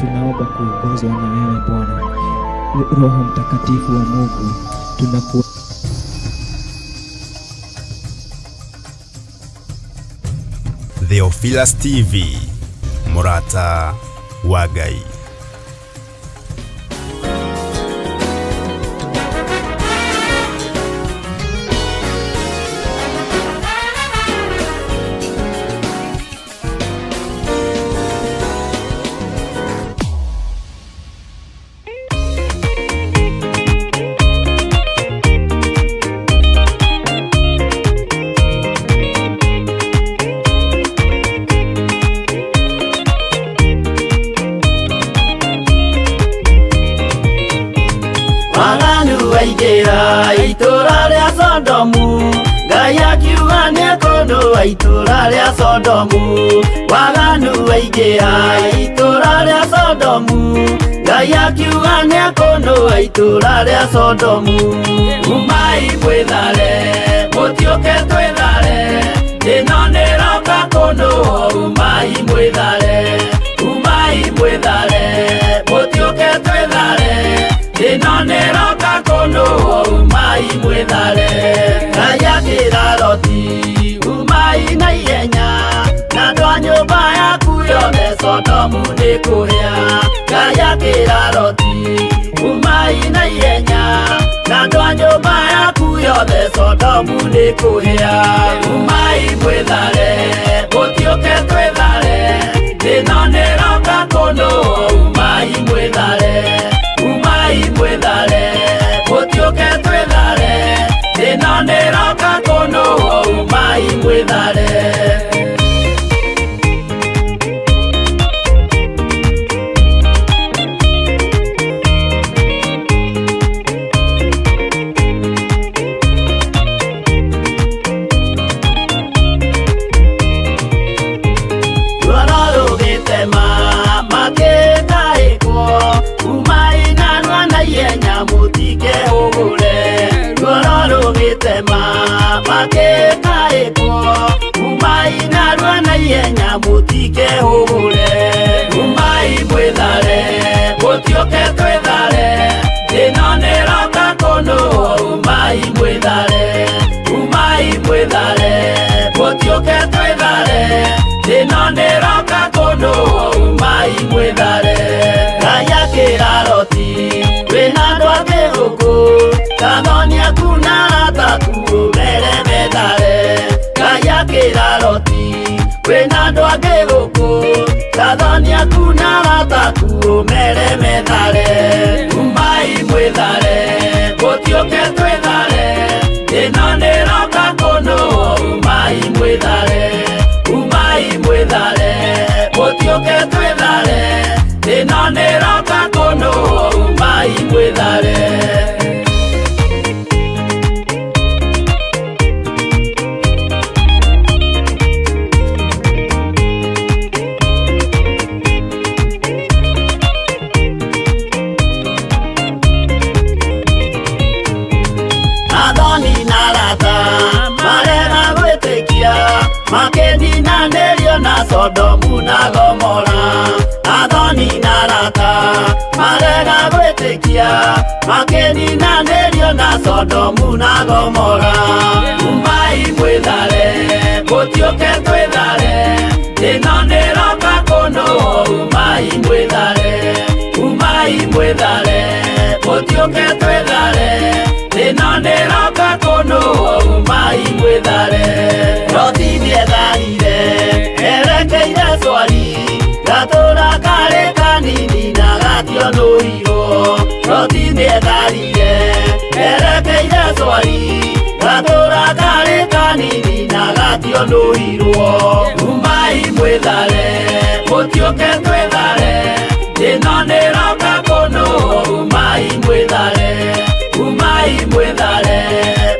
tunaomba kuongozwa na wewe Bwana. Roho Mtakatifu wa Mungu, tunaku Theophilus TV, Murata wa Ngai. Waigera itura ria Sodomu, Ngai akiuga nĩekũndũa itura ria Sodomu. Waganu waigera itura ria Sodomu, Ngai akiuga nĩekũndũa itura ria Sodomu. Umai mwĩthare, mũtiũke twĩthare, ĩno nĩroka kũndũa. Umai mwĩthare, umai mwĩthare, mũtiũke twĩthare, ĩno nĩroka kũndũa. Umai mwĩthare. Ngai akĩra Loti, umai na ihenya, na andũ a nyũmba yaku yothe Sodomu nĩkũhĩa. Ngai akĩra Loti, umai na ihenya, na andũ a nyũmba yaku yothe Sodomu nĩkũhĩa. Umai mwĩthare, mũtiũke twĩthare, ĩno nĩroka kũndũa. Umai mwĩthare, umai mwĩthare, mũtiũke twĩthare, ĩno nĩroka kũndũa. Umai mwĩthare. Umai mwĩthare, mũtiũke twĩthare, ĩno nĩroka kũndũa. Umai mwĩthare, umai mwĩthare, mũtiũke twĩthare, ĩno nĩroka kũndũa. Umai mwĩthare. Ngai akĩra Loti, wĩna andũ angĩ gũkũ, Gathoni aku na arataku ũmere methare. Ngai akĩra Loti, wĩna andũ angĩ gũkũ, Gathoni aku na arataku ũmere methare. Umai mwĩthare, mũtiũke twĩthare, ĩno nĩroka kũndũa. Umai mwĩthare, umai mwĩthare, mũtiũke twĩthare, ĩno nĩroka kũndũa. Umai mwĩthare. Makĩninanĩrio na Sodomu na Gomora. Athoni na arata marega gwĩtĩkia, makĩninanĩrio na Sodomu na Gomora. Umai mwĩthare, mũtiũke twĩthare, ĩno nĩroka kũndũa. Umai mwĩthare, umai mwĩthare, mũtiũke twĩthare, ĩno nĩroka kũndũa. Umai mwĩthare. Loti nĩetharire, erekeire Zoari, gatũra karĩ kanini na gationũirwo. Loti nĩetharire, erekeire Zoari, gatũra karĩ kanini na gationũirwo. Umai mwĩthare, mũtiũke twĩthare, ĩno nĩroka kũndũa. Umai mwĩthare, umai mwĩthare,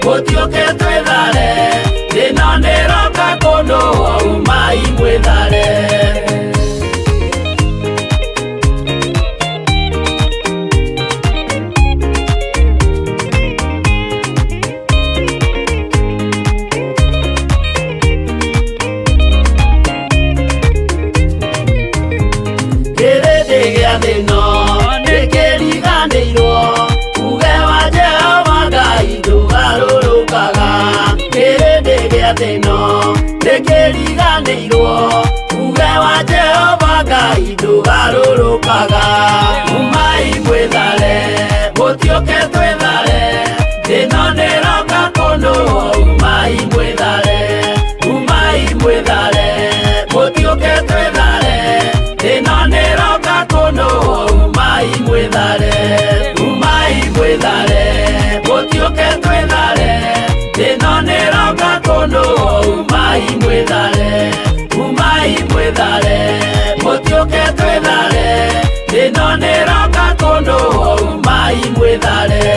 mũtiũke twĩthare, ĩno nĩroka kũndũa. Umai mwĩthare. Get garũrũkaga. Umai mwĩthare, mũtioke twĩthare, thĩna nĩroka kũndũ, umai mwĩthare, umai mwĩthare, mũtioke twĩthare, thĩna nĩroka kũndũ, umai mwĩthare, umai mwĩthare, mũtioke twĩthare, thĩna nĩroka kũndũ, umai mwĩthare, umai mwĩthare, mũtioke twĩthare, thĩna nĩroka kũndũ, umai mwĩthare.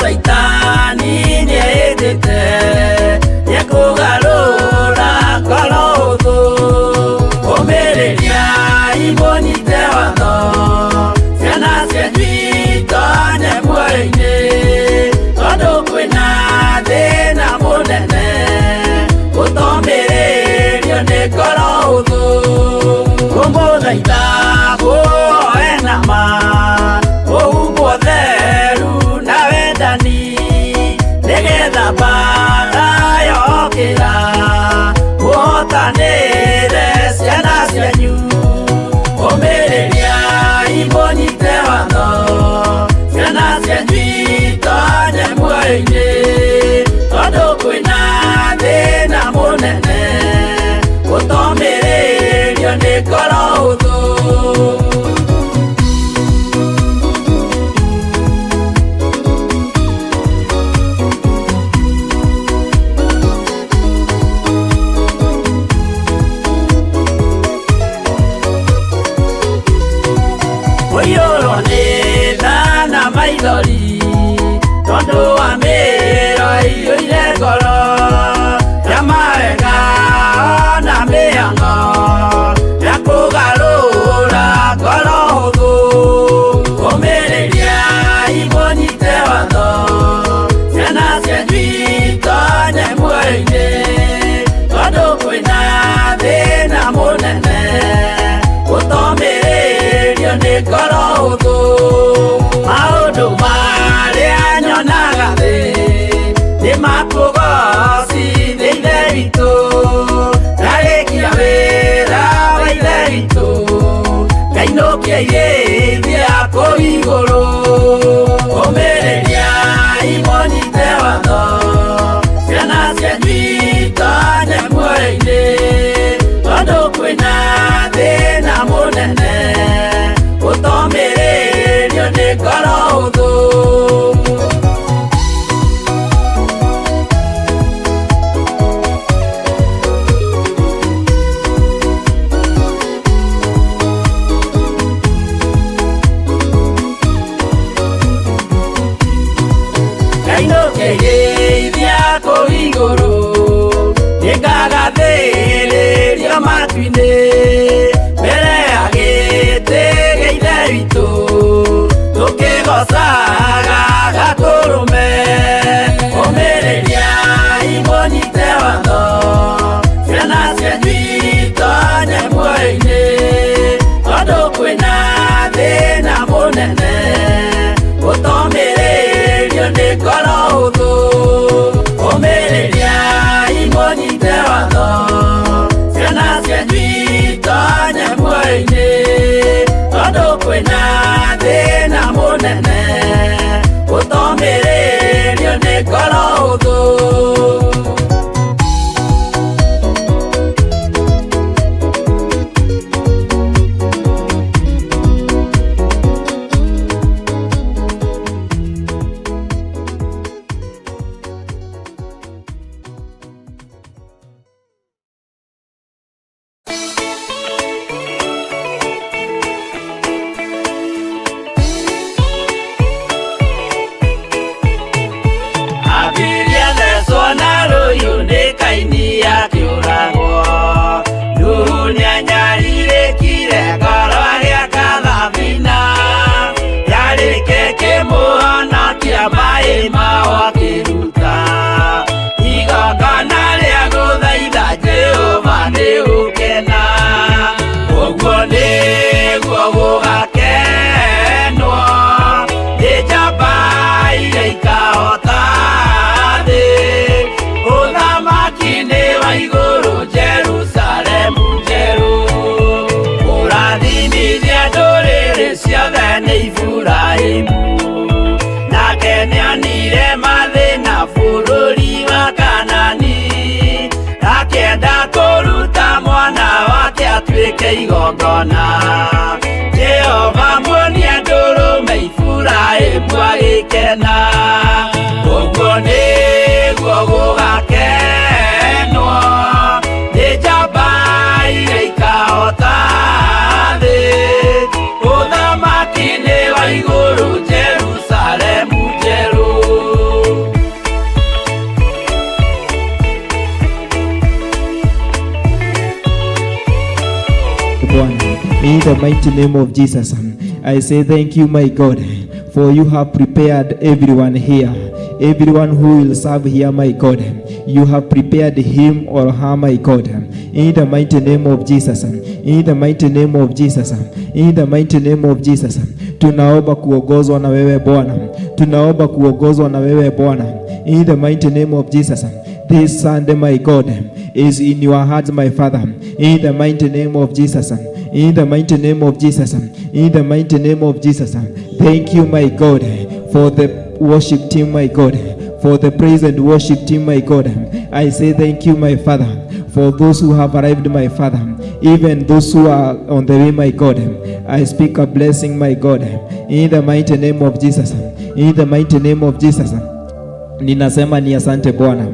Saitani nĩendete nĩekũgarũra ngoro hũthũ, ũmĩrĩriai mũnyite watho, ciana cianyu itonye muoyo-inĩ, tondũ kwĩna thĩna mũnene, gũtomĩrĩrio nĩ ngoro hũthũ. Ngũmũthaitha mũoe na ma, mũhumbwo theru na wendani, nĩgetha mbara yokĩra, mũhotanĩre ciana cianyu. Ũmĩrĩriai mũnyite watho, ciana cianyu itonye muoyo-inĩ, tondũ kwĩna thĩna mũnene, gũtomĩrĩrio nĩ ngoro hũthũ. Mũiyũrwo nĩ tha na maithori, tondũ wa mĩĩro ĩiyũire ngoro, ya mawega ona mĩhang'o, ya kũgarũra ngoro hũthũ. Ũmĩrĩriai mũnyite watho, ciana cianyu itonye muoyo-inĩ, tondũ kwĩna thĩna mũnene, gũtomĩrĩrio nĩ ngoro hũthũ. Maũndũ marĩa nyonaga thĩ nĩmakũgocithia Ithe witũ, ndarĩkia wĩra wa Ithe witũ, ngainũkia irĩithia kũu igũrũ. Ũmĩrĩriai mũnyite watho, ciana cianyu itonye muoyo-inĩ, tondũ kwĩna thĩna mũnene, gũtomĩrĩrio nĩ ngoro hũthũ. Ngainũkia irĩithia kũu igũrũ, nĩngagathĩrĩrio matu-inĩ, mbere ya gĩtĩ gĩa Ithe witũ, tũkĩgocaga Gatũrũme. Ũmĩrĩriai mũnyite watho, ciana cianyu itonye muoyo-inĩ, tondũ kwĩna thĩna mũnene, gũtomĩrĩrio nĩ ngoro hũthũ. Ũmĩrĩriai mũnyite watho, ciana cianyu itonye muoyo-inĩ, tondũ kwĩna thĩna mũnene, gũtomĩrĩrio nĩ ngoro hũthũ. Nĩonire mathĩna bũrũri wa Kanani, akĩenda kũruta mwana wake atuĩke igongona. Jehova muonie ndũrũme Iburahĩmu agĩkena. Ũguo nĩguo gũgakenwo nĩ njamba iria ikahota thĩ, ũthamaki-inĩ wa igũrũ Jerusalemu njerũ. In the mighty name of Jesus, I say thank you, my God, for you have prepared everyone here, everyone who will serve here, my God. You have prepared him or her, my God. In the mighty name of Jesus, in the mighty name of Jesus, in the mighty name of Jesus. Tunaomba kuongozwa na wewe Bwana, tunaomba kuongozwa na wewe Bwana. In the mighty name of Jesus. This Sunday, my God, is in your hearts, my Father. In the mighty name of Jesus. In the mighty name of Jesus. In the mighty name of Jesus. Thank you, my God, for the worship team, my God, for the praise and worship team, my God. I say thank you, my Father, for those who have arrived, my Father, even those who are on the way, my God. I speak a blessing, my God, in the mighty name of Jesus. In the mighty name of Jesus. Ninasema ni asante Bwana.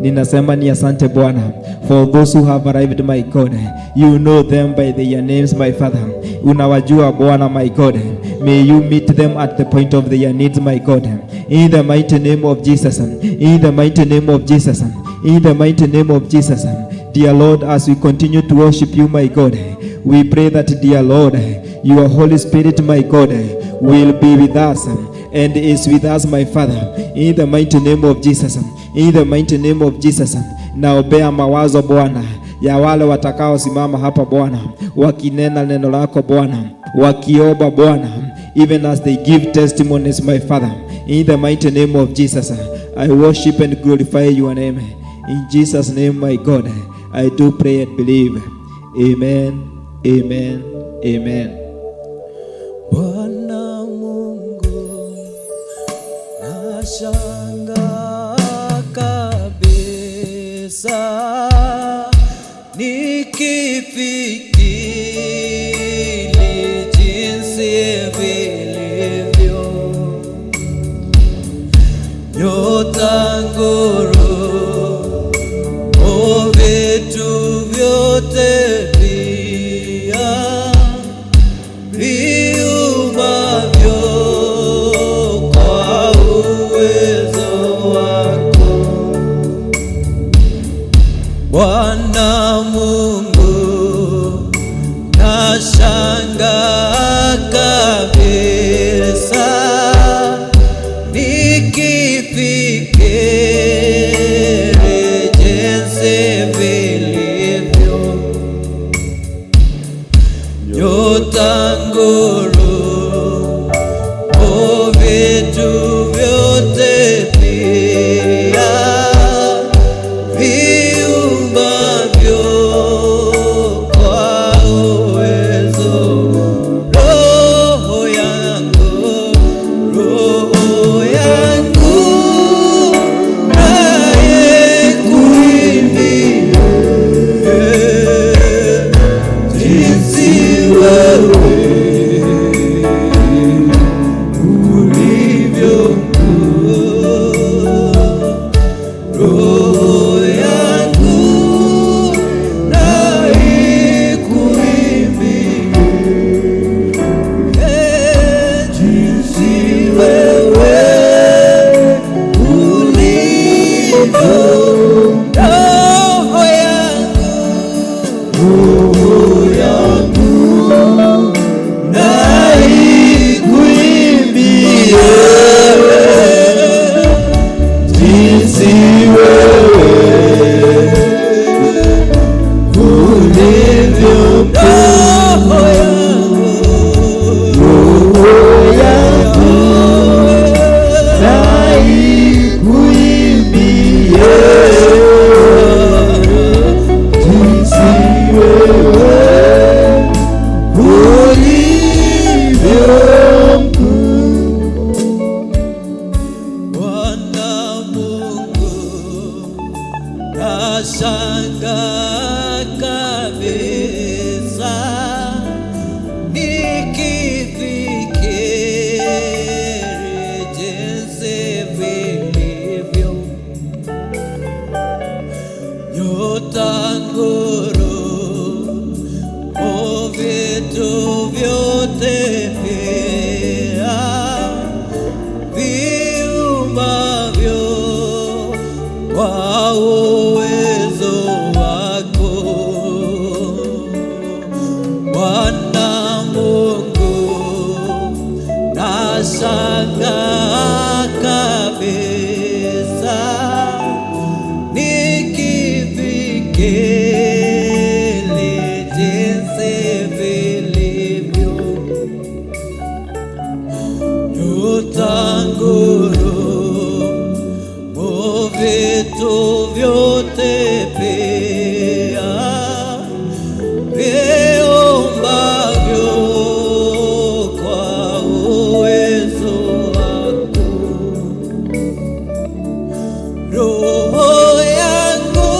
Ninasema ni asante Bwana. For those who have arrived, my God, you know them by their names, my Father. Unawajua Bwana, my God. May you meet them at the point of their needs, my God. In the mighty name of Jesus. In the mighty name of Jesus. In the mighty name of Jesus. Dear Lord, as we continue to worship you, my God, we pray that, dear Lord, your Holy Spirit, my God, will be with us and is with us, my Father. In the mighty name of Jesus. In the mighty name of Jesus. Naombea mawazo Bwana ya wale watakao simama hapa Bwana, wakinena neno lako Bwana, wakiomba Bwana, even as they give testimonies, my Father. In the mighty name of Jesus, I worship and glorify your name. In Jesus' name, my God, I do pray and believe. Amen, amen, amen. Bwana Mungu nashangaa kabisa nikifikiri jinsi vilivyo nyota, nguru, vitu vyote pia viumavyo kwa uwezo wako Bwana Mungu, nashangaa kabisa nikifikiri jinsi nashangaa kabisa nikifikiri jinsi vilivyo nyota, ngurumo, vitu vyote pia viumbavyo kwa uwezo wako Bwana Mungu, nashangaa kabisa nikifikiri jinsi vilivyo nyota, ngurumo, vitu vyote pia viumbavyo kwa uwezo wako. Roho yangu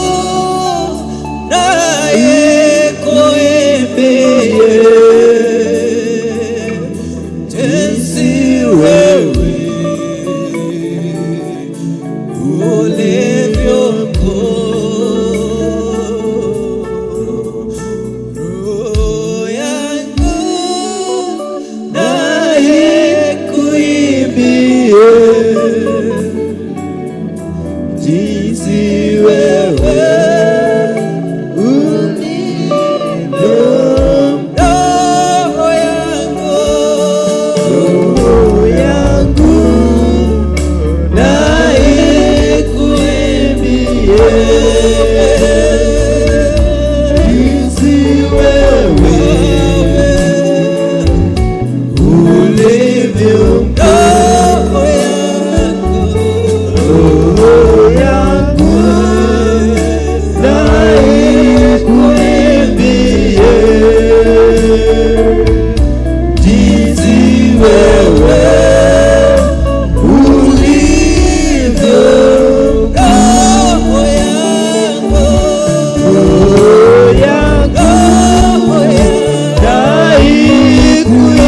na ikuimbie jinsi wewe ulivyo mkuu. Roho yangu na ikuimbie jinsi wewe ulivyo. Roho yangu na ikuimbie jinsi wewe ulivyo mkuu. Roho yangu na ikuimbie jinsi wewe ulivyo. Roho yangu na ikuimbie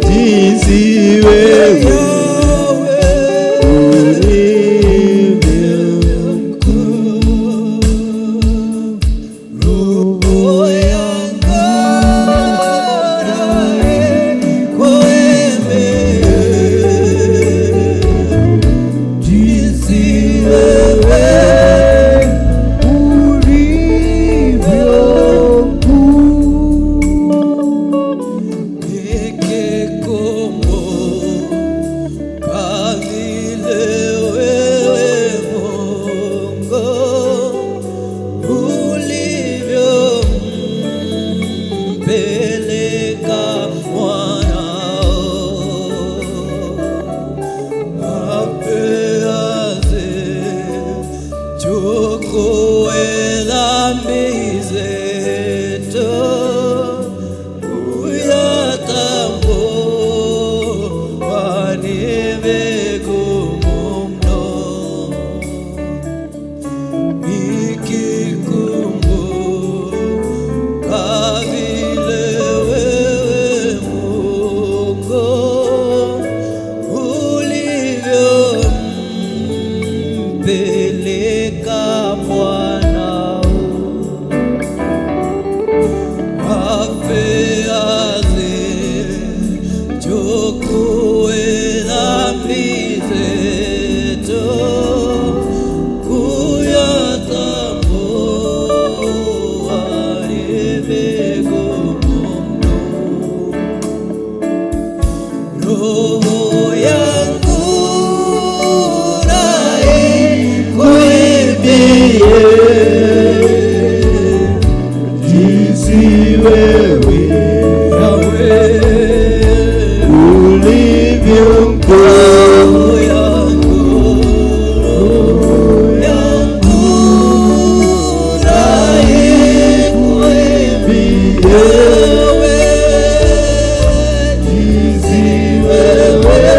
jinsi wewe ulivyo mkuu. Roho yangu na ikuimbie jinsi wewe ulivyo mkuu. Nikikumbuka vile wewe Mungu ulivyompeleka mwanao apeaze chukue dhambi zetu kuyatambua ni vigumu mno. Nikikumbuka vile wewe Mungu ulivyompeleka mwanao apeaze chukue dhambi zetu kuyatambua ni vigumu mno. Roho yangu na ikuimbie jinsi wewe ulivyo mkuu. Wewe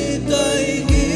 Itaingia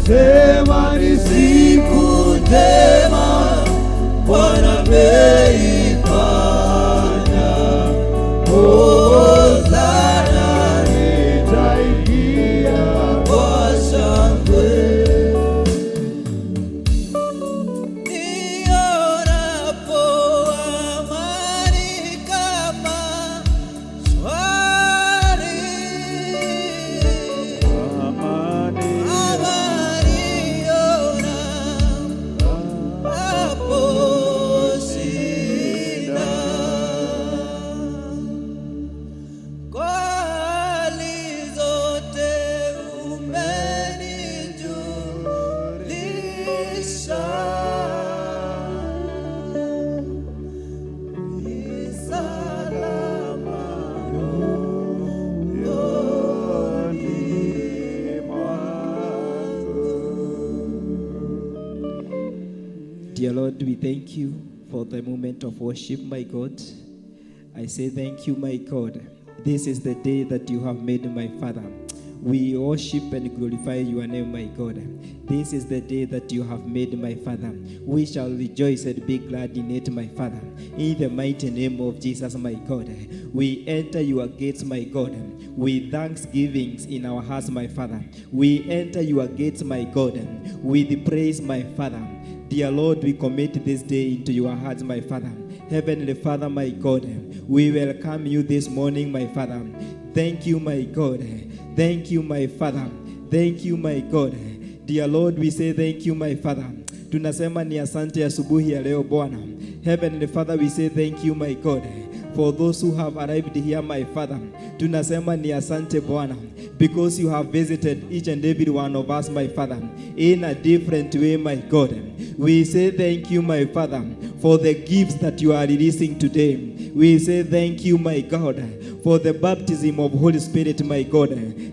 sema ni siku njema Bwana ameifanya. Hosana, nitaingia kwa shangwe. Nionapo amani kama shwari, amani ona hapo shida. Kwa hali zote umenijulisha, ni salama moyoni mwangu. Dear Lord, we thank you for the moment of worship, my God. I say thank you, my God. This is the day that you have made, my Father. We worship and glorify your name, my God. This is the day that you have made, my Father. We shall rejoice and be glad in it, my Father. In the mighty name of Jesus, my God. We enter your gates, my God, with thanksgivings in our hearts, my Father. We enter your gates, my God, with praise, my Father. Dear Lord, we commit this day into your hands, my Father. Heavenly Father, my God, we welcome you this morning, my Father. Thank you, my God. Thank you, my Father. Thank you, my God. Dear Lord, we say thank you, my Father. Tunasema ni asante asubuhi ya leo Bwana. Heavenly Father, we say thank you, my God. For those who have arrived here, my Father, tunasema ni asante Bwana, because you have visited each and every one of us, my Father, in a different way, my God. We say thank you, my Father, for the gifts that you are releasing today. We say thank you, my God, for the baptism of Holy Spirit, my God,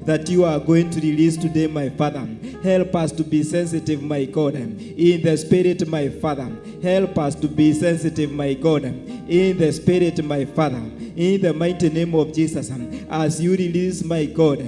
that you are going to release today, my Father. Help us to be sensitive, my God, in the Spirit, my Father. Help us to be sensitive, my God, in the Spirit, my Father. In the mighty name of Jesus, as you release, my God,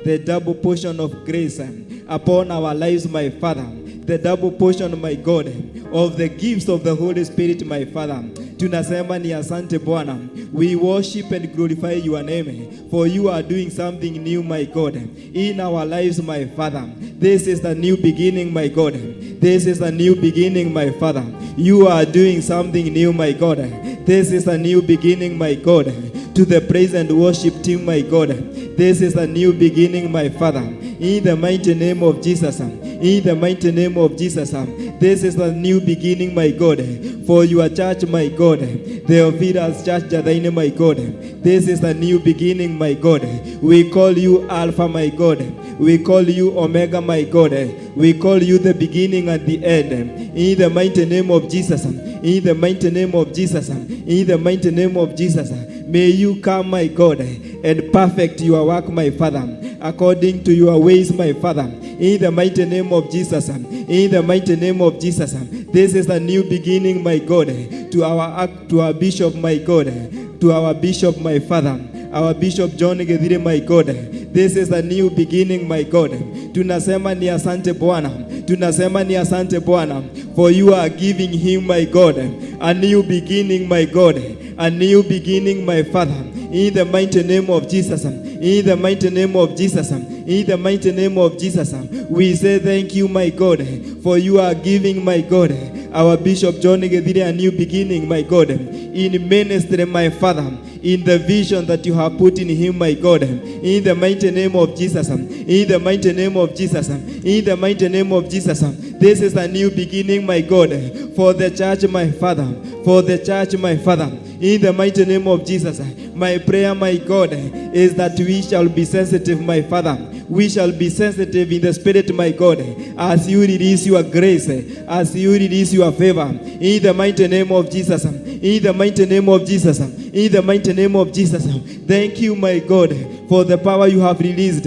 the double portion of grace upon our lives, my Father, the double portion, my God, of the gifts of the Holy Spirit, my Father. Tunasema ni asante Bwana. We worship and glorify your name, for you are doing something new, my God, in our lives, my Father. This is the new beginning, my God. This is a new beginning, my Father. You are doing something new, my God. This is a new beginning, my God. To the praise and worship team, my God. This is a new beginning, my Father. In the mighty name of Jesus. In the mighty name of Jesus. This is a new beginning, my God. For your church, my God. The Ophiras Church Jadaine, my God. This is a new beginning, my God. We call you Alpha, my God. We call you Omega, my God. We call you the beginning and the end. In the mighty name of Jesus. In the mighty name of Jesus. In the mighty name of Jesus. May you come, my God, and perfect your work, my Father, according to your ways, my Father. In the mighty name of Jesus. In the mighty name of Jesus. This is a new beginning, my God, to our bishop, my God, to our bishop, my Father, our Bishop John Gedire, my God. This is a new beginning, my God. Tunasema ni asante Bwana. Tunasema ni asante Bwana, for you are giving him, my God, a new beginning, my God, a new beginning, my Father. In the mighty name of Jesus. In the mighty name of Jesus. In the mighty name of Jesus. We say thank you, my God, for you are giving, my God, our Bishop John Gedire a new beginning, my God, in ministry, my Father, in the vision that you have put in him, my God. In the mighty name of Jesus. In the mighty name of Jesus. In the mighty name of Jesus. This is a new beginning, my God, for the church, my Father. For the church, my Father. In the mighty name of Jesus. My prayer, my God, is that we shall be sensitive, my Father. We shall be sensitive in the Spirit, my God, as you release your grace, as you release your favor. In the mighty name of Jesus. In the mighty name of Jesus. In the mighty name of Jesus. Thank you, my God, for the power you have released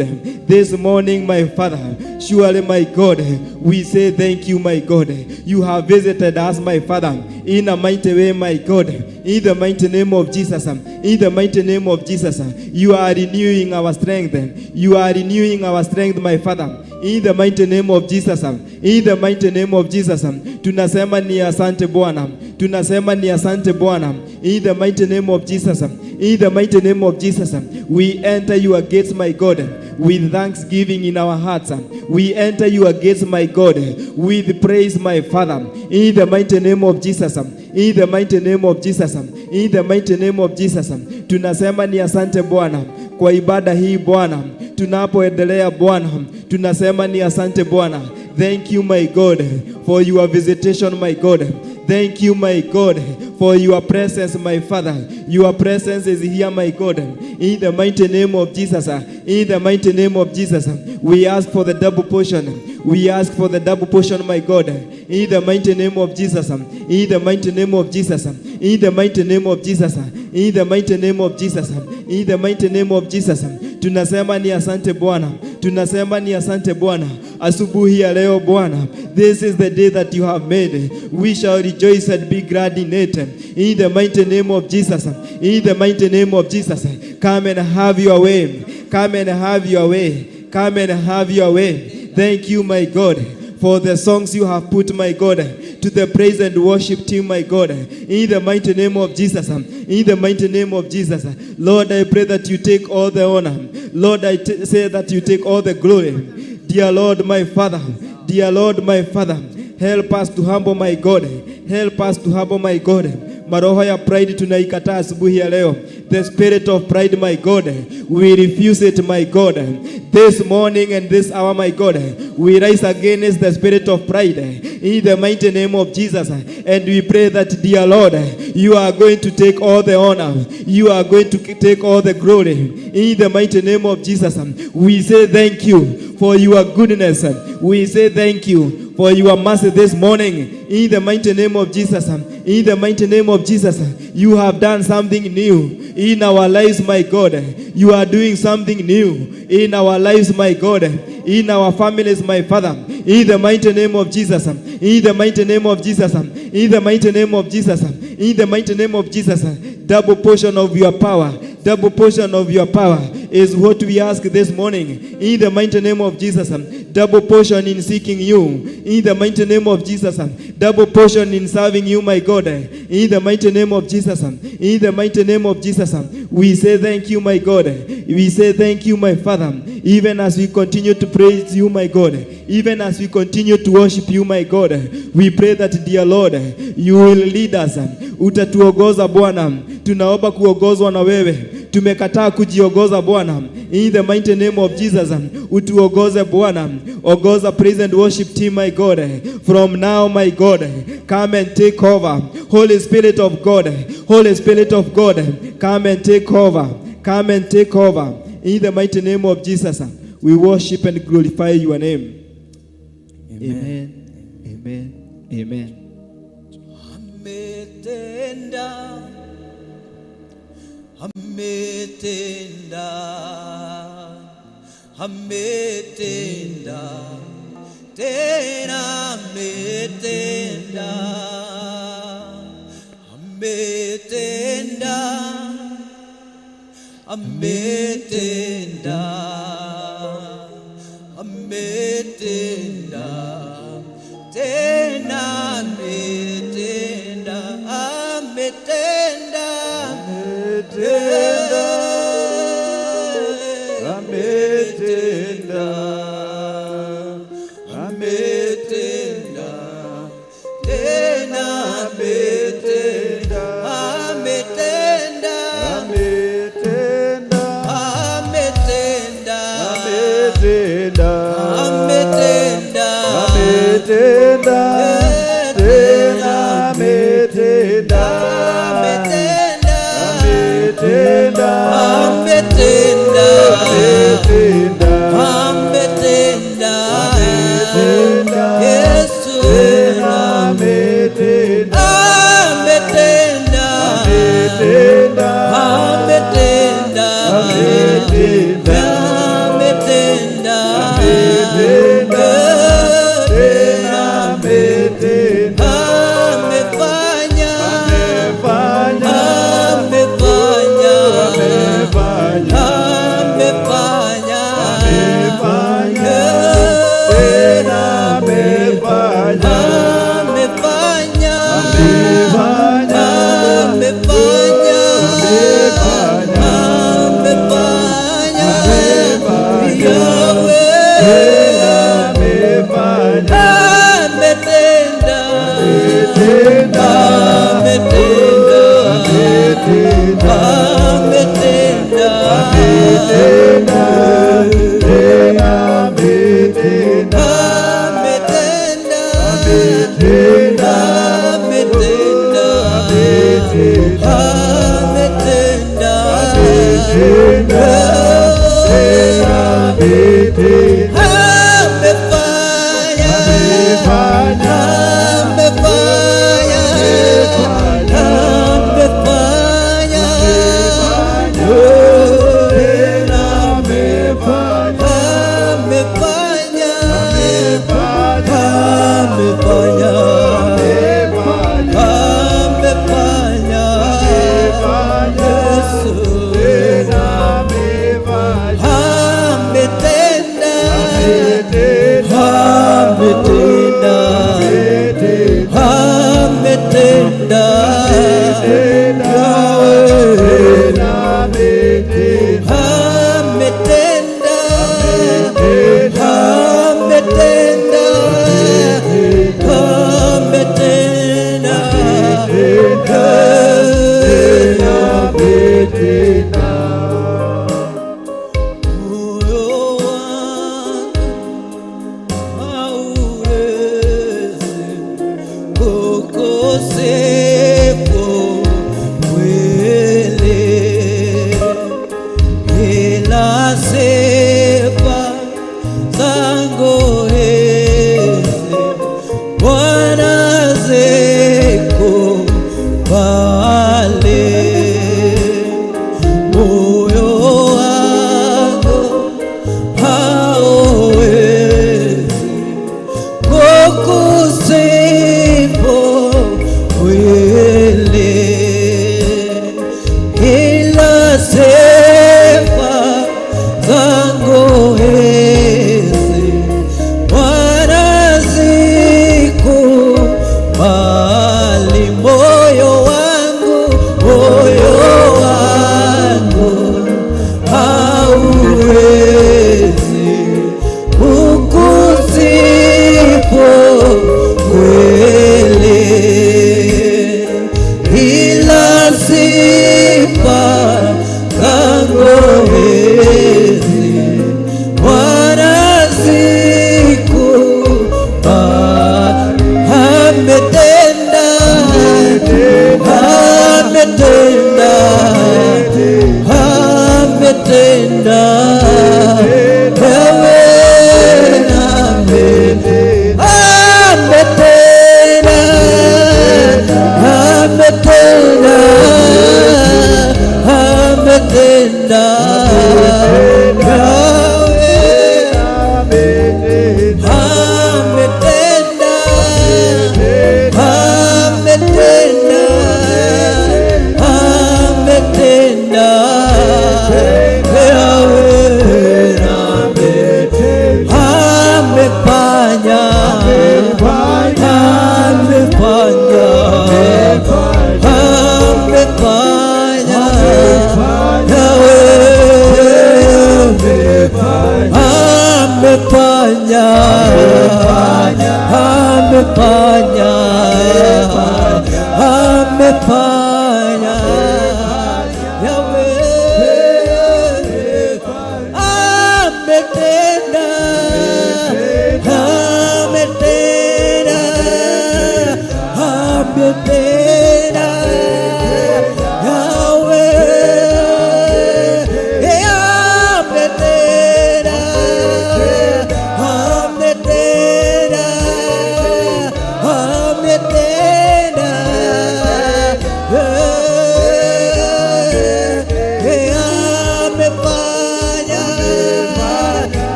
this morning, my Father. Surely, my God, we say thank you, my God. You have visited us, my Father, in a mighty way, my God. In the mighty name of Jesus. In the mighty name of Jesus. You are renewing our strength. You are renewing our strength, my Father. In the mighty name of Jesus. In the mighty name of Jesus. Tunasema ni asante Bwana. Tunasema ni asante Bwana. In the mighty name of Jesus. In the mighty name of Jesus. We enter your gates, my God, with thanksgiving in our hearts. We enter your gates, my God, with praise, my Father. In the mighty name of Jesus. In the mighty name of Jesus. In the mighty name of Jesus. Tunasema ni asante Bwana kwa ibada hii Bwana. Tunapoendelea Bwana, tunasema ni asante Bwana. Thank you, my God, for your visitation, my God. Thank you, my God, for your presence, my Father. Your presence is here, my God. In the mighty name of Jesus. In the mighty name of Jesus. We ask for the double portion. We ask for the double portion, my God. In the mighty name of Jesus. In the mighty name of Jesus. In the mighty name of Jesus. In the mighty name of Jesus. In the mighty name of Jesus. Tunasema ni asante Bwana. Tunasema ni asante Bwana. Asubuhi ya leo Bwana. This is the day that you have made. We shall rejoice and be glad in it. In the mighty name of Jesus. In the mighty name of Jesus. Come and have your way. Come and have your way. Come and have your way. Thank you, my God, for the songs you have put, my God, to the praise and worship team, my God. In the mighty name of Jesus. In the mighty name of Jesus. Lord, I pray that you take all the honor. Lord, I say that you take all the glory. Dear Lord, my Father. Dear Lord, my Father. Help us to humble, my God. Help us to humble, my God. Maroho ya pride tunaikataa asubuhi ya leo. The spirit of pride, my God, we refuse it, my God. This morning and this hour, my God, we rise against the spirit of pride in the mighty name of Jesus. And we pray that, dear Lord, you are going to take all the honor. You are going to take all the glory in the mighty name of Jesus. We say thank you for your goodness. We say thank you for your mercy this morning in the mighty name of Jesus. In the mighty name of Jesus, you have done something new in our lives, my God. You are doing something new in our lives, my God. In our families, my Father. In the mighty name of Jesus. In the mighty name of Jesus. In the mighty name of Jesus. In the mighty name of Jesus. Double portion of your power. Double portion of your power is what we ask this morning. In the mighty name of Jesus. Double portion in seeking you. In the mighty name of Jesus. Double portion in serving you, my God. In the mighty name of Jesus. In the mighty name of Jesus. We say thank you, my God. We say thank you, my Father. Even as we continue to praise you, my God. Even as we continue to worship you, my God. We pray that, dear Lord, you will lead us. Utatuongoza Bwana. Tunaomba kuongozwa na wewe. Tumekataa kujiongoza Bwana. In the mighty name of Jesus, utuongoze Bwana. Ongoza praise and worship team, my God. From now, my God, come and take over. Holy Spirit of God, Holy Spirit of God, come and take over. Come and take over. In the mighty name of Jesus, we worship and glorify your name. Amen. Amen. Amen. Ametenda, ametenda, ametenda, tena ametenda, ametenda, ametenda, ametenda, tena ametenda, ametenda, ametenda, ametenda, tena ametenda, ametenda, ametenda, ametenda, ametenda, ametenda, tena ametenda, ametenda, ametenda, ametenda, ametenda, ametenda, Yesu tena ametenda, ametenda, ametenda, ametenda,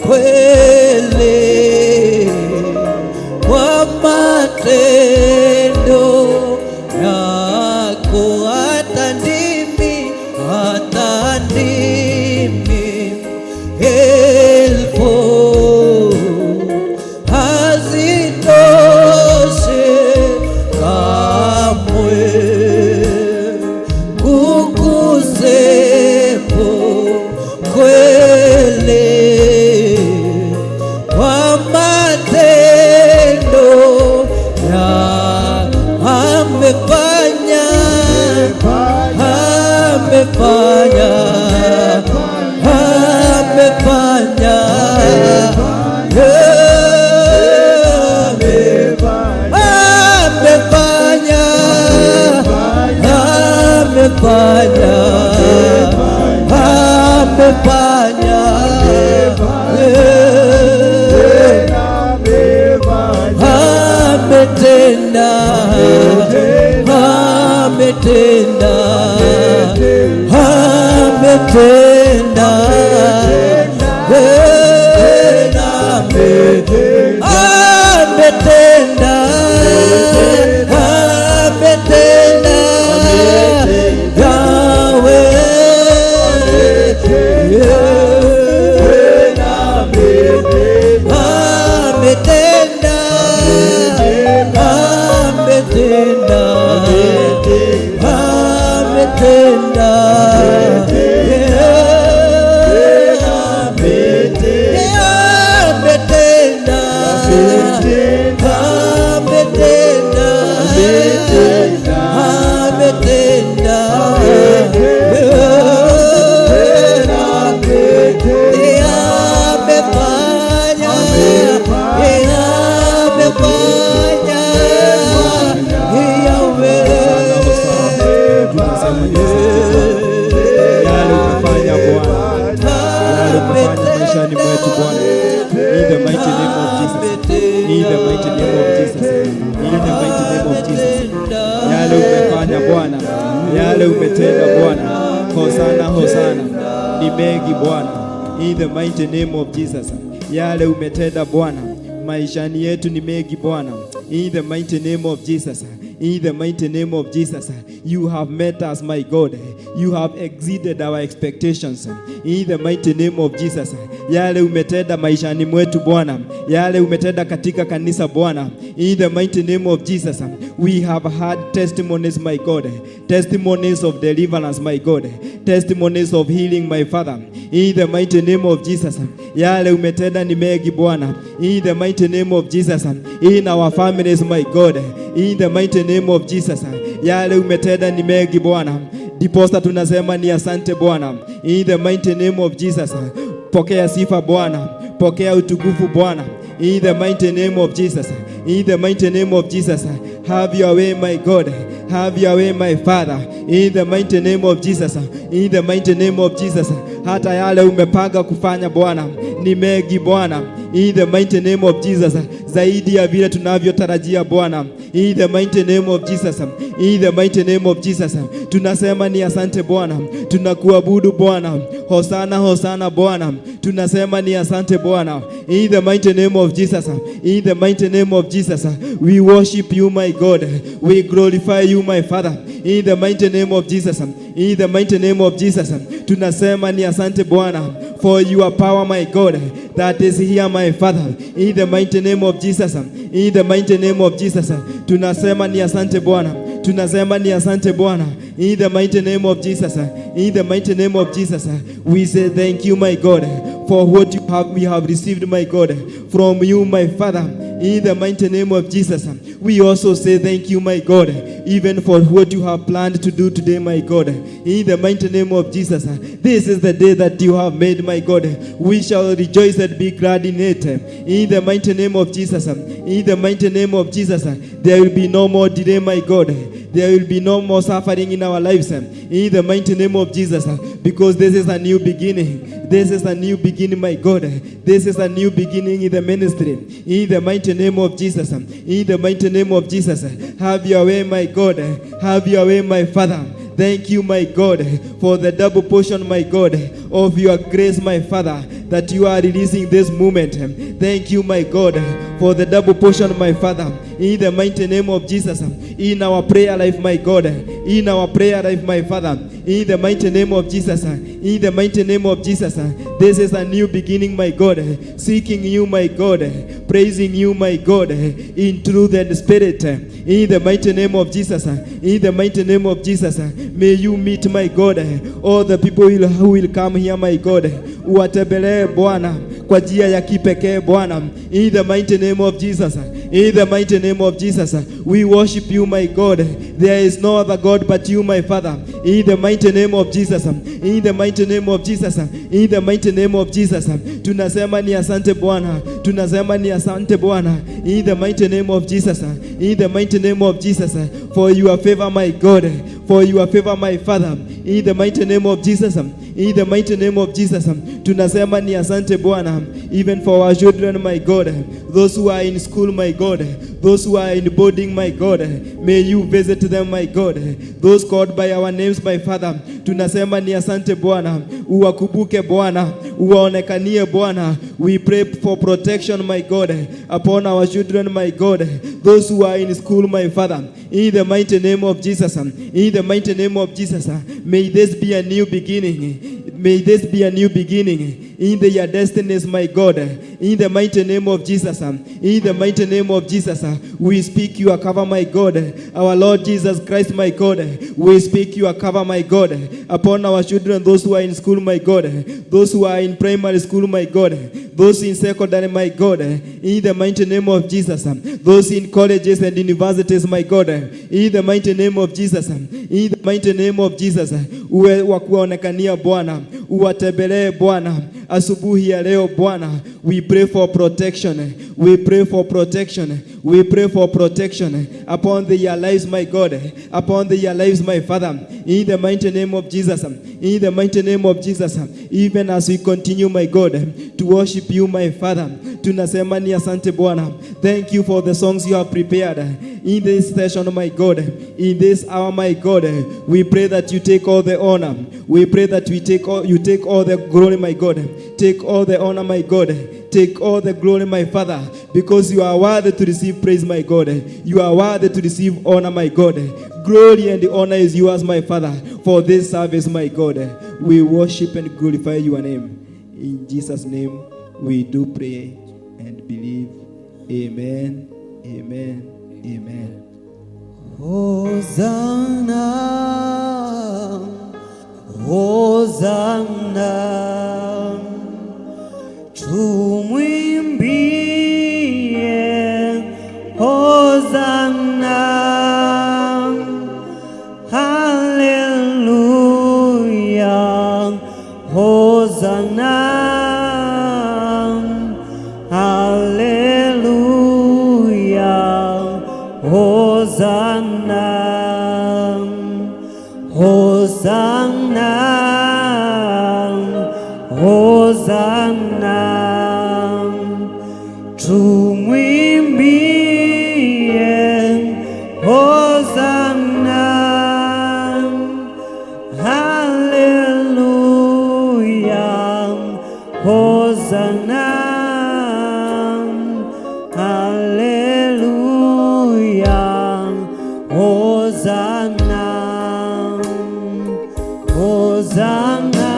kweli kwa matendo yako, hata ndimi elfu hazitoshe kamwe kukusifu kweli kwa matendo ya amefanya maishani mwetu Bwana, in the mighty name of Jesus, in the mighty name of Jesus, in the mighty name of Jesus. Yale umefanya Bwana, yale umetenda Bwana, hosana hosana, ni mengi Bwana, in the mighty name of Jesus. Yale umetenda Bwana, maishani yetu ni mengi Bwana, in the mighty name of Jesus. In the mighty name of Jesus, you have met us, my God. You have exceeded our expectations. In the mighty name of Jesus, yale umetenda maishani mwetu Bwana, yale umetenda katika kanisa Bwana. In the mighty name of Jesus, we have had testimonies, my God. Testimonies of deliverance, my God. Testimonies of healing, my Father. In the mighty name of Jesus, yale umetenda ni mengi Bwana. In the mighty name of Jesus, in our families, my God. In the mighty name of Jesus, yale umetenda ni mengi Bwana. Diposta tunasema ni asante Bwana. In the mighty name of Jesus, pokea sifa Bwana, pokea utukufu Bwana. In the mighty name of Jesus, in the mighty name of Jesus, have your way, my God. Have your way, my Father. In the mighty name of Jesus, in the mighty name of Jesus, hata yale umepanga kufanya Bwana ni mengi Bwana. In the mighty name of Jesus, zaidi ya vile tunavyotarajia Bwana. In the mighty name of Jesus, in the mighty name of Jesus, tunasema ni asante Bwana, tunakuabudu Bwana, hosana hosana Bwana, tunasema ni asante Bwana. In the mighty name of Jesus, in the mighty name of Jesus, we worship you, my God, we glorify you, my Father. In the mighty name of Jesus, in the mighty name of Jesus, tunasema ni asante Bwana, for your power, my God, that is here, my Father. In the mighty name of Jesus, in the mighty name of Jesus, tunasema ni asante Bwana, tunasema ni asante Bwana. In the mighty name of Jesus, in the mighty name of Jesus, we say thank you, my God, for what we have received, my God, from you, my Father. In the mighty name of Jesus, we also say thank you, my God, even for what you have planned to do today, my God. In the mighty name of Jesus, this is the day that you have made, my God. We shall rejoice and be glad in it. In the mighty name of Jesus, in the mighty name of Jesus, there will be no more delay, my God. There will be no more suffering in our lives. In the mighty name of Jesus, because this is a new beginning. This is a new beginning, my God. This is a new beginning in the ministry. In the mighty name of Jesus, in the mighty name of Jesus, have your way, my God. Have your way, my Father. Thank you, my God, for the double portion, my God, of your grace, my Father, that you are releasing this moment. Thank you, my God, for the double portion, my Father, in the mighty name of Jesus, in our prayer life, my God, in our prayer life, my Father, in the mighty name of Jesus, in the mighty name of Jesus. This is a new beginning, my God, seeking you, my God, praising you, my God, in truth and spirit, in the mighty name of Jesus, in the mighty name of Jesus. May you meet, my God, all the people who will come here, my God, uwatembelee Bwana kwa njia ya kipekee Bwana, in the mighty name of Jesus, in the mighty name of Jesus. We worship you, my God. There is no other God but you, my Father, in the mighty name of Jesus, in the mighty name of Jesus, in the mighty name of Jesus. Tunasema ni asante Bwana, tunasema ni asante Bwana, in the mighty name of Jesus, in the mighty name of Jesus, for your favor, my God, for your favor, my Father, in the mighty name of Jesus, in the mighty name of Jesus. Tunasema ni asante Bwana, even for our children, my God, those who are in school, my God, those who are in boarding, my God, may you visit them, my God, those called by our names, my Father. Tunasema ni asante Bwana, uwakumbuke Bwana, uwaonekanie Bwana. We pray for protection, my God, upon our children, my God, those who are in school, my Father, in the mighty name of Jesus, in the mighty name of Jesus. May this be a new beginning. May this be a new beginning in their destinies, my God, in the mighty name of Jesus. In the mighty name of Jesus, we speak your cover, my God, our Lord Jesus Christ, my God. We speak your cover, my God, upon our children, those who are in school, my God, those who are in primary school, my God, those in secondary, my God, in the mighty name of Jesus, those in colleges and universities, my God, in the mighty name of Jesus, in the mighty name of Jesus. Uwe wakuonekania Bwana, uwatembelee Bwana asubuhi ya leo Bwana. We pray for protection, we pray for protection, we pray for protection upon their lives, my God, upon their lives, my Father, in the mighty name of Jesus, in the mighty name of Jesus. Even as we continue, my God, to worship you, my Father, tunasema ni asante Bwana. Thank you for the songs you have prepared in this session, my God, in this hour, my God. We pray that you take all the honor. We pray that you take all the glory, my God. Take all the honor, my God. Take all the glory, my Father, because you are worthy to receive praise, my God. You are worthy to receive honor, my God. Glory and the honor is yours, my Father, for this service, my God. We worship and glorify your name. In Jesus' name, we do pray and believe. Amen, amen, amen. Hosanna, Hosanna, tumwimbie Hosanna, hallelujah, Hosanna, hallelujah, Hosanna, Hosanna, Hosanna, tumwimbie Hosanna, hallelujah, Hosanna, hallelujah, Hosanna, Hosanna,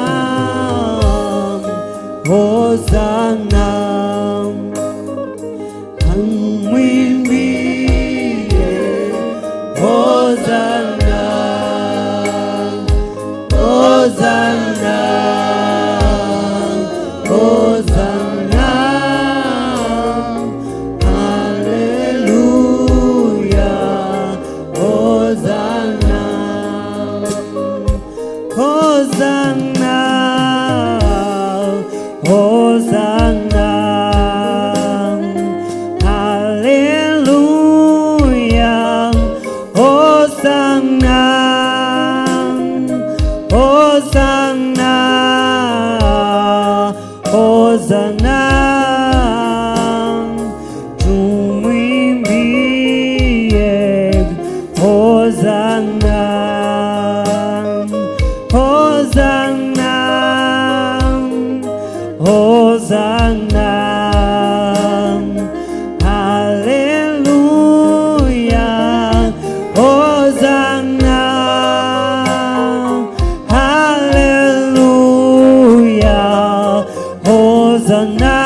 Hosanna, tumwimbie Hosanna, Hosanna, Hosanna, hallelujah, Hosanna, Hosanna, Hosanna, hallelujah, Hosanna, Hosanna, Hosanna, tumwimbie Hosanna. Hosanna, hallelujah, Hosanna, hallelujah, Hosanna,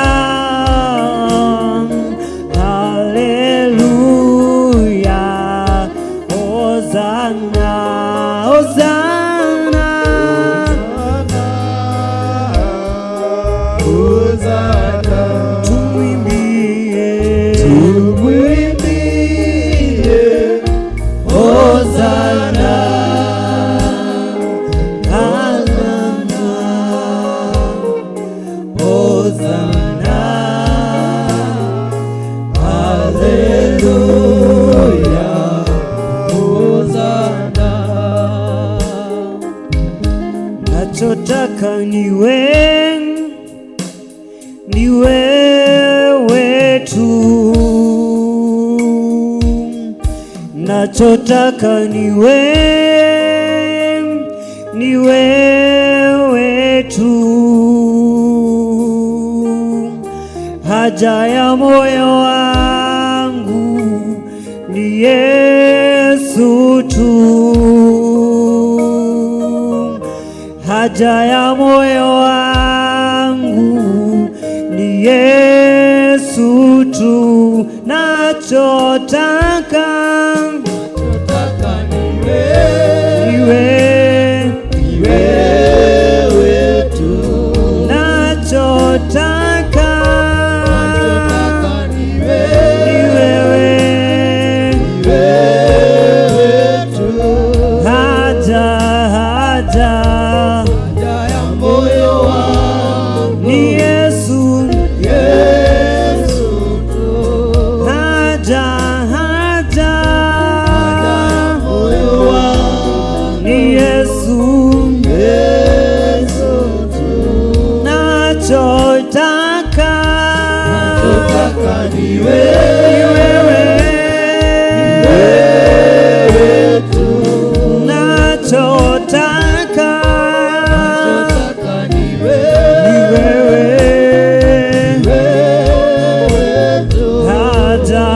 hallelujah, Hosanna, Hosanna, Hosanna, tumwimbie, tumwimbie, Hosanna, Hosanna, Hosanna, hallelujah, Hosanna. Nachotaka ni wewe tu, nachotaka ni wewe tu, haja ya moyo wangu ni Yesu tu, haja ya moyo wangu ni Yesu tu, nachotaka ni wewe tu, nachotaka ni wewe tu, haja ya moyo wangu ni Yesu tu, haja moyo wangu ni Yesu tu, nachotaka ni wewe tu, nachotaka ni wewe tu, haja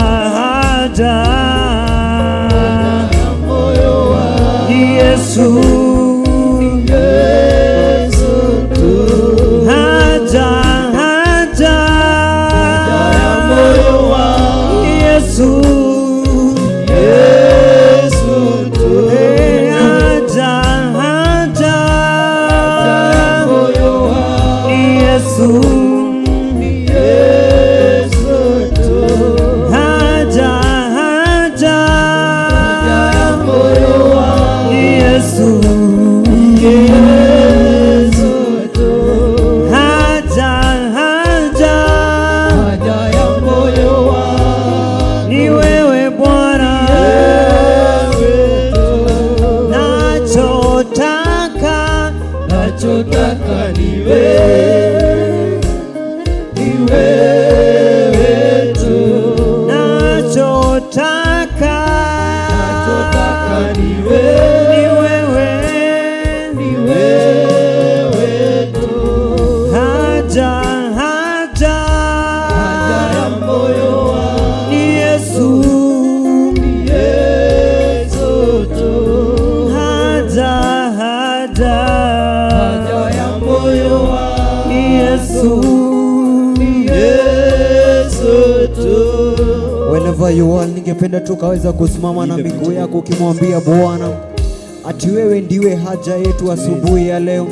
moyo wangu ni Yesu tu, haja moyo wangu ni Yesu tu, haja moyo wangu ni Yesu tu, haja moyo wangu ni Yesu tu, haja ya moyo wangu ni wewe Bwana, nachotaka ni wewe tu, nachotaka ni wewe tu, haja ya moyo wangu ni Yesu tu, haja ya moyo wangu ni Yesu tu. Wherever you are, ningependa tukaweza kusimama na miguu yako ukimwambia Bwana ati wewe ndiwe haja yetu asubuhi ya leo.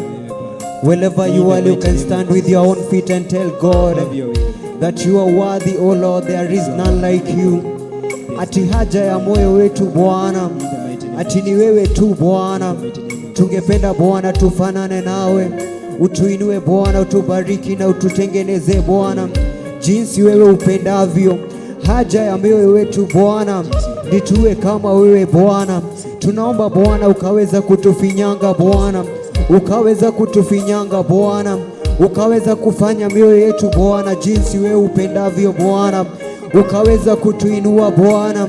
Wherever you are, you can stand with your own feet and tell God that you are worthy, oh Lord, there is none like you. Ati haja ya moyo wetu Bwana, ati ni wewe tu Bwana. Tungependa Bwana tufanane nawe, utuinue Bwana, utubariki na ututengeneze Bwana jinsi wewe upendavyo. Haja ya moyo wetu Bwana ni tuwe kama wewe Bwana. Tunaomba Bwana ukaweza kutufinyanga Bwana, ukaweza kutufinyanga Bwana, ukaweza kufanya mioyo yetu Bwana jinsi wewe upendavyo Bwana, ukaweza kutuinua Bwana,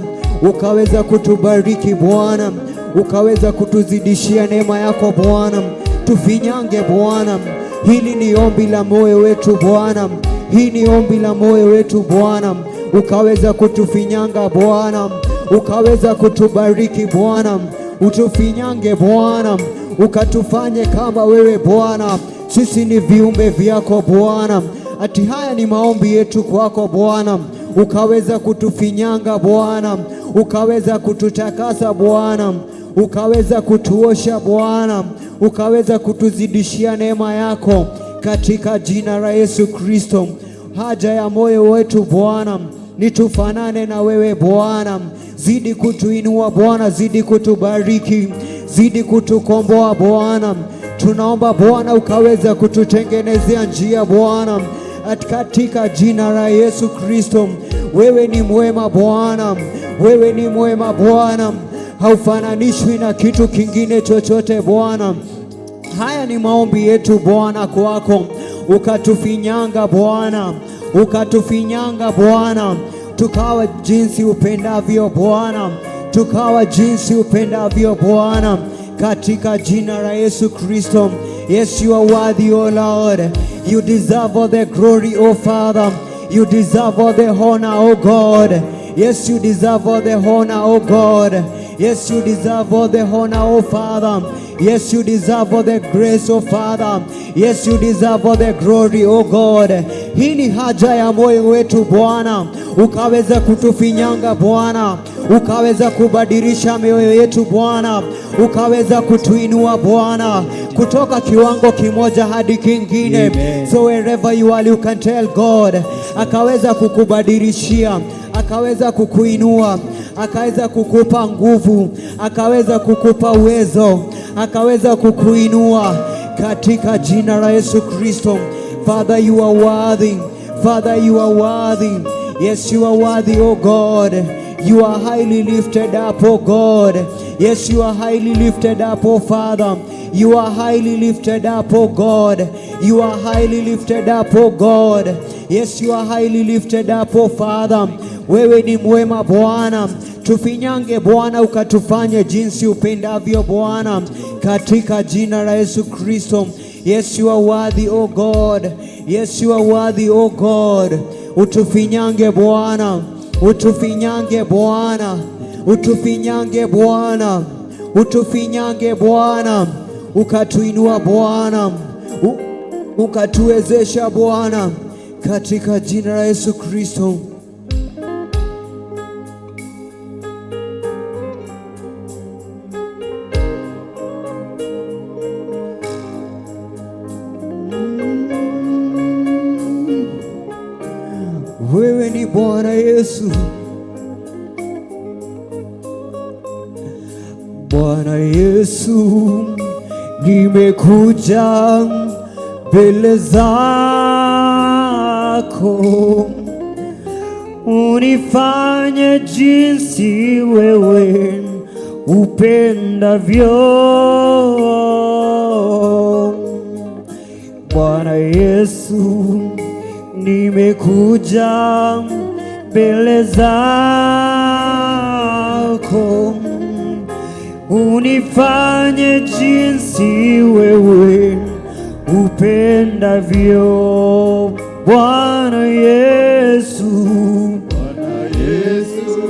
ukaweza kutubariki Bwana, ukaweza kutuzidishia neema yako Bwana. Tufinyange Bwana, Hili ni ombi la moyo wetu Bwana, hii ni ombi la moyo wetu Bwana, ukaweza kutufinyanga Bwana, ukaweza kutubariki Bwana, utufinyange Bwana, ukatufanye kama wewe Bwana. Sisi ni viumbe vyako Bwana. Ati haya ni maombi yetu kwako Bwana, ukaweza kutufinyanga Bwana, ukaweza kututakasa Bwana, ukaweza kutuosha Bwana, ukaweza kutuzidishia neema yako katika jina la Yesu Kristo. Haja ya moyo wetu Bwana ni tufanane na wewe Bwana. Zidi kutuinua Bwana, zidi kutubariki, zidi kutukomboa Bwana. Tunaomba Bwana ukaweza kututengenezea njia Bwana, katika jina la Yesu Kristo. Wewe ni mwema Bwana, wewe ni mwema Bwana, haufananishwi na kitu kingine chochote Bwana. Haya ni maombi yetu Bwana kwako, ukatufinyanga Bwana, ukatufinyanga Bwana, tukawa jinsi upendavyo Bwana, tukawa jinsi upendavyo Bwana, katika jina la Yesu Kristo. Yes, you are worthy, O Lord. You deserve all the glory, O Father. You deserve all the honor, O God. Yes, you deserve all the honor, O God. Yes, you deserve all the honor, O Father. Yes, you deserve all the grace, O Father. Yes, you deserve all the glory, O God. Hii ni haja ya moyo wetu Bwana, ukaweza kutufinyanga Bwana, ukaweza kubadilisha mioyo yetu Bwana, ukaweza kutuinua Bwana kutoka kiwango kimoja hadi kingine. Amen. So wherever you are, you can tell God, akaweza kukubadilishia, akaweza kukuinua, akaweza kukupa nguvu, akaweza kukupa uwezo, akaweza kukuinua katika jina la Yesu Kristo. Father, you are worthy. Father, you are worthy. Yes, you are worthy, oh God. You are highly lifted up, oh God. Yes, you are highly lifted up, oh Father. You are highly lifted up, oh God. You are highly lifted up, oh God. Yes, you are highly lifted up, oh Father. Wewe ni mwema Bwana. Tufinyange Bwana, ukatufanye jinsi upendavyo Bwana, katika jina la Yesu Kristo. Yes, you are worthy, oh God. Yes, you are worthy, oh God. Utufinyange Bwana, utufinyange Bwana, utufinyange Bwana, utufinyange Bwana, ukatuinua Bwana, ukatuwezesha Bwana, katika jina la Yesu Kristo. Wewe ni Bwana Yesu. Bwana Yesu, nimekuja mbele zako, unifanye jinsi wewe upendavyo. Bwana Yesu, nimekuja mbele zako, unifanye jinsi wewe upendavyo. Bwana Yesu, Bwana Yesu,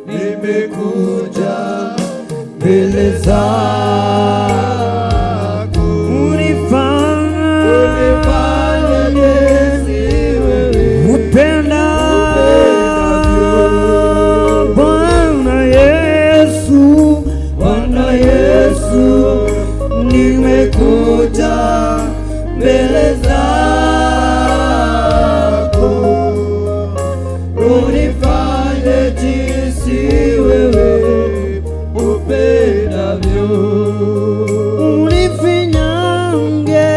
nimekuja mbele zako, unifanye jinsi wewe upendavyo. Bwana Yesu, Bwana Yesu, nimekuja mbele zako, unifanye jinsi wewe upendavyo. Unifinyange,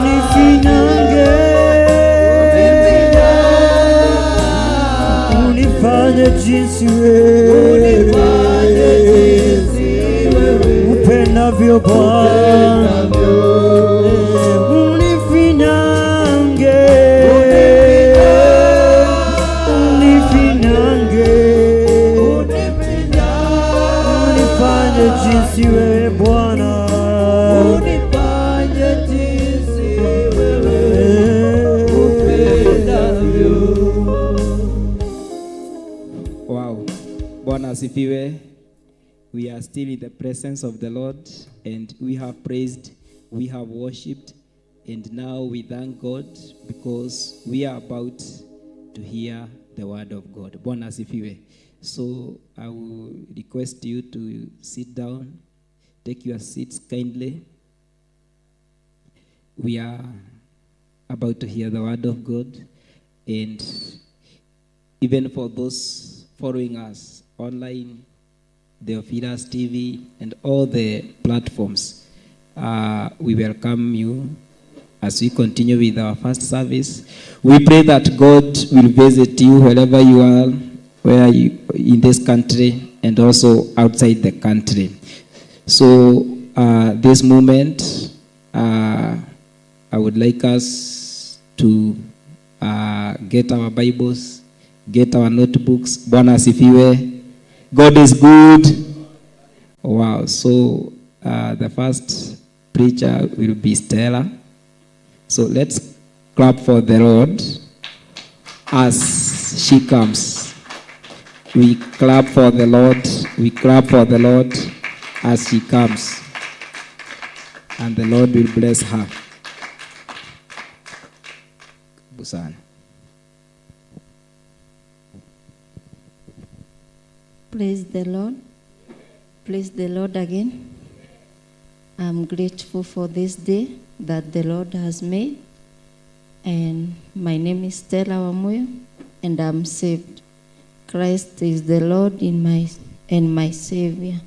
unifinyange, unifanye jinsi wewe upendavyo Bwana. Unifinyange, unifinyange, unifanye jinsi wewe Bwana asifiwe. We are still in the presence of the Lord, and we have praised, we have worshipped, and now we thank God because we are about to hear the word of God. Bwana asifiwe. So I will request you to sit down, take your seats kindly. We are about to hear the word of God, and even for those following us online, the Ophiras TV, and all the platforms, we welcome you as we continue with our first service. We pray that God will visit you wherever you are, where you in this country and also outside the country. So this moment, I would like us to get our Bibles, get our notebooks. Bwana asifiwe. God is good. Wow. So the first preacher will be Stella. So let's clap for the Lord as she comes. We clap for the Lord. We clap for the Lord as she comes. And the Lord will bless her. Busan. Praise the Lord. Praise the Lord again. I'm grateful for this day that the Lord has made. And my name is Stella Wamuyo, and I'm saved. Christ is the Lord and my Savior.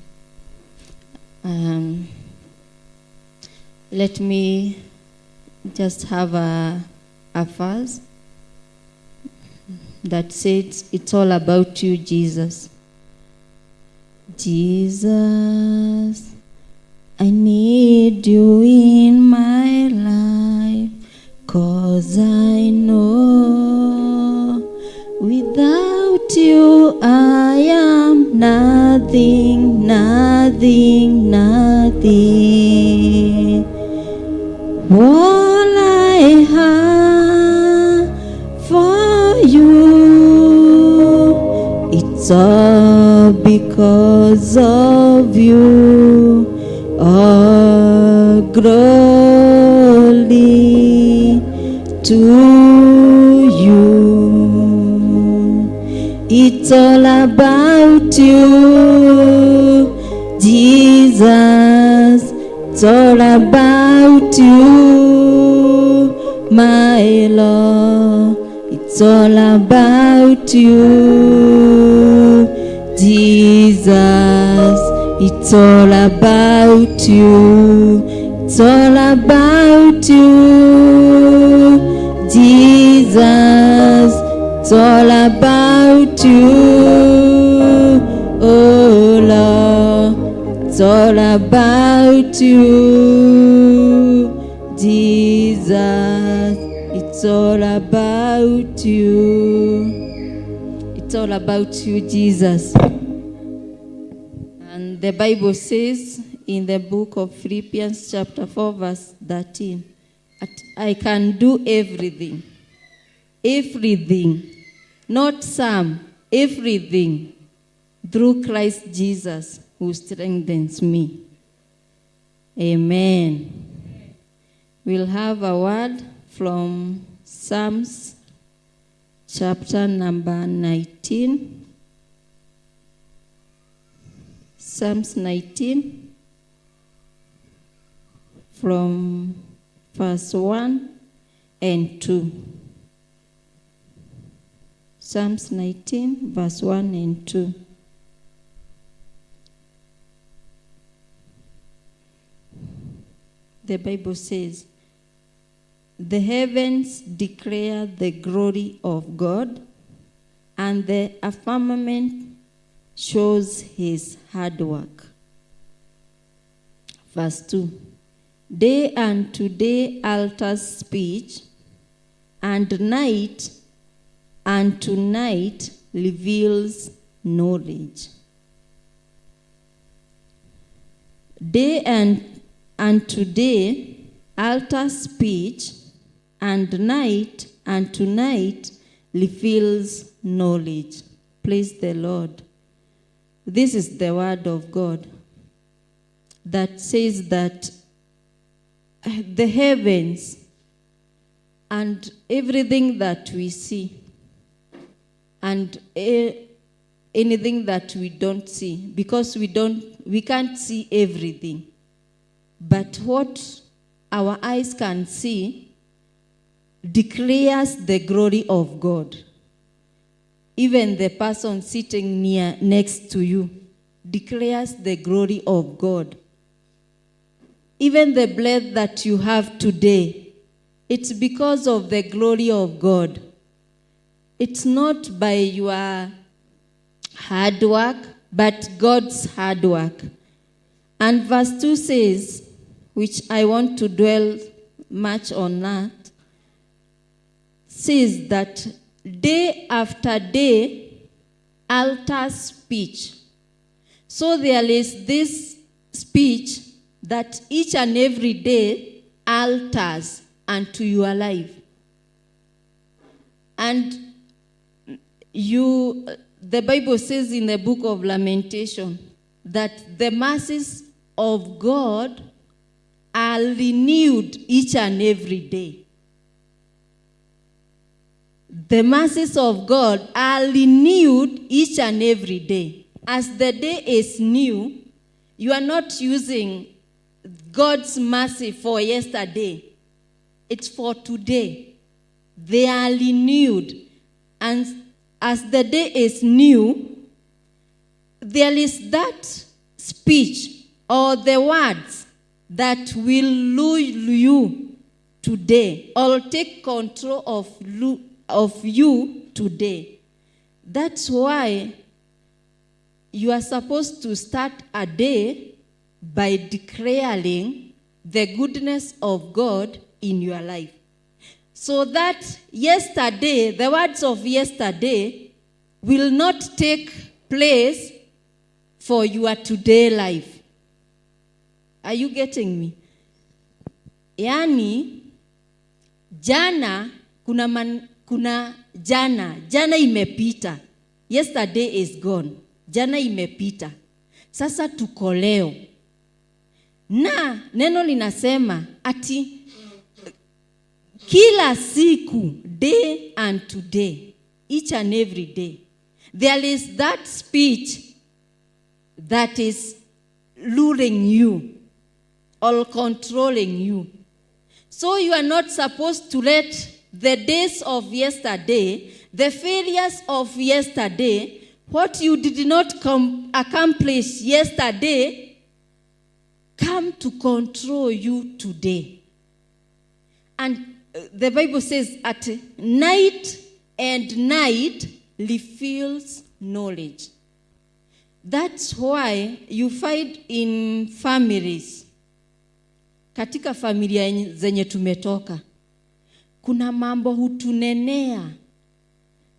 Let me just have a verse that says, "It's all about you, Jesus." Jesus, I need you in my life, 'cause I know without you I am nothing, nothing, nothing. All I have for you, it's all because of you. All glory to you. It's all about you, Jesus. It's all about you, my Lord. It's all about you, Jesus. It's all about you. It's all about you, Jesus. It's all about you, oh Lord. It's all about you, Jesus. It's all about you. It's all about you, Jesus. And the Bible says in the book of Philippians chapter 4 verse 13, I can do everything. Everything. Not some. Everything. Through Christ Jesus who strengthens me. Amen. We'll have a word from Psalms chapter number 19. Psalms 19 from verse 1 and 2. Psalms 19 verse 1 and 2. The Bible says, "The heavens declare the glory of God, and the firmament shows his handiwork." Verse 2. "Day unto day alters speech, and night unto night reveals knowledge." Day unto day alters speech, and night unto night reveals knowledge. Praise the Lord. this is the word of God that says that the heavens and everything that we see and anything that we don't see, because we can't see everything, but what our eyes can see declares the glory of God. Even the person sitting next to you declares the glory of God. Even the breath that you have today, it's because of the glory of God. It's not by your hard work, but God's hard work. And verse 2 says, which I want to dwell much on that, says that day after day alters speech. So there is this speech that each and every day alters unto your life. And the Bible says in the book of Lamentation that the mercies of God are renewed each and every day. The mercies of God are renewed each and every day. As the day is new, you are not using God's mercy for yesterday. It's for today. They are renewed. And as the day is new, there is that speech or the words that will lure you today or take control of you today. That's why you are supposed to start a day by declaring the goodness of God in your life. So that yesterday, the words of yesterday will not take place for your today life. Are you getting me? Yani, jana, jana imepita. Yesterday is gone. Jana imepita. Sasa tuko leo. Na neno linasema ati kila siku, day and today, each and every day, there is that speech that is luring you or controlling you. So you are not supposed to let the days of yesterday, the failures of yesterday, what you did not accomplish yesterday, come to control you today. And the Bible says at night reveals knowledge. That's why you find in families, katika familia zenye tumetoka, kuna mambo hutunenea,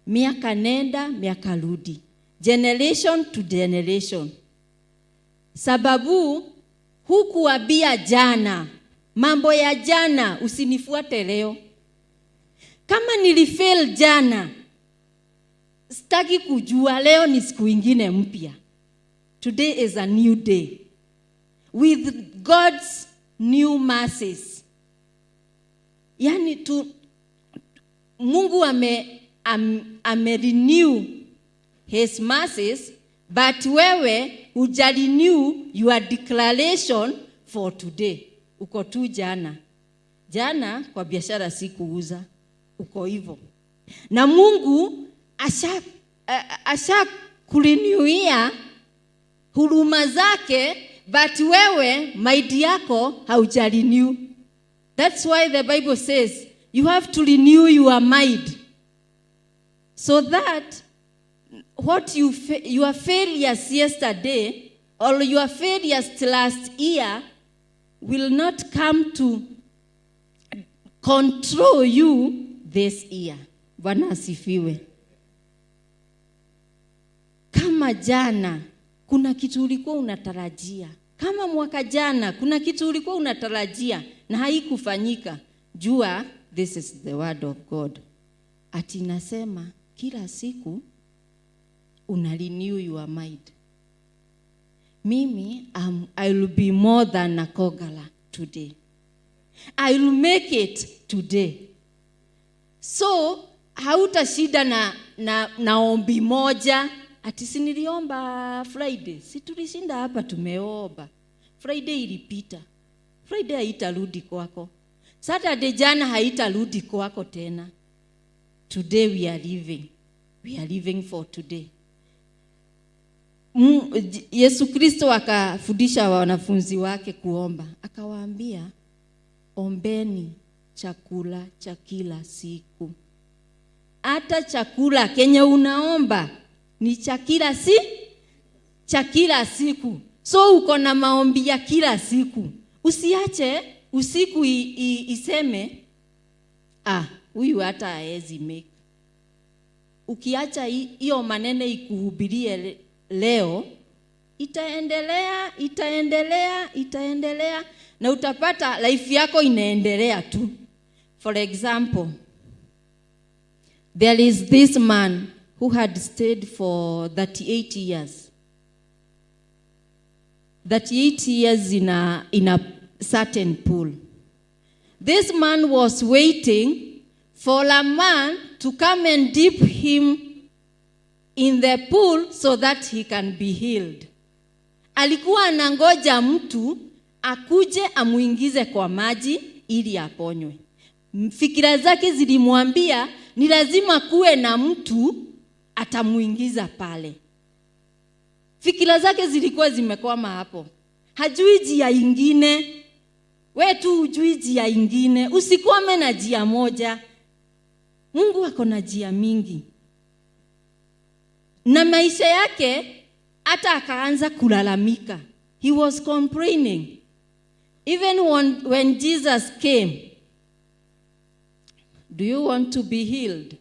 miaka nenda, miaka rudi, generation to generation. Sababu hukuambia jana, mambo ya jana usinifuate leo. Kama nilifail jana, sitaki kujua, leo ni siku ingine mpya. Today is a new day with God's new mercies. Yani Mungu renew his mercies, but wewe hujarenew your declaration for today. Uko tu jana. Jana kwa biashara si kuuza. Uko hivyo. Na Mungu asha kurenewia huruma zake, but wewe maidi yako haujarenew. That's why the Bible says you have to renew your mind, so that what your failures yesterday or your failures last year will not come to control you this year. Bwana asifiwe. Kama jana kuna kitu ulikuwa unatarajia, kama mwaka jana kuna kitu ulikuwa unatarajia na haikufanyika, jua this is the word of God. Ati nasema kila siku una renew your mind. mimi I will be more than a Kogala today. I will make it today. So hautashida na ombi moja. Ati si niliomba Friday, si tulishinda hapa tumeomba. Friday ilipita. Friday haitarudi kwako. Saturday jana haitarudi kwako tena. Today we are living. We are living for today. Yesu Kristo akafundisha wanafunzi wake kuomba. Akawaambia, ombeni chakula cha kila siku. Hata chakula kenye unaomba ni cha kila siku. So uko na maombi ya kila siku. Usiache usiku iseme huyu hata haezi make. Ukiacha hiyo maneno ikuhubirie leo, itaendelea na utapata life yako inaendelea tu. For example, there is this man who had stayed for 38 years. 38 years in a certain pool. This man was waiting for a man to come and dip him in the pool so that he can be healed. Alikuwa anangoja mtu akuje amuingize kwa maji ili aponywe. Fikira zake zilimwambia ni lazima kuwe na mtu atamuingiza pale. Fikira zake zilikuwa zimekwama hapo. Hajui njia ingine. Wewe tu hujui njia ingine. Usikwame na njia moja. Mungu ako na njia mingi. Na maisha yake hata akaanza kulalamika. He was complaining. Even when Jesus came, do you want to be healed?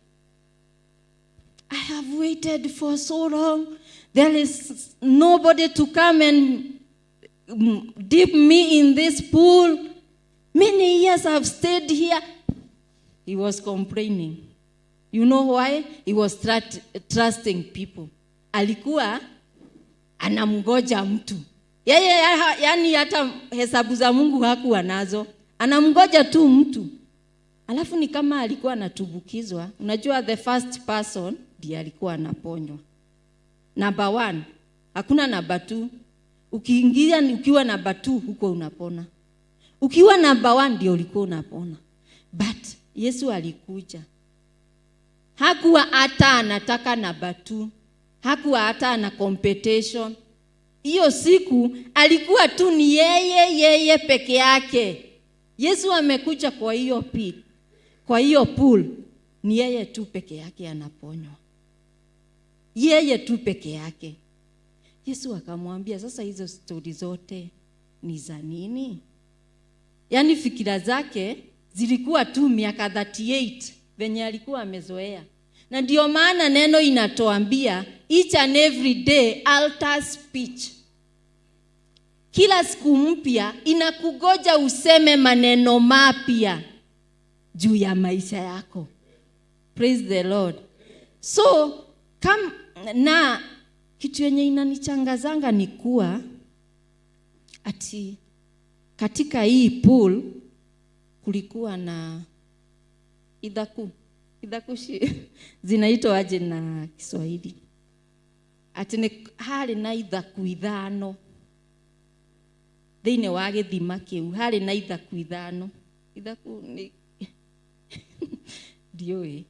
I have waited for so long. There is nobody to come and dip me in this pool. Many years I've stayed here. He was complaining. You know why? He was trusting people. Alikuwa anamgoja mtu. Yeye yani hata hesabu za Mungu hakuwa nazo. Anamgoja tu mtu. Alafu ni kama alikuwa anatubukizwa. Unajua the first person ndiye alikuwa anaponywa. Number 1. Hakuna number 2. Ukiingia ukiwa number 2 huko unapona. Ukiwa number 1 ndio ulikuwa unapona. But Yesu alikuja. Hakuwa hata anataka number 2. Hakuwa hata ana competition. Hiyo siku alikuwa tu ni yeye peke yake. Yesu amekuja kwa hiyo pit. Kwa hiyo pool ni yeye tu peke yake anaponywa. Yeye tu peke yake. Yesu akamwambia, sasa hizo story zote ni za nini? Yaani fikira zake zilikuwa tu miaka 38 venye alikuwa amezoea. Na ndio maana neno inatuambia each and every day alters speech. Kila siku mpya inakugoja useme maneno mapya juu ya maisha yako. Praise the Lord. So na kitu yenye inanichangazanga ni kuwa ati katika hii pool kulikuwa na idhaku zinaitwa aje na Kiswahili. Ati ni hali na idhaku ithano. Thine wa githima kiu hali na idhaku ithano. Idhaku ni dioi.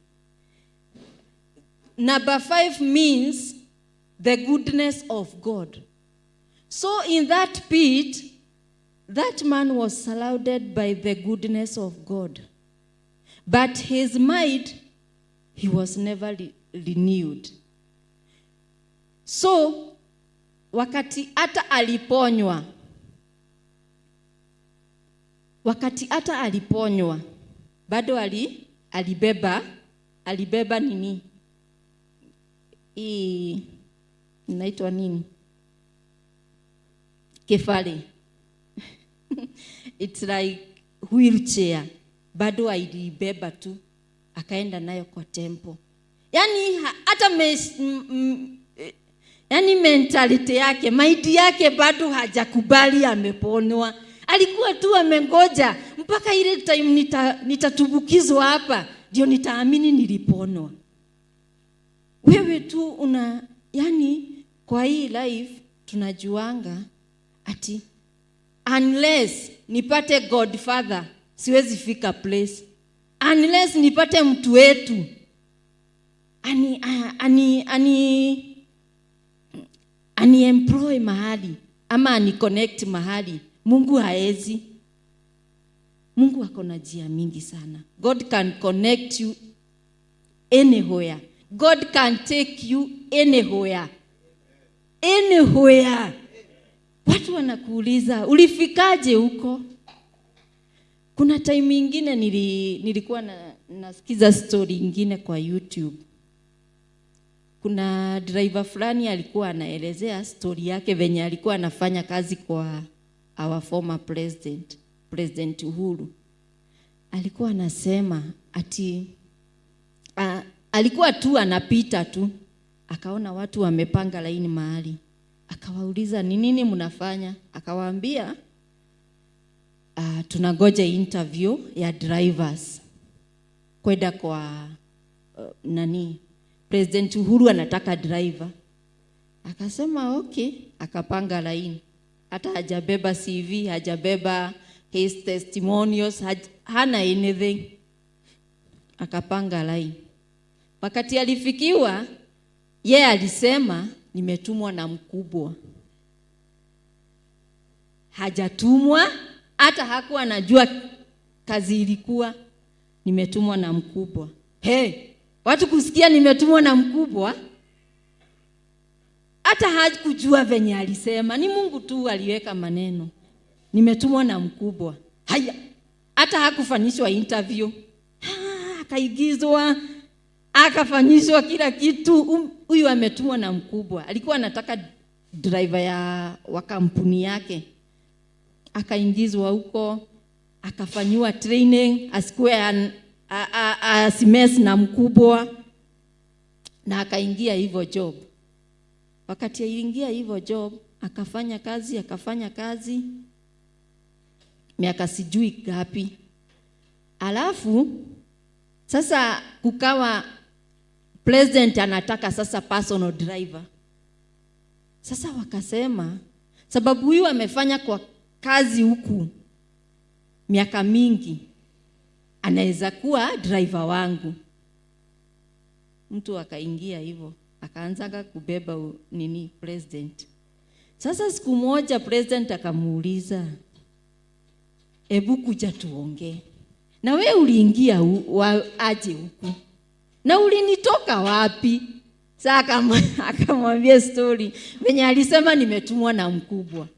Number 5 means the goodness of God. So in that pit, that man was surrounded by the goodness of God. But his mind, he was never renewed. So, wakati hata aliponywa, bado alibeba nini? Inaitwa nini? Kefali. It's like wheelchair. Bado alibeba tu akaenda nayo kwa temple. Yaani hata Yaani mentality yake, maidi yake bado hajakubali ameponwa. Alikuwa tu amengoja mpaka ile time nitatubukizwa hapa ndio nitaamini niliponwa. Wewe tu yani kwa hii life tunajuanga ati unless nipate Godfather siwezi fika place. Unless nipate mtu wetu ani employ mahali ama ani connect mahali, Mungu haezi. Mungu ako na njia mingi sana. God can connect you anywhere. God can take you anywhere. Anywhere. Watu wanakuuliza ulifikaje huko? Kuna time nyingine nilikuwa nasikiza story nyingine kwa YouTube. Kuna driver fulani alikuwa anaelezea story yake venye alikuwa anafanya kazi kwa our former President Uhuru. Alikuwa anasema ati alikuwa tu anapita tu akaona watu wamepanga laini mahali. Akawauliza ni nini mnafanya? Akawaambia tunangoja interview ya drivers kwenda kwa President Uhuru anataka driver. Akasema okay, akapanga laini. Hata hajabeba CV, hajabeba his testimonials, hana anything. Akapanga laini. Wakati alifikiwa, yeye alisema nimetumwa na mkubwa. Hajatumwa, hata hakuwa anajua kazi ilikuwa nimetumwa na mkubwa. Watu kusikia nimetumwa na mkubwa, hata hakujua venye alisema. Ni Mungu tu aliweka maneno. Nimetumwa na mkubwa. Haya, hata hakufanyishwa interview. Akaigizwa, akafanyishwa kila kitu. Huyu ametumwa na mkubwa. Alikuwa anataka driver wa kampuni yake. Akaingizwa huko, akafanywa training, asikuwe asimes na mkubwa, na akaingia hivyo job. Wakati aliingia hivyo job, akafanya kazi miaka sijui gapi. Alafu sasa kukawa president anataka sasa personal driver. Sasa wakasema sababu huyu amefanya kwa kazi huku miaka mingi, anaweza kuwa driver wangu. Mtu akaingia hivyo, akaanza kubeba president. Sasa siku moja president akamuuliza, "Ebu kuja tuongee. Na wewe uliingia aje huku? Na ulinitoka wapi?" Sasa akamwambia story venye alisema nimetumwa na mkubwa.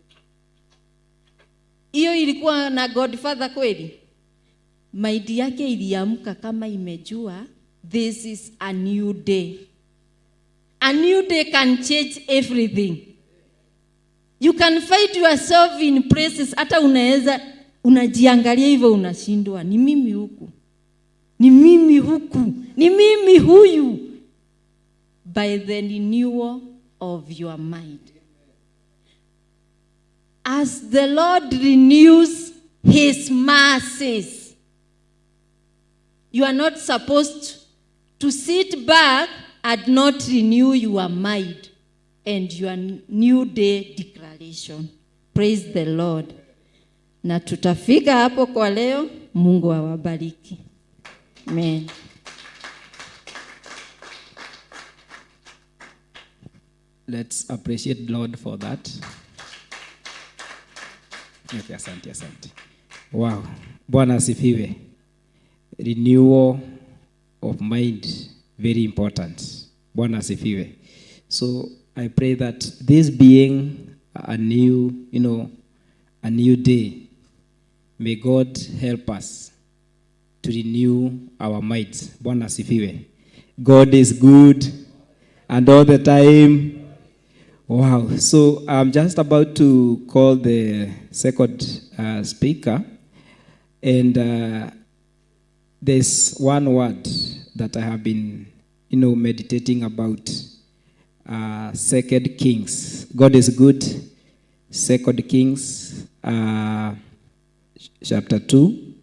Hiyo ilikuwa na Godfather kweli? Maidi yake iliamka kama imejua this is a new day. A new day can change everything. You can find yourself in places hata unaweza unajiangalia hivyo unashindwa, ni mimi huku, ni mimi huku, ni mimi huyu. By the renewal of your mind. As the Lord renews his mercies, you are not supposed to sit back and not renew your mind and your new day declaration. Praise the Lord. Na tutafika hapo kwa leo. Mungu awabariki. Amen. Let's appreciate the Lord for that. Okay, asante. Wow. Bwana asifiwe. Renewal of mind, very important. Bwana asifiwe. So I pray that this being a new, a new day, may God help us to renew our minds. Bwana asifiwe. God is good and all the time. Wow. So I'm just about to call the second speaker, and there's one word that I have been, meditating about Second Kings. God is good. Second Kings, chapter 2.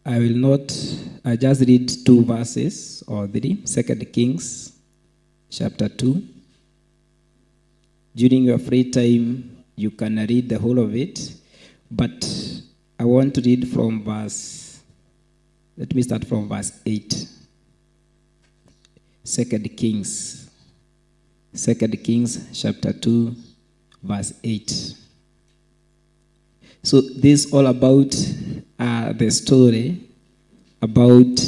I just read 2 verses or 3. Second Kings, chapter 2. During your free time, you can read the whole of it. But I want to read from let me start from verse 8. Second Kings, chapter 2, verse 8. So this is all about the story about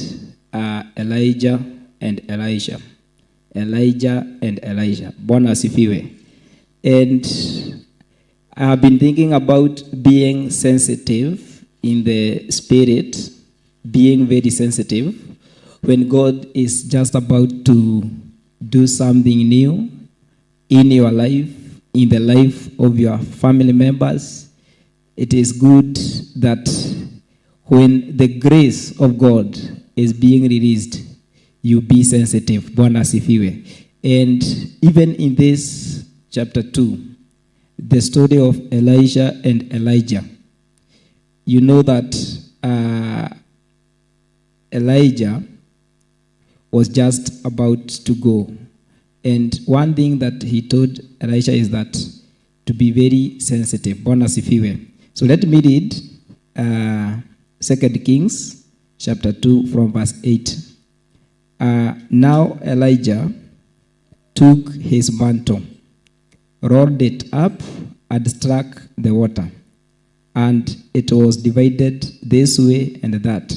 Elijah and Elisha. Bwana asifiwe. And I have been thinking about being sensitive in the spirit, being very sensitive when God is just about to do something new in your life, in the life of your family members. It is good that when the grace of God is being released, you be sensitive. Bwana asifiwe. And even in this chapter 2, the story of Elisha and Elijah, you know that Elijah was just about to go. And one thing that he told Elisha is that to be very sensitive. Bwana asifiwe. So let me read 2 Kings chapter 2 from verse 8. Now Elijah took his mantle, rolled it up, and struck the water. And it was divided this way and that,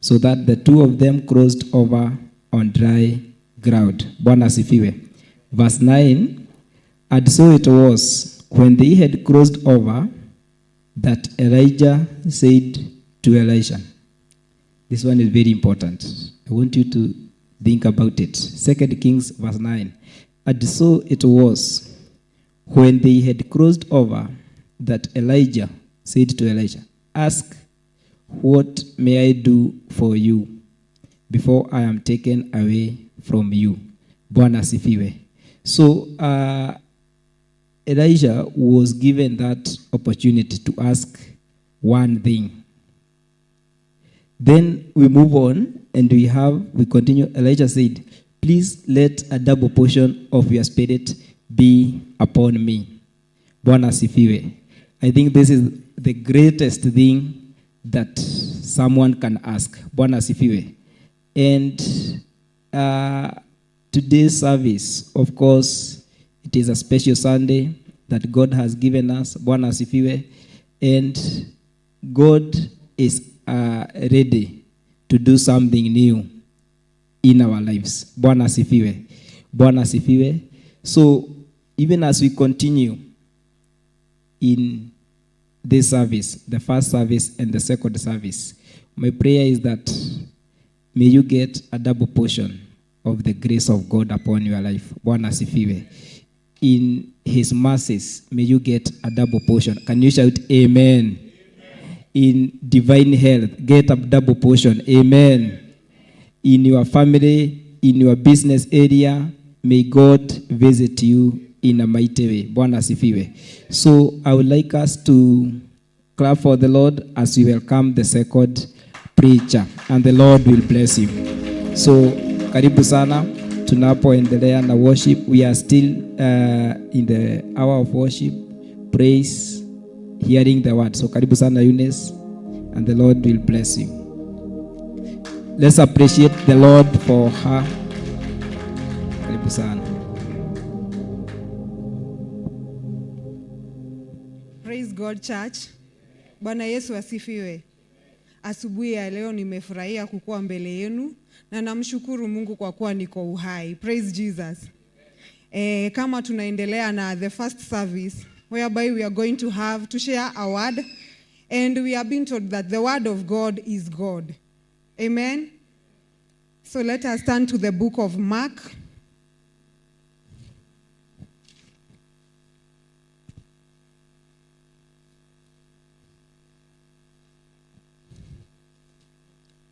so that the two of them crossed over on dry ground. Bwana asifiwe. Verse 9, and so it was, when they had crossed over, that Elijah said to Elisha. This one is very important. I want you to think about it. 2 Kings verse 9. And so it was, when they had crossed over, that Elijah said to Elisha, ask, what may I do for you before I am taken away from you? Bwana asifiwe. So Elijah was given that opportunity to ask one thing. Then we move on and we continue. Elijah said, please let a double portion of your spirit be upon me. Bwana asifiwe. I think this is the greatest thing that someone can ask. Bwana asifiwe. And today's service, of course, it is a special Sunday that God has given us. Bwana asifiwe. And God is ready to do something new in our lives. Bwana asifiwe. Bwana asifiwe. So even as we continue in this service, the first service and the second service, my prayer is that may you get a double portion of the grace of God upon your life. Bwana asifiwe. In his mercies, may you get a double portion. Can you shout amen? In divine health, get a double portion. Amen. In your family, in your business area, may God visit you in a mighty way. Bwana asifiwe. So I would like us to clap for the Lord as we welcome the second preacher, and the Lord will bless you. So karibu sana tunapoendelea na worship. We are still in the hour of worship, praise, hearing the word. So karibu sana Eunice, and the Lord will bless you. Let's appreciate the Lord for her. Karibu sana. Praise God, church. Bwana Yesu asifiwe. Asubuhi ya leo nimefurahia kukua mbele yenu na namshukuru Mungu kwa kuwa niko uhai. Praise Jesus. Kama tunaendelea na the first service, whereby we are going to share a word, and we are being told that the word of God is God. Amen. So let us turn to the book of Mark.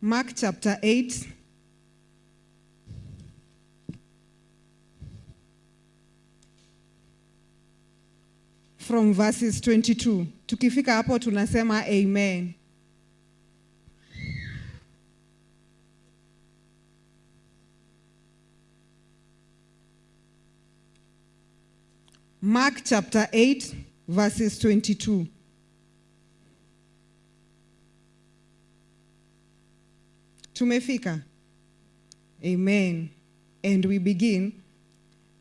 Mark chapter 8. from verses 22. Tukifika hapo tunasema amen. Mark chapter 8, verses 22. Tumefika. Amen. And we begin.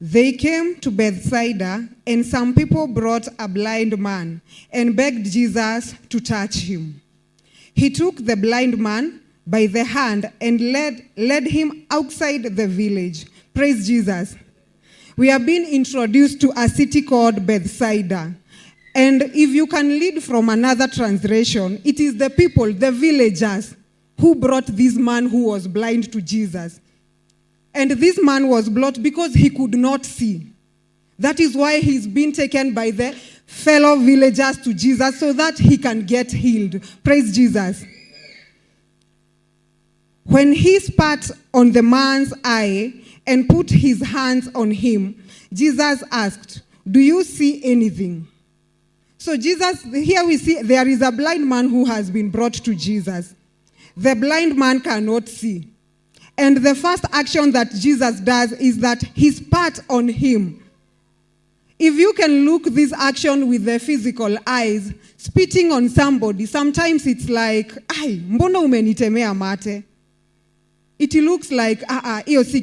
They came to Bethsaida, and some people brought a blind man and begged Jesus to touch him. He took the blind man by the hand and led him outside the village. Praise Jesus. We have been introduced to a city called Bethsaida. And if you can read from another translation, it is the people, the villagers, who brought this man who was blind to Jesus. And this man was blind because he could not see. That is why he's been taken by the fellow villagers to Jesus so that he can get healed. Praise Jesus. When he spat on the man's eye and put his hands on him, Jesus asked, "Do you see anything?" So Jesus, here we see there is a blind man who has been brought to Jesus. The blind man cannot see. And the first action that Jesus does is that he spat on him. If you can look this action with the physical eyes, spitting on somebody, sometimes it's like, "Ai, mbona umenitemea mate?" It looks like, hiyo si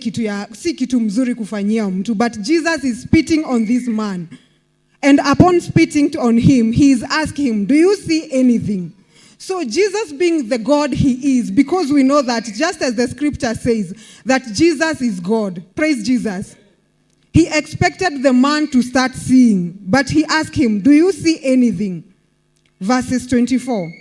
kitu mzuri kufanyia mtu. But Jesus is spitting on this man. And upon spitting on him, he is asking him, "Do you see anything?" So Jesus, being the God he is, because we know that just as the scripture says that Jesus is God, praise Jesus, he expected the man to start seeing, but he asked him, "Do you see anything?" Verses 24.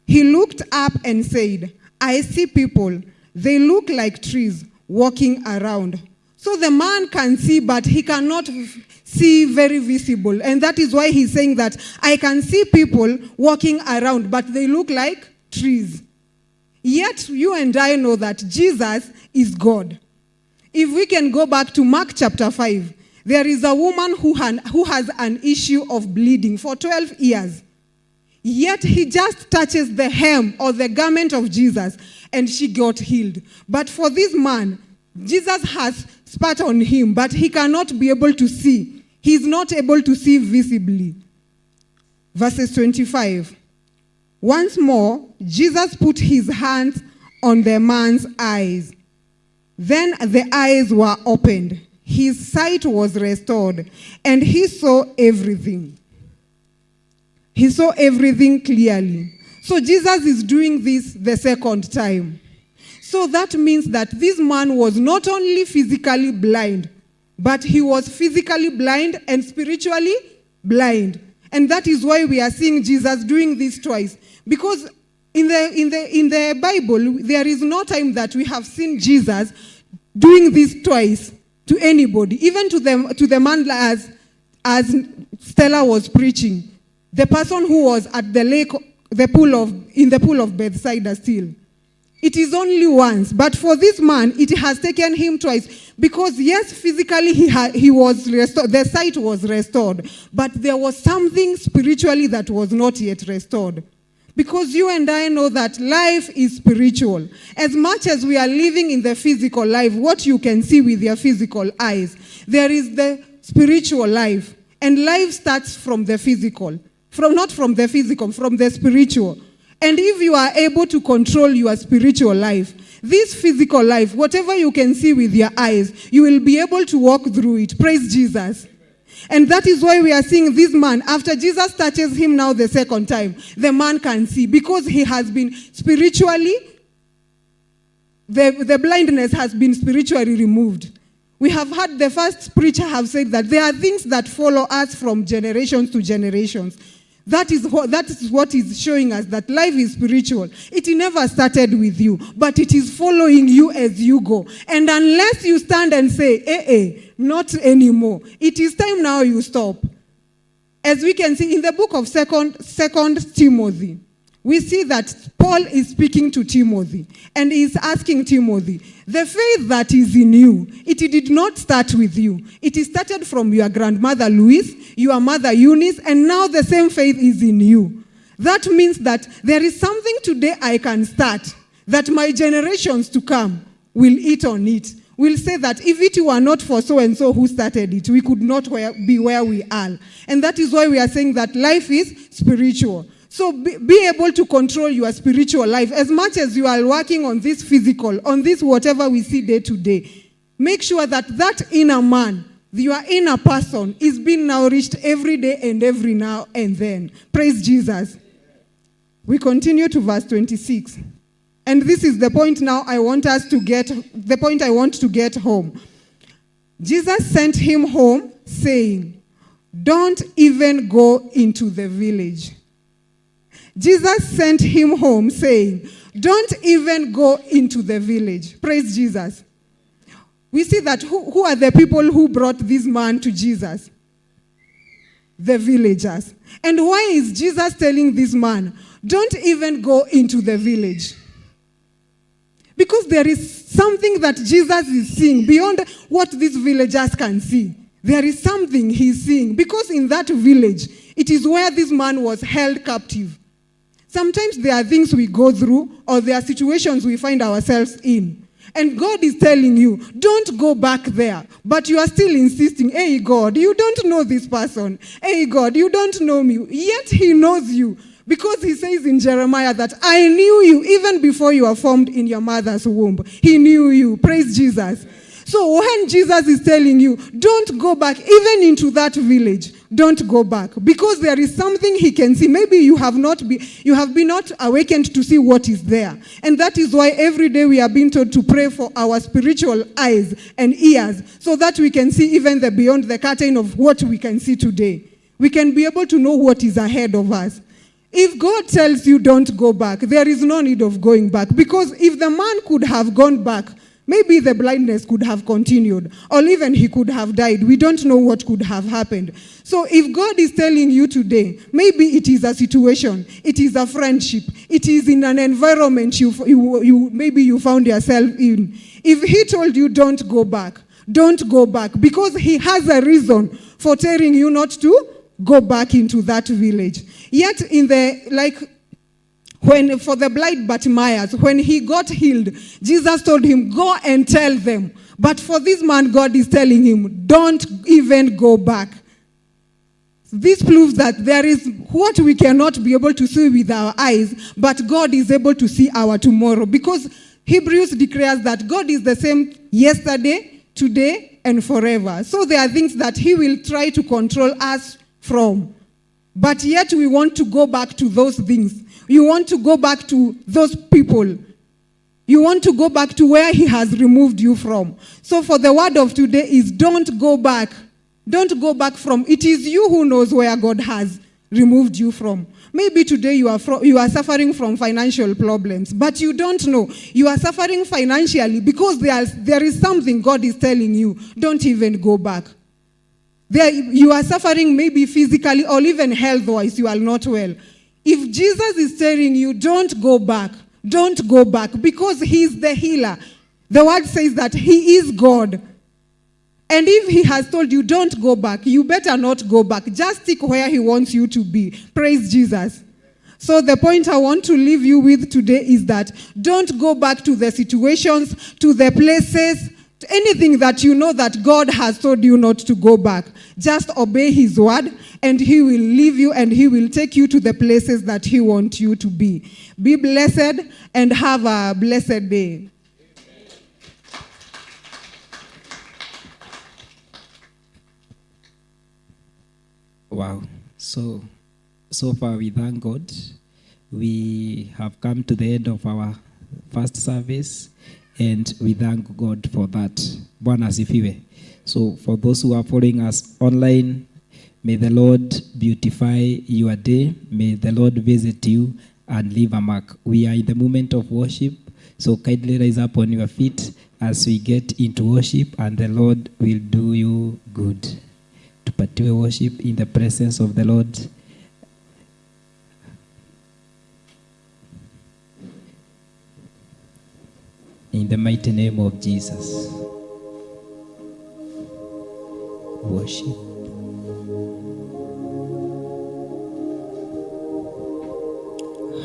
He looked up and said, "I see people. They look like trees walking around." So the man can see, but he cannot see very visible. And that is why he's saying that I can see people walking around, but they look like trees. Yet you and I know that Jesus is God. If we can go back to Mark chapter 5, there is a woman who has an issue of bleeding for 12 years. Yet he just touches the hem or the garment of Jesus and she got healed. But for this man, Jesus has spat on him, but he cannot be able to see. He is not able to see visibly. Verses 25. Once more, Jesus put his hands on the man's eyes. Then the eyes were opened. His sight was restored, and he saw everything. He saw everything clearly. So Jesus is doing this the second time. So that means that this man was not only physically blind, but he was physically blind and spiritually blind. And that is why we are seeing Jesus doing this twice. Because in the Bible, there is no time that we have seen Jesus doing this twice to anybody, even to the man as Stella was preaching, the person who was at the lake, in the pool of Bethsaida still. It is only once, but for this man, it has taken him twice. Because yes, physically he was restored, the sight was restored, but there was something spiritually that was not yet restored. Because you and I know that life is spiritual. As much as we are living in the physical life, what you can see with your physical eyes, there is the spiritual life. And life starts from the physical. Not from the physical, from the spiritual. And if you are able to control your spiritual life, this physical life, whatever you can see with your eyes, you will be able to walk through it. Praise Jesus. And that is why we are seeing this man, after Jesus touches him now the second time, the man can see because he has been spiritually, the blindness has been spiritually removed. We have heard the first preacher have said that there are things that follow us from generations to generations. That is what is showing us that life is spiritual. It never started with you, but it is following you as you go. And unless you stand and say, not anymore, it is time now you stop. As we can see in the book of Second Timothy, we see that Paul is speaking to Timothy and is asking Timothy, the faith that is in you, it did not start with you. It started from your grandmother Louise, your mother Eunice, and now the same faith is in you. That means that there is something today I can start that my generations to come will eat on it. We'll say that if it were not for so-and-so who started it, we could not be where we are. And that is why we are saying that life is spiritual. So be able to control your spiritual life as much as you are working on this physical, on this whatever we see day to day. Make sure that that inner man, your inner person, is being nourished every day and every now and then. Praise Jesus. We continue to verse 26. And this is the point now I want to get home. Jesus sent him home saying, don't even go into the village. Jesus sent him home saying, don't even go into the village. Praise Jesus. We see that who are the people who brought this man to Jesus? The villagers. And why is Jesus telling this man, don't even go into the village? Because there is something that Jesus is seeing beyond what these villagers can see. There is something he's seeing. Because in that village, it is where this man was held captive. Sometimes there are things we go through or there are situations we find ourselves in. And God is telling you, don't go back there. But you are still insisting, hey God, you don't know this person. Hey God, you don't know me. Yet he knows you. Because he says in Jeremiah that I knew you even before you were formed in your mother's womb. He knew you. Praise Jesus. So when Jesus is telling you, don't go back even into that village, don't go back. Because there is something he can see. Maybe you have been not awakened to see what is there. And that is why every day we are being told to pray for our spiritual eyes and ears so that we can see even the beyond the curtain of what we can see today. We can be able to know what is ahead of us. If God tells you don't go back, there is no need of going back. Because if the man could have gone back, maybe the blindness could have continued, or even he could have died. We don't know what could have happened. So if God is telling you today, maybe it is a situation, it is a friendship, it is in an environment maybe you found yourself in. If he told you don't go back, because he has a reason for telling you not to go back into that village. Yet for the blind Bartimaeus, when he got healed, Jesus told him, go and tell them. But for this man, God is telling him, don't even go back. This proves that there is what we cannot be able to see with our eyes, but God is able to see our tomorrow. Because Hebrews declares that God is the same yesterday, today, and forever. So there are things that he will try to control us from. But yet we want to go back to those things. You want to go back to those people. You want to go back to where he has removed you from. So for the word of today is don't go back. Don't go back from. It is you who knows where God has removed you from. Maybe today you are suffering from financial problems, but you don't know. You are suffering financially because there is something God is telling you. Don't even go back. You are suffering maybe physically or even health-wise, you are not well. If Jesus is telling you, don't go back because he is the healer. The word says that he is God. And if he has told you, don't go back, you better not go back. Just stick where he wants you to be. Praise Jesus. So the point I want to leave you with today is that don't go back to the situations, to the places, anything that you know that God has told you not to go back. Just obey his word and he will leave you and he will take you to the places that he wants you to be. Be blessed and have a blessed day. Wow. So far we thank God. We have come to the end of our first service. And we thank God for that. Bwana asifiwe. So for those who are following us online, may the Lord beautify your day. May the Lord visit you and leave a mark. We are in the moment of worship. So kindly rise up on your feet as we get into worship and the Lord will do you good. Tupatiwe worship in the presence of the Lord. In the mighty name of Jesus. Worship.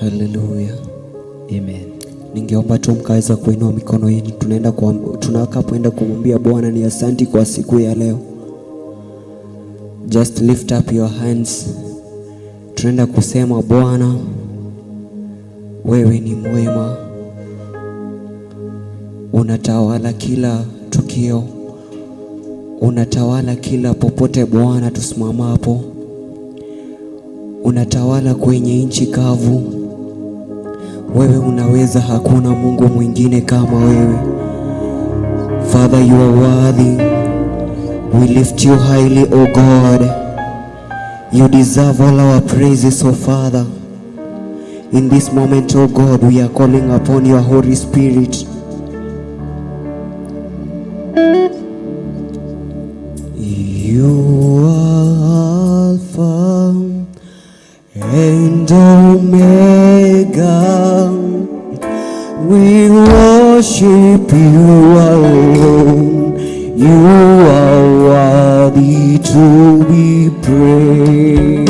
Hallelujah. Amen. Ningeomba tu mkaweza kuinua mikono yenu. Tunakapoenda kumwambia Bwana ni asante kwa siku ya leo. Just lift up your hands. Tunaenda kusema Bwana, wewe ni mwema. Unatawala kila tukio. Unatawala kila popote Bwana tusimamapo. Unatawala kwenye nchi kavu. Wewe unaweza, hakuna Mungu mwingine kama wewe. Father, you are worthy. We lift you highly, O God. You deserve all our praises, O Father. In this moment, O God, we are calling upon your Holy Spirit. You are Alpha and Omega. We worship you alone. You are worthy to be praised.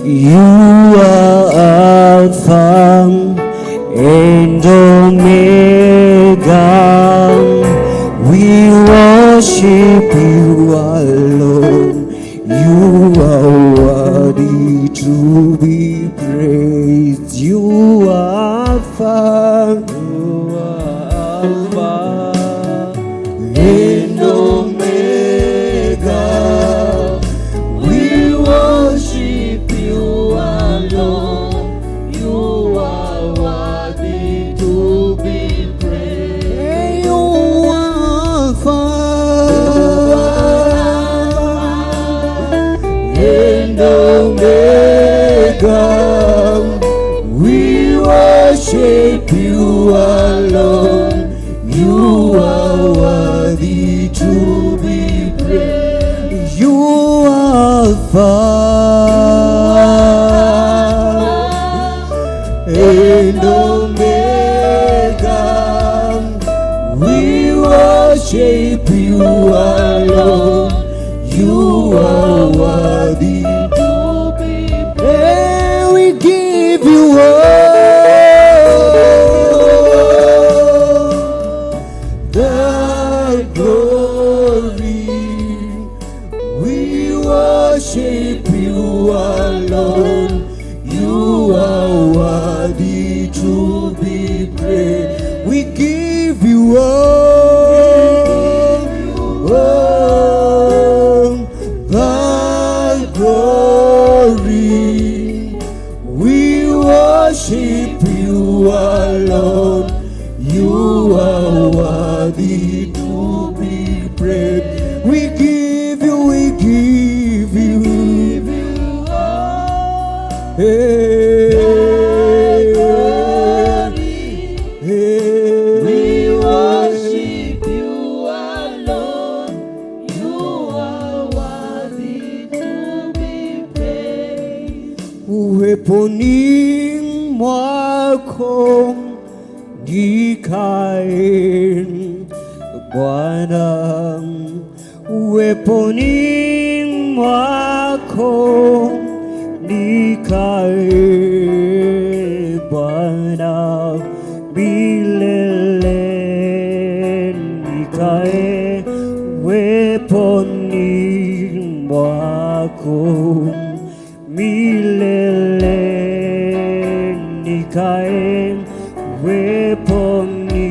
You are Alpha and Omega. We worship you alone. You are worthy to be praised. You are Alpha, you are Alpha and Omega. We worship you alone. You are worthy to be praised. You are Alpha and Omega. We worship you alone. You are worthy to be praised. You are Alpha and Omega. We worship you alone. You are worthy to be praised. We give you all the glory. We worship you alone. You are worthy to be praised. We give you all the glory. We worship you alone. You are worthy to be praised. We give you all. We worship you alone. You are worthy to be praised. Uweponi mwako nikae Bwana, uweponi mwako nikae Bwana, milele nikae uweponi mwako, milele nikae uweponi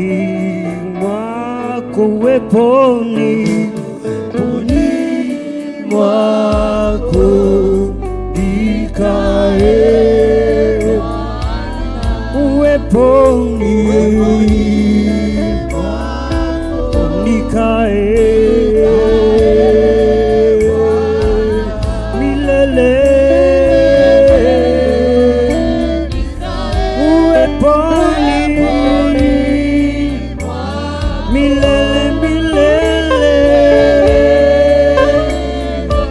mwako, uweponi mwako nikae, uweponi nikae milele, uweponi milele milele,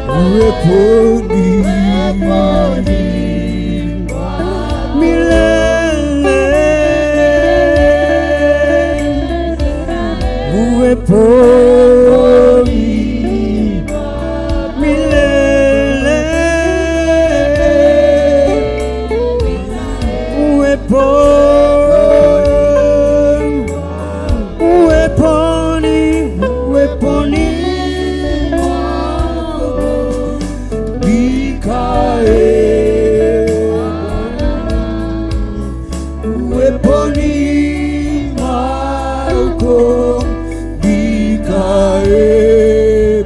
uweponi milele milele, uweponi nikae, uweponi mwako nikae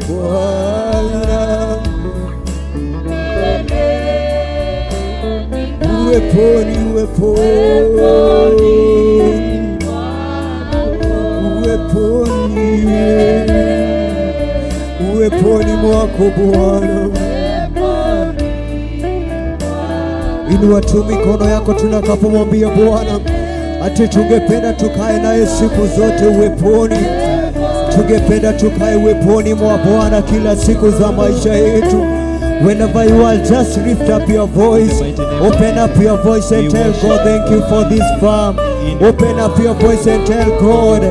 Bwana, uweponi mwako Bwana. Inua tu mikono yako tunakapomwambia Bwana ati tungependa tukae naye siku zote uweponi. Tungependa tukae uweponi mwa Bwana kila siku za maisha yetu. Whenever you are, just lift up your voice, open up your voice and tell God thank you for this farm. Open up your voice and tell God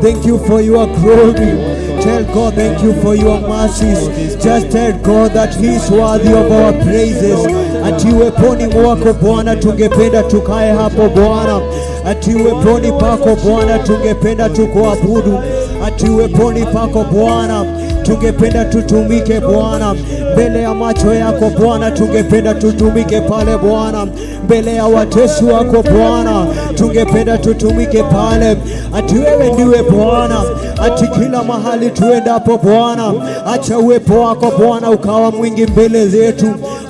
thank you for your glory. Tell God thank you for your mercies. Just tell God that He is worthy of our praises. Ati uweponi mwako Bwana tungependa tukae hapo Bwana. Ati uweponi pako Bwana tungependa tukuabudu. Ati uweponi pako Bwana tungependa tutumike Bwana. Mbele ya macho yako Bwana tungependa tutumike pale Bwana. Mbele ya watesi wako Bwana tungependa tutumike pale. Ati wewe ndiwe Bwana, ati kila mahali tuendapo Bwana, acha uwepo wako Bwana ukawa mwingi mbele zetu.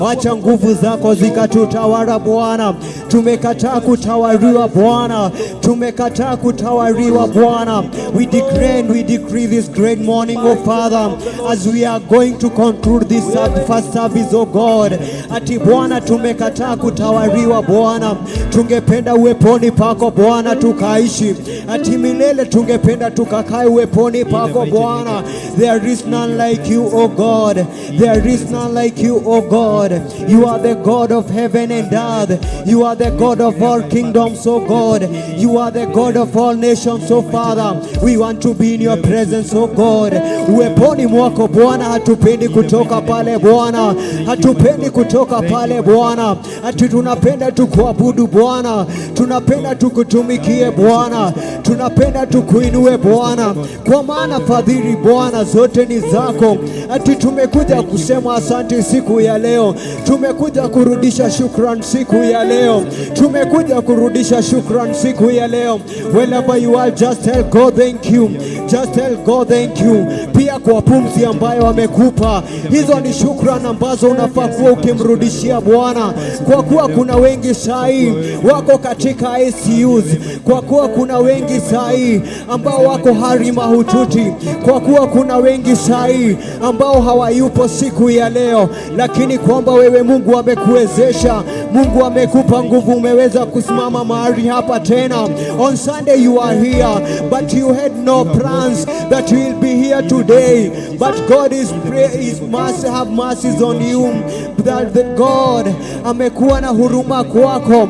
Acha nguvu zako zikatutawala Bwana. Tumekataa kutawaliwa Bwana, tumekataa kutawaliwa Bwana. We declare and we decree this great morning, oh Father, as we are going to conclude this first service, oh God. Ati Bwana tumekataa kutawaliwa Bwana, tungependa uweponi pako Bwana tukaishi. Ati milele tungependa tukakae uweponi pako Bwana. There is none like you, oh God. There is none like you, oh God. You are the God of heaven and earth. You are the God of all kingdoms, oh God. You are the God of all nations, oh Father. We want to be in your presence, oh God. Uweponi mwako Bwana, hatupendi kutoka pale Bwana. Hatupendi kutoka pale Bwana. Ati tunapenda tukuabudu Bwana. Tunapenda tukutumikie Bwana. Tunapenda tukuinue Bwana. Kwa maana fadhili Bwana zote ni zako. Ati tumekuja kusema asante siku ya leo. Tumekuja kurudisha shukrani siku ya leo. Tumekuja kurudisha shukrani siku ya leo. Wherever you are, just tell God thank you. Just tell God thank you. Pia kwa pumzi ambayo amekupa, hizo ni shukrani ambazo unafaa kuwa ukimrudishia Bwana. Kwa kuwa kuna wengi sahi wako katika ICUs, kwa kuwa kuna wengi sahi ambao wako hali mahututi, kwa kuwa kuna wengi sahi ambao hawayupo siku ya leo, lakini kwamba wewe Mungu amekuwezesha, Mungu amekupa nguvu, umeweza kusimama mahali hapa tena. On Sunday you are here, but you had no plans that you will be here today, but God is mercy, have mercies on you. That the God amekuwa na huruma kwako,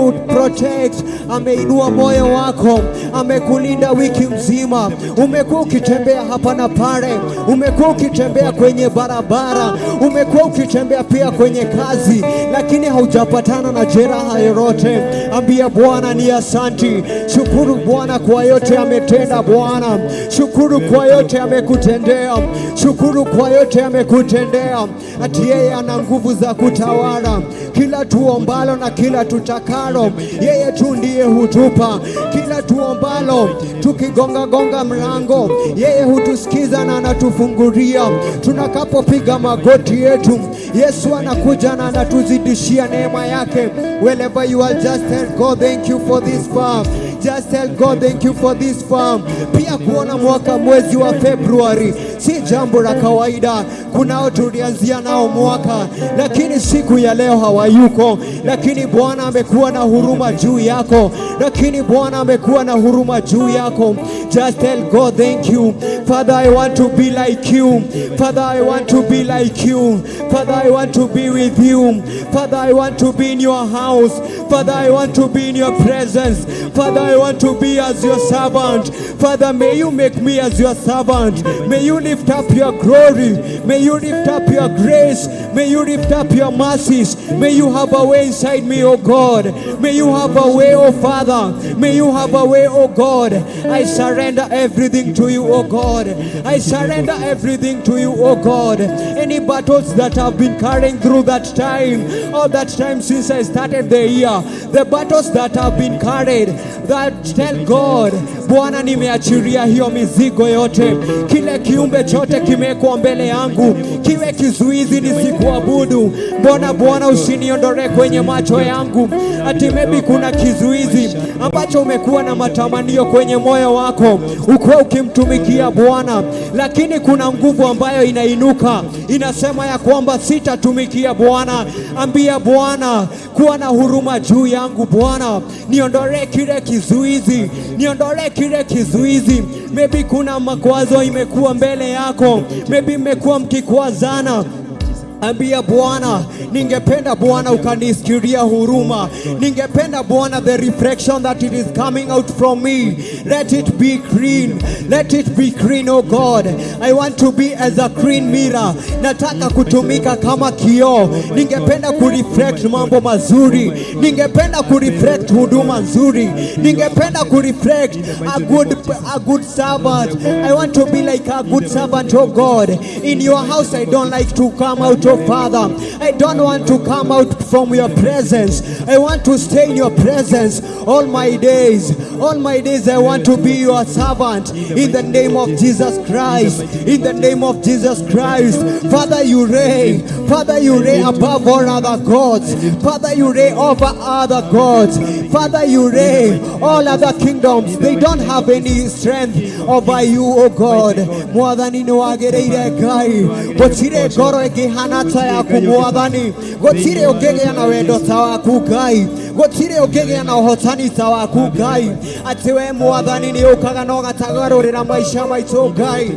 amekuprotect, ameinua moyo wako, amekulinda wiki mzima. Umekuwa ukitembea hapa na pale, umekuwa ukitembea kwenye barabara, umekuwa ukitembea pia kwenye kazi, lakini haujapatana na jeraha yoyote. Ambia Bwana ni asanti. Shukuru Bwana kwa yote ametenda Bwana. Shukuru kwa yote amekutendea. Shukuru kwa yote amekutendea. Ati yeye ana nguvu za kutawala. Kila tuombalo na kila tutakalo, yeye tu ndiye hutupa. Kila tuombalo, tukigonga mlango, yeye hutusikiza na anatufungulia. Tunakapopiga magoti yetu, Yesu anakuja na anatuzidishia neema yake. Wherever you are, just tell God thank you for this farm. Just tell God thank you for this farm. Pia kuona mwezi wa Februari si jambo la kawaida. Kunao tulianzia nao mwaka, lakini siku ya leo hawayuko, lakini Bwana amekuwa na huruma juu yako, lakini Bwana amekuwa na huruma juu yako. Just tell God thank you. Father, I want to be like you. Father, I want to be like you. Father, I want to be with you. Father, I want to be in your house. Father, I want to be in your presence. Father, I want to be as your servant. Father, may you make me as your servant. May you lift up your glory. May you lift up your grace. May you lift up your mercies. May you have a way inside me, oh God. May you have a way, oh Father. May you have a way, oh God. I surrender everything to you, oh God. I surrender everything to you, oh God. Any battles that I've been carrying through that time, all that time since I started the year, the battles that I've been carried, that tell God, Bwana nimeachiria hiyo mizigo yote. Kile kiumbe chote kimekuwa mbele yangu, kiwe kizuizi nisikuabudu. Mbona Bwana usiniondore kwenye macho yangu? Ati maybe kuna kizuizi ambacho umekuwa na matamanio kwenye moyo wako, ukuwa ukimtumikia Bwana, lakini kuna nguvu ambayo inainuka inasema ya kwamba sitatumikia Bwana. Ambia Bwana, kuwa na huruma juu yangu Bwana, niondore kile kizuizi, niondore kile kizuizi. Maybe kuna makwazo imekuwa mbele yako, maybe mmekuwa mkikwazana. Ambia Bwana, ningependa Bwana ukanisikiria huruma. Ningependa Bwana, the reflection that it is coming out from me, let it be clean. Let it be clean, oh God. I want to be as a clean mirror. Nataka kutumika kama kioo. Ningependa kureflect mambo mazuri. Ningependa kureflect huduma nzuri. Ningependa kureflect a good servant. I want to be like a good servant, oh God. In your house I don't like to come out, oh Father. I don't want to come out from your presence. I want to stay in your presence all my days. All my days I want to be your servant. In the name of Jesus Christ. In the name of Jesus Christ. Father, you reign. Father, you reign above all other gods. Father, you reign over other gods. Father, you reign. All other kingdoms, they don't have any strength over you, oh God. Mwathani ni wagereire Ngai. Gutire ngoro ingihana ta yaku Mwathani. Gutire ukigea na wendo ta waku Ngai. Gutire ukigea na uhotani ta waku Ngai. Ati we Mwathani ni ukaga no gatagarurira maisha maitu Ngai.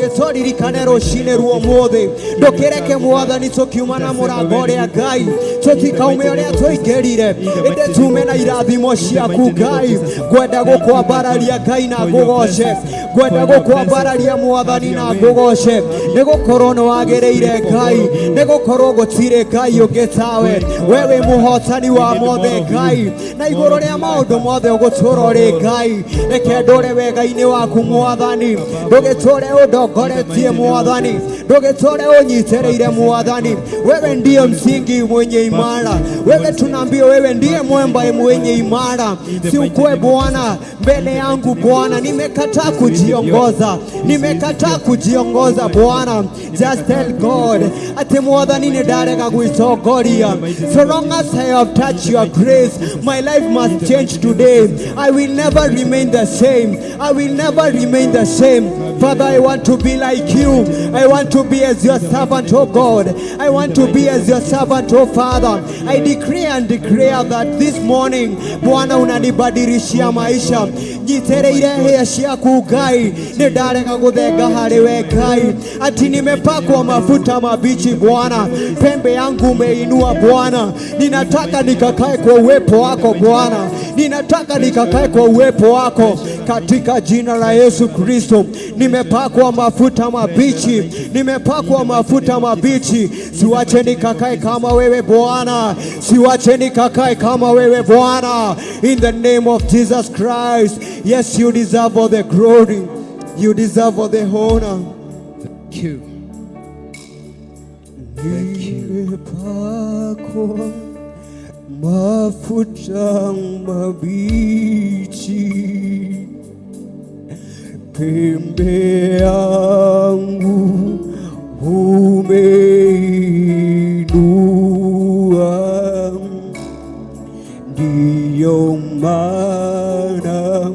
Ndugicoririkane rucine ruo muthi. Ndukireke Mwathani tukiuma na murango ria Ngai. Tutikaume uria tuingerire. Inde tume na irathimo ciaku Ngai. Ngwenda gukwambararia Ngai na ngugoce. Ngwenda gukwambararia Mwathani na ngugoce. Nigukorwo ni wagereire Ngai. Nigukorwo gutire Ngai ungi tawe. Wewe muhotani wa mothe Ngai. Na iguru ria maundu mothe ugutura uri Ngai. Reke ndore wega-ini waku Mwathani. Ndugiture undongoretie Mwathani. Ndugiture unyitereire Mwathani. Wewe ndiye msingi mwenye imara. Wewe tunaambia wewe ndiye mwamba mwenye imara. Si ukue Bwana mbele yangu Bwana. Nimekataa kujiongoza. Nimekataa kujiongoza Bwana. Just tell God ati Mwathani ni ndarega gwitongoria. So long as I have touched your grace, my life must change today. I will never remain the same. I will never remain the same. Father, I want to be like you. I want to be as your servant, oh God. I want to be as your servant, oh Father. I decree and declare that this morning, Bwana unanibadirishia maisha. Njitereire hea ciaku Ngai. Nindarega guthenga hari we Ngai. Ati nimepakwa mafuta mabichi Bwana. Pembe yangu umeinua Bwana. Ninataka nikakae kwa uwepo wako Bwana. Ninataka nikakae kwa uwepo wako katika jina la Yesu Kristo. Nimepakwa mafuta mabichi. Nimepakwa mafuta mabichi. Siwache nikakae kama wewe Bwana. Siwache nikakae kama wewe Bwana. In the name of Jesus Christ. Yes, you deserve all the glory. You deserve all the honor. Thank you. Nimepakwa mafuta mabichi. Pembe yangu umeinua. Ndiyo maana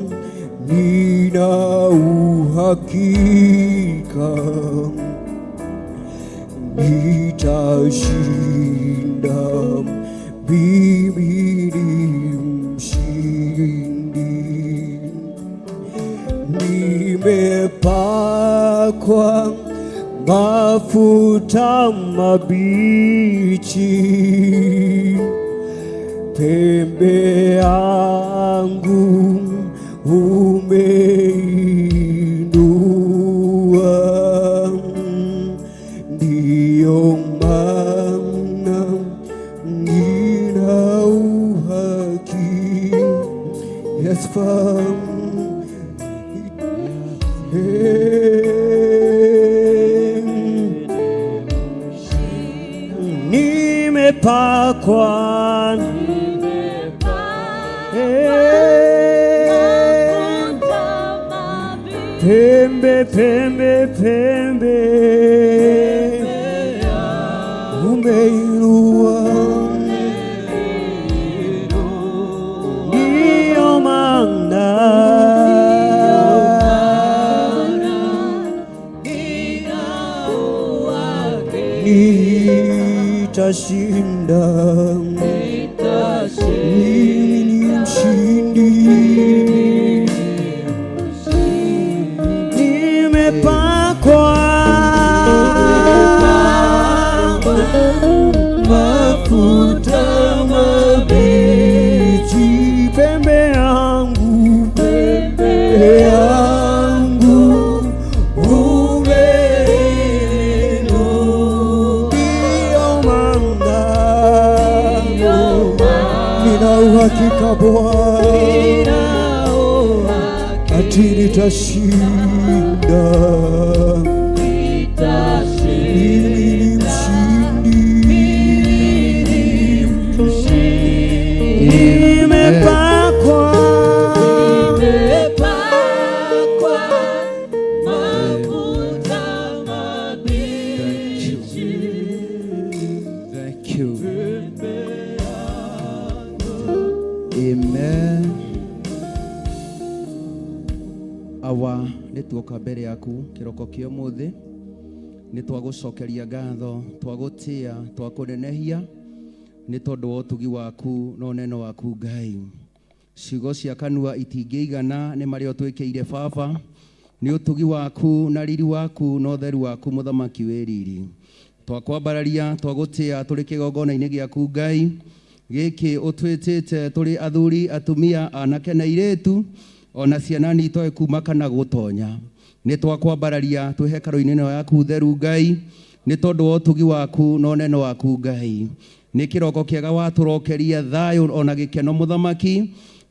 nina uhakika nitashinda. Mimi ni mshindi. Nimepakwa mafuta mabichi. pembe yangu umeinua, ndiyo maana nina uhaki. Yes, nimepakwa pembe pembe pembe umeinua, ndiyo maana nitashinda, mimi ni mshindi, nimepakwa mafuta mabichi, pembe yangu, pembe yangu nina uhakika Bwana ati nitashinda, mimi ni mshindi, nimepakwa mafuta mabichi. Thank you. Amen. Awa nituoka mbere yaku kiroko kio muthi, nitwagucokeria ngatho, twagutia, twakunenehia ni tondu wa utugi waku no neno waku Ngai. Ciugo cia kanua itingĩigana nĩ marĩa ũtwĩkĩire Baba, nĩ utugi waku na riri waku no theru waku Mũthamaki wĩ riri. Twakwambararia twagutia tũrĩ kĩgongona-inĩ gĩaku Ngai gĩkĩ ũtwĩtĩte tũrĩ athuri, atumia, anake na airĩtu, ona ciana nitoe kuma kana gũtonya. Nĩ twakwambararia twĩ hekarũ-inĩ ĩno yaku theru Ngai, nĩ tondũ wa ũtugi waku no neno waku Ngai. Nĩ kĩroko kĩega watũrokeria thayũ ona gĩkeno Mũthamaki,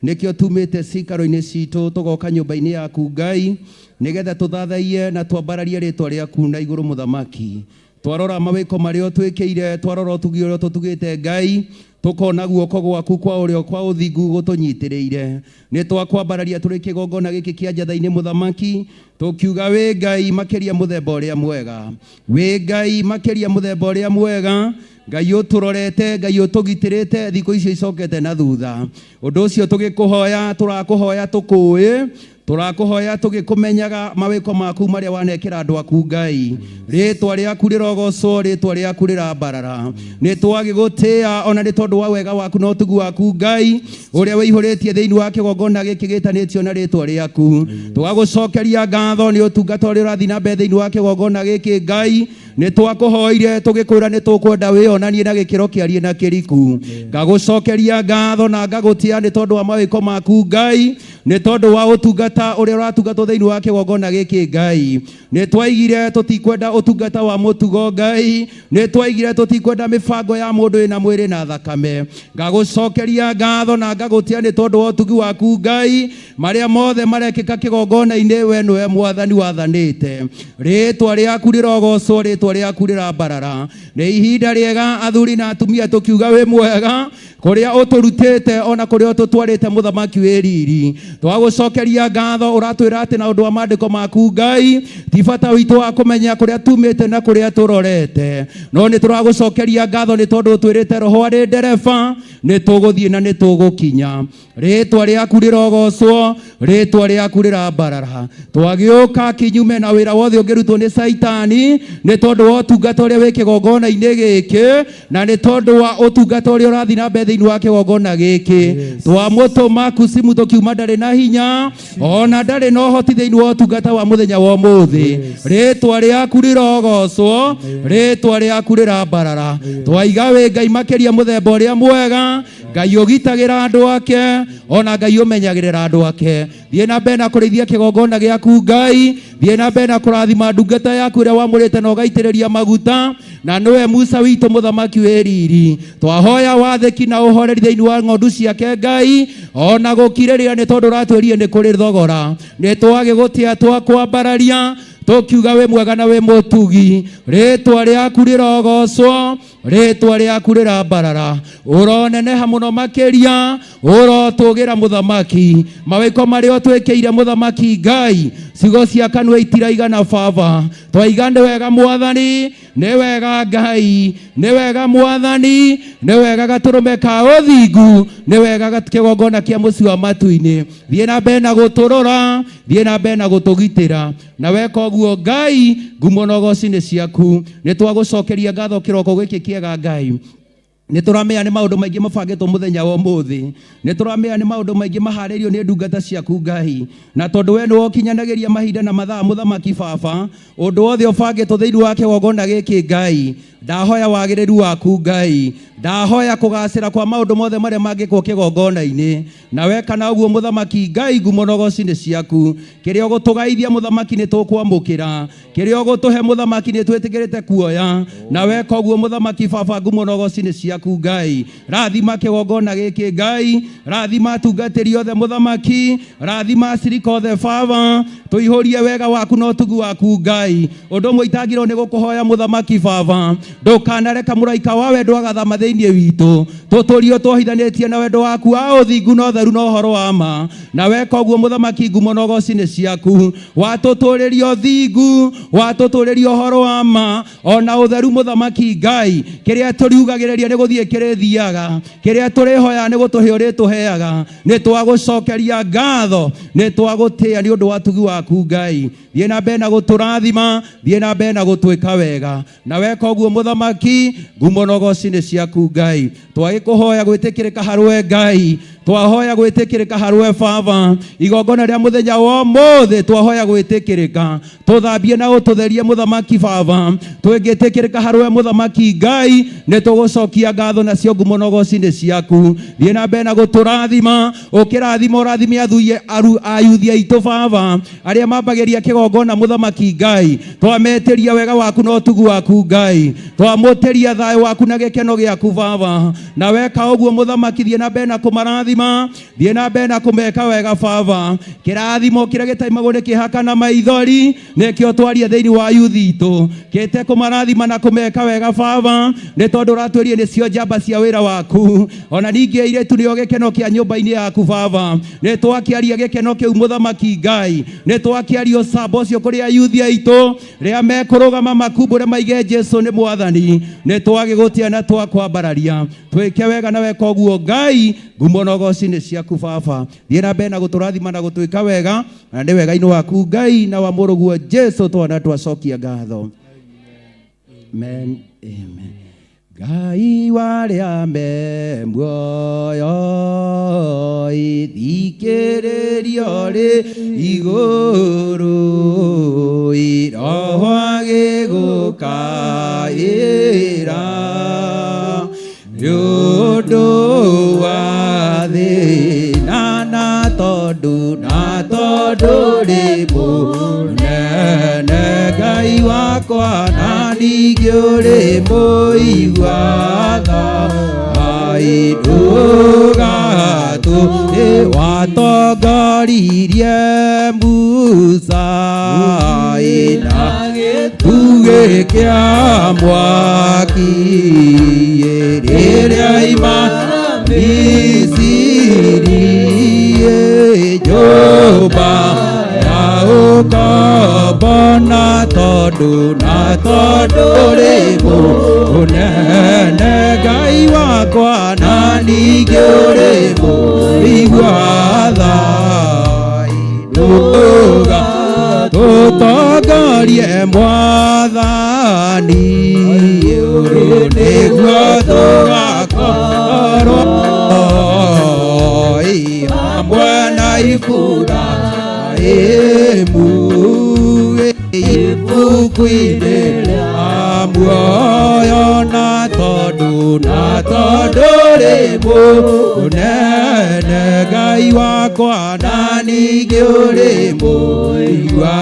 nĩkĩo tumĩte cikaro-inĩ citũ tũgoka nyũmba-inĩ yaku Ngai, nĩgetha tũthathaie na twambararie rĩtwa rĩaku na igũrũ Mũthamaki. Twarora mawĩko marĩa ũtwĩkĩire, twarora ũtugi ũrĩa tũtugĩte Ngai, tukona guoko gwaku kwa ũrĩo kwa ũthingu gũtũnyitĩrĩire. Nĩ twakwambararia tũrĩ kĩgongona gĩkĩ kĩa njatha-inĩ Mũthamaki, tũkiuga wĩ Ngai makĩria mũthemba ũrĩa mwega, wĩ Ngai makĩria mũthemba ũrĩa mwega, Ngai ũtũrorete, Ngai ũtũgitĩrĩte thikũ icio icokete na thutha. Ũndũ ũcio tũgĩkũhoya, tũrakũhoya tũkũĩ, tũrakũhoya tũgĩkũmenyaga mawĩko maku marĩa wanekĩra andũ aku Ngai. Rĩtwa rĩaku rĩrogocwo, rĩtwa rĩaku rĩrambarara. Nĩ twagĩgũtĩĩa ona nĩ tondũ wa wega waku na ũtugi waku Ngai, ũrĩa wĩihũrĩtie thĩinĩ wa kĩgongona gĩkĩ gĩtanĩtio na rĩtwa rĩaku. Twagũcokeria ngatho nĩ ũtungata ũrĩa ũrathiĩ na mbere thĩinĩ wa kĩgongona gĩkĩ Ngai. Nĩ twakũhoire tũgĩkwĩra nĩ tũkwenda wĩonanie na gĩkĩro kĩarie na kĩriku. Ngagũcokeria ngatho na ngagũtĩĩa nĩ tondũ wa mawĩko maku Ngai, nĩ tondũ wa ũtungata ũrĩa ũratungatwo thĩinĩ wa kĩgongona gĩkĩ Ngai. Nĩ twaigire tũtikwenda ũtungata wa mũtugo Ngai, nĩ twaigire tũtikwenda mĩbango ya mũndũ ĩna mwĩrĩ na thakame. Ngagũcokeria ngatho na ngagũtĩĩa nĩ tondũ wa ũtugi waku Ngai, marĩa mothe marekĩka kĩgongona-inĩ we nĩwe Mwathani wathanĩte. Rĩtwa rĩaku rĩrogocwo, rĩtwa rĩaku rĩrambarara. Nĩ ihinda rĩega athuri na atumia tũkiuga wĩ mwega, kũrĩa ũtũrutĩte ona kũrĩa ũtũtwarĩte Mũthamaki wĩ riri. Twagũcokeria ngatho, ũratwĩra atĩ na ũndũ wa maandĩko maku Ngai, ti bata witũ wa kũmenya kũrĩa tumĩte na kũrĩa tũrorete, no nĩ tũragũcokeria ngatho nĩ tondũ ũtwĩrĩte Roho arĩ ndereba, nĩ tũgũthiĩ na nĩ tũgũkinya. Rĩtwa rĩaku rĩrogocwo, rĩtwa rĩaku rĩrambarara. Twagĩũka kinyume na wĩra wothe ũngĩrutwo nĩ Saitani, nĩ tondũ wa ũtungata ũrĩa wĩ kĩgongona-inĩ gĩkĩ, na nĩ tondũ wa ũtungata ũrĩa ũrathiĩ na mbere thĩinĩ wa kĩgongona gĩkĩ. Twamũtũma kusimu tũkiuma ndarĩ na hinya, ona ndarĩ na ũhoti thĩinĩ wa ũtungata wa mũthenya wa ũmũthĩ. Rĩtwa rĩaku rĩrogocwo, rĩtwa rĩaku rĩrambarara. Twaiga wĩ Ngai makĩria mũthemba ũrĩa mwega, Ngai ũgitagĩra andũ ake, ona Ngai ũmenyagĩrĩra andũ ake. Thiĩ na mbere na kũrĩithia kĩgongona gĩaku Ngai, thiĩ na mbere na kũrathima ndungata yaku ĩrĩa wamũrĩte na ũgaitĩrĩria maguta, na nĩwe Musa witũ mũthamaki wĩ riri. Twahoya wathĩki na ũhoreri thĩinĩ wa ng'ondu ciake Ngai, ona gũkirĩrĩra nĩ tondũ ũratwĩrire nĩ kũrĩ thogora. Nĩ twagĩgũtĩa twakwambararia, tukiuga we mwega na we mũtugi. Rĩtwa rĩaku rĩrogocwo, rĩtwa rĩaku rĩrambarara. Ũroneneha mũno makĩria, ũrotũgĩra mũthamaki. Mawĩko marĩa ũtwĩkĩire mũthamaki Ngai, ciugo cia kanua itiraigana Baba. Twaiga nĩ wega Mwathani, nĩ wega Ngai, nĩ wega Mwathani, nĩ wega gatũrũme ka ũthingu, nĩ wega kĩgongona kĩa mũci wa matu-inĩ. Thiĩ na mbere na gũtũrora, thiĩ na mbere na gũtũgitĩra. Na weka ũguo Ngai, ngumo na ũgooci nĩ ciaku. Nĩ twagũcokeria ngatho kĩroko gĩkĩ kĩega Ngai. Nĩ tũramenya nĩ maũndũ maingĩ mabangĩtwo mũthenya wa ũmũthĩ. Nĩ tũramenya nĩ maũndũ maingĩ maharĩrio nĩ ndungata ciaku Ngai. Na tondũ we nĩ wokinyanagĩria mahinda na mathaa mũthamaki Baba, ũndũ wothe ũbangĩtwo thĩinĩ wa kĩgongona gĩkĩ Ngai, ndahoya wagĩrĩru waku Ngai, ndahoya kũgacĩra kwa maũndũ mothe marĩa mangĩkwo kĩgongona-inĩ. Na wekana ũguo mũthamaki Ngai, ngumo na ũgooci nĩ ciaku. Kĩrĩa ũgũtũgaithia mũthamaki nĩ tũkwamũkĩra, kĩrĩa ũgũtũhe mũthamaki nĩ twĩtĩkĩrĩte kuoya. Na weka ũguo mũthamaki Baba, ngumo na ũgooci nĩ ciaku Ngai. Rathima kĩgongona gĩkĩ Ngai, rathima atungatĩri othe mũthamaki, rathima acirika othe Baba. Tũihũrie wega waku na ũtugi waku Ngai. Ũndũ ũmwe itagĩrĩirwo nĩ gũkũhoya mũthamaki Baba, ndũkanareka mũraika wa wendo agathama thĩinĩ witũ. Tũtũrio twohithanĩtie na wendo waku wa ũthingu na ũtheru na ũhoro wa ma. Na weka ũguo mũthamaki, ngumo na ũgooci nĩ ciaku. Watũtũrĩria ũthingu, watũtũrĩria ũhoro wa ma, ona ũtheru mũthamaki Ngai. Kĩrĩa tũriugagĩrĩria nĩ gũthiĩ kĩrĩthiaga, kĩrĩa tũrĩhoya nĩ gũtũhe ũrĩtũheaga. Nĩ twagũcokeria ngatho, nĩ twagũtĩĩa nĩ ũndũ wa ũtugi waku Ngai. Thiĩ na mbere na gũtũrathima, thiĩ na mbere na gũtwĩka wega. Na weka ũguo mũthamaki, ngumo na ũgooci nĩ ciaku Ngai. Twagĩkũhoya gwĩtĩkĩrĩka harũwe Ngai, twahoya gwĩtĩkĩrĩka harũwe Baba. Igongona rĩa mũthenya wa ũmũthĩ twahoya gwĩtĩkĩrĩka, tũthambie na ũtũtherie mũthamaki Baba. Twĩngĩtĩkĩrĩka harũwe mũthamaki Ngai, nĩ tũgũcokia ngatho na cio ngumo na ũgooci nĩ ciaku. Thiĩ na mbere na gũtũrathima, ũkĩrathima ũrathime ayuthi aitũ Baba, arĩa mambagĩria kĩgongona mũthamaki Ngai. Twametĩria wega waku na ũtugi waku Ngai, twamũtĩria thayũ waku na gĩkeno gĩaku Baba. Na weka ũguo mũthamaki, thiĩ na mbere na kũmarathima, thiĩ na mbere na kũmeka wega Baba. Kĩrathimo kĩrĩa gĩtaimagwo nĩ kĩhaka na maithori, nĩkĩo twaria thĩinĩ wa yuthi itũ. Kĩte kũmarathima na kũmeka wega Baba, nĩ tondũ ũratwĩrire nĩcio njamba cia wĩra waku. Ona ningĩ airĩtu nĩo gĩkeno kĩa nyũmba-inĩ yaku Baba. Nĩ twakĩaria gĩkeno kĩu mũthamaki Ngai, nĩ twakĩaria ũcamba ũcio kũrĩ ayuthi aitũ, rĩrĩa mekũrũgama makumbũre maige Jesũ nĩ Mwathani. Nĩ twagĩgũtia na twakwambararia. Twĩke wega na weka ũguo Ngai, ngumo na ũgooci nĩ ciaku Baba. Thiĩ na mbere na gũtũrathima na gũtwĩka wega, na nĩ wega-inĩ waku Ngai na wa mũrũguo Jesũ twana twacokia ngatho. Amen. Amen. Ngai warĩa me muoyo, ithikĩrĩrio rĩ igũrũ, Roho agĩgũkaĩra nĩ ũndũ wa thĩna, na tondũ rĩ mũnene Ngai wakwa, na ningĩ ũrĩ mũigua tha. Ndũgatũ nĩ watongoririe Musa na gĩtugĩ kĩa mwaki, rĩrĩa imana Misiri, nyũmba ya ũkombo. Na tondũ rĩ mũnene Ngai wakwa, na ningĩ ũrĩ mũigua tha. Tũtongorie Mwathani, ũyũ nĩguo tũgakorwo hamwe na Iburahĩmu ibuku-inĩ rĩa muoyo. Na tondũ rĩ ndũrĩ mũnene Ngai wakwa na ningĩ ũrĩ mũigua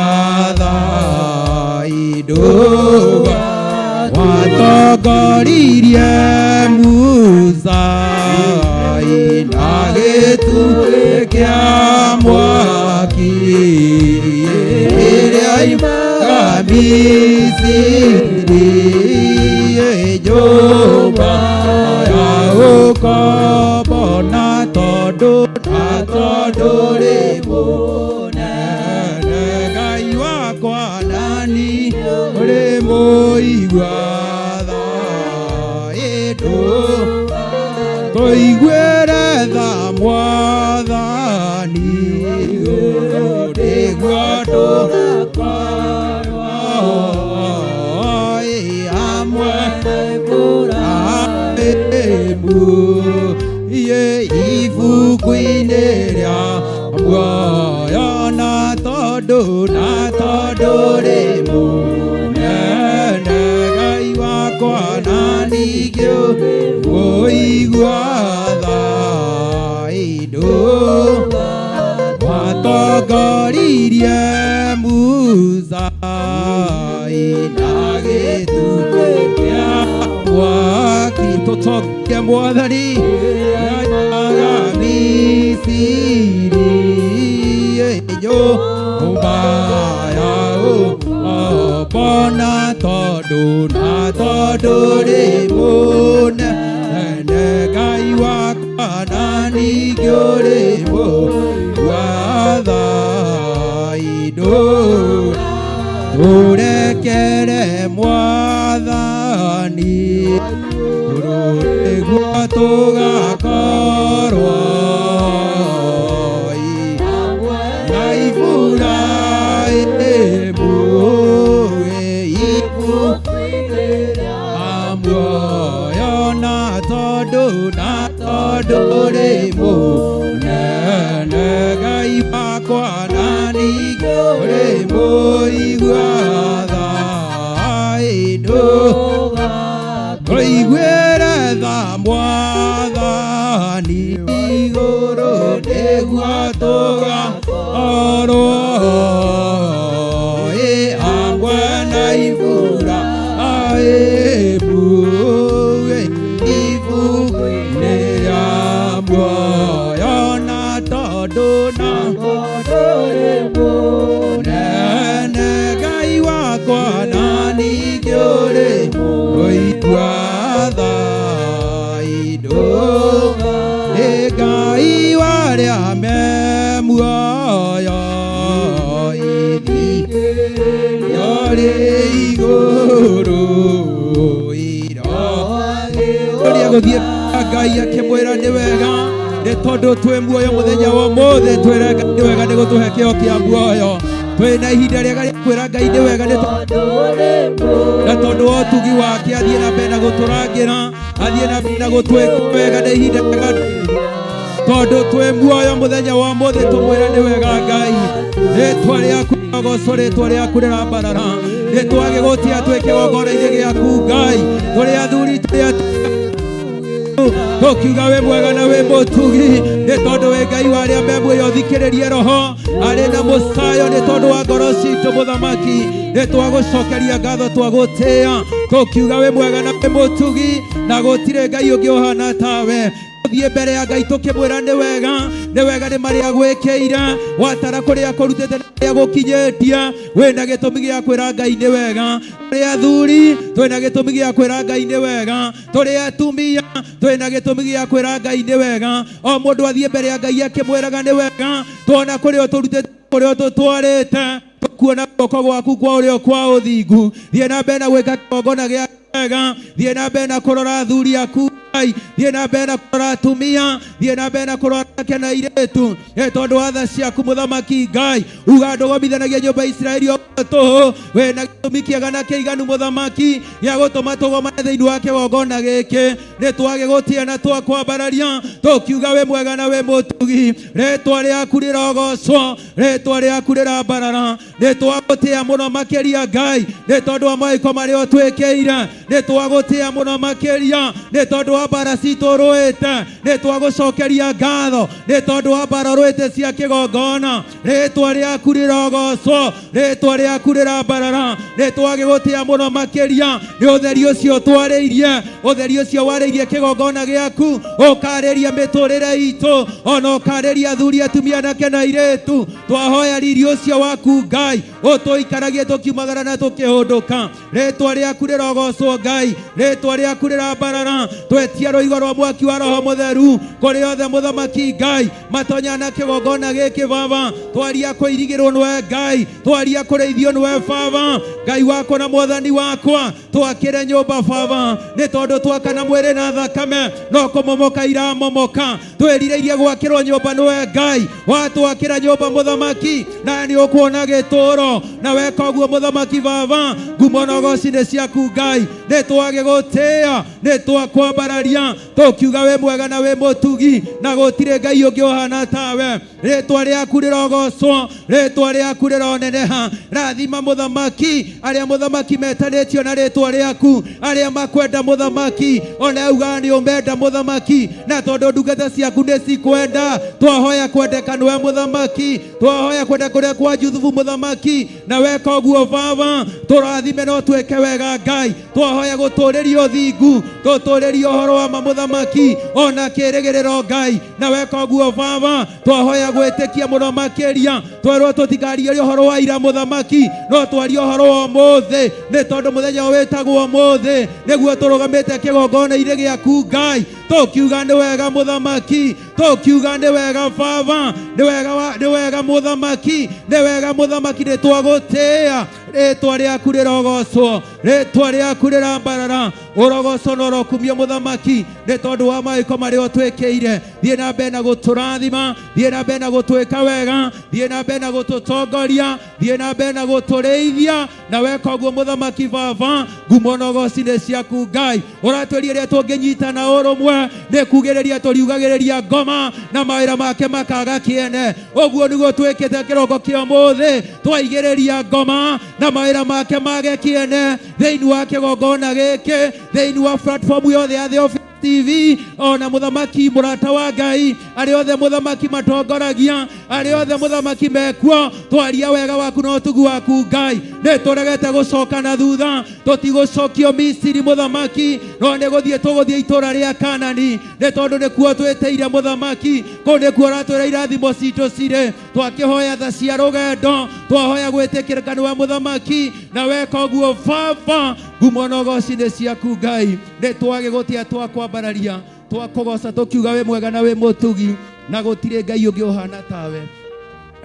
tha Nduga watongoririe Musa na gĩtugĩ kĩa mwaki ĩrĩa imaga Misiri nyũmba ya ũkombo na tondũ ndũrĩ mũnene Ngai wakwa na niĩ ũrĩ mũigua tha tũiguĩre tha Mwathani nĩguo ndũgakorwo amwe ibuku-inĩ rĩa muoyo na tondũ rĩ mũnene Ngai wakwa na ningĩ ũigua tha watongoririe Musa na gĩtugĩ kĩa mwaki tũcokie Mwathani yaga Misiri nyũmba ya ũkombo na tondũ rĩ mũnene Ngai wakwa na ningĩ ũrĩ mũigua tha tũrekere Mwathani nĩguo tũgakorwo na Iburahĩmu muoyo na tondũ rĩ mũnene Ngai wakwa na ningĩ ũrĩ mũigua tha tũiguĩre tha Mwathani igũrũ nĩguo tũgakorwo amwe na Iburahĩmu ibuku-inĩ rĩa muoyo na tondũ rĩ mũnene Ngai wakwa na ningĩ ũrĩ mũigua tha nĩ Ngai warĩa me muoyo ithikĩrĩrio rĩ igũrũ ũrĩa gũthiĩ Ngai akĩmwĩra nĩ wega nĩ tondũ twĩ muoyo mũthenya wa ũmũthĩ twĩre Ngai nĩ wega nĩ gũtũhe kĩo kĩa muoyo twĩna ihinda rĩega rĩa kwĩra Ngai nĩ wega na tondũ wa ũtugi wake athiĩ na mbere na gũtũrangĩra athiĩ na mbere na gũtwĩka wega nĩ ihinda rĩega tondũ twĩ muoyo mũthenya wa ũmũthĩ tũmwĩre nĩ wega Ngai rĩtwa rĩaku rĩrogocwo rĩtwa rĩaku rĩrambarara rĩtwa gĩgũtia twĩ kĩgongona-inĩ gĩaku Ngai tũrĩ athuri tũrĩ tũkiuga wĩ mwega na wĩ mũtugi nĩ tondũ wĩ Ngai warĩa me muoyo thikĩrĩrie roho arĩ na mũcayo nĩ tondũ wa ngoro citũ mũthamaki nĩ twagũcokeria ngatho twagũtĩĩa tũkiuga wĩ mwega na wĩ mũtugi na gũtirĩ Ngai ũngĩ ũhana tawe thiĩ mbere ya Ngai tũkĩmwĩra nĩ wega nĩ marĩa gwĩkĩire watara kũrĩa kũrutĩte na kũrĩa gũkinyĩtie wĩna gĩtũmi gĩa kwĩra Ngai nĩ wega tũrĩ athuri twĩna gĩtũmi gĩa kwĩra Ngai nĩ wega tũrĩ atumia twĩna gĩtũmi gĩa kwĩra Ngai nĩ wega o mũndũ athiĩ mbere ya Ngai akĩmwĩraga nĩ wega tuona kũrĩa tũrutĩte kũrĩa tũtwarĩte kuona guoko gwaku kwa ũrĩo kwa ũthingu thiĩ na mbere na gwĩka kĩgongona gĩa wega thiĩ na mbere na kũrora athuri aku thiĩ na mbere na kũrora atumia thiĩ na mbere na kũrora anake na airĩtu tondũ wa tha ciaku mũthamaki Ngai uga ndũgomithanagia nyũmba ya Isiraeli tũhũ wĩna gĩtũmi kĩega na kĩiganu mũthamaki gĩa gũtũma tũgomane thĩinĩ wa kĩgongona gĩkĩ nĩ twagĩgũtia na twakwambararia tũkiuga wĩ mwega na wĩ mũtugi rĩtwa rĩaku rĩrogocwo rĩtwa rĩaku rĩrambarara nĩ twagũtĩa mũno makĩria Ngai nĩ tondũ wa mawĩko marĩa ũtwĩkĩire nĩ twagũtĩa mũno makĩria nĩ tondũ wa mbara citũ rũĩte, nĩ twagũcokeria ngatho nĩ tondũ wa mbara rũĩte cia kĩgongona, rĩtwa rĩaku rĩrogocwo, rĩtwa rĩaku rĩrambarara, nĩ twagĩgũtĩa mũno makĩria nĩ ũtheri ũcio twarĩirie, ũtheri ũcio warĩirie kĩgongona gĩaku, ũkarĩria mĩtũrĩre itũ, ona ũkarĩria athuri atumia anake na airĩtu. Twahoya riri ũcio waku Ngai ũtũikaragie tũkiumagara na tũkĩhũndũka, rĩtwa rĩaku rĩrogocwo Ngai, rĩtwa rĩaku rĩrambarara. Twetia rũigo rwa mwaki wa Roho Mũtheru kũrĩ othe mũthamaki Ngai matonya na kĩgongona gĩkĩ Baba, twaria kũirigĩrwo nĩwe Ngai, twaria kũrĩithio nĩwe Baba, Ngai wakwa na mwathani wakwa. Twakĩre nyũmba Baba, nĩ tondũ twaka na mwĩrĩ na thakame no kũmomoka iramomoka, twĩrirĩirie gwakĩrwo nyũmba nĩwe Ngai, watwakĩra nyũmba mũthamaki na nĩ ũkuona gĩtũũro, na weka ũguo mũthamaki Baba, ngumo na ũgooci nĩ ciaku Ngai, nĩ twagĩgũtĩĩa, nĩ twakwambararia tũkiuga wĩ mwega na wĩ mũtugi, na gũtirĩ Ngai ũngĩ ũhana tawe. Rĩtwa rĩaku rĩrogocwo, rĩtwa rĩaku rĩroneneha. Rathima mũthamaki, arĩa mũthamaki metanĩtio na rĩtwa rĩaku, arĩa makwenda mũthamaki, ona uga nĩ ũmenda mũthamaki, na tondũ ndungata ciaku nĩ cikwenda, twahoya kwendeka nĩwe mũthamaki, twahoya kwenda kũrĩa kwa Juthubu mũthamaki, na weka ũguo Baba, tũrathime no twĩke wega Ngai, twahoya gũtũũrĩrio thingu, tũtũũrĩrio ũhoro wa mũthamaki, ona kĩĩrĩgĩrĩro Ngai, na weka ũguo Baba, twahoya gwĩtĩkia mũno makĩria, twerwo tũtikaririe ũhoro wa ira mũthamaki, no twarie ũhoro wa ũmũthĩ, nĩ tondũ mũthenya wĩtagwo ũmũthĩ, nĩguo tũrũgamĩte kĩgongona-inĩ gĩaku Ngai, tũkiuga nĩ wega mũthamaki, tũkiuga nĩ wega Baba, nĩ wega mũthamaki, nĩ wega mũthamaki, nĩ twagũtĩĩa. Rĩtwa rĩaku rĩrogocwo, rĩtwa rĩaku rĩrambarara, ũrogocwo na ũrokumio mũthamaki, nĩ tondũ wa mawĩko marĩa ũtwĩkĩire. Thiĩ na mbere na gũtũrathima, thiĩ na mbere na gũtwĩka wega, thiĩ na mbere na gũtũtongoria, thiĩ na mbere na gũtũrĩithia, na weka ũguo mũthamaki Baba, ngumo na ũgooci nĩ ciaku Ngai. Ũratwĩria rĩrĩa tũngĩnyitana ũrũmwe, nĩ kugĩrĩria tũriugagĩrĩria ngoma na mawĩra make makaga kĩene. Ũguo nĩguo twĩkĩte kĩroko kĩa ũmũthĩ, twaigĩrĩria ngoma na mawĩra make mage kĩene thĩinĩ wa kĩgongona gĩkĩ, thĩinĩ wa platform yothe ya The Office TV, ona mũthamaki mũrata wa Ngai, arĩ othe mũthamaki matongoragia, arĩ othe mũthamaki mekuo, twaria wega waku na ũtugu waku Ngai. Nĩ tũregete gũcoka na thutha, tũtigũcokio Misiri mũthamaki, no nĩ gũthiĩ tũgũthiĩ itũũra rĩa Kanani, nĩ tondũ nĩkuo twĩtĩire mũthamaki, kũu nĩkuo ũratwĩra irathimo citũ cirĩ. Twakĩhoya tha cia rũgendo, twahoya gwĩtĩkĩrĩka nĩwe mũthamaki, na weka ũguo Baba, ngumo na ũgooci nĩ ciaku Ngai. Nĩ twagĩgũtĩa twakwambararia, twakũgoca tũkiuga wĩ mwega na wĩ mũtugi, na gũtirĩ Ngai ũngĩ ũhana tawe.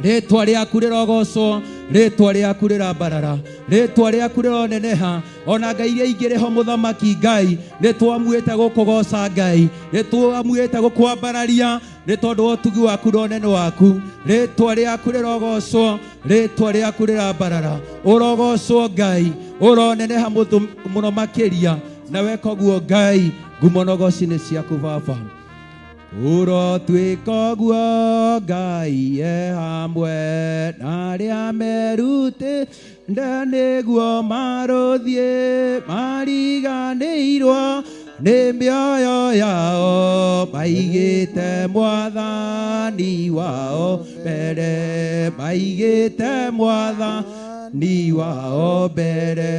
Rĩtwa rĩaku rĩrogocwo, rĩtwa rĩaku rĩrambarara, rĩtwa rĩaku rĩroneneha, ona ngai iria ingĩ rĩho mũthamaki Ngai, nĩ twamuĩte gũkũgoca Ngai, nĩ twamuĩte gũkwambararia, nĩ tondũ wa ũtugi waku na ũnene waku. Rĩtwa rĩaku rĩrogocwo, rĩtwa rĩaku rĩrambarara, ũrogocwo Ngai, ũroneneha mũno makĩria, na weka ũguo Ngai, ngumo na ũgooci nĩ ciaku Baba. Ũrotwĩka ũguo Ngai hamwe na arĩa merutĩire nĩguo marũthiĩ mariganĩirwo nĩ mĩoyo yao, maigĩte mwathani wao mbere, maigĩte mwathani wao mbere.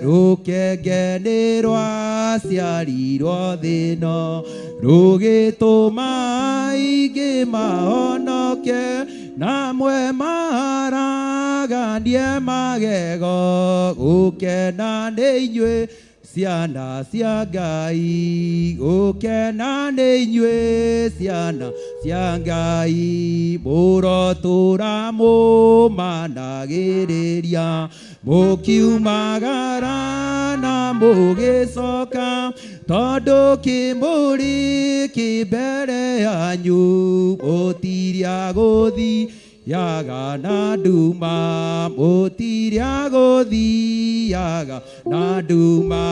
Rũkenge nĩ rwaciarirwo thĩ ĩno, rũgĩtũma aingĩ mahonoke, namwe maharaganie magego, gũkena nĩ inyuĩ ciana cia Ngai, gũkena nĩ inyuĩ ciana cia Ngai. Mũrotũra mũmanagĩrĩria, mũkiumagara na mũgĩcoka, tondũ kĩmũrĩ kĩ mbere yanyu, mũtiria gũthiaga na nduma, mũtiria gũthiaga na nduma.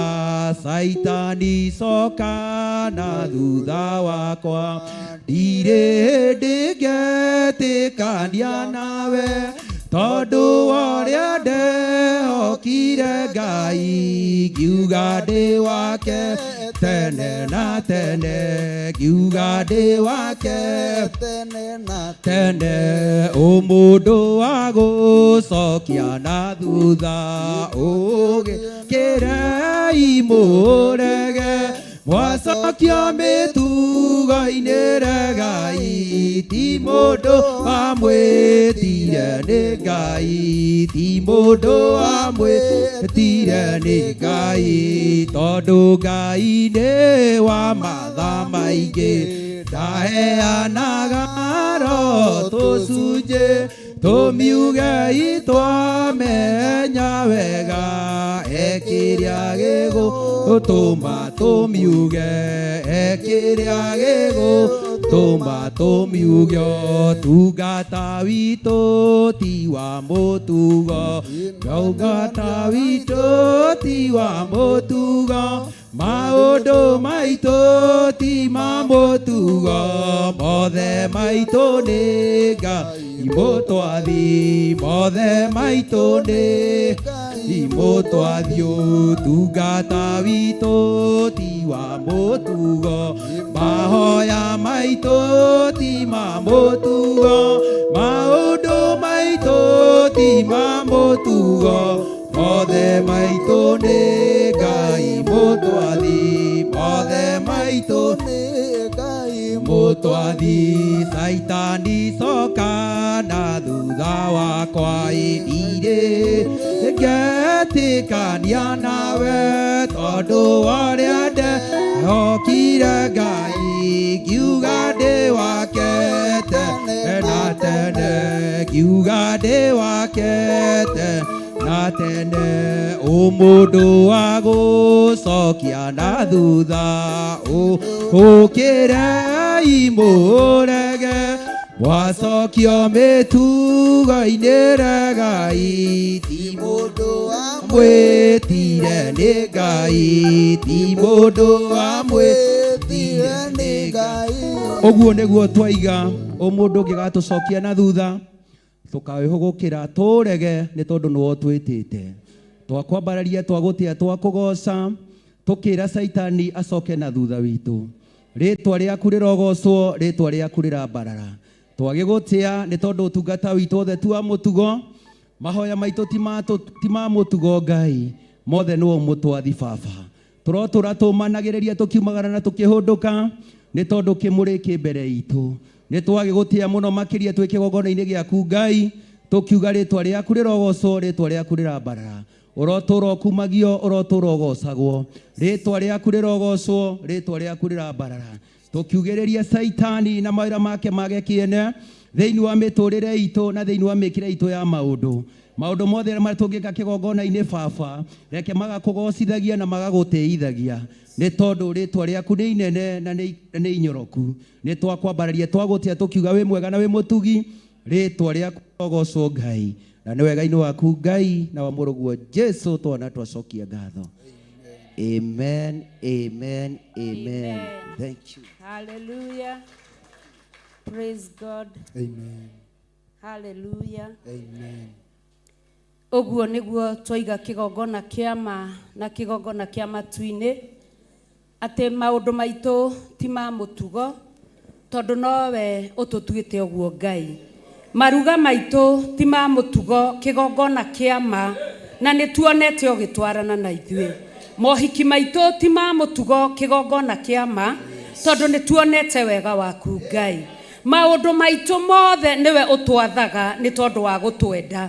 Saitani coka na thutha wakwa, ndirĩ hĩndĩ ngetĩkania nawe, tondu waria ndehokire Ngai ngiuga ndi wake tene na tene ngiuga ndi wake tene na tene umundu wa gucokia na thutha ugikire imurege mwacokia mitugo-inĩ Ngai ti mũndũ wamwĩtire nĩ Ngai ti mũndũ wamwĩtire nĩ Ngai tondũ Ngai nĩ wa matha maingĩ ndaheanaga ro tũcunjĩ tũmiuge itwamenya wega ekĩrĩa gĩgũtũma tũmiuge ekĩrĩa gĩgũtũma tũmiuge tungata witũ ti wa mũtugo tungata witũ ti wa mũtugo maũndũ maitũ ti ma mũtugo mothe maitũ nĩ Ngai mũtwathi mothe maitũ nĩ Ngai mũtwathi tungata witũ ti wa mũtugo mahoya maitũ ti ma mũtugo maũndũ maitũ ti ma mũtugo mothe maitũ nĩ Ngai mũtwathi mothe maitũ nĩ Ngai mũtwathi Saitani coka na thutha wakwa ndirĩ ngetĩkania nawe tondũ waria ndehokire Ngai ngiuga ndĩ wake tene na tene ngiuga ndĩ wake tene na tene umundu wa gucokia na thutha ukire imurege mwacokio mitugo-inĩ Ngai ti mundu wamwĩtire nĩ Ngai ti mundu wamwĩtire nĩ Ngai ũguo nĩguo twaiga ũmũndũ ũngĩgatũcokia na thutha tukawĩhũgũkĩra tũrege nĩ tondũ nĩwe twĩtĩte twakwambararia twagũtĩa twakũgoca tũkĩra Saitani acoke na thutha witũ rĩtwa rĩaku rĩrogocwo rĩtwa rĩaku rĩrambarara twagĩgũtĩa nĩ tondũ ũtungata witũ othe tu wa mũtugo mahoya maitũ ti ma mũtugo Ngai mothe nĩwe mũtwathi Baba tũrotũra tũmanagĩrĩria tũkiumagara na tũkĩhũndũka nĩ tondũ kĩmũrĩ kĩ mbere itũ nĩ twagĩgũtĩa mũno makĩria twĩ kĩgongona-inĩ gĩaku Ngai tũkiuga rĩtwa rĩaku rĩrogocwo rĩtwa rĩaku rĩrambarara ũrotũra ũkumagio ũrotũra ũgocagwo rĩtwa rĩaku rĩrogocwo rĩtwa rĩaku rĩrambarara tũkiugĩrĩria Saitani na mawĩra make mage kĩene thĩinĩ wa mĩtũrĩre itũ na thĩinĩ wa mĩkĩre itũ ya maũndũ mothe marĩa tũngĩka kĩgongona-inĩ Baba reke magakũgocithagia na magagũtĩithagia nĩ tondũ rĩtwa rĩaku nĩ inene na nĩ inyoroku nĩ twakwambararia twagũtĩa tũkiuga wĩ mwega na wĩ mũtugi rĩtwa rĩaku rĩrogocwo Ngai na nĩ wega-inĩ waku Ngai na wa mũrũguo Jesu twana twacokia ngatho amen amen amen thank you hallelujah praise God amen hallelujah amen ũguo nĩguo twaiga kĩgongona kĩama na kĩgongona kĩa matu-inĩ atĩ maũndũ maitũ ti ma mũtugo tondũ nowe ũtũtuĩte ũguo Ngai maruga maitũ ti ma mũtugo kĩgongona kĩama na nĩ tuonete ũgĩtwarana na ithuĩ mohiki maitũ ti ma mũtugo kĩgongona kĩama tondũ nĩ tuonete wega waku Ngai maũndũ maitũ mothe nĩwe ũtwathaga nĩ tondũ wa gũtwenda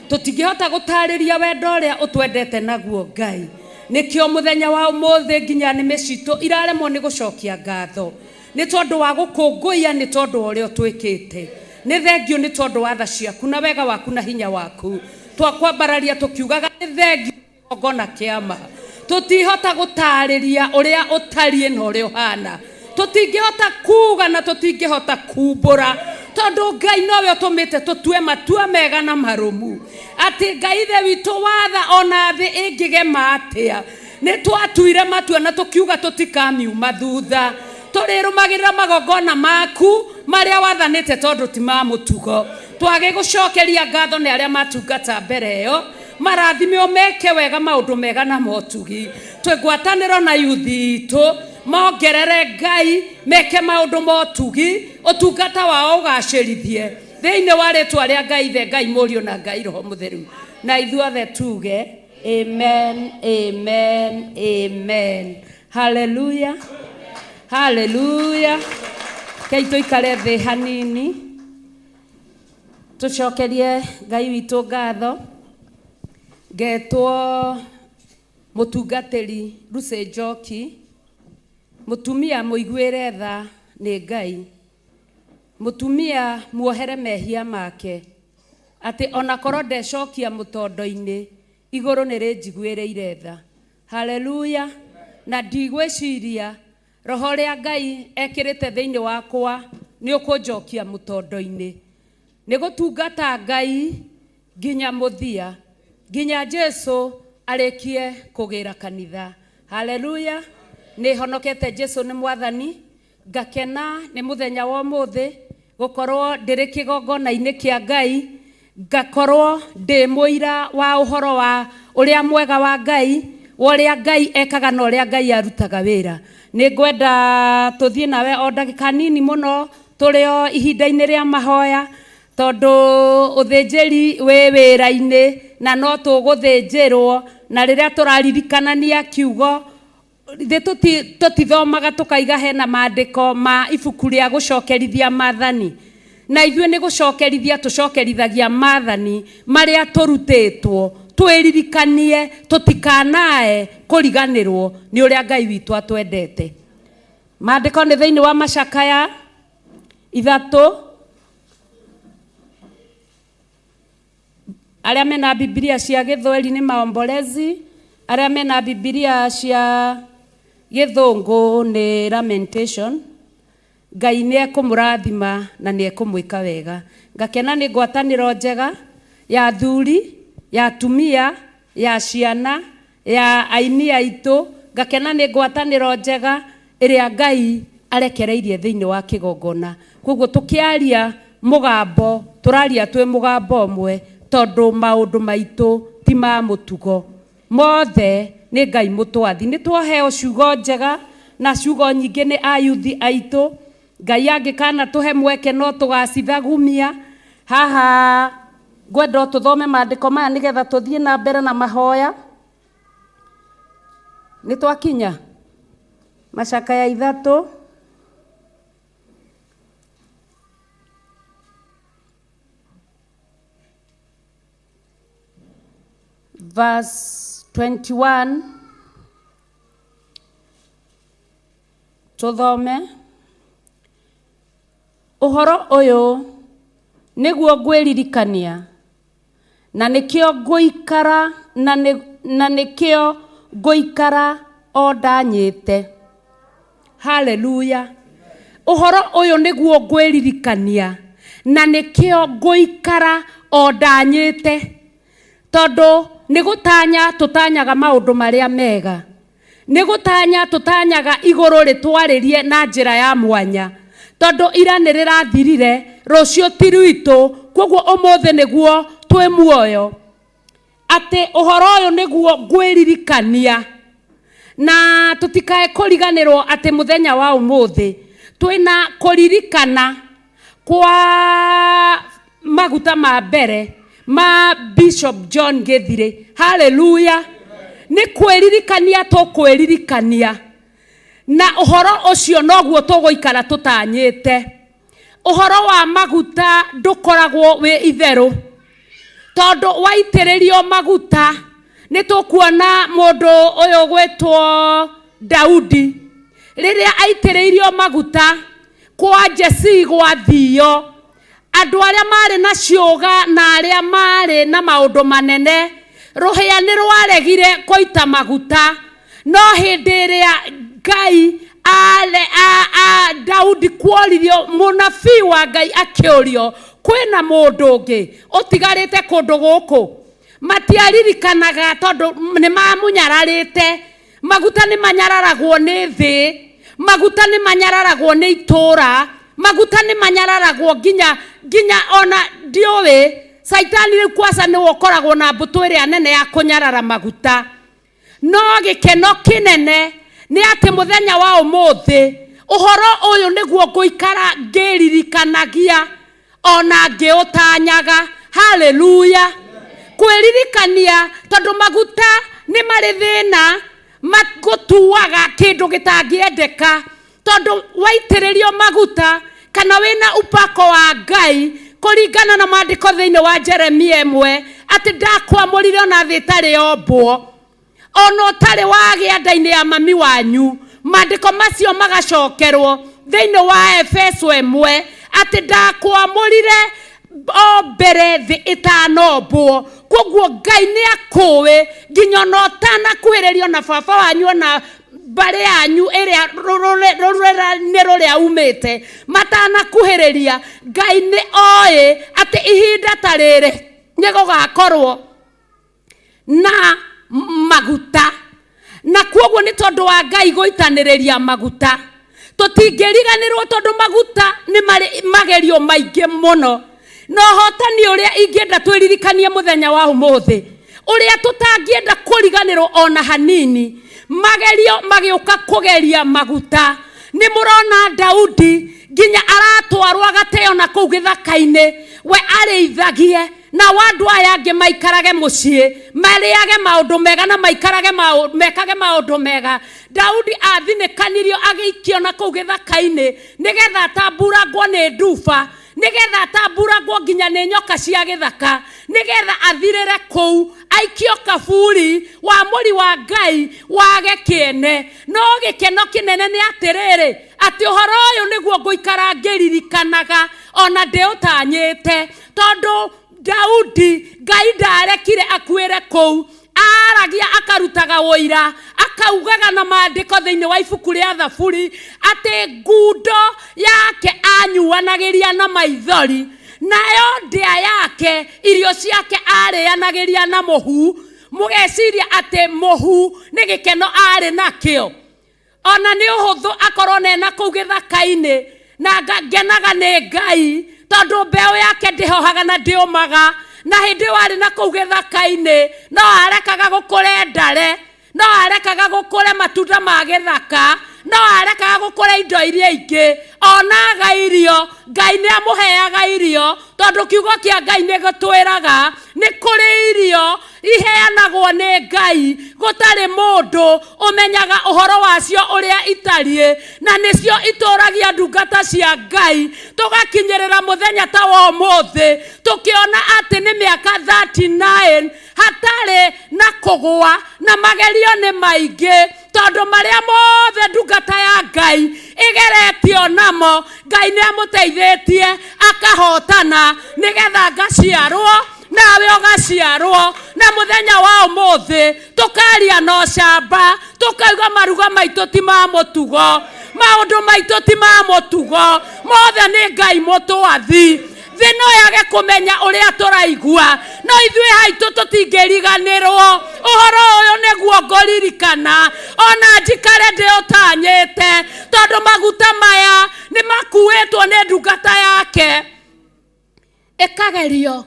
tũtingĩhota gũtarĩria wendo ũrĩa ũtwendete naguo Ngai nĩkĩo mũthenya wa ũmũthĩ nginya nĩmĩ citũ iraremwo nĩ gũcokia ngatho nĩ tondũ wa gũkũngũiya nĩ tondũ wa ũrĩa ũtwĩkĩte nĩ thengio nĩ tondũ wa tha ciaku na wega waku na hinya waku twakwambararia tũkiugaga nĩ thengio kĩgongona kĩama tũtihota gũtarĩria ũrĩa ũtariĩ na ũrĩa ũhana tũtingĩhota kuuga na tũtingĩhota kumbũra tondũ Ngai nowe ũtũmĩte tũtue matua mega na marũmu atĩ Ngai ithe witũ watha ona thĩ ĩngĩgema atĩa nĩ twatuire matua na tũkiuga tũtikamiuma thutha tũrĩrũmagĩrĩra magongona maku maria wathanite tondu ti ma mutugo twage gucokeria ngatho ni aria matungata mbere yo marathime meke wega maundu mega na motugi twigwataniro na yuthi itu mongerere Ngai meke maundu motugi utungata wao ugacirithie thiini wa ritwa ria Ngai the Ngai Murio na Ngai Roho Mutheru na ithuothe tuge amen amen amen hallelujah hallelujah keito ikare the hanini tucokerie Ngai witu ngatho getwo mutungatiri Lucy Njoki mutumia muigwire tha ni Ngai mutumia muohere mehia make ati ona korwo ndecokia mutondo-ini iguru ni rinjiguire tha haleluya na ndigwiciria roho ria Ngai ekirite thiini wakwa ni ukunjokia mutondo-ini ni gutungata Ngai ginya muthia ginya Jesu arekie kugira kanitha haleluya ni honokete Jesu ni mwathani ngakena ni muthenya wa muthi gukorwo ndiri kigongona-ini kia Ngai ngakorwo ndi muira wa uhoro wa uria mwega wa Ngai uria Ngai ekaga na uria Ngai arutaga wira ni ngwenda tuthie nawe o ndagika nini muno turio ihinda-ini ria mahoya tondu uthinjiri wi wira-ini na no tuguthinjirwo na riria turaririkanania kiugo tutithomaga tukaiga hena maandiko ma ibuku ria gucokerithia maathani na ithue ni gucokerithia tucokerithagia maathani maria turutitwo twiririkanie tutikanae kuriganirwo ni uria Ngai witu atwendete maandiko ni thiini wa Macakaya 3 aria mena Biblia cia Githweri ni Maombolezi aria mena Biblia cia Githungu ni Lamentation Ngai ni ekumurathima na ni ekumwika wega ngakena ni ngwataniro njega ya thuri ya tumia ya ciana ya aini aitu ngakena ni ngwataniro njega iria Ngai arekereirie thiini wa kigongona koguo tukiaria mugambo turaria twi mugambo umwe tondu maundu maitu ti ma mutugo mothe ni Ngai mutwathi ni twoheo ciugo njega na ciugo nyingi ni ayuthi aitu Ngai angikana tuhe mweke no tugacithagumia haha ngwenda tuthome maandiko maya nigetha tuthie na mbere na mahoya ni twakinya Macakaya 3 verse 21 tuthome uhoro uyu niguo ngwiririkania na nikio nguikara na nikio nguikara o ndanyite haleluya uhoro uyu niguo ngwiririkania na nikio nguikara o ndanyite tondu nigutanya tutanyaga maundu maria mega nigutanya tutanyaga iguru ritwaririe na njira ya mwanya tondu ira nirirathirire rucio ti rwitu koguo umuthi niguo twi muoyo ati uhoro uyu niguo ngwiririkania na tutikae kuriganirwo ati muthenya wa umuthi twina kuririkana kwa maguta ma mbere ma Bishop John Githire haleluya ni kwiririkania tukwiririkania na uhoro ucio noguo tuguikara tutanyite uhoro wa maguta ndukoragwo wi itheru tondu waitiririo maguta ni tukuona mundu uyu gwetwo Daudi riria aitiririo maguta kwa Jesse gwathio andu aria mari na ciuga na aria mari na maundu manene ruhia ni rwaregire koita maguta no hindi iria Ngai Daudi kworirio munabii wa Ngai akiorio kwina mundu ungi utigarite kundu guku matiaririkanaga tondu ni mamunyararite maguta ni manyararagwo ni thi maguta ni manyararagwo ni itura maguta ni manyararagwo ginya ona ndiuwi Saitani riu kwasa ni wokoragwo na mbutu iria nene ya kunyarara maguta. No gikeno kinene ni ati muthenya wa umuthi uhoro uyu niguo nguikara ngiririkanagia ona ngiutanyaga. Haleluya. Kwiririkania tondu maguta ni mari thina magutuaga kindu gitangiendeka. Tondu waitiririo maguta kana wina upako wa Ngai kuringana na maandiko thiini wa Jeremia 1 ati ndakwamurire ona thi tari ombwo ono tari wagia ndaini ya mami wanyu. Maandiko macio magacokerwo thiini wa Efeso 1 ati ndakwamurire o mbere thi itanombwo. Koguo Ngai ni akuwe nginya no tana kuhiririo na baba wanyu na bare yanyu iria ruria umite matana kuhiriria. Ngai ni oe ati ihinda tarire nigugakorwo na maguta, na koguo ni tondu wa Ngai goitaniriria maguta tutingiriganirwo tondu maguta ni magerio maingi muno. No hotani uria ingienda twiririkanie muthenya wa umuthi uria tutangienda kuriganirwo ona hanini magerio magiuka kugeria maguta. Ni murona Daudi ginya aratwarwo agateo na kuu githaka-ini we areithagie na wandu aya angi maikarage mucii mariage maundu mega na mekage maundu mega. Daudi athinikanirio agiikio na kuu githaka-ini nigetha atamburagwo ni nduba, nigetha atamburagwo nginya ni nyoka cia githaka, nigetha athirire kuu aikio kaburi wa muri wa Ngai wage kiene. No gikeno kinene ni atiriri ati uhoro uyu niguo nguikara ngiririkanaga ona ndiutanyite tondu Daudi Ngai ndarekire akuire kuu. Aragia akarutaga woira akaugaga na maandiko thiini wa ibuku ria Thaburi ati ngundo yake anyuanagiria na maithori, nayo ndia yake irio ciake arianagiria na muhu. Mugeciria ati muhu ni gikeno ari nakio. Ona ni uhuthu akorwo nena kuu githaka-ini na ngenaga ni Ngai tondu mbeu yake ndihohaga na ndiumaga. Na hindi wari na kuu githaka-ini no arekaga gukure ndare, no arekaga gukure matunda ma githaka, no arekaga gukure indo iria ingi. Onaga irio Ngai ni amuheaga irio tondu kiugo kia Ngai ni gutwiraga ni kuri irio iheanagwo ni Ngai gutari mundu umenyaga uhoro wacio uria itarie, na nicio ituragia ndungata cia Ngai. Tugakinyirira muthenya ta wa umuthi tukiona ati ni miaka 39 hatari na kugwa na magerio ni maingi tondu maria mothe ndungata ya Ngai igeretio namo Ngai ni amuteithitie akahotana nigetha ngaciarwo nawe ugaciarwo. Na muthenya wa umuthi tukaria no camba tukauga maruga maitu ti ma mutugo, maundu maitu ti ma mutugo, mothe ni Ngai mutwathi. Thino yage kumenya uria turaigua no ithui haitu tutingiriganirwo. Uhoro uyu niguo nguririkana ona njikare ndiutanyite tondu maguta maya ni makuitwo ni ndungata yake ikagerio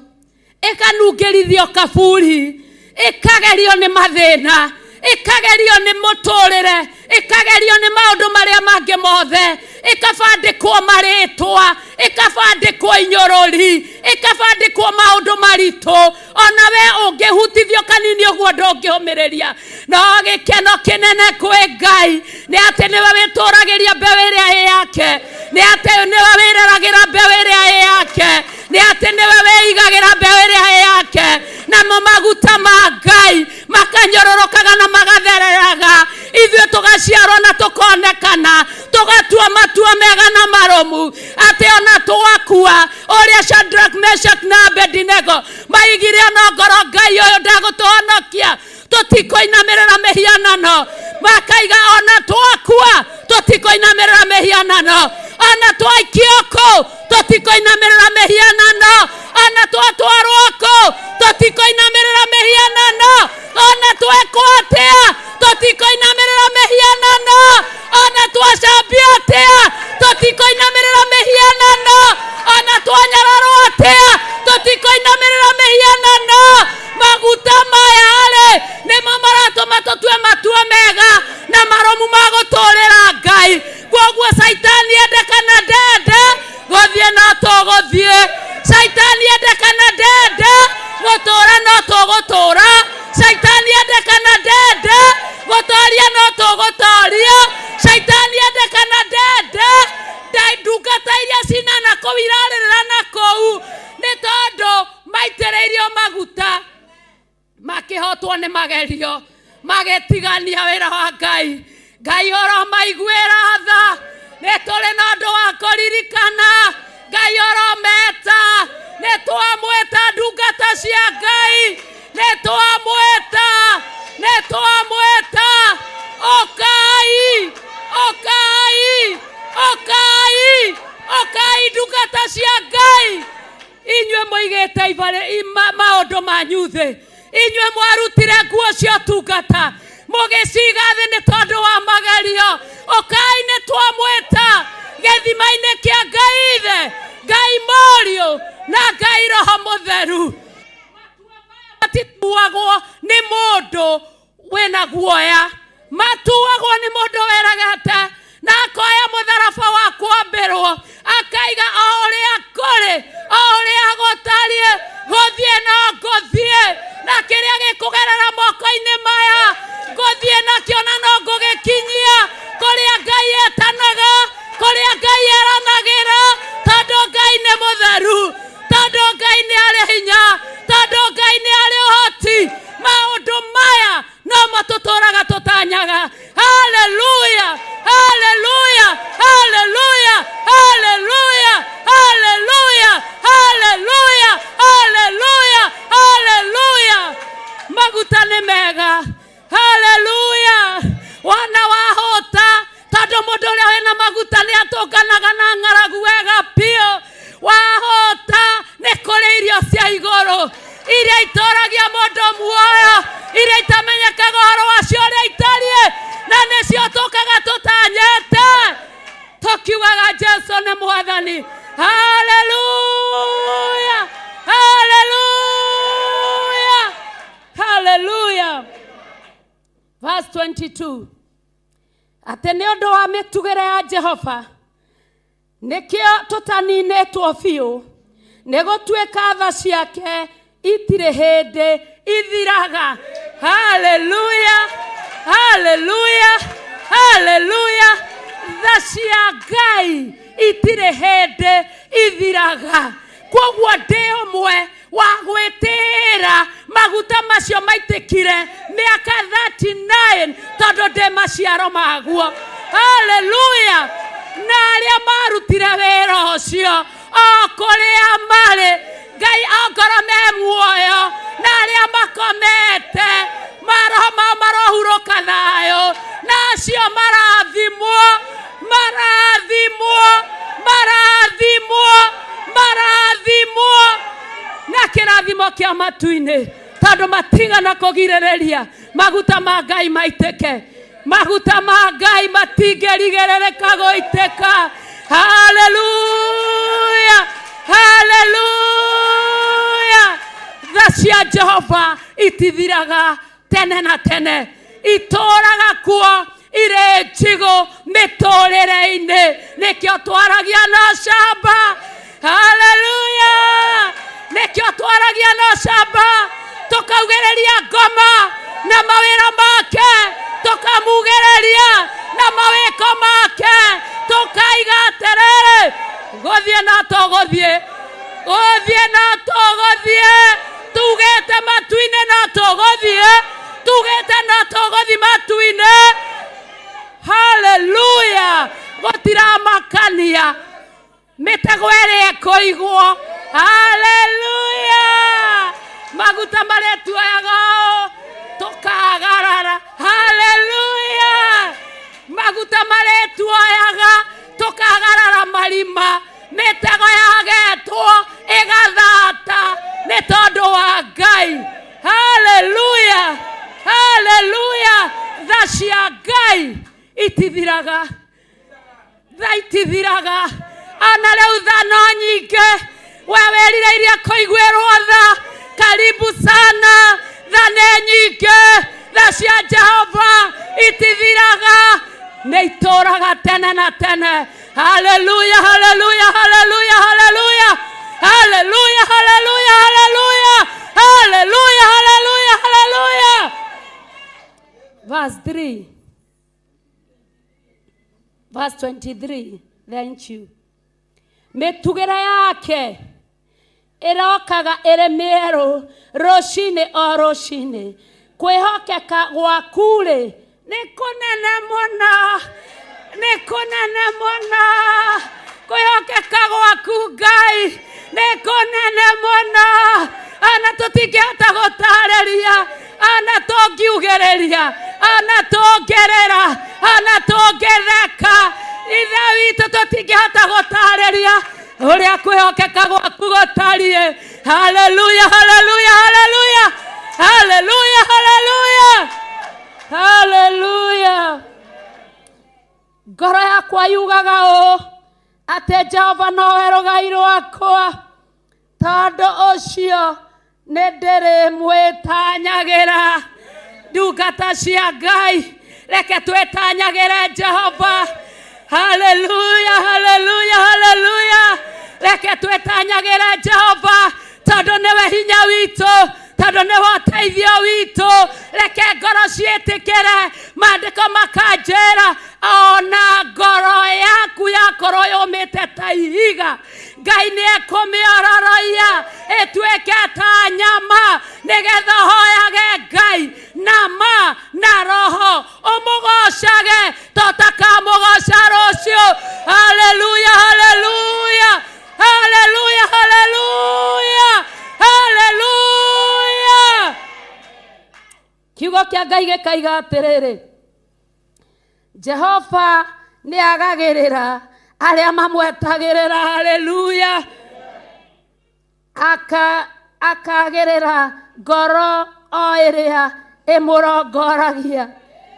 ikanungirithio kaburi, ikagerio ni mathina, ikagerio ni muturire, ikagerio ni maundu maria mangi mothe, ikabandikwo maritwa, ikabandikwo inyorori, ikabandikwo maundu maritu. Ona we ungihutithio kanini uguo ndungihumiriria. No gikeno kinene kwi Ngai ni ati niwe wituragiria mbeu iria yake, ni ati niwe wireragira mbeu iria yake, ni ati niwe weigagira mbeu iria yake. Na maguta ma Ngai makanyororokaga na magathereraga. Ithuĩ tugaciarwo na tukonekana tugatua matua mega na maromu ati ona twakua uria Shadrach, Meshach na Abednego maigire no ngoro Ngai uyu ndagutuhonokia tutikoinamirira mihianano. Makaiga ona twakua tutikoinamirira mihianano, ona twaikio kuu tutikoinamirira mihianano, ona twatwarwo kuu tutikoinamirira mihianano, ona twekwo atia tutikoinamirira mihianano, ona twacambio atia tutikoinamirira mihianano. maguta makihotwo nĩ magerio magetigania wĩra wa Ngai. Ngai oromaiguĩra tha, nĩ tũrĩ na ũndũ wa kũririkana. Ngai orometa, nĩ twamwĩta ndungata cia Ngai, nĩ twamwĩta, nĩ twamwĩta. Okai, okai, okai, okai ndungata cia Ngai. Inyuĩ mũigĩte maũndũ manyu thĩ, inyuĩ mwarutire nguo cia ũtungata mũgĩciga thĩ nĩ tondũ wa magerio. Okai nĩ twamwĩta gĩthima-inĩ kĩa Ngai Ithe, Ngai Mũriũ na Ngai Roho Mũtheru. Matituagwo nĩ mũndũ wĩna guoya, matuagwo nĩ mũndũ wĩragete na akoya mũtharaba wa kwambĩrwo akaiga o ũrĩa kũrĩ, o ũrĩa gũtariĩ, gũthiĩ no ngũthiĩ na kĩrĩa gĩkũgerera moko-inĩ maya ngũthiĩ nakĩo na no ngũgĩkinyia kũrĩa Ngai etanaga, kũrĩa Ngai eranagĩra, tondũ Ngai nĩ mũtheru, tondũ Ngai nĩ arĩ hinya, tondũ Ngai nĩ arĩ ũhoti. Maũndũ maya no matũtũraga tũtanyaga. Hallelujah, hallelujah, hallelujah, hallelujah, hallelujah, hallelujah, hallelujah, hallelujah. Maguta nĩ mega. Hallelujah. Wana wahota, tondũ mũndũ ũrĩa wĩna maguta nĩ atũnganaga na ng'aragu wega biũ. Wahota nĩ kũrĩ irio cia igũrũ iria itũragia mũndũ muoyo, iria itamenyekaga ũhoro wacio ũrĩa itariĩ, na nĩcio tũkaga tũtanyĩte tũkiugaga Jesũ nĩ Mwathani. Hallelujah, hallelujah, hallelujah. Verse 22. Atĩ nĩ ũndũ wa mĩtugĩre ya Jehova nĩkĩo tũtaninĩtwo biũ, nĩ gũtuĩka tha ciake itirĩ hĩndĩ ithiraga. Hallelujah, hallelujah, hallelujah. Tha cia Ngai itirĩ hĩndĩ ithiraga. Koguo ndĩ ũmwe wa gwĩtĩĩra maguta macio maitĩkire mĩaka 39 tondũ ndĩ maciaro maguo. Hallelujah. Na arĩa marutire wĩra ũcio o kũrĩa marĩ, Ngai ongorwo me muoyo, na arĩa makomete maroho mao marohurũka thayũ, na acio marathimwo, marathimwo, marathimwo, marathimwo na kĩrathimo kĩa matu-inĩ, tondũ matigana kũgirĩrĩria maguta ma Ngai maitĩke. Maguta ma Ngai matingĩrigĩrĩrĩka gũitĩka. Hallelujah, hallelujah. Tha cia Jehova itithiraga tene na tene, itũraga kuo irĩ njigũ mĩtũrĩre-inĩ, nĩkĩo twaragia na camba. Hallelujah, nĩkĩo twaragia na camba, tũkaugĩrĩria ngoma na mawĩra make, tũkamugĩrĩria na mawĩko make, tũkaiga atĩrĩrĩ, gũthiĩ na tũgũthiĩ, gũthiĩ na tũgũthiĩ, tugĩte matu-inĩ na tũgũthiĩ, tugĩte na tũgũthiĩ matu-inĩ. Hallelujah, gũtiramakania mĩtego ĩrĩa ĩkũigwo. Hallelujah, maguta marĩa tuoyaga tũkagarara. Hallelujah, maguta marĩa tuoyaga tũkagarara marima, mĩtego yagetwo ĩgathata nĩ tondũ wa Ngai. Hallelujah, hallelujah. Tha cia Ngai itithiraga, tha itithiraga. Ona rĩu tha no nyingĩ, we wĩrirĩirie kũiguĩrwo tha, karibu sana. Tha nĩ nyingĩ, tha cia Jehova itithiraga, nĩ itũraga tene na tene. Hallelujah, hallelujah, hallelujah, hallelujah, hallelujah, hallelujah, hallelujah, hallelujah, hallelujah, hallelujah. Verse 3, verse 23. Thank you. Mĩtugĩre yake irokaga ĩrĩ mĩerũ rũcinĩ o rũcinĩ. Kwĩhokeka gwaku-rĩ nĩ kũnene mũno, nĩ kũnene mũno. Kwĩhokeka gwaku Ngai nĩ kũnene mũno, ona tũtingĩhota gũtarĩria, ona tũngiugĩrĩria, ona tũngĩrĩra, ona tũngĩtheka, ithe witũ tũtingĩhota gũtarĩria ũrĩa kwĩhokeka gwaku gũtariĩ. Haleluya, haleluya, haleluya, haleluya, haleluya, haleluya. Ngoro yakwa yugaga ũũ atĩ Jehova nowe rũgai rwakwa, tondũ ũcio nĩ ndĩrĩmwĩtanyagĩra. Ndungata cia Ngai, reke twĩtanyagĩre Jehova. Haleluya, haleluya, haleluya. Reke twĩtanyagĩre Jehova, tondũ nĩwe hinya witũ, tondũ nĩwe ũteithio witũ. Reke ngoro ciĩtĩkĩre, maandĩko makanjĩra ona ngoro yaku yakorwo yũmĩte ta ihiga, Ngai nĩ ekũmĩororoia ĩtuĩke ta nyama, nĩgetha hoyage Ngai na ma na roho, ũmũgocage tũtakamũgoca rũciũ. Haleluya, haleluya, haleluya, haleluya, haleluya. Kiugo kĩa Ngai gĩkaiga atĩrĩrĩ, Jehova nĩ agagĩrĩra arĩa mamwetagĩrĩra. Haleluya. Akagĩrĩra ngoro o ĩrĩa ĩmũrongoragia.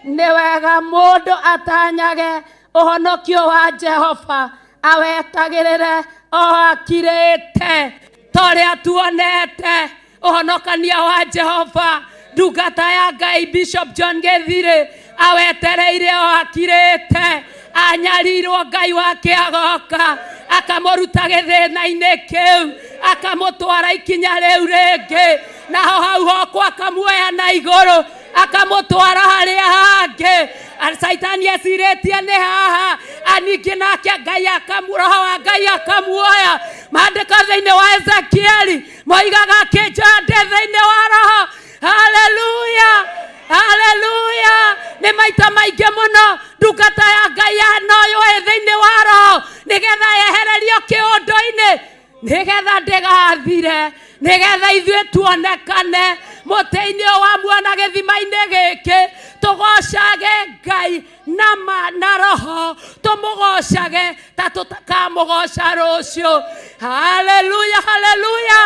Nĩ wega mũndũ atanyage ũhonokio wa Jehova, awetagĩrĩre o akirĩte, torĩa tuonete ũhonokania wa Jehova. Ndungata ya Ngai Bishop John Gĩthirĩ awetereire o akirĩte, anyarirwo Ngai wake agoka, akamũruta gĩthĩna-inĩ kĩu, akamũtwara ikinya rĩu rĩngĩ, naho hau hoko akamuoya na igũrũ, akamũtwara harĩa hangĩ. Saitani ecirĩtie nĩ haha, aningĩ nake Ngai roho wa Ngai akamuoya. Maandĩko thĩinĩ wa Ezekieli moigaga akĩnjoya ndĩ thĩinĩ wa roho. Haleluya, haleluya. Nĩ maita maingĩ mũno ndungata ya Ngai yanoywo thĩinĩ wa roho, nĩgetha yehererio kĩũndũ-inĩ, nĩgetha ndĩgathire, nĩgetha ithuĩ tuonekane mũtĩ-inĩ wa muona gĩthima-inĩ gĩkĩ. Tũgocage Ngai na roho, tũmũgocage ta tũtakamũgoca rũciũ. Haleluya, haleluya,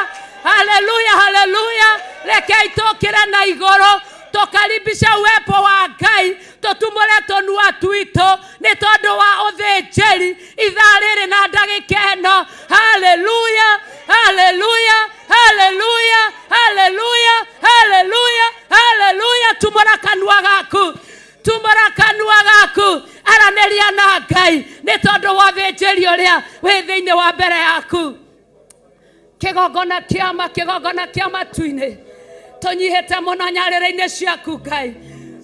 haleluya, haleluya. Rekei tũkĩre na igũrũ, tũkaribisha uwepo wa Ngai, tũtumũre tũnua twitũ nĩ tondũ wa ũthĩnjĩri ithaa rĩrĩ na ndagĩka ĩno. Haleluya, haleluya, haleluya, haleluya, haleluya, haleluya. Tumũra kanua gaku, tumũra kanua gaku, aranĩria na Ngai nĩ tondũ wa ũthĩnjĩri ũrĩa wĩ thĩinĩ wa mbere yaku. Kĩgongona kĩa matu-inĩ, tũnyihĩte mũno nyarĩrĩ-inĩ ciaku Ngai,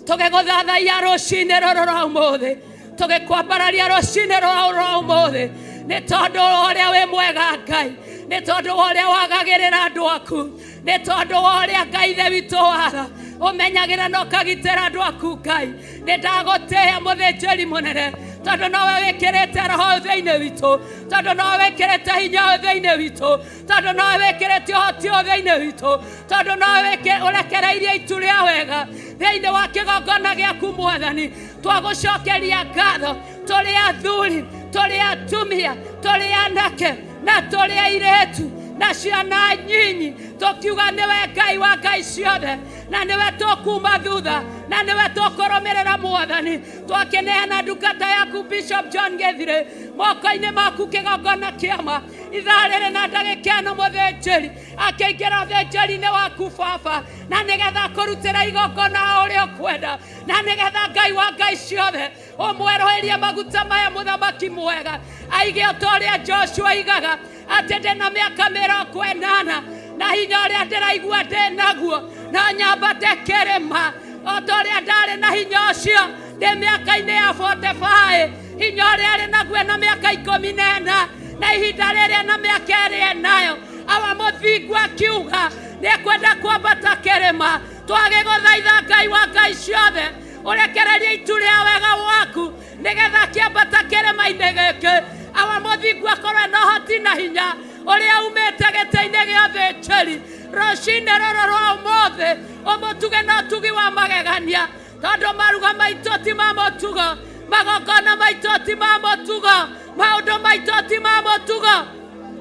tũgĩgũthathaiya rũcinĩ rũrũ rwa ũmũthĩ, tũgĩkwambararia rũcinĩ rũrũ rwa ũmũthĩ, nĩ tondũ ũrĩa wĩ mwega Ngai, nĩ tondũ ũrĩa wagagĩrĩra andũ aku, nĩ tondũ ũrĩa Ngai ithe witũ wara ũmenyagĩra na ũkagitĩra andũ aku Ngai. Nĩ ndagũtĩĩa mũthĩnjĩri mũnene, tondũ nowe wĩkĩrĩte roho thĩinĩ witũ, tondũ nowe wĩkĩrĩte hinya thĩinĩ witũ, tondũ nowe wĩkĩrĩte ũhoti thĩinĩ witũ, tondũ nowe ũrekereirie itu rĩa wega thĩinĩ wa kĩgongona gĩaku Mwathani. Twagũcokeria ngatho, tũrĩ athuri, tũrĩ atumia, tũrĩ anake na tũrĩ airĩtu na ciana nyinyi, tũkiuga nĩwe Ngai wa ngai ciothe, na nĩwe tũkuma thutha, na nĩwe tũkũrũmĩrĩra Mwathani. Twakĩneana ndungata yaku Bishop John Gĩthirĩ moko-inĩ maku kĩgongona kĩama ithaa rĩrĩ na ndagĩka ĩno. Mũthĩnjĩri akĩingĩra ũthĩnjĩri-inĩ waku Baba, na nĩgetha kũrutĩra igongona ũrĩa ũkwenda, na nĩgetha Ngai wa ngai ciothe ũmwerũhĩrie maguta maya mũthamaki mwega, aige o ta ũrĩa Joshua aigaga atĩ ndĩna mĩaka 80 na hinya ũrĩa ndĩraigua ndĩ naguo no nyambate kĩrĩma, o ta ũrĩa ndarĩ na hinya ũcio ndĩ mĩaka-inĩ ya 45, hinya ũrĩa arĩ naguo na mĩaka 14 na ihinda rĩrĩa na mĩaka ĩrĩa nayo awa mũthingu akiuga nĩekwenda kwambata kĩrĩma twagĩgũthaitha Ngai wa ngai ciothe ũrekererie itu rĩa wega waku nĩgetha kĩambata kĩrĩma-inĩ gĩkĩ awa mũthingu akorwo na ũhoti na hinya ũrĩa umĩte gĩtĩ-inĩ gĩa thĩnjĩri rũcinĩ rũrũ rwa ũmũthĩ ũmũtuge na ũtugi wa magegania tondũ maruga maitũ ti ma mũtugo magongona maitũ ti ma mũtugo maũndũ maitũ ti ma mũtugo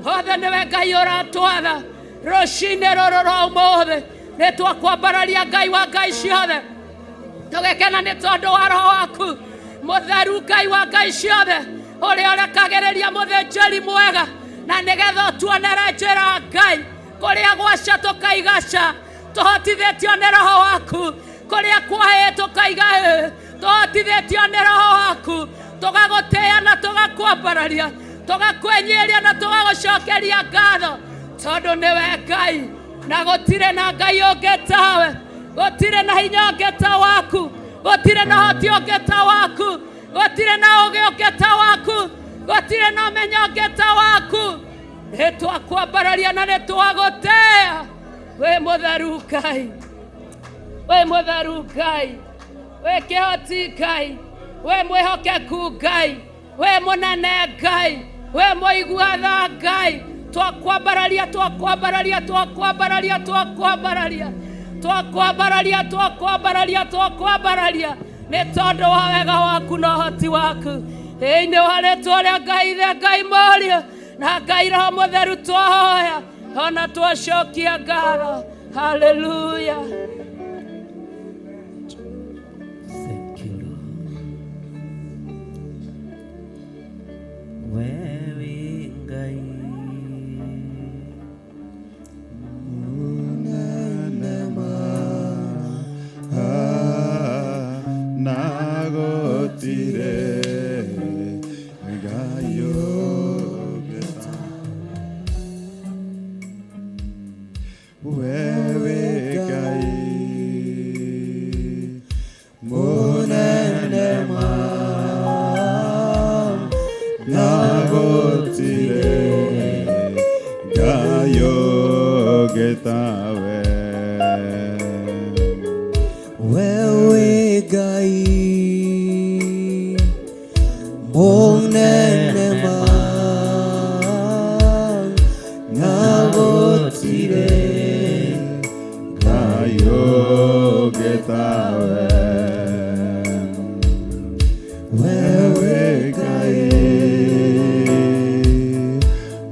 othe nĩwe Ngai ũratwatha rũcinĩ rũrũ rwa ũmũthĩ nĩtwakwambararia Ngai wa ngai ciothe tũgĩkena nĩ tondũ wa roho waku mũtheru Ngai wa ngai ciothe ũrĩa ũrekagĩrĩria mũthĩnjĩri mwega na nĩgetha ũtuonere njĩra Ngai kũrĩa gwaca tũkaigaca tũhotithĩtio nĩ roho waku kũrĩa kwahĩ tũkaiga tũhotithĩtio nĩ roho waku tũgagũtĩĩa na tũgakwambararia tũgakwenyeria na tũgagũcokeria ngatho tondũ nĩwe Ngai na gũtirĩ na Ngai ũngĩ tawe gũtirĩ na hinya ũngĩ ta waku gũtirĩ na hoti ũngĩ ta waku gũtirĩ na ũgĩ ũngĩ ta waku gũtirĩ na ũmenyo ũngĩ ta waku nĩtwakwambararia na nĩtwagũtĩĩa wĩ mũtheru Ngai wĩ mũtheru Ngai wĩ kĩhoti Ngai wĩ mwĩhokeku Ngai wĩ mũnene Ngai wĩ mũigua-tha Ngai twakwambararia twakwambararia twakwambararia twakwambararia twakwambararia twakwambararia twakwambararia nĩ tondũ wa wega waku na ũhoti waku thĩinĩ wa rĩĩtwa rĩa Ngai ithe Ngai Mũriũ na Ngai Roho Mũtheru twahoya ona twacokia ngatho haleluya. Thank you, Lord. Wewe Ngai nagotire Ngayo geta wewe Ngai munene ma nagotire Ngayo geta wewe Ngai munene ma nagotire Ngayo getawe wewe Ngai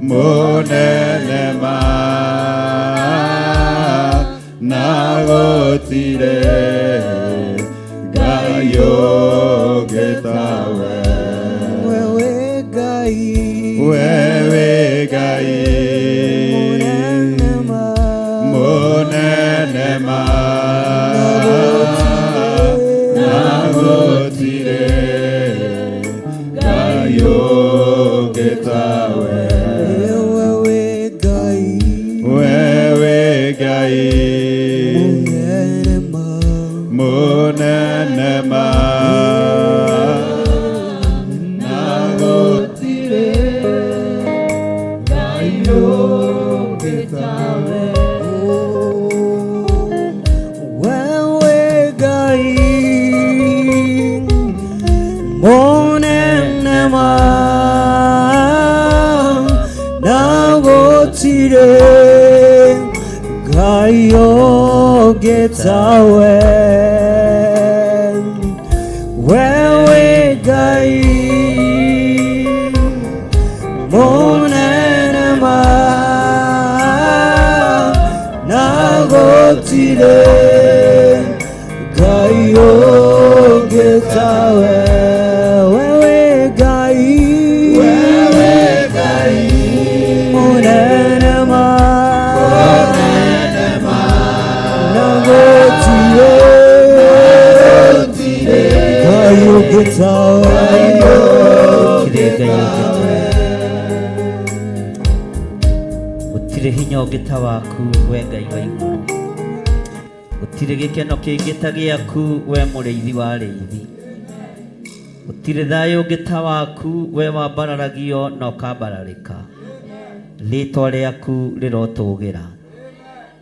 munene ma nagotire Ngayo getawe wewe Ngai munene ma nagotire Ngayo getawe wewe Ngai munene ma nagotire Ngayo getawe wewe Ngai munene ma nagotire Ngayo getawe wewe Ngai munene ma nagotire Ngayo getawe wewe Ngai munene ma nagotire Ngayo getawe gũtirĩ hinya ũngĩ ta waku we Ngai wa igũrũ gũtirĩ gĩkeno kĩngĩ ta gĩaku we mũrĩithi wa arĩithi gũtirĩ thayũ ũngĩ ta waku we wambararagio na ũkambararĩka ritwa rĩaku rĩrotũgĩra.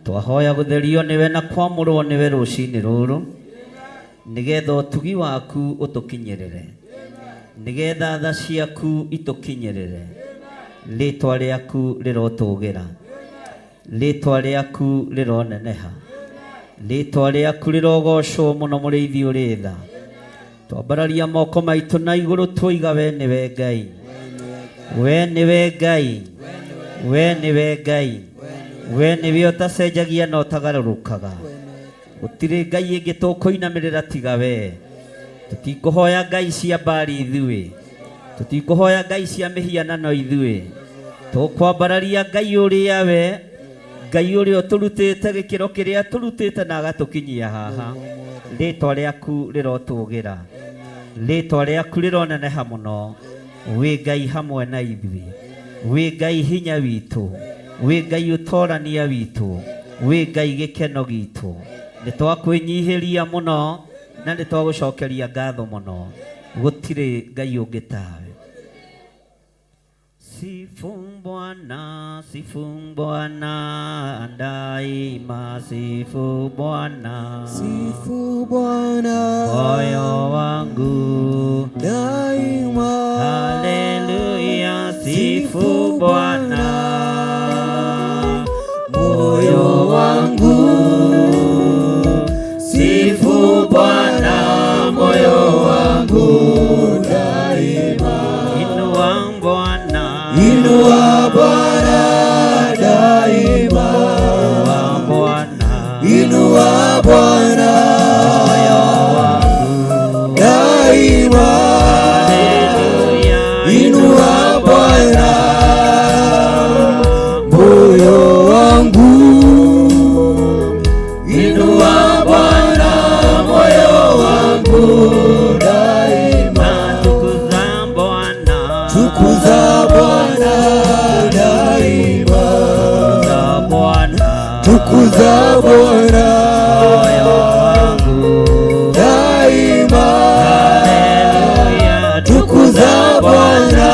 Twahoya gũtherio nĩwe na kwamũrwo nĩwe rũcinĩ rũrũ, nĩgetha ũtugi waku ũtũkinyĩrĩre, nĩgetha tha ciaku itũkinyĩrĩre. Ritwa rĩaku rĩrotũgĩra, ritwa rĩaku rĩroneneha, ritwa rĩaku rĩrogocwo mũno mũrĩithi ũrĩ tha. Twambararia moko maitũ na igũrũ twoiga we nĩwe Ngai, we nĩwe Ngai, we nĩwe Ngai, we nĩwe ũtacenjagia na ũtagarũrũkaga. Gũtirĩ Ngai ĩngĩ tũkũinamĩrĩra tiga we. Tũtikũhoya Ngai cia mbari ithuĩ, tũtikũhoya Ngai cia mĩhianano ithuĩ. Tũkwambararia Ngai ũrĩa we, Ngai ũrĩa ũtũrutĩte gĩkĩro kĩrĩa tũrutĩte na agatũkinyia haha. Ritwa rĩaku rĩrotũgĩra, ritwa rĩaku rĩroneneha mũno. Wĩ Ngai hamwe na ithuĩ, wĩ Ngai hinya witũ, wĩ Ngai ũtorania witũ, wĩ Ngai gĩkeno gitũ. Nĩtwakwĩnyihĩria mũno na nĩtwagũcokeria ngatho mũno. Gũtirĩ Ngai ũngĩ tawe. Sifu Bwana, sifu Bwana daima, sifu Bwana, Sifu Bwana moyo wangu daima. haleluya. Sifu Bwana moyo wangu. sifu Bwana moyo wangu daima. inua Bwana, Inua Bwana daima. inua Bwana, Inua Bwana daima. haleluya. Inua Bwana moyo wangu. Inua Bwana moyo wangu daima. Tukuza Bwana, Tukuza Bwana daima. tukuza Bwana, Tukuza Bwana moyo wangu daima. haleluya. Tukuza Bwana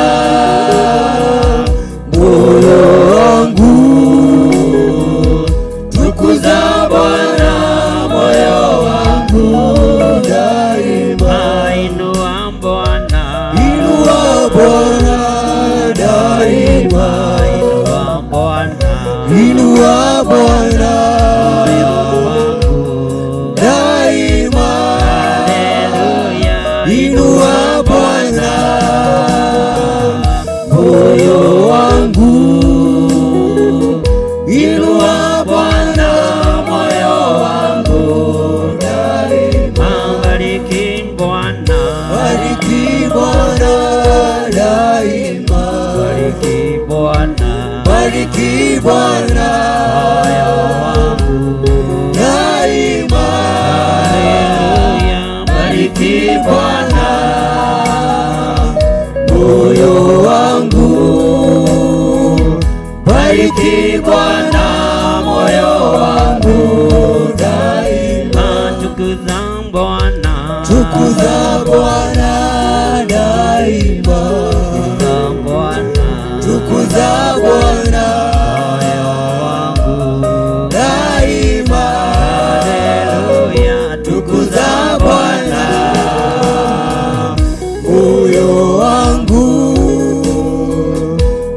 moyo wangu. Tukuza Bwana moyo wangu daima. Inua Bwana, Inua Bwana daima. inua Bwana, Inua Bwana moyo wangu daima. haleluya. Inua Bwana moyo wangu. Inua Bwana moyo wangu daima. Bariki Bwana, Bariki Bwana daima. bariki Bwana, Bariki Bwana moyo wangu daima. haleluya. Bariki Bwana moyo wangu. Bariki Bwana moyo wangu daima. Tukuza Bwana, Tukuza Bwana daima. tukuza Bwana, Tukuza Bwana moyo wangu daima. haleluya. Tukuza Bwana moyo wangu.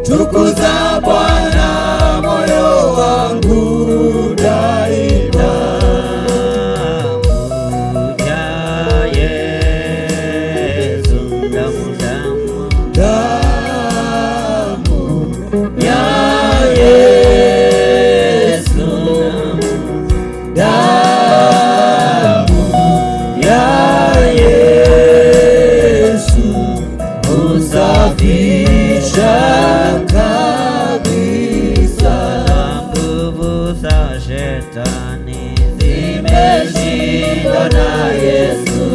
Tukuza Bwana moyo wangu daima. Ya Yesu, damu damu Damu ya Yesu. Damu ya Yesu husafisha kabisa. nguvu za shetani Zimeshindwa na Yesu,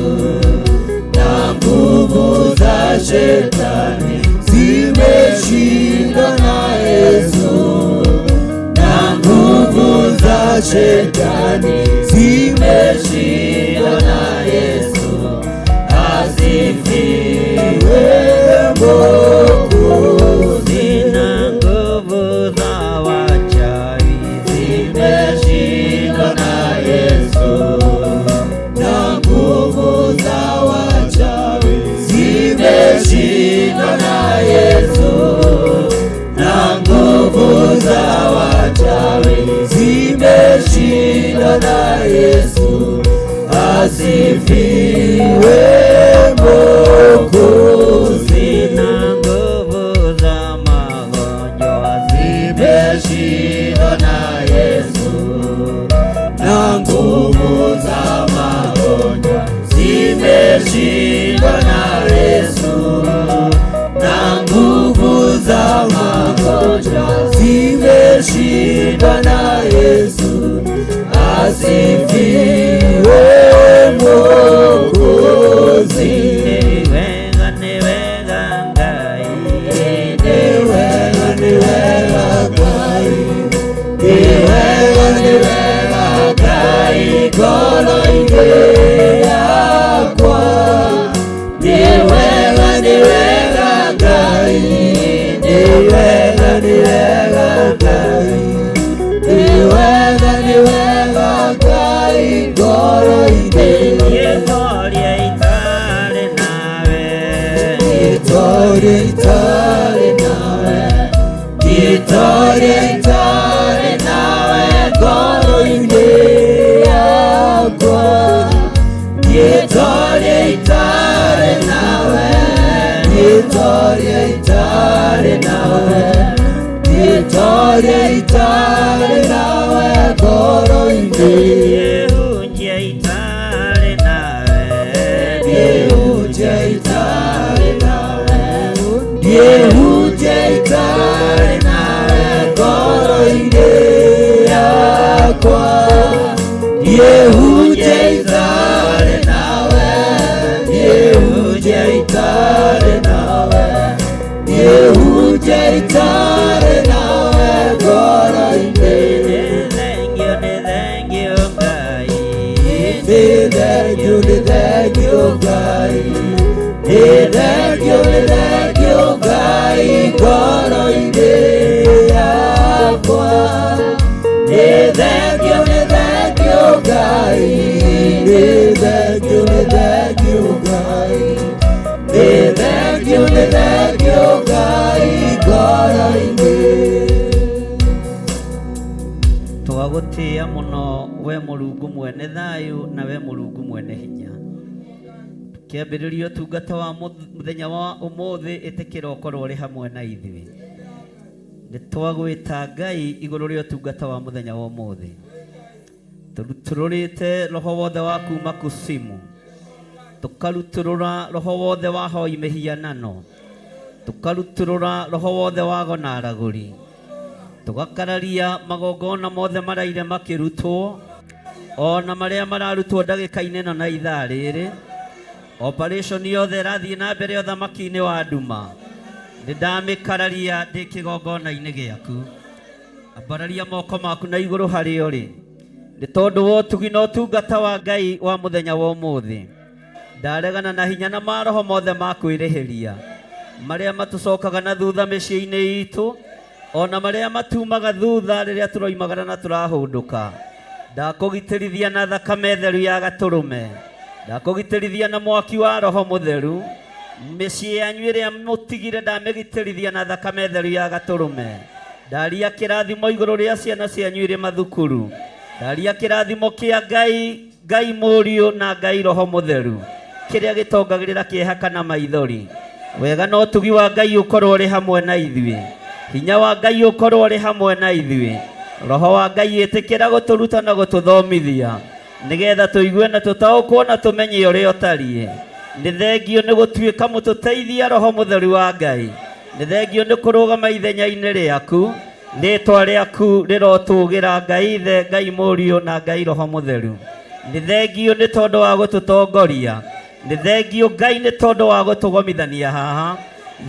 na nguvu za shetani zimeshindwa na Yesu, na nguvu za shetani zimeshindwa na Yesu. Asifiwe Mwokozi. zina nguvu Nimeshindwa na Yesu, asifiwe Mwokozi. Na nguvu za magonjwa Nimeshindwa na Yesu, na nguvu za magonjwa zimeshindwa na Yesu, na nguvu za magonjwa zimeshindwa na Yesu, asifiwe Mwokozi. niwega ngai, Niwega Ngai, niwega Ngai, ngoro-inĩ yakwa. Niwega Ngai, niwega Ngai, niwega Ngai, ngoro-inĩ. Gĩtoria itarĩ nawe, Gĩtoria itarĩ nawe, Gĩtoria itarĩ nawe, ngoro-inĩ yakwa. Gĩtoria itarĩ nawe, Gĩtoria itarĩ nawe, Gĩtoria itarĩ nawe, ngoro-inĩ. Gĩhunjia itarĩ nawe, Gĩhunjia itarĩ nawe, Gĩhunjia itarĩ nawe, ngoro-inĩ yakwa. Gĩhunjia itarĩ nawe, Gĩhunjia itarĩ nawe, Gĩhunjia itarĩ nawe, ngoro-inĩ. nĩ thengio Ngai, Nĩ thengio Ngai, ngoro-inĩ yakwa. Nĩ thengio Ngai, nĩ thengio Ngai, nĩ thengio Ngai, ngoro-inĩ. twagũtĩa mũno we Mũrungu mwene thayũ na we Mũrungu mwene hinya. Kĩambĩrĩria ũtungata wa mũthenya wa ũmũthĩ, ĩtĩkĩra ũkorwo ũrĩ hamwe na ithuĩ. Nĩ twagwĩta Ngai igũrũ rĩa ũtungata wa mũthenya wa ũmũthĩ. Tũrutũrũrĩte roho wothe wa kuma kusimu, tũkarutũrũra roho wothe wa hoi mĩhianano, tũkarutũrũra roho wothe wa gonaragũri, tũgakararia magongona mothe maraire makĩrutwo, ona marĩa mararutwo ndagĩka-inĩ ĩno na ithaa rĩrĩ. Operation yothe ĩrathiĩ na mbere ũthamaki-inĩ wa nduma, nĩ ndamĩkararia ndĩ kĩgongona-inĩ gĩaku. Ambararia moko maku na igũrũ harĩa ũrĩ, nĩ tondũ wa ũtugi na ũtungata wa Ngai wa mũthenya wa ũmũthĩ. Ndaregana na hinya na maroho mothe ma kwĩrĩhĩria marĩa matũcokaga na thutha mĩciĩ-inĩ itũ, ona marĩa matumaga thutha rĩrĩa tũroimagara na tũrahũndũka. Ndakũgitĩrithia na thakame theru ya gatũrũme, ndakũgitĩrithia na mwaki wa roho mũtheru. Mĩciĩ yanyu ĩrĩa mũtigire ndamĩgitĩrithia na thakame theru ya gatũrũme. Ndaria kĩrathimo igũrũ rĩa ciana cianyu irĩ mathukuru. Ndaria kĩrathimo kĩa Ngai Mũriũ na Ngai Roho Mũtheru, kĩrĩa gĩtongagĩrĩra kĩeha kana maithori. Wega na ũtugi wa Ngai ũkorwo ũrĩ hamwe na ithuĩ, hinya wa Ngai ũkorwo ũrĩ hamwe na ithuĩ. Roho wa Ngai ĩtĩkĩra gũtũruta na gũtũthomithia, nĩgetha tũigue na tũtaũkwo na tũmenye ũrĩa ũtariĩ. Nĩ thengio nĩ gũtuĩka mũtũteithia Roho Mũtheru wa Ngai. Nĩ thengio nĩ kũrũgama ithenya-inĩ rĩaku, rĩĩtwa rĩaku rĩrotũgĩra Ngai Ithe, Ngai Mũriũ na Ngai Roho Mũtheru. Nĩ thengio nĩ tondũ wa gũtũtongoria, nĩ thengio Ngai nĩ tondũ wa gũtũgomithania haha.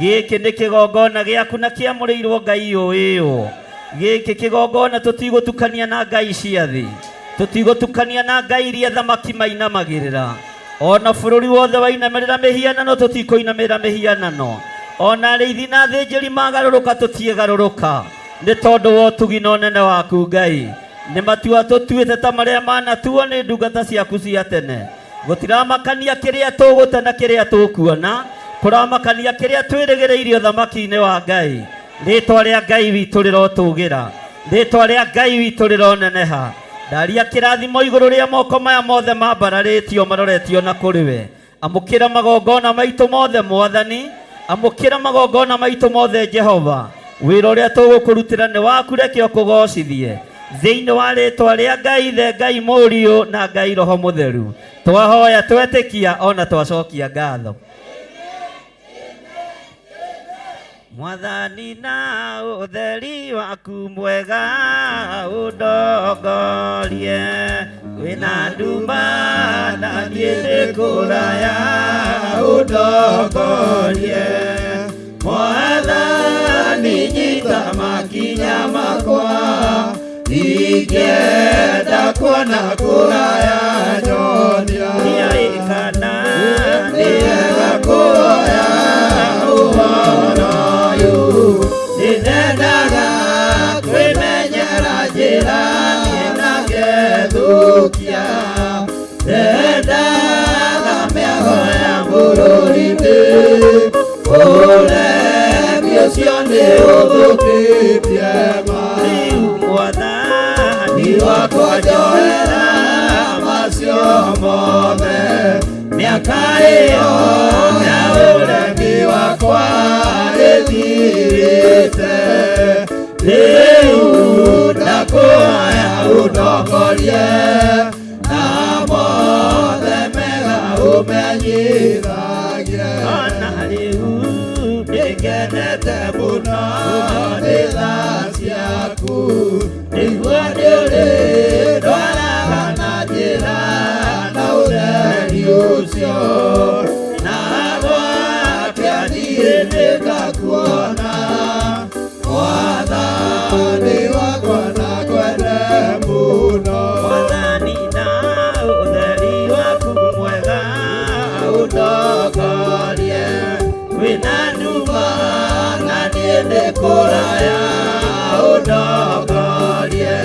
Gĩkĩ nĩ kĩgongona gĩaku na kĩamũrĩirwo Ngai ũyũ. Gĩkĩ kĩgongona tũtigũtukania na ngai cia thĩ, tũtigũtukania na ngai iria thamaki mainamagĩrĩra. Ona bũrũri wothe wainamĩrĩra mĩhianano tũtikũinamĩrĩra mĩhianano. Ona arĩithi na athĩnjĩri magarũrũka tũtiĩgarũrũka, nĩ tondũ wa ũtugi na ũnene waku Ngai. Nĩ matua tũtuĩte ta marĩa manatuo nĩ ndungata ciaku cia tene. Gũtiramakania kĩrĩa tũgũte na kĩrĩa tũkuona, kũramakania kĩrĩa twĩrĩgĩrĩire ũthamaki-inĩ wa Ngai. Rĩĩtwa rĩa Ngai witũ rĩrotũgĩra, rĩĩtwa rĩa Ngai witũ rĩroneneha. ndaria kĩrathimo igũrũ rĩa moko maya mothe mambararĩtio maroretio na kũrĩ we. Amũkĩra magongona maitũ mothe Mwathani, amũkĩra magongona maitũ mothe Jehova. Wĩra ũrĩa tũgũkũrutĩra nĩ waku, reke ũkũgocithie thĩinĩ wa rĩĩtwa rĩa Ngai Ithe, Ngai Mũriũ na Ngai Roho Mũtheru. Twahoya twetĩkia ona twacokia ngatho. Mwathani na ũtheri waku mwega ũndongorie, wĩna nduma na niĩ ndĩ kũraya ũndongorie. Mwathani nyita makinya makwa, ingĩenda kuona kũraya nyonia. Nĩaikana nĩega kuoya ũhoro ũyũ, nĩnendaga kwĩmenyera njĩra niĩ na ngethũkia. Ndendaga mĩago ya bũrũri-inĩ, ũremi ũcio nĩ ũthũkĩtie rĩu. Mwathani wakwa njoera macio mothe, mĩaka ĩyo ya ũremi wakwa ĩthirĩte. Rĩu ndakũhoya ũndongorie, na mothe mega ũmenyithagie. Ona rĩu ndĩkenete mũno nĩ tha ciaku, nĩguo ndĩũrĩndwaraga na njĩra na ũtheri ũcio. Na gwakĩa niĩ nĩngakuona, Mwathani wakwa na kwende mũno. Mwathani na ũtheri waku mwega ũndongorie, wĩna nduma na niĩ ndĩ kũraya ũndongorie.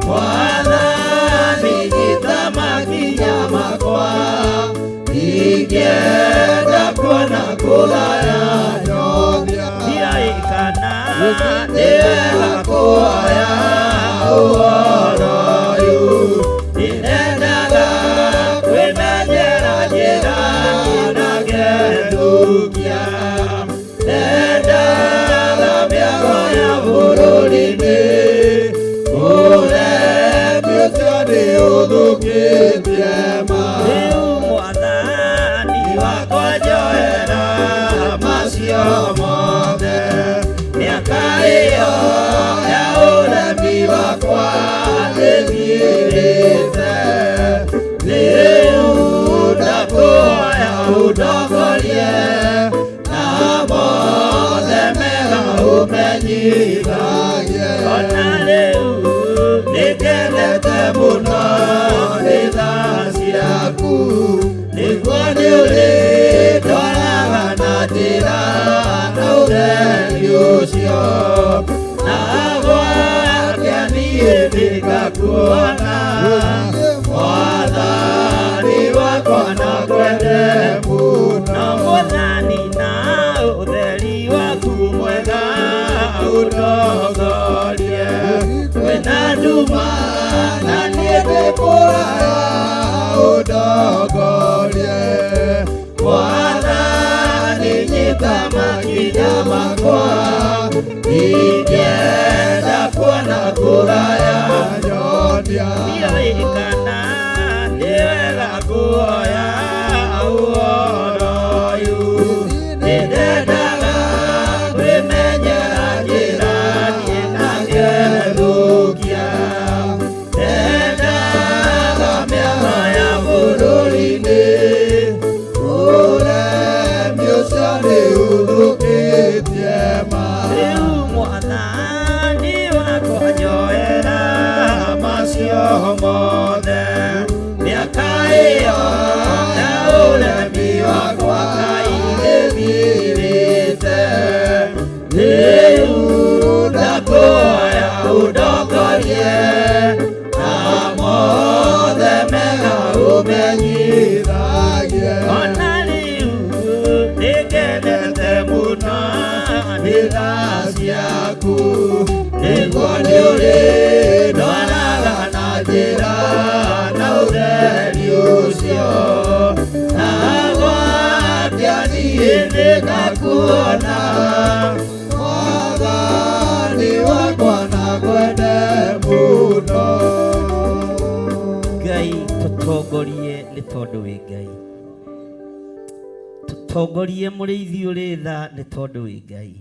Mwathani nyita makinya makwa, ingĩenda kuona kũraya nyonia. Nĩaikana nĩwega kuoya ũhoro ũyũ, nĩnendaga kwĩmenyera njĩra na ngethũkia. Ndendaga mĩago ya bũrũri-inĩ, ũremi ũcio nĩ ũthũkĩtie rĩu. Mwathani wakwa njoera macio mothe, mĩaka ĩyo ya ũremi wakwa ĩthirĩte. Rĩu ndakũhoya ũndongorie, na mothe mega ũmenyithagie. Ona rĩu nĩngenete mũno nĩ tha ciaku, nĩguo nĩũrĩndwaraga na njĩra na ũtheri ũcio. Na gwakĩa niĩ nĩngakuona, Mwathani wakwa na kwende mũno. Mwathani na ũtheri waku mwega ũndongorie, wĩna nduma na niĩ ndĩ kũraya ũndongorie. Mwathani nyita makinya makwa, ingĩenda kuona kũraya nyonia. Nĩaikana nĩwega kuoya ũhoro ũyũ, nĩndendaga kwĩmenyera njĩra niĩ na ngethũkia. Ndendaga mĩago ya bũrũri-inĩ, ũremi ũcio nĩ ũthũkĩtie rĩu. Mwathani wakwa njoera macio mothe, mĩaka ĩyo ya ũremi wakwa ĩthirĩte. Rĩu ndakũhoya ũndongorie, na mothe mega ũmenyithagie. Ona rĩu nĩngenete mũno nĩ tha ciaku, nĩguo nĩũrĩndwaraga na njĩra na ũtheri ũcio nagwambia niĩ nĩngakuona Mwathani wakwa na kwende mũno. Ngai tũtongorie nĩ tondũ wĩ Ngai, tũtongorie mũrĩithi ũrĩ tha nĩ tondũ wĩ Ngai,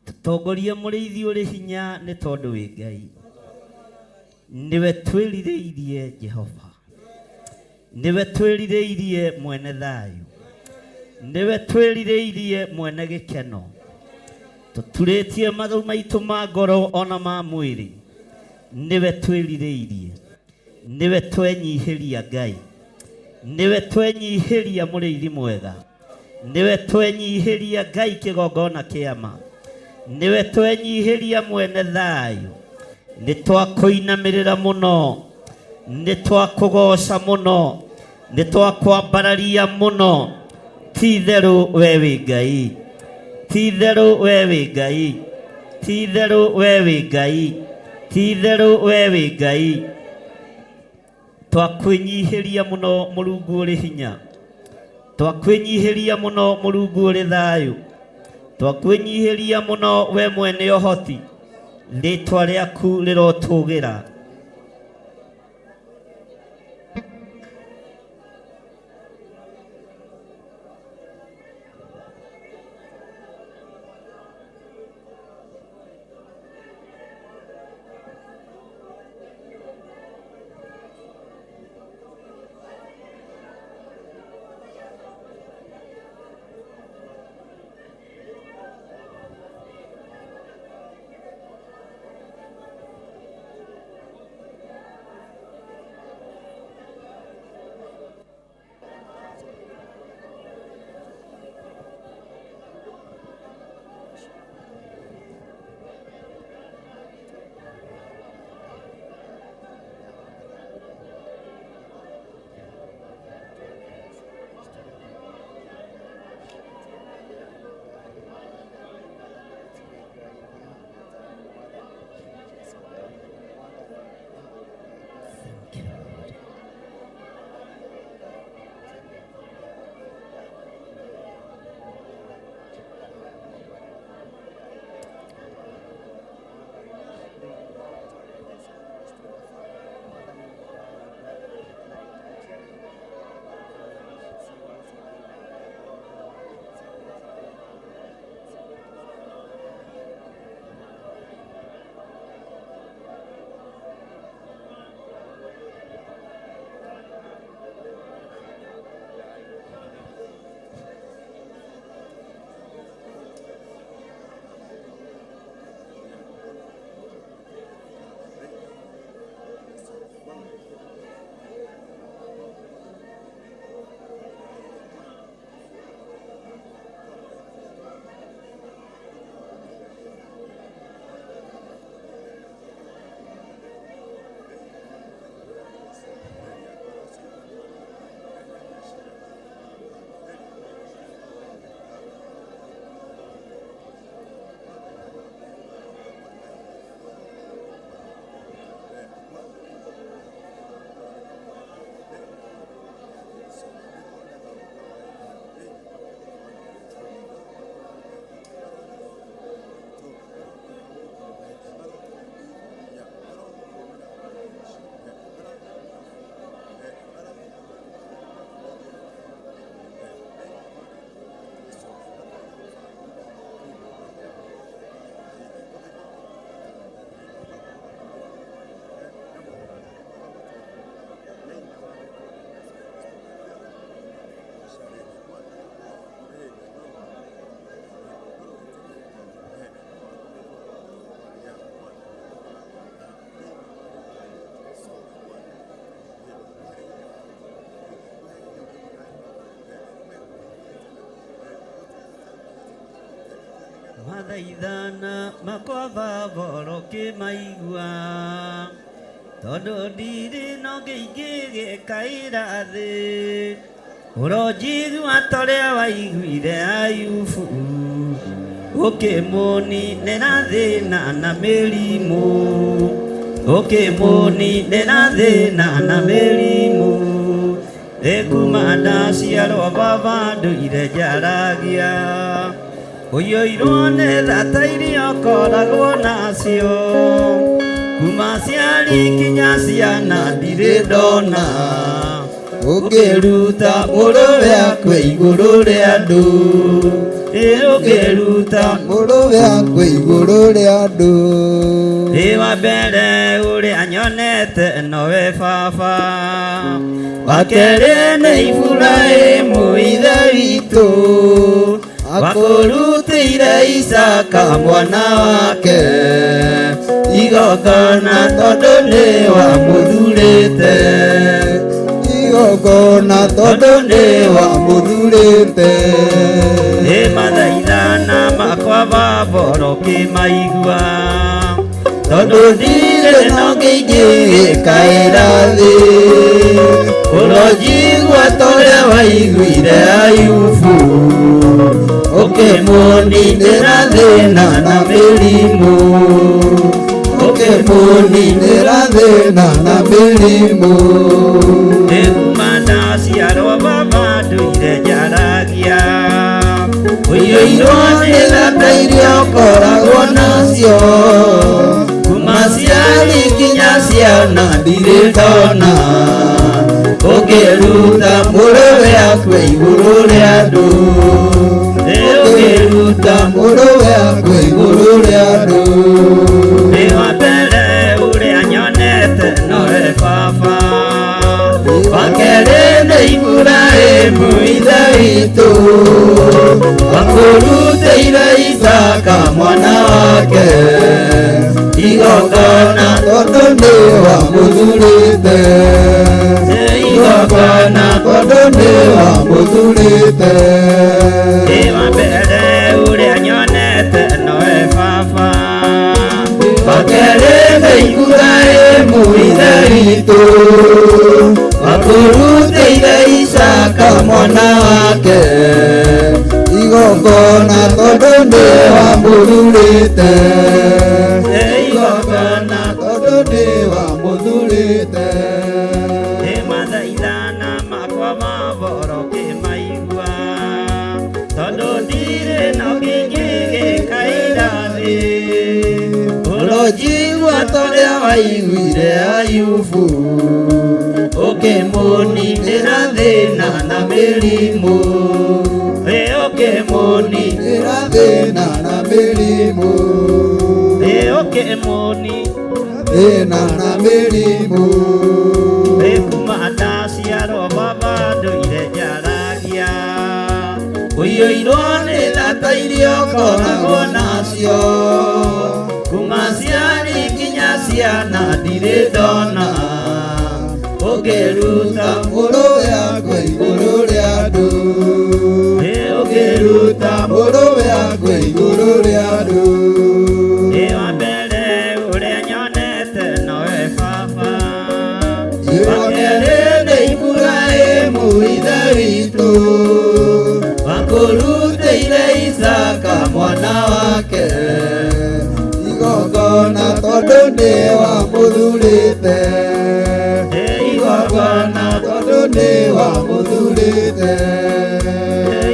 tũtongorie mũrĩithi ũrĩ hinya nĩ tondũ wĩ Ngai. Niwe twĩrirĩirie Jehova, niwe twĩrirĩirie mwene thayũ, niwe twĩrirĩirie mwene gĩkeno. Tũturĩtie mathaũ maitũ ma ngoro ona ma mwĩrĩ, niwe twĩrirĩirie, niwe twenyihĩria Ngai, niwe twenyihĩria mũrĩithi mwega, niwe twenyihĩria Ngai kĩgongona kĩama, niwe twenyihĩria mwene thayũ. Nĩ twakũinamĩrĩra mũno, nĩ twakũgoca mũno, nĩ twakwambararia mũno. Ti-itherũ we wĩ Ngai, ti-itherũ we wĩ Ngai, ti-itherũ we wĩ Ngai, ti-itherũ we wĩ Ngai. Twakwĩnyihĩria mũno Mũrungu ũrĩ hinya, twakwĩnyihĩria mũno Mũrungu ũrĩ thayũ, twakwĩnyihĩria mũno we mwene ũhoti. Rĩĩtwa rĩaku rĩrotũgĩra. Mathaithana makwamba boro kĩmaigua tondũ ndirĩ no ngĩingĩgĩkaĩra thĩ ũronjigua torĩa waiguire Ayubu ũkĩmũninĩra thĩna na mĩrimũ ũkĩmũninĩra thĩna na mĩrimũ ĩkumanda ciarwo baba ndũire njaragia ũiyũirwo nĩ thata iria ũkoragwo nacio kuma ciari kinya ciana ndirĩ ndona ũkĩruta mũrũwe akwe igũrũ rĩa andũ ũkĩruta mũrũwe akwe igũrũ rĩa andũ wa mbere ũrĩa nyonete nowe baba wa kerĩ nĩ Iburahĩmu ithe witũ wakũrutĩire Isaka mwana wake igongona tondũ nĩ wamũthurĩte igongona tondũ nĩ wamũthurĩte mathaithana makwa baba ũkĩmaigua tondũ ndirĩ na ũngĩ ingĩkaĩra thĩ ũrojigua torĩa waiguire Ayubu ũkĩmũninĩra thĩna na mĩrimũ ũkĩmũninĩra thĩna na mĩrimũ ĩkumanda ciarwo baba ndũire njaragia ũiyũirwo nĩ thata iria ũkoragwo nacio kuma ciari kinya ciana ndirĩ ndona ũkĩruta mũrũwe akwe igũrũ rĩa andũ ũkĩruta mũrũwe akwe igũrũ rĩa andũ wa mbere ũrĩa nyonete nowe baba wa kerĩ nĩ Iburahĩmu ithe witũ wakũrutĩire Isaka mwana wake igongona tondũ nĩ wamũthurĩte igongona tondũ nĩ wamũthurĩte wa mbere ũrĩa nyonete nowe baba wa kerĩ nĩ Iburahĩmu ithe witũ wakũrutĩire Isaka mwana wake igongona tondũ nĩ wamũthurĩte igongona tondũ nĩ wamũthurĩte mathaithana makwa baba ũkĩmaigua tondũ ndirĩ na ũngĩ ingĩkaĩra thĩ ũrojigua torĩa waiguire Ayubu ũkĩmũninĩra thĩna na mĩrimũ ũkĩmũninĩra thĩna na mĩrimũ thĩna na mĩrimũ kumanda ciarwo baba ndũire njaragia ũiyũirwo nĩ thata iria ũkoragwo nacio kuma ciari kinya ciana ndirĩ ndona ũkĩruta mũrũwe akwe igũrũ rĩa andũ ũkĩruta mũrũwe akwe igũrũ rĩa andũ wa mbere ũrĩa nyonete nowe baba wa kerĩ nĩ Iburahĩmu ithe witũ wakũrutĩire Isaka mwana wake igongona tondũ nĩ wamũthurĩte igongona tondũ nĩ wamũthurĩte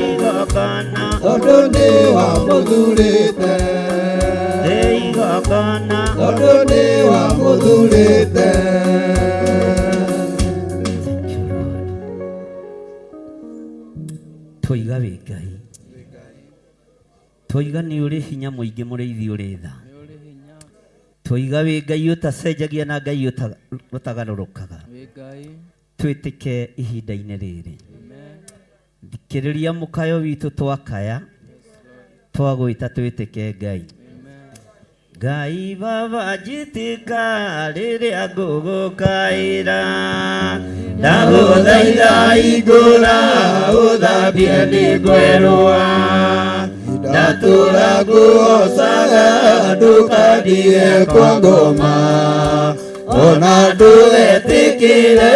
igongona tondũ nĩ wamũthurĩte igongona tondũ nĩ wamũthurĩte tũiga wĩ Ngai tũiga nĩ ũrĩ hinya mũingĩ mũrĩithi ũrĩ tha tũiga wĩ Ngai ũtacenjagia na Ngai ũtagarũrũkaga twĩtĩke ihinda-inĩ rĩrĩ thikĩrĩria mũkayo witũ twakaya twagwĩta twĩtĩke Ngai Ngai baba njĩtĩka rĩrĩa ngũgũkaĩra ndagũthaitha hingũra ũthambie nĩngwerũa ndatũra ngũgocaga ndũkandie kwa ngoma ona ndũgetĩkĩre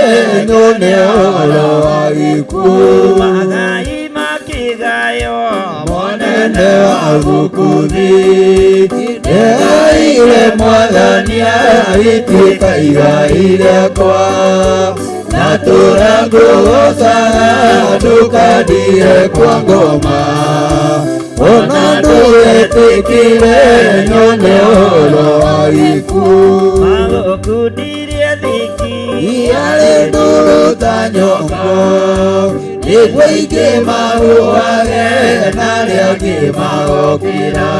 nyone ũhoro wa gĩkuũ magai makĩgayo monene wa gũkũ thĩ Egaire Mwathani agĩtuĩka igai rĩakwa, na tũrakũgocaga ndũkathiĩ kwa ngoma, ona ndũgetĩkĩre nyone ũhoro wa gĩkuũ. Magũkundirie thiki Iarĩ ndũrũ ta nyongo, nĩguo ingĩ mahũage na arĩa angĩ magokĩra,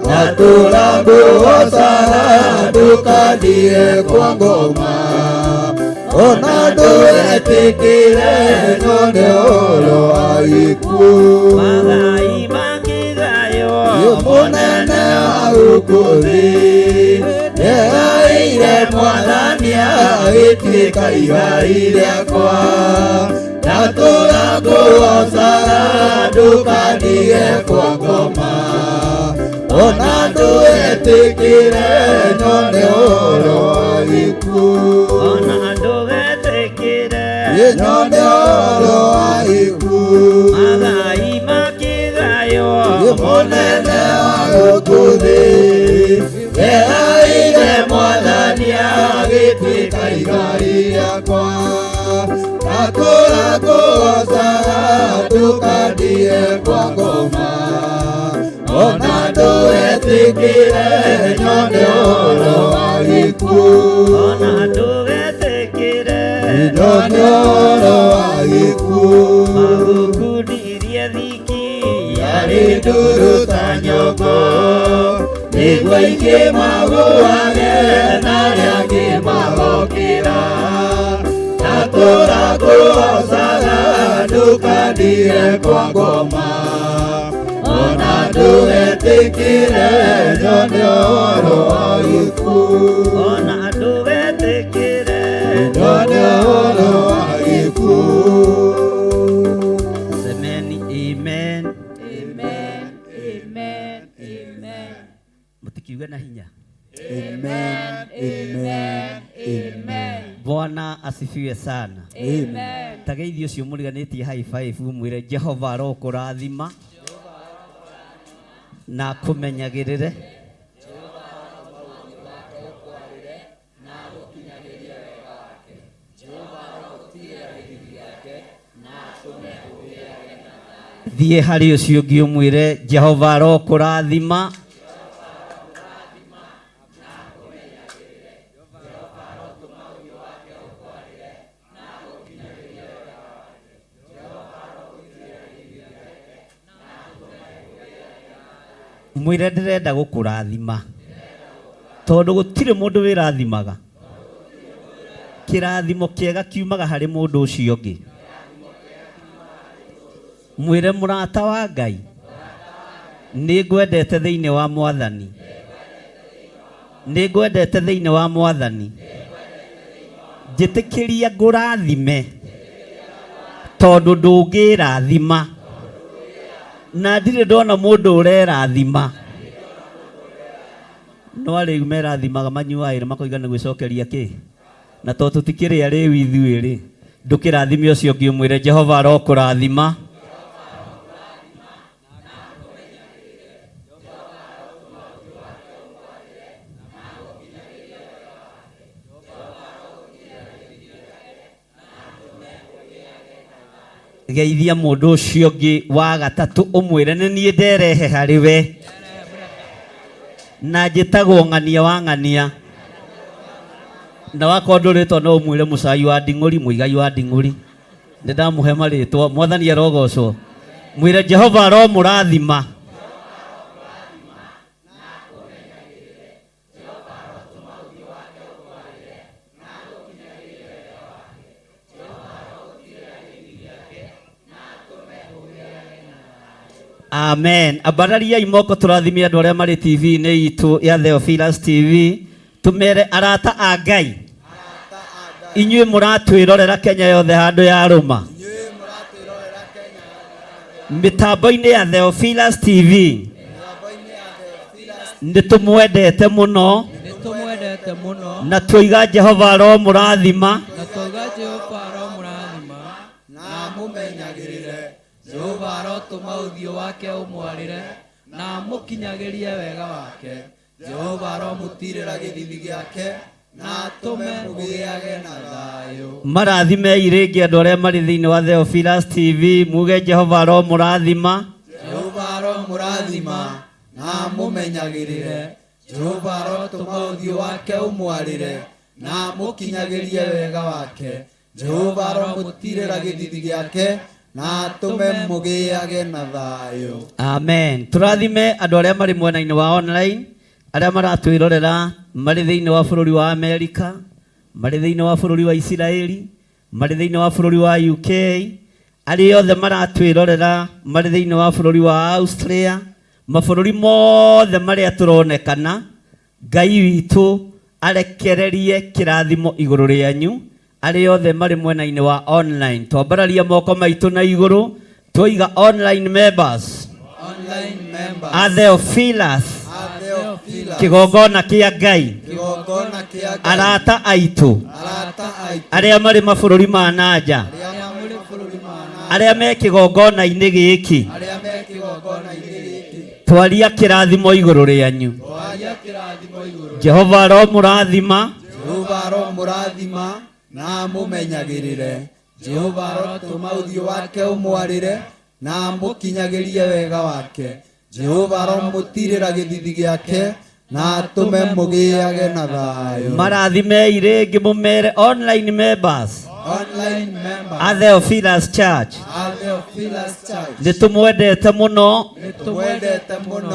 na tũrakũgocaga ndũkathiĩ kwa ngoma, ona ndũgetĩkĩre nyone ũhoro wa gĩkuũ. magai makĩgayo Mũnene wa gũkũ thĩ nĩagaĩire Mwathani agĩtuĩka igai rĩakwa, na tũrakũgocaga ndũkathiĩ kwa ngoma, ona ndũgetĩkĩre nyone ũhoro wa gĩkuũ. ona ndũgetĩkĩre Nyone ũhoro wa gĩkuũ. magai makĩgayo Mũnene wa gũkũ thĩ nĩagaĩire Mwathani agĩtuĩka igai rĩakwa, na tũrakũgocaga ndũkathiĩ kwa ngoma, ona ndũgetĩkĩre nyone ũhoro wa gĩkuũ. ona ndũgetĩkĩre Nyone ũhoro wa gĩkuũ. magũkundirie thiki Yarĩ ndũrũ ta nyongo, nĩguo ingĩ magũage na arĩa angĩ magokĩra, na tũrakũgocaga ndũkathiĩ kwa ngoma, ona ndũgetĩkĩre nyone ũhoro wa gĩkuũ. ona ndũgetĩkĩre Nyone ũhoro wa gĩkuũ. semeni amen. Amen. Amen. Amen. Mũtikiuge na hinya. Amen. Amen. Amen. Bwana asifiwe sana. Amen. Ta geithio ũcio mũriganĩtie high five mwĩre Jehova arokũrathima na akũmenyagĩrĩre thiĩ harĩ ũcio ũngĩ ũmwĩre Jehova arokũrathima mwĩre ndĩrenda gũkũrathima tondũ gũtirĩ mũndũ wĩrathimaga, kĩrathimo kĩega kiumaga harĩ mũndũ ũcio ũngĩ. Mwĩre mũrata wa Ngai nĩngwendete thĩinĩ wa Mwathani, nĩngwendete thĩinĩ wa Mwathani, njĩtĩkĩria ngũrathime tondũ ndũngĩrathima na ndirĩ ndona mũndũ ũrerathima. No arĩu merathimaga manyuaga ĩrĩ makoigana gwĩcokeria kĩ, na tondũ tũtikĩrĩ arĩu ithuĩ rĩ, ndũkĩrathime ũcio ũngĩ ũmwĩre Jehova arokũrathima. Geithia mũndũ ũcio ũngĩ wa gatatũ ũmwĩre nĩ niĩ nderehe harĩ we na njĩtagwo ng'ania wa ng'ania, na wakorwo ndũrĩtwo no ũmwĩre mũcai wa nding'ũri, mũigai wa nding'ũri, nĩ ndamũhe marĩtwa. Mwathani arogocwo. Mwĩre Jehova aromũrathima. Amen. Abarariai moko tũrathimie andũ arĩa marĩ TV-inĩ itũ ya Theophilus TV. Tumere arata a Ngai, inyuĩ mũratwĩrorera Kenya yothe handũ ya rũma, mĩtambo-inĩ ya Theophilus TV, nĩtũmwendete mũno na twoiga Jehova aromũrathima na mũmenyagĩrĩre. Jehova arotũma ũthiũ wake ũmwarĩre na mukinyagirie wega wake Jehova aromutirira githithi giake na tume mugiage na thayo. Marathime irĩngĩ andũ arĩa marĩ thĩinĩ wa Theophilus TV, muge Jehova aromũrathima. Jehova aromũrathima na mumenyagĩrĩre. Jehova arotũma ũthiũ wake ũmwarĩre na mukinyagirie wega wake. Jehova aromutirira githithi giake na tume mugiage na thayo. Amen. Tũrathime andũ arĩa marĩ mwena-inĩ wa online, arĩa maratwĩrorera marĩ thĩinĩ wa bũrũri wa Amerika, marĩ thĩinĩ wa bũrũri wa Isiraeli, marĩ thĩinĩ wa bũrũri wa UK, arĩa othe maratwĩrorera marĩ thĩinĩ wa bũrũri wa Australia, mabũrũri mothe marĩa tũronekana, Ngai witũ arekererie kĩrathimo igũrũ rĩanyu. Arĩa othe marĩ mwena-inĩ wa online, twambararia moko maitũ na igũrũ, twoiga online members, Theophilus kĩgongona kĩa Ngai, arata aitũ arĩa marĩ mabũrũri ma nanja, arĩa me kĩgongona-inĩ gĩkĩ, twaria kĩrathimo igũrũ rĩanyu. Jehova aromũrathima na mumenyagĩrĩre. Jehova arotũma ũthiũ wake ũmwarĩre na mukinyagirie wega wake. Jehova aromũtirĩra gĩthithi gĩake na tume mugiage na thayo. Marathime irĩngĩ mũmere online members, Theophilus Church, nĩtũmwendete mũno.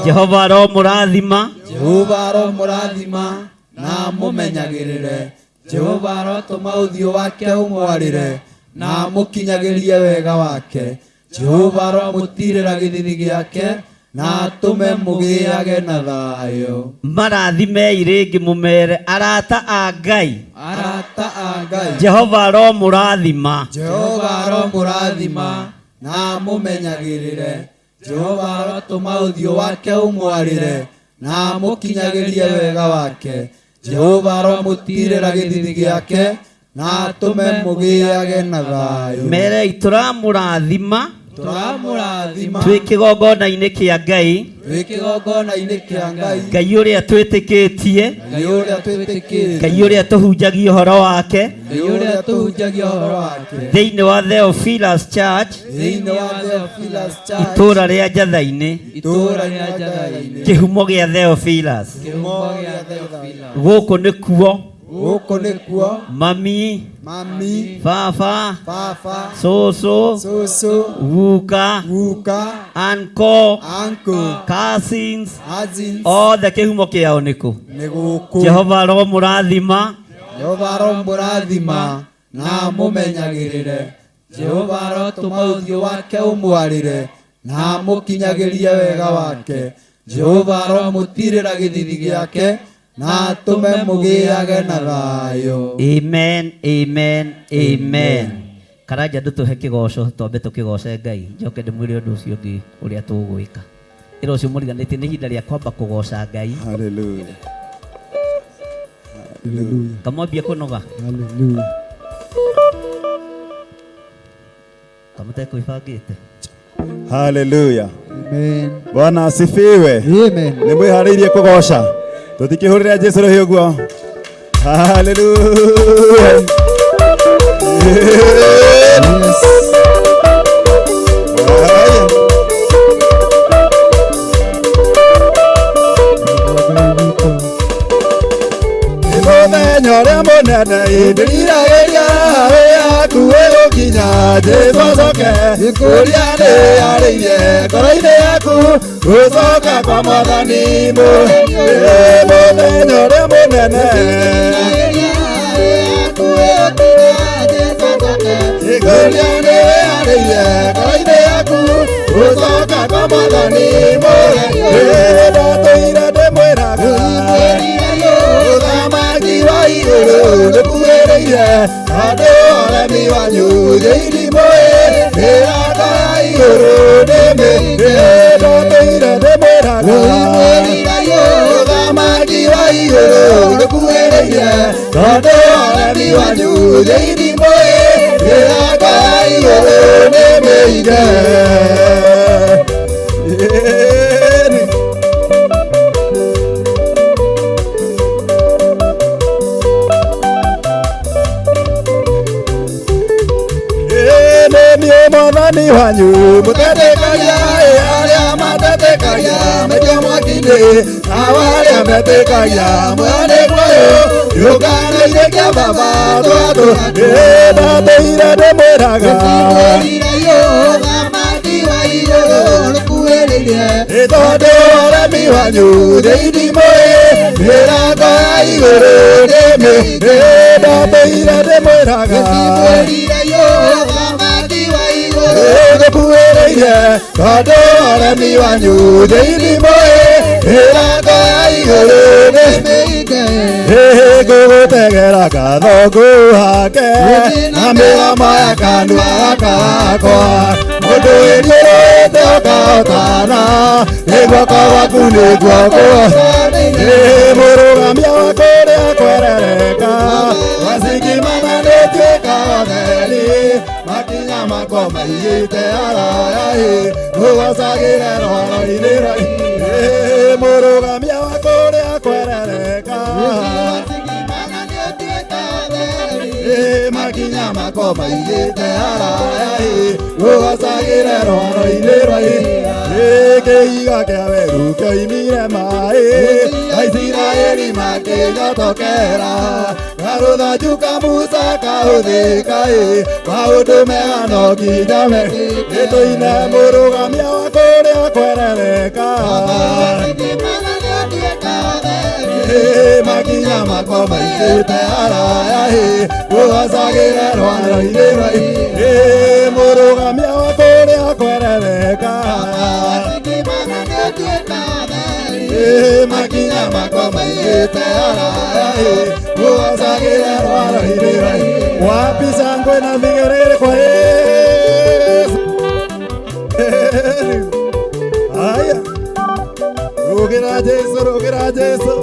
Jehova aromũrathima na mumenyagĩrĩre. Jehova arotũma ũthiũ wake ũmwarĩre na mukinyagirie wega wake. Jehova aromũtirĩra gĩthithi gĩake na tume mugiage na thayo. Marathime irĩngĩ mũmere arata a Ngai, Jehova aromũrathima na mumenyagĩrĩre. Jehova arotũma ũthiũ wake ũmwarĩre na mukinyagirie wega wake. Jehova aromũtirĩra gĩthithi gĩake na tume mugiage na thayo. Merei tũramũrathima twĩ kĩgongona-inĩ kĩa Ngai, Ngai ũrĩa twĩtĩkĩtie, Ngai ũrĩa tũhunjagia ũhoro wake thĩinĩ wa Theophilus Church, itũũra rĩa Njatha-inĩ, kĩhumo gĩa Theophilus. Gũkũ nĩkuo mami, baba, cũcũ, guka, uncle, cousins, othe kĩhumo kĩao nĩkũ. Jehova aromũrathima na mumenyagĩrĩre. Jehova arotũma ũthiũ wake ũmwarĩre na mukinyagirie wega wake. Jehova aromũtirĩra gĩthithi gĩake na tume mugiage na thayo. Amen, amen, amen. Karanja ndũtũhe kĩgoco twambe tũkĩgoce Ngai, njoke ndĩmwĩre ũndũ ũcio ũngĩ ũrĩa tũgwĩka. Ĩra ũcio mũriganĩtie nĩ ihinda rĩa kwamba kũgoca Ngai. Hallelujah. Kamwambia kũnoga. Kamũtekwĩbangĩte. Hallelujah. Amen. Bwana asifiwe. Amen. Nĩmwĩharĩirie kũgoca. Tũtikĩhũrĩra Jesũ rũhĩ ũguo. Hallelujah. Yes. Mũthenya ũrĩa mũnene ndĩriragĩria thĩ yaku ĩgũkinya Jesũ acoke kũrĩa nĩarĩire ngoro-inĩ yaku gũcoka kwa Mwathani. Mũthenya ũrĩa mũnene kũrĩa nĩarĩire ngoro-inĩ yaku gũcoka kwa Mwathani. Ndatũire ndĩmwĩraga ũthamaki wa igũrũ nĩkuhĩrĩire andũ aremi wanyu thĩinĩ mĩranga ya igũrũ nĩmĩndatũire ndĩmwĩraga ũthamaki wa igũrũ nĩkuhĩrĩire andũ aremi wanyu thĩinĩ mĩranga ya igũrũ nĩmĩige. mwathani wanyu mutetĩkagia arĩa matetĩkagia maitio mwaki-inĩ nao arĩa metĩkagia mwathani kwayo gĩũngano-inĩ kĩa baba ndatũire ndĩmwĩraga tondũ ũremi wanyu thĩinĩ-mũĩ mĩrango ya igũrũ ndatũire ndĩmwĩraga gũkuhĩrĩirie tondũ ũremi wanyu thĩinĩ-mũĩ mĩrango ya igũrũ ngũgũtegera ngatho ngũhake na mĩgoma ya kanua gakakwa mũndũ wĩriũrĩte ũkahotana nĩ guoko gwaku nĩguo mũrũgamia wa kũrĩa kwerereka macingimana nĩtuĩka otheri makinya makwa maigĩte araya ũgocagĩre rwaro-inĩ mũrũgamia wa kũrĩa kwerereka makinya makwa maigĩte araya ũgocagĩre rwaro-inĩ kĩhiga kĩa werũ kĩoimire maĩ Aisiraeli makĩnyotokera karũthanju ka Musa kahũthĩka maũndũ mega no nginya nĩtũine mũrũgamia wa kũrĩa kwerereka makinya makwa maigĩte araya ũgocagĩre rwaro-inĩ mũrũgamia wa kũrĩa kwerereka makinya makwa maigĩte araya ũgocagĩre rwaro-inĩ wapi shangwe na vigeregere kwa Yesu haya rũgĩra Jesu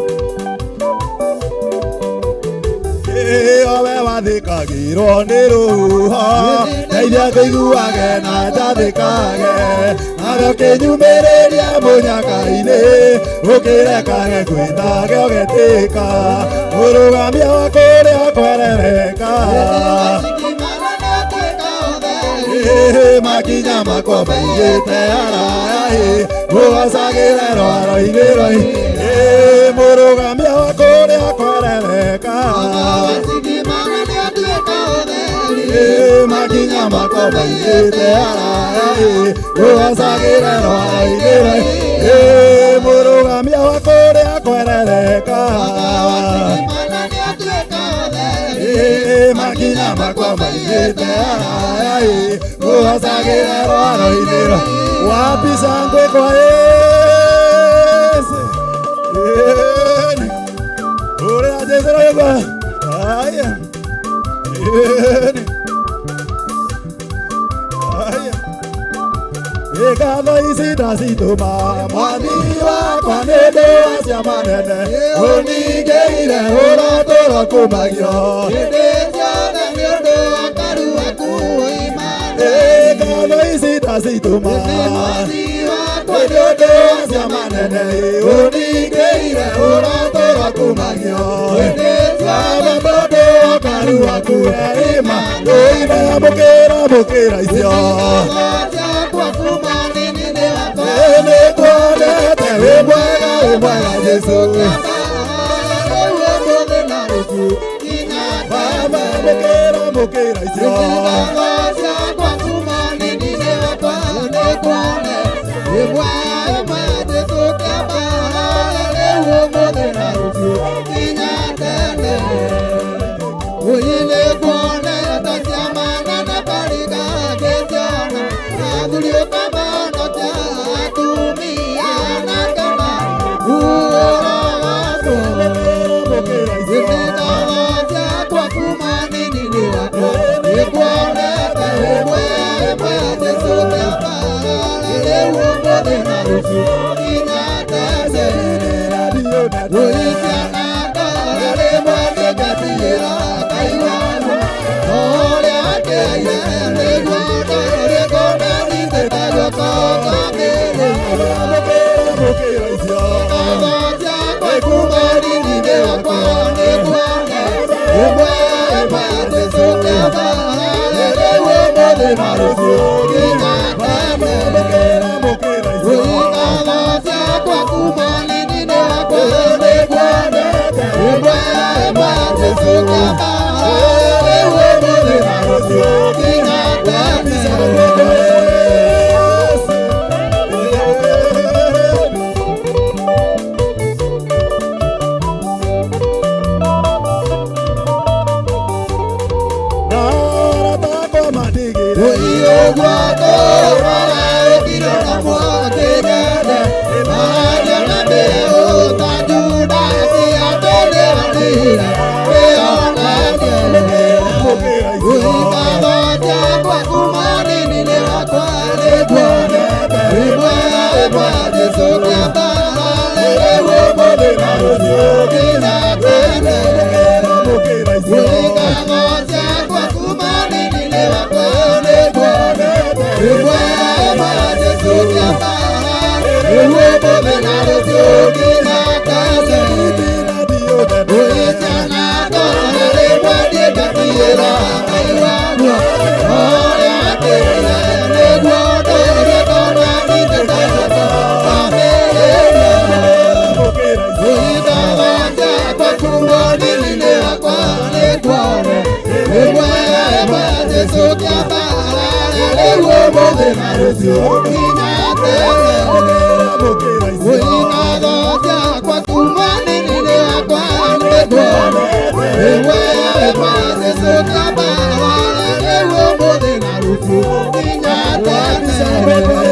owe wathĩkagĩrwo nĩ rũhuho ndeithia ngũiguage na njathĩkage nawe ũkĩnyumĩrĩria mũnyaka-inĩ ũkĩrekage gwĩthage ũgetĩka mũrũgamia wa kũrĩa kwerereka makinya makwa maigĩte araya ũgocagĩre rwaro-inĩ mũrũgamia wa kũrĩa kwerereka makinya makwa maigĩte araya ũgocagĩre rwaro-inĩ mũrũgamia wa kũrĩa kwerereka makinya makwa maigĩte araya ũgocagĩre rwaro-inĩ wapi shangwe kwa Yesu ũrĩa Jesu roigua haya ngatho ici ndacitũma mwathi wakwa nĩ ũndũ wa cia manene ũningĩire ũrotũro kumagio ngatho ici ndacitũma nĩ ũndũ wa cia manene ũningĩire ũrotũro kumagio tondũ karu waku erima ndũire mũkĩra icio nĩkuonete wĩ mwega Jesu baba mũkĩra icio mũthenya rũciũ nginya tene. Ũikaro ciakwa kuma nini-inĩ wakwa nĩguonete ĩmwe ya Jesũ kĩambara rĩu mũthenya rũciũ nginya tene.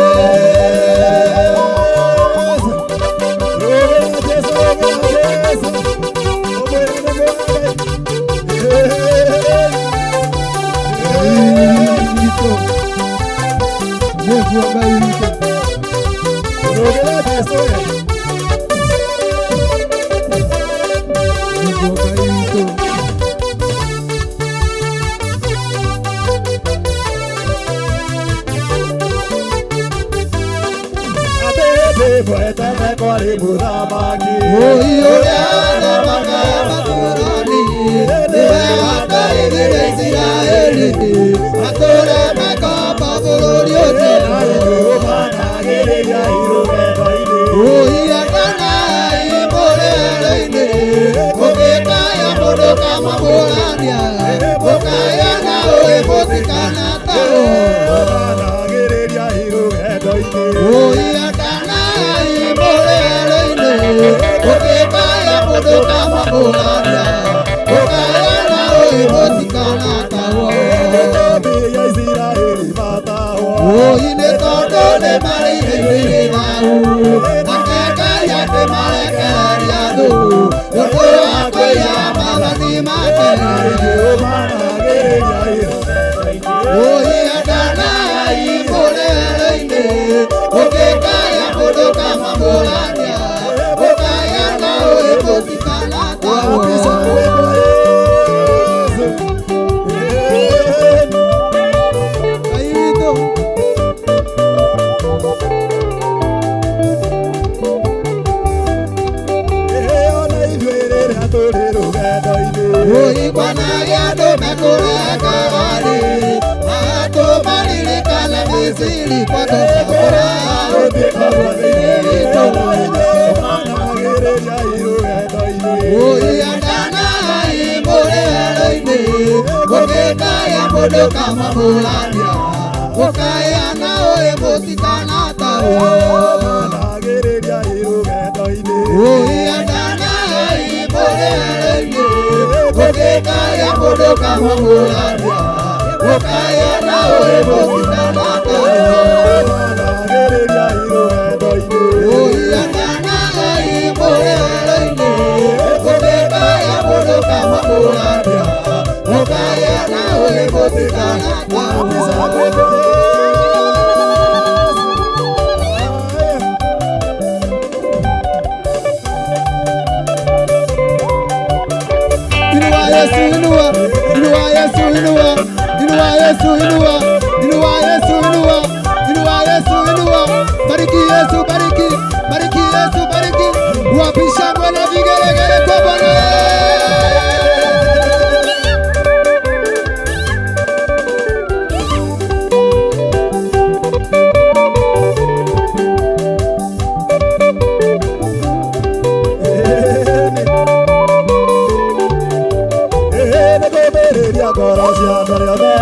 cia ngoro cia mbere othe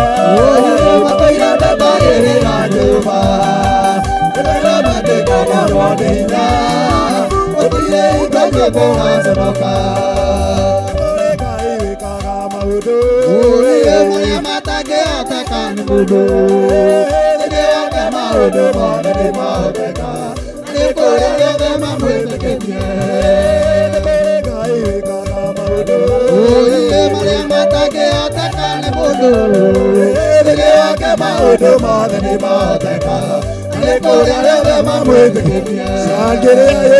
Matoira ndatarĩrĩra nyũmba Ndĩrera matĩkanarwo nĩ hinya Ũtire hinga nyũmba ũgaconoka Kũrĩ Ngai wĩkaga maũndũ Ũrĩe marĩa matangĩhoteka nĩ mũndũ Thĩinĩ wake maũndũ mothe nĩ mahoteka Nĩ kũrĩ othe mamwĩtĩkĩtie Kũrĩ Ngai wĩkaga maũndũ Ũrĩe marĩa matangĩhoteka nĩ mũndũ Thĩinĩ wake maũndũ mothe nĩ mahoteka Nĩ kũrĩ othe mamwĩtĩkĩtie Shangĩrĩra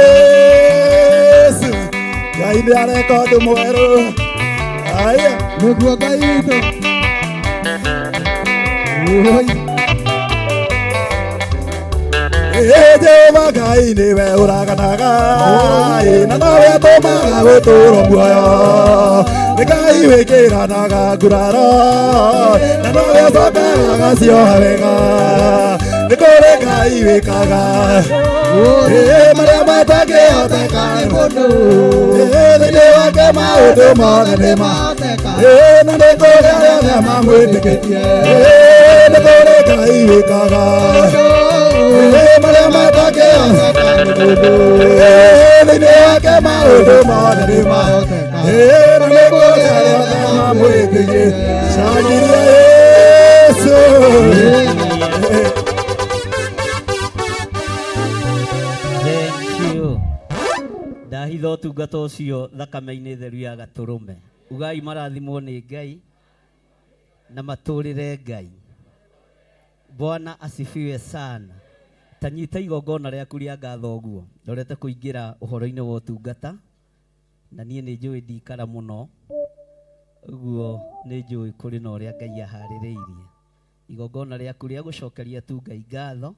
Yesu Ngai nĩ areka ũndũ mwerũ Aya Nĩguo Ngai witũ Jehova Ngai nĩwe ũraganaga na nawe atũmaga gũtũũrwo muoyo nĩ Ngai wĩkĩranaga nguraro na nawe acokaga agacioha wega nĩ kũrĩ Ngai wĩkaga marĩa matangĩhoteka nĩ mũndũ thĩinĩ wake maũndũ mothe nĩ mahoteka na nĩ kũrĩ arĩa othe mamwĩtĩkĩtie nĩ kũrĩ Ngai wĩkaga marĩa matangĩhoteka nĩ mũndũ thĩinĩ wake maũndũ mothe nĩ mahoteka na nĩ kũrĩ arĩa othe mamwĩtĩkĩtie cangiria Yesu Thank you. Ndahitha ũtungata ũcio thakame-inĩ theru ya Gatũrũme. Ugai marathimwo nĩ Ngai na matũrĩre Ngai. Bwana asifiwe sana. Tanyita igongona rĩaku rĩa ngatho ũguo. Ndorete kũingĩra ũhoro-inĩ wa ũtungata na niĩ nĩ njũĩ ndikara mũno. Ũguo nĩ njũĩ kũrĩ na ũrĩa Ngai aharĩrĩirie. Igongona rĩaku rĩa gũcokeria tu Ngai ngatho.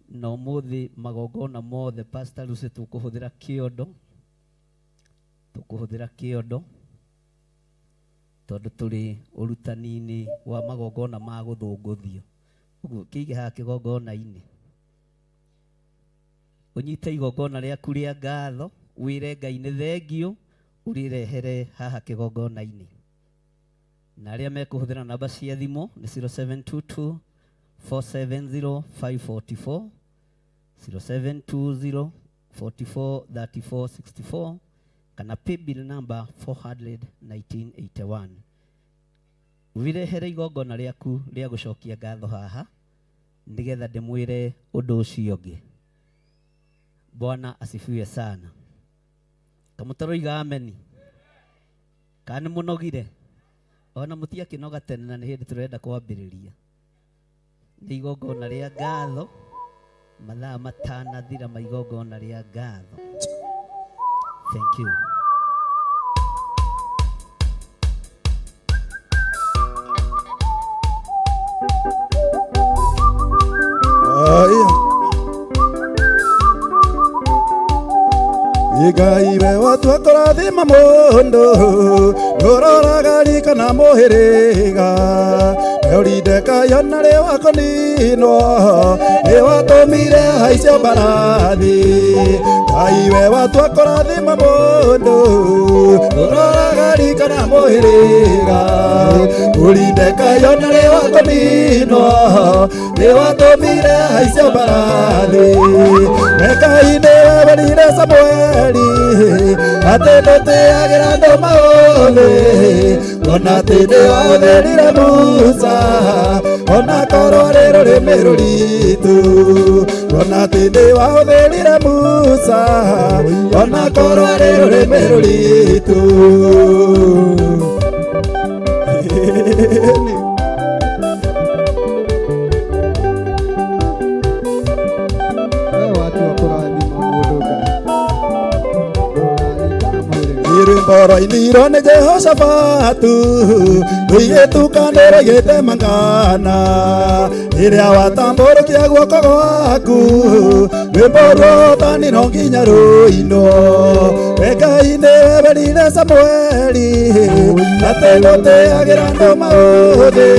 Na ũmũthĩ magongona mothe Pastor Lucy tũkũhũthĩra kĩondo tondũ tũrĩ ũrutani-inĩ wa magongona ma gũthũngũthio. Ũguo kĩige haha kĩgongona-inĩ ũnyite igongona rĩaku rĩa ngatho wĩre Ngai nĩ thengio ũrĩrehere haha kĩgongona-inĩ. Na arĩa mekũhũthĩra namba cia thimũ nĩ 0722 470 544 0720 44 34 64 kana paybill number 41981. Wirehere igongona rĩaku rĩa gũcokia ngatho haha nĩgetha ndĩmwĩre ũndũ ũcio ũngĩ. Bwana asifiwe sana. Kamũtaroiga ameni. Kana mũnogire ona mũtiakĩnoga tene na nĩ hĩndĩ tũrenda kwambĩrĩria. Nĩ igongona rĩa ngatho mathaa matanathira ma igongona rĩa ngatho. Thank you. Ngai we watua kũrathima mũndũ ndũroraga rika na mũhĩrĩga ũrindeka yona rĩ wakoninwo nĩ watũmire haicio mbarathi. Ngai we watua kũrathima mũndũ ndũroraga rika na mũhĩrĩga ũrindeka yona rĩ wakoninwo nĩ watũmire haicio mbarathi. Ngai nĩwe werire Samweli atĩ ndũtĩagĩra andũ maũthĩ ona atĩ nĩwahũthĩrire Musa ona korwo rĩ rũrĩmĩ rũritũ ona atĩ nĩwahũthĩrire Musa ona korwo rĩ rũrĩmĩ rũritũ. Rwĩmbo nĩ Jehoshafatu rũigĩtu kanĩro igĩte mangana rĩrĩa watambũrũkia guoko gwaku rwĩmbo rwotani no nginya rũinwo. Ngai nĩwe werire Samweli atĩ ndũtĩagĩra andũ maũthĩ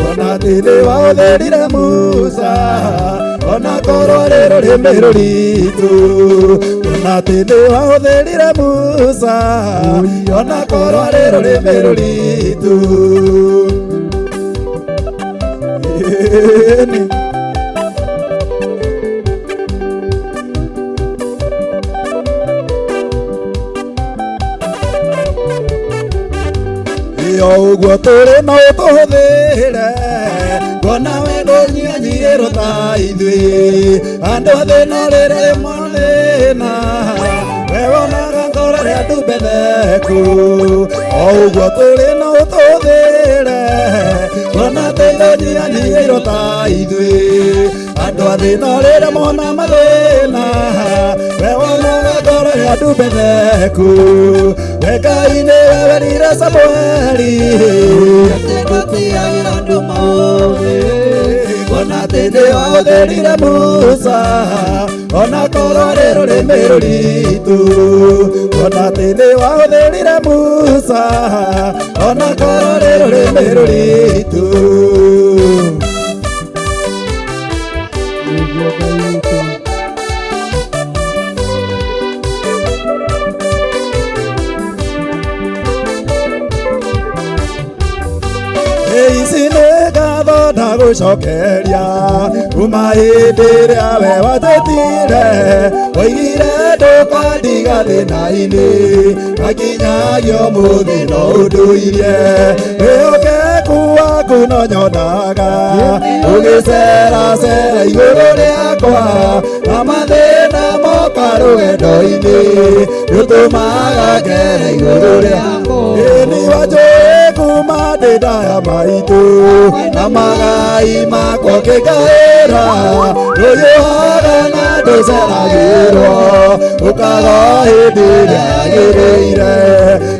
ona atĩ nĩwahũthĩrire Musa ona korwo rĩ rũrĩmĩ rũritũ ona tĩndĩ wahũthĩrire Musa ona korwo rĩ rũrĩmĩ rũritũ. Ũguo tũrĩ no tũhũthĩre kuona wendo nyianyihĩrwo ta ithuĩ andũ a thĩna rĩrĩ mathĩna we wonaga ngoro rĩa andũ mbetheku. Ũguo tũrĩ no tũhũthĩre kuona wendo nyianyihĩrwo ta ithuĩ andũ a thĩna rĩrĩ mona mathĩna we wonaga ngoro rĩa andũ mbetheku. We Ngai nĩwe werire Samũeli atĩ gũtiagĩra andũ maũthĩ kuona atĩ nĩwahũthĩrire Musa ona korwo rĩ rũrĩmĩ rũritũ kuona atĩ nĩwahũthĩrire Musa ona korwo rĩ rũrĩmĩ rũritũ. Ici nĩ ngatho ndagũcokeria kuma hĩndĩ ĩrĩa we wanjĩtire woigire ndũkandiga thĩna-inĩ ngakinyagio mũthĩ no ũndũire wĩhokeku waku no nyonaga ũgĩceracera igũrũ rĩakwa na mathĩna moka rũgendo-inĩ nĩũtũmaga ngere igũrũ rĩakwa. Ĩni wanjũĩ kuma ndĩ ndaya maitũ na magai makwa ngĩkaĩra ndũhiũhaga na ndũceragĩrwo ũkaga hĩndĩ ĩrĩa yagĩrĩire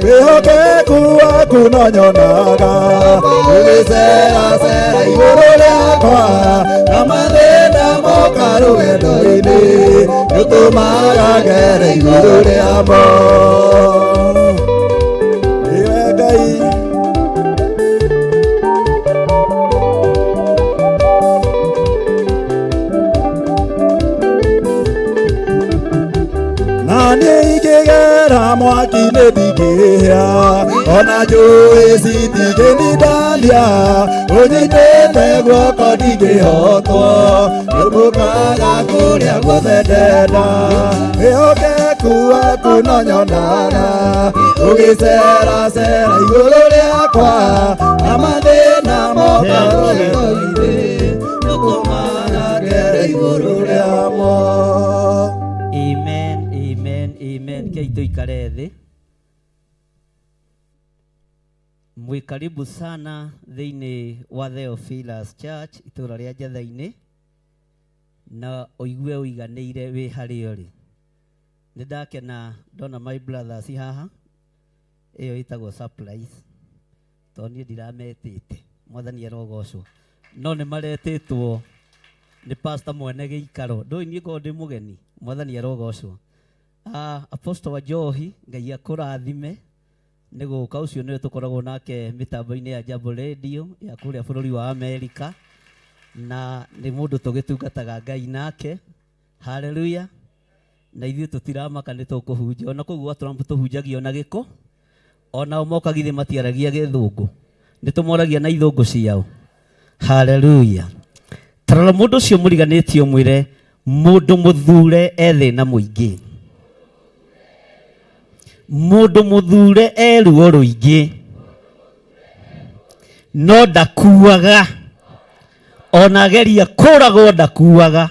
wĩhokeku waku no nyonaga ũgĩceracera igũrũ rĩakwa na mathĩna moka rũgendo-inĩ nĩũtũmaga ngere igũrũ rĩamo. Nĩwe Ngai ingĩgera mwaki-inĩ ndingĩhĩa ona njũĩ citingĩndania ũnyitĩte guoko ndingĩhotwo nĩũmũkaga kũrĩa guothe ndenda wĩhokeku waku no nyonaga ũgĩceracera igũrũ rĩakwa na mathĩna moka rũgendo-inĩ nĩũtũmaga ngere igũrũ rĩamo. Amen, amen, amen. Kei tuikare thĩ. Mwĩ karibu sana thĩinĩ wa Theophilus Church itũra rĩa Njatha-inĩ na ũigue ũiganĩire wĩ harĩa ũrĩ. Nĩ ndakena ndona my brothers haha, ĩyo ĩtagwo surprise tondũ niĩ ndirametĩte, Mwathani arogocwo, no nĩ maretĩtwo nĩ pastor mwene gĩikaro, ndũĩ niĩ ngorwo ndĩ mũgeni, Mwathani arogocwo. Apostle wa Njohi, Ngai akũrathime nĩ gũka, ũcio nĩwe tũkoragwo nake mĩtambo-inĩ ya Jambo Radio ya kũrĩa bũrũri wa Amerika, na nĩ mũndũ tũgĩtungataga Ngai nake. Haleluya. Na ithuĩ tũtiramaka nĩ tũkũhunjia, ona kũu gwa Trump tũhunjagio na gĩko, ona moka githĩ matiaragia gĩthũngũ, nĩ tũmoragia na ithũngũ ciao. Haleluya. Tarora mũndũ ũcio mũriganĩtie ũmwĩre mũndũ mũthure ethĩna mũingĩ, mũndũ mũthure eruo rũingĩ no ndakuaga, ona ageria kũragwo ndakuaga.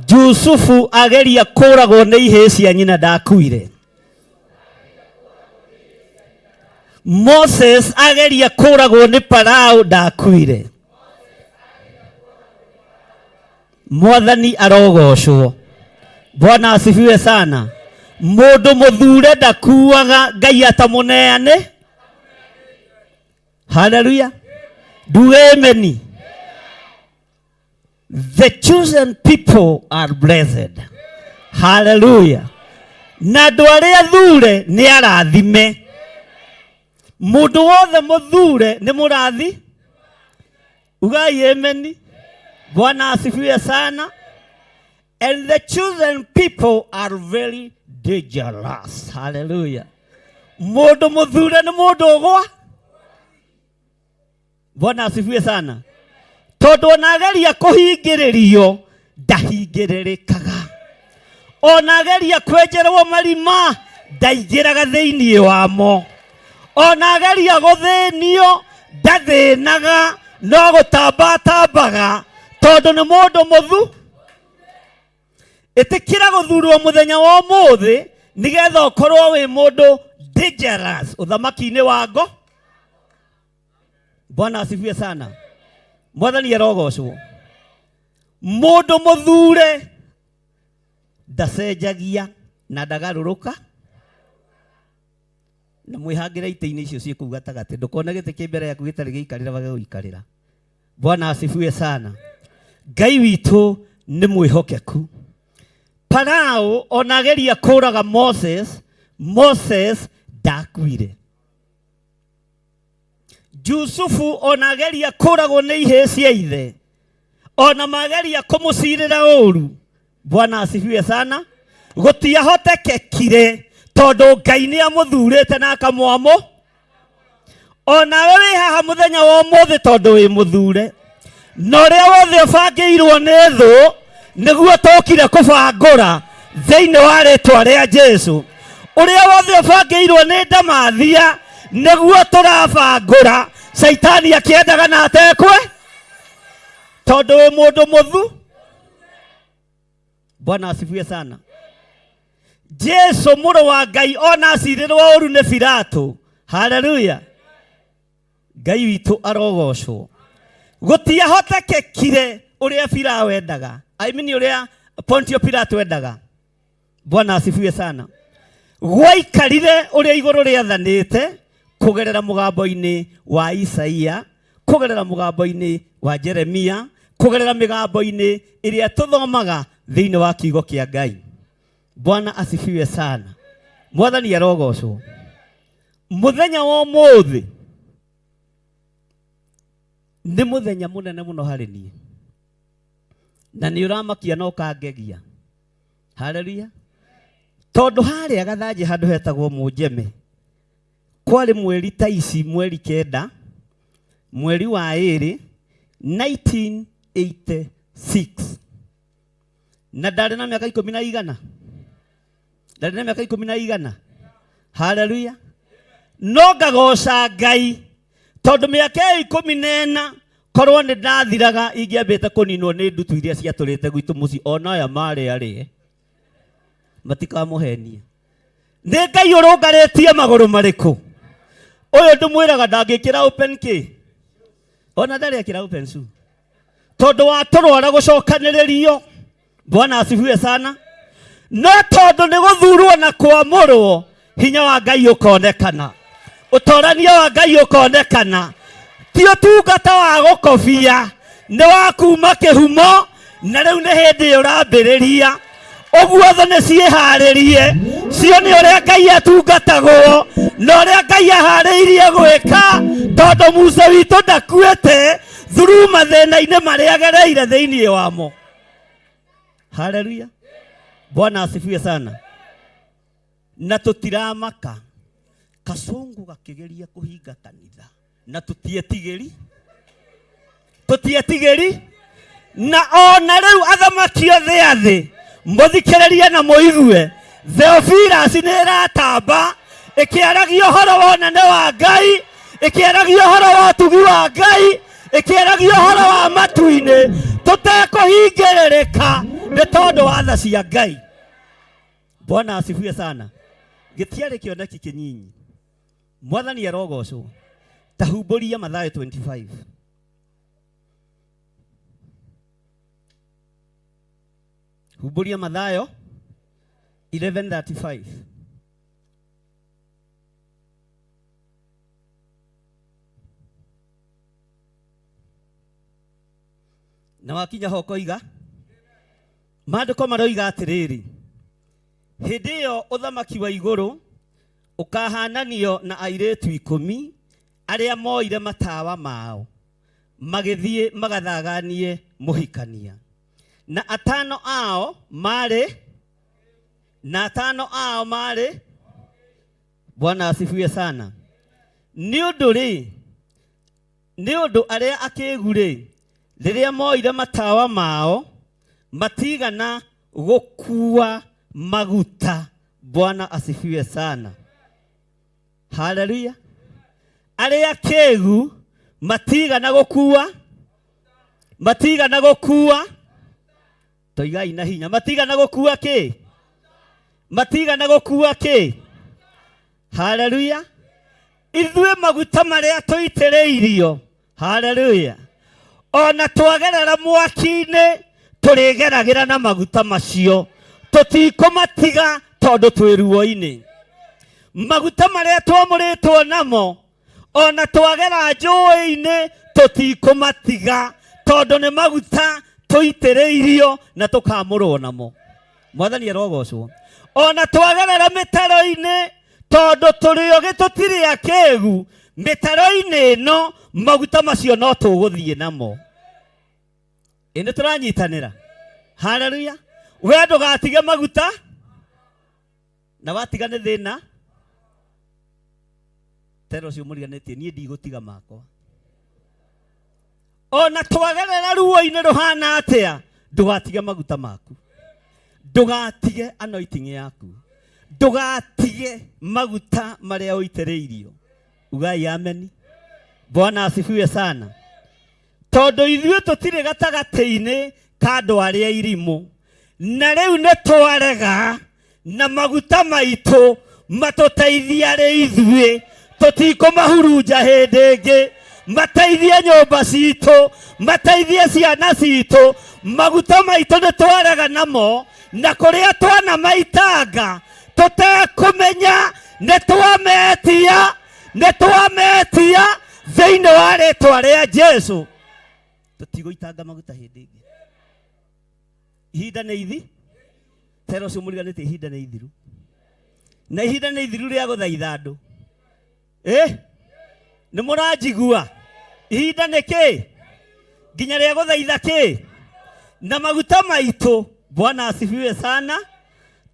Jusufu ageria kũragwo nĩ ihĩĩ cia nyina ndakuire. Moses ageria kũragwo nĩ Farao ndakuire. Mwathani arogocwo. Bwana asifiwe sana. Mũndũ mũthure ndakuaga, Ngai atamũneane. Hallelujah. Do amen. The chosen people are blessed. Hallelujah. Na andũ arĩa thure nĩ arathime. Mũndũ wothe mũthure nĩ mũrathi. Ugai amen. Bwana asifiwe sana. And the chosen people are very dangerous. Hallelujah. Mundu muthure ni mundu ugwa. Bwana asifiwe sana. Tondu onageria kuhingiririo ndahingĩrĩrĩkaga. Onageria kwenjerwo marima ndaingĩraga thĩinĩ wamo. Onageria gũthĩnio ndathĩnaga, no gũtambatambaga tondu nĩ mũndũ mũthu. Ĩtĩkĩra gũthurwo mũthenya wa ũmũthĩ nĩgetha ũkorwo wĩ mũndũ dangerous ũthamaki-inĩ wa ngo. Bwana asifiwe sana. Mwathani arogocwo. Mũndũ mũthure ndacenjagia na ndagarũrũka. Na mwĩhangĩre itĩ-inĩ icio ciĩ kũu gatagatĩ. Ndũkona gĩtĩ kĩ mbere yaku gĩtarĩ gĩikarĩra wage gũikarĩra. Bwana asifiwe sana. Ngai witũ nĩ mwĩhokeku. Farao onageria kũraga Moses ndakuire. Yusufu onageria kũragwo nĩ ihĩĩ cia ithe. Ona mageria kũmũcirĩra ũru. Bwana asifiwe sana. Gũtiahotekekire tondu Ngai nĩ amũthurĩte na akamwamũ. Onawe wĩ haha mũthenya wa ũmũthĩ tondu wĩ mũthure. Na ũrĩa wothe ũbangĩirwo nĩ thũ nĩguo tũkire kũbangũra thĩinĩ wa rĩtwa rĩa Jesũ. Ũrĩa wothe ũbangĩirwo nĩ ndamathia nĩguo tũrabangũra. Saitani akĩendaga na atekwe tondu wĩ mũndũ mũthu. Bwana asifiwe sana. Jesũ mũrũ wa Ngai ona acirĩrwo ũru nĩ Pilato. Hallelujah. Ngai witũ arogocwo. Gũtiahotekekire ũrĩa Pilato endaga. I mean ũrĩa Pontio Pilato endaga. Bwana asifiwe sana. Gwaikarire ũrĩa igũrũ rĩathanĩte kũgerera mũgambo-inĩ wa Isaia, kũgerera mũgambo-inĩ wa Jeremia, kũgerera mĩgambo-inĩ ĩrĩa tũthomaga thĩinĩ wa kiugo kĩa Ngai. Bwana asifiwe sana. Mwathani arogocwo. Mũthenya wa ũmũthĩ nĩ mũthenya mũnene mũno harĩ niĩ. Na nĩ ũramakia na ũkangegia. Haleluya. Tondu harĩa gathanjĩ handũ hetagwo Mũnjeme. Kwarĩ mweri ta ici mweri 9 mweri wa 2 1986. Na ndarĩ na mĩaka 10 na igana. Ndarĩ na mĩaka 10 na igana. Haleluya. No ngagoca Ngai tondu mĩaka 14 korwo nĩ ndathiraga ingĩambĩte kũninwo nĩ ndutu iria ciatũrĩte gwitũ mũciĩ. Ona aya marĩ arĩ matikamũhenia. Nĩ Ngai ũrũngarĩtie magũrũ marĩkũ? Ũyũ ndĩmwĩraga ndangĩkĩra open key. Ona ndarĩ ekĩra open shoe. Tondu wa tũrwara gũcokanĩrĩrio. Bwana asifiwe sana. No tondu nĩ gũthurwo na kwamũrwo hinya wa Ngai ũkonekana. Ũtorania wa Ngai ũkonekana. Ti ũtungata wa gũkobia. Nĩ wa kuma kĩhumo na rĩu nĩ hĩndĩ ũrambĩrĩria. Ũguo thũ nĩ ciĩharĩrie. Cione ũrĩa Ngai atungatagwo na ũrĩa Ngai aharĩirie gwĩka tondu Musa witũ ndakuĩte through mathĩna-inĩ marĩa agereire thĩinĩ wamo. Haleluya. Bwana asifiwe sana. Na tũtiramaka. Kasongo gakĩgeria kũhinga kanitha. Na tũtietigĩri. Tũtietigĩri. Na ona rĩu athamaki othe a thĩ mũthikĩrĩrie na mũigue. Theophilus nĩ ĩratamba ĩkĩaragia ũhoro wa ũnene wa Ngai, ĩkĩaragia ũhoro wa ũtugi wa Ngai, ĩkĩaragia ũhoro wa matu-inĩ. Tũtekũhingĩrĩrĩka nĩ tondũ wa tha cia Ngai. Bwana asifiwe sana. Gĩtiarĩ kĩoneki kĩnyinyi. Mwathani arogocwo. Tahumbũria Mathayo 25. Humbũria Mathayo 11:35. Na wakinya hoko iga. Maandĩko maroiga atĩrĩrĩ. Hĩndĩ ĩyo ũthamaki wa igũrũ ũkahananio na airĩtu 10 arĩa moire matawa mao magithie magathaganie muhikania. Na atano ao mare Bwana asifiwe sana. Ni undu aria akigure riria moire matawa mao matigana gukua maguta. Bwana asifiwe sana. Haleluya. Aria kegu matigana gukua toigai na hinya matigana gukua ki. Haleluya. Ithue maguta maria tuitereirio. Haleluya. Ona twagerera mwaki-ini turigeragira na maguta macio tutikumatiga tondu twi ruo-ini. Maguta maria twamuritwo namo ona twagera njũĩ-ini tutikumatiga tondu ni maguta tuitereirio na tukamurwo namo. Mwathani arogocwo. Ona twagerera mitaro-ini tondu turioge tutiri akegu mitaro-ini ino maguta macio no tuguthie namo. Indi turanyitanira. Haleluya. We ndugatige maguta na watiga ni thina. Tero cio muriganetie nie ndigutiga makwa. Ona twagerera ruo-ini ruhana atia ndugatige maguta maku. Ndugatige anointing yaku. Ndugatige maguta maria uitereirio. Ugai amen. Bwana asifiwe sana. Tondu ithuĩ tutire gatagati-ini ka andu aria irimu. Na riu ne twarega na maguta maitu matuteithia ri ithuĩ tutikumahurunja hindi ingi. Mateithie nyumba citu, mateithie ciana citu. Maguta maitu ne twarega namo na kuria twana maitanga tutekumenya ne twametia thiini wa ritwa ria Jesu. Tutiguitanga maguta hindi ingi. Ihinda ni ithi. Tero cio muriganite ihinda ni ithiru. Na ihinda ni ithiru ria guthaitha andu. Ni muranjigua. Ihinda ni ki? Nginya ria guthaitha ki? Na maguta maitu. Bwana asifiwe sana.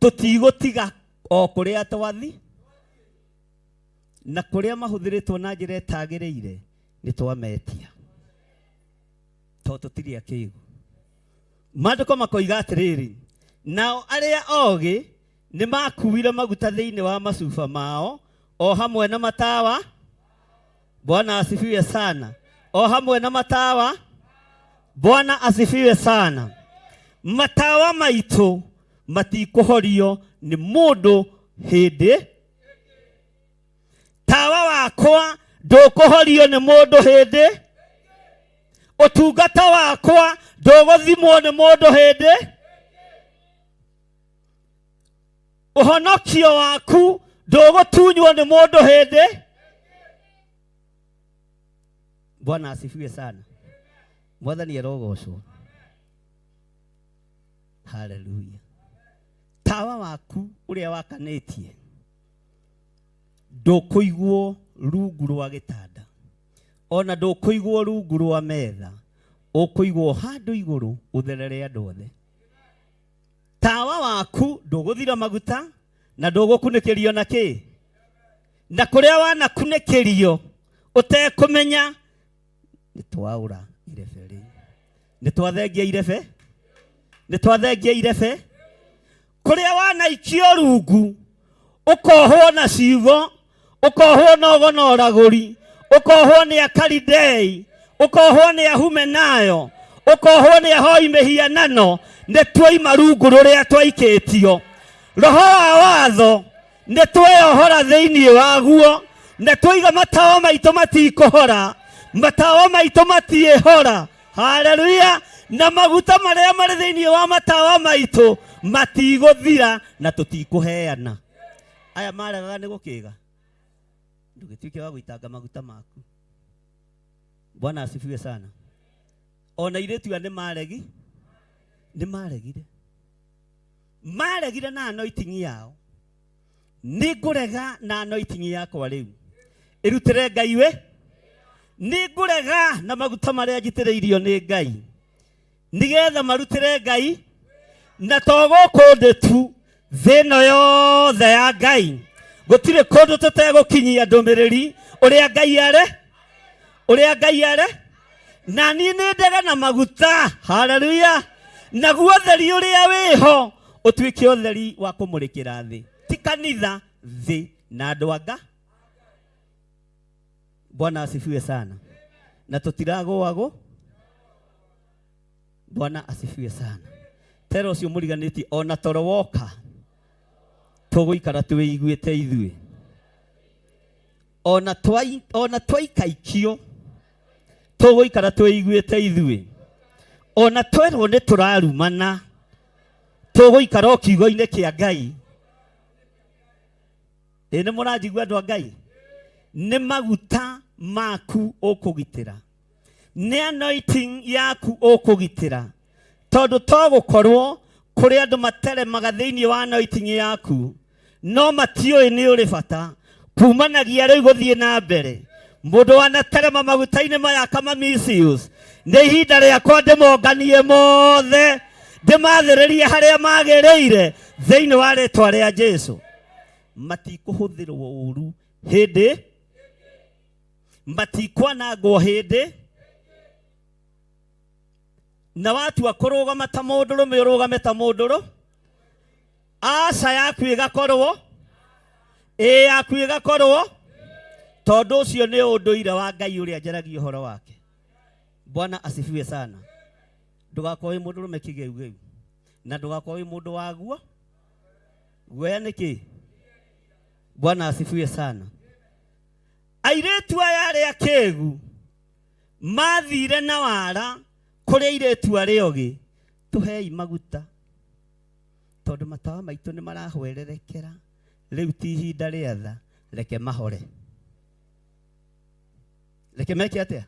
Tutigutiga o kuria twathi. Na kuria mahuthiritwo na njira itaagiriire ni twametia. Tutiri akigu. Maandiko makoiga atiriri. Nao aria ogi ni makuire maguta thiini wa macuba mao o hamwe na matawa. Bwana asifiwe sana. O hamwe na matawa. Bwana asifiwe sana. Matawa maitu matikuhorio ni mundu hindi. Tawa wakwa ndukuhorio ni mundu hindi. Utungata wakwa nduguthimwo ni mundu hindi. Uhonokio waku ndugutunywo ni mundu hindi. Bwana asifiwe sana. Mwathani arogocwo. Haleluya. Tawa waku uria wakanitie ndukuigwo rungu rwa gitanda. Ona ndukuigwo rungu rwa metha. Ukuigwo handu iguru utherere andu othe. Tawa waku nduguthira maguta na ndugukunikirio na ki? Na kuria wanakunikirio utekumenya ni twaura irebe. Ni twathengia irebe. Ni twathengia irebe. Kuria wanaikio rungu ukohwo na ciugo, ukohwo na ogonoraguri, ukohwo ni Akalidei, ukohwo ni Ahumenayo, ukohwo ni ahoi mihianano. Ne twaima rungu ruria twaikitio. Roho wa watho ne tweyohora thiini waguo. Ne twiga matawa maitu matikuhora. Matawa maitu matiehora. Haleluya. Na maguta maria mari thiini wa matawa maitu matiguthira na tutikuheana. Aya maregaga ni gukiga. Ndugituike wa guitanga maguta maku. Bwana asifiwe sana. Ona iretu ane maregi. Ni maregire. Maregire na anointing yao. Ni ngurega na anointing yakwa riu. Irutire Ngai we. ningurega na maguta maria njitĩrĩirio nĩ Ngai nigetha marutĩre Ngai na togo kũndũ tu thĩno yothe ya Ngai gũtirĩ kũndũ tũtegũkinyia ndũmĩrĩri ũrĩa Ngai arĩ na niĩ nĩ ndega na maguta. Haleluya. Naguo ũtheri ũrĩa wĩho ũtuĩke ũtheri wa kũmũrĩkĩra thĩ, ti kanitha, thĩ na andũ anga. Bwana asifiwe sana. Na tũtiragũagwo. Bwana asifiwe sana. Tero ũcio mũriganĩtie ona toro woka tũgũikara twĩiguĩte ithuĩ. Ona twaikaikio tũgũikara twĩiguĩte ithuĩ. Ona twerwo nĩ tũrarumana tũgũikara o kiugo-inĩ kĩa Ngai. Nĩ mũranjigua andũ a Ngai? Nĩ maguta maku ũkũgitĩra, nĩ anointing yaku ũkũgitĩra, tondũ togũkorwo kũrĩ andũ materemaga thĩinĩ wa anointing yaku no matiũĩ nĩ ũrĩ bata. Kumanagia rĩu gũthiĩ na mbere mũndũ wanaterema maguta-inĩ maya kama misuse, nĩ ihinda rĩakwa ndĩmonganie mothe ndĩmathĩrĩrie harĩa magĩrĩire thĩinĩ wa rĩtwa rĩa Jesũ. Matikũhũthĩrwo ũru hĩndĩ, matikwanangwo hĩndĩ, na watua kũrũgama ta mũndũrũme ũrũgame ta mũndũrũ. Aca yaku ĩgakorwo, yaku ĩgakorwo, tondũ ũcio nĩ ũndũire wa Ngai ũrĩa njaragia ũhoro wake. Bwana asifiwe sana. Ndũgakorwo wĩ mũndũrũme kĩgeugeu na ndũgakorwo wĩ mũndũ waguo guoya nĩkĩ. Bwana asifiwe sana. Airĩtu aya arĩa kĩgu mathire na wara kũrĩ airĩtu arĩa ũgĩ, tũhei maguta tondũ matawa maitũ nĩ marahwererekera. Rĩu ti ihinda rĩa tha, reke mahore. Reke meke atĩa?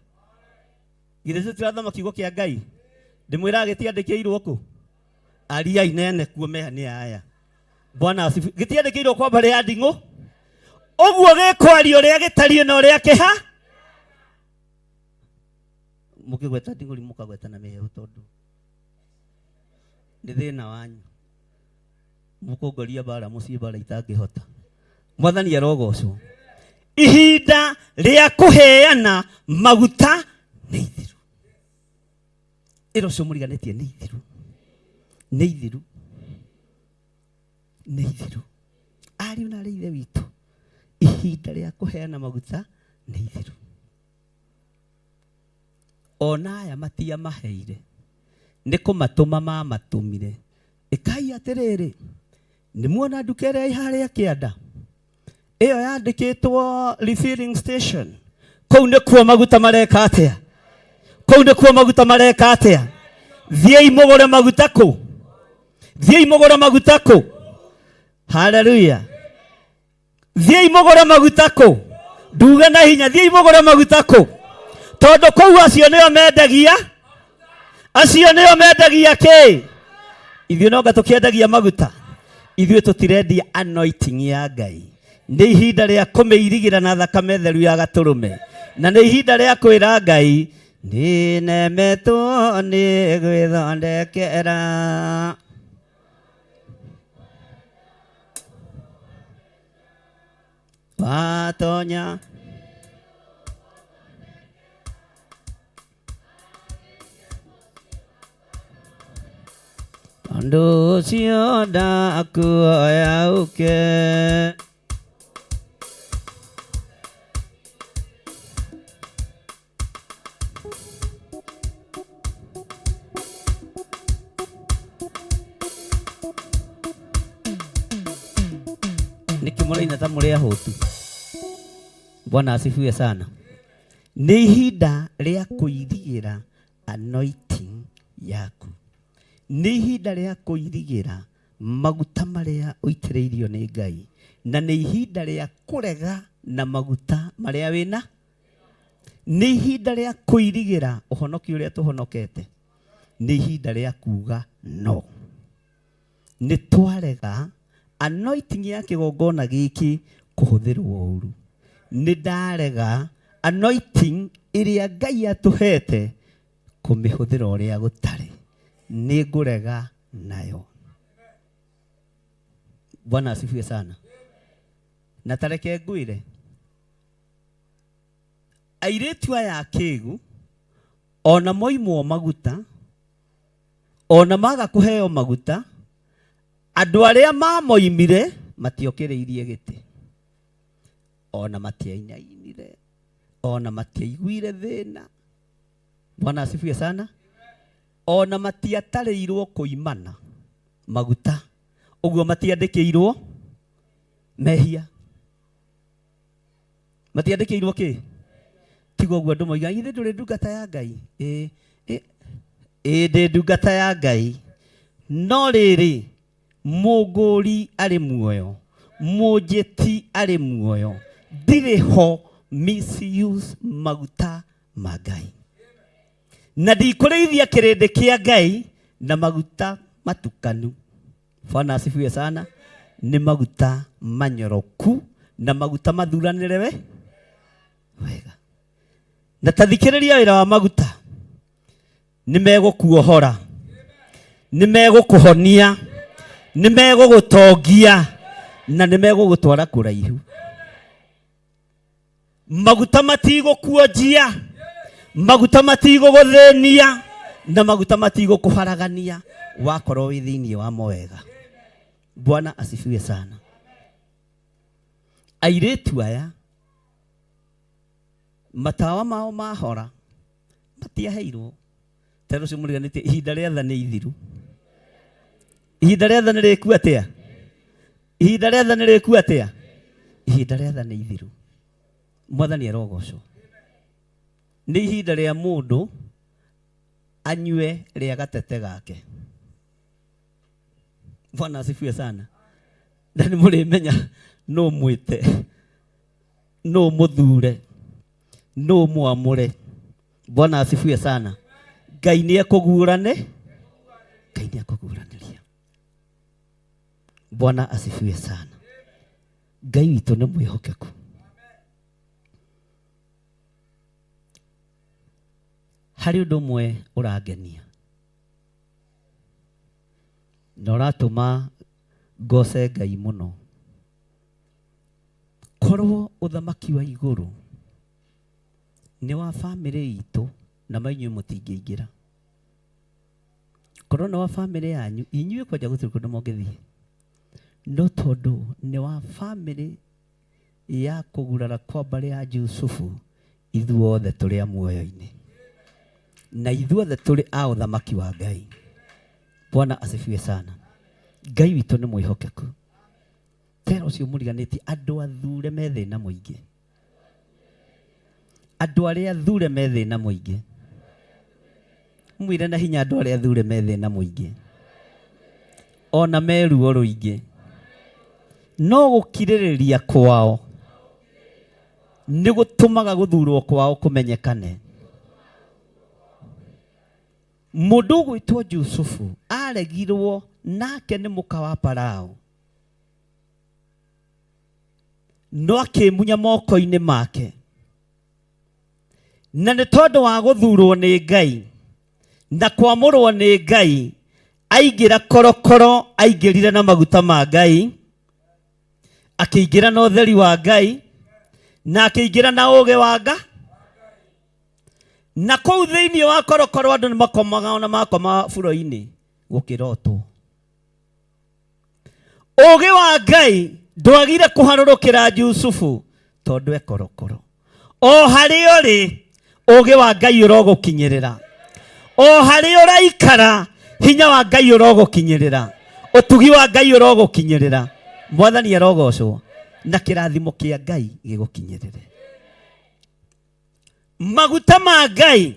Githĩ tũtirathoma kiugo kĩa Ngai? Ndĩmwĩra gĩtiandĩkĩirwo kũ? Aria inene kuo nĩ aya. Bwana asifiwe. Gĩtiandĩkĩirwo kwa mbere ya nding'ũ? Ũguo gĩkwario ũrĩa gĩtariĩ na ũrĩa kĩha. Mũkĩgweta nding'ũ mũkagweta na mĩhehu tondũ nĩ thĩna wanyu. Mũkũngoria bara mũciĩ bara itangĩhota. Mwathani arogocwo. Ihinda rĩa kũheana maguta nĩ ithiru. Ĩro cio mũriganĩtie nĩ ithiru. Nĩ ithiru. Nĩ ithiru. Ariũ na ithe witũ, ihinda rĩa kũheana maguta nĩ ithiru. Ona aya matiamaheire, nĩ kũmatũma mamatũmire. Ĩkai atĩrĩrĩ, nĩ muona nduka ĩrĩa ĩ harĩa kĩanda ĩyo yandĩkĩtwo refilling station? Kũu nĩkuo maguta mareka atĩa? Kũu nĩkuo maguta mareka atĩa? Thiĩi mũgũre maguta kũ? Thiĩi mũgũre maguta kũ? Haleluya. Thiĩi mũgũre maguta kũ? Nduga na hinya, thiĩi mũgũre maguta kũ? Tondũ kũu acio nĩo mendagia, acio nĩo mendagia kĩ? Ithuĩ no anga tũkĩendagia maguta? Ithuĩ tũtirendia anointing ya Ngai. Nĩ ihinda rĩa kũmĩirigĩra na thakame theru ya gatũrũme, na nĩ ihinda rĩa kwĩra Ngai nĩ nemetwo nĩ gwĩthondekera. Watonya Ando ũcio ndakuoya ũke. Nikimũraina ta mũrĩa hũtu. Bwana asifiwe sana. Nĩ ihinda rĩa kũirigĩra anointing yaku. Nĩ ihinda rĩa kũirigĩra maguta marĩa ũitĩrĩirio nĩ Ngai. Na nĩ ihinda rĩa kũrega na maguta marĩa wĩna. Nĩ ihinda rĩa kũirigĩra ũhonokio ũrĩa tũhonokete. Nĩ ihinda rĩa kuga no. Nĩ twarega anointing ya kĩgongona gĩkĩ kũhũthĩrwo ũru. Nĩ ndarega anointing iria Ngai atuhete kumihũthĩra ũrĩa gũtarĩ nĩ ngũrega nayo. Bwana asifiwe sana. Na tareke ngwĩre airĩtu aya akĩgu ona moimwo maguta ona maga kũheo maguta andũ arĩa mamoimire matiokĩrĩirie gĩtĩ ona matiainainire ona matiaiguire thĩna. Bwana asifiwe sana. Ona matiatarĩirwo kũimana maguta ũguo matiandĩkĩirwo mehia. Matiandĩkĩirwo kĩ? Tiga ũguo andũ moiga ithe ndũrĩ ndungata ya Ngai. Ndĩ ndungata ya Ngai, no rĩrĩ mũgũri arĩ muoyo, mũnjĩti arĩ muoyo, ndirĩ ho misuse maguta ma Ngai. Na ndikũrĩithia kĩrĩndĩ kĩa Ngai na maguta matukanu. Bwana asifiwe sana. Nĩ maguta manyoroku na maguta mathuranĩre wega. Na tathikĩrĩria wĩra wa maguta. Nĩ megũkuohora, nĩ megũkũhonia, nĩ megũgũtongia na nĩ megũgũtwara kũraihu. Maguta matigũkuonjia, maguta matigũgũthĩnia na maguta matigũkũharagania wakorwo wĩ thĩinĩ wa wega. Bwana asifiwe sana. Airĩtu aya matawa mao mahora matiaheirwo. Tero cio mũriganĩtie ihinda rĩa tha nĩ ithiru. Ihinda rĩa tha nĩ rĩku atĩa? Ihinda rĩa tha nĩ rĩku atĩa? Ihinda rĩa tha nĩ ithiru. Mwathani arogocwo. Nĩ ihinda rĩa mũndũ anyue rĩa gatete gake. Bwana asifiwe sana. Na nĩ mũrĩmenya no mwĩte, no mũthure, no mwamũre. Bwana asifiwe sana. Ngai nĩ ekũgurane, Ngai nĩ ekũguranĩria. Bwana asifiwe sana. Ngai witũ nĩ mwĩhokeku. Harĩ ũndũ ũmwe ũrangenia na ũratũma ngoce Ngai mũno. Korwo ũthamaki wa igũrũ nĩ wa bamĩrĩ itũ na mainyuĩ mũtingĩingĩra. Korwo nĩ wa bamĩrĩ yanyu inyuĩ kwanja gũtirĩ kũndũ mũngĩthiĩ. No tondũ nĩ wa bamĩrĩ ya kũgurara kwa mbarĩ ya Jusufu, ithuothe tũrĩ a muoyo-inĩ na ithuothe tũrĩ a ũthamaki wa Ngai. Bwana asifiwe sana. Ngai witũ nĩ mwĩhokeku. Tero cio mũriganĩtie andũ athure me thĩna mũingĩ. Andũ arĩa athure me thĩna mũingĩ. Mwĩre na hinya andũ arĩa athure me thĩna mũingĩ. Ona me ruo rũingĩ. No gũkirĩrĩria kwao nĩ gũtũmaga gũthurwo kwao kũmenyekane. Mũndũ ũgwĩtwo Jusufu aregirwo nake nĩ mũka wa Farao. No akĩmunya moko-inĩ make. Na nĩ tondũ wa gũthurwo nĩ Ngai na kwamũrwo nĩ Ngai, aingĩra korokoro, aingĩrire na maguta ma Ngai, akĩingĩra na ũtheri wa Ngai, na akĩingĩra na ũũgĩ wa Ngai. Na kũu thĩinĩ wa korokoro andũ nĩ makomaga ona makoma bũrũri-inĩ gũkĩrotwo. Ũũgĩ wa Ngai ndwagire kũharũrũkĩra Jusufu tondũ ekorokoro. O harĩa ũrĩ ũũgĩ wa Ngai ũrogũkinyĩrĩra. O harĩa ũraikara hinya wa Ngai ũrogũkinyĩrĩra. Ũtugi wa Ngai ũrogũkinyĩrĩra. Mwathani arogocwo na kĩrathimo kĩa Ngai gĩgũkinyĩrĩre. Maguta ma Ngai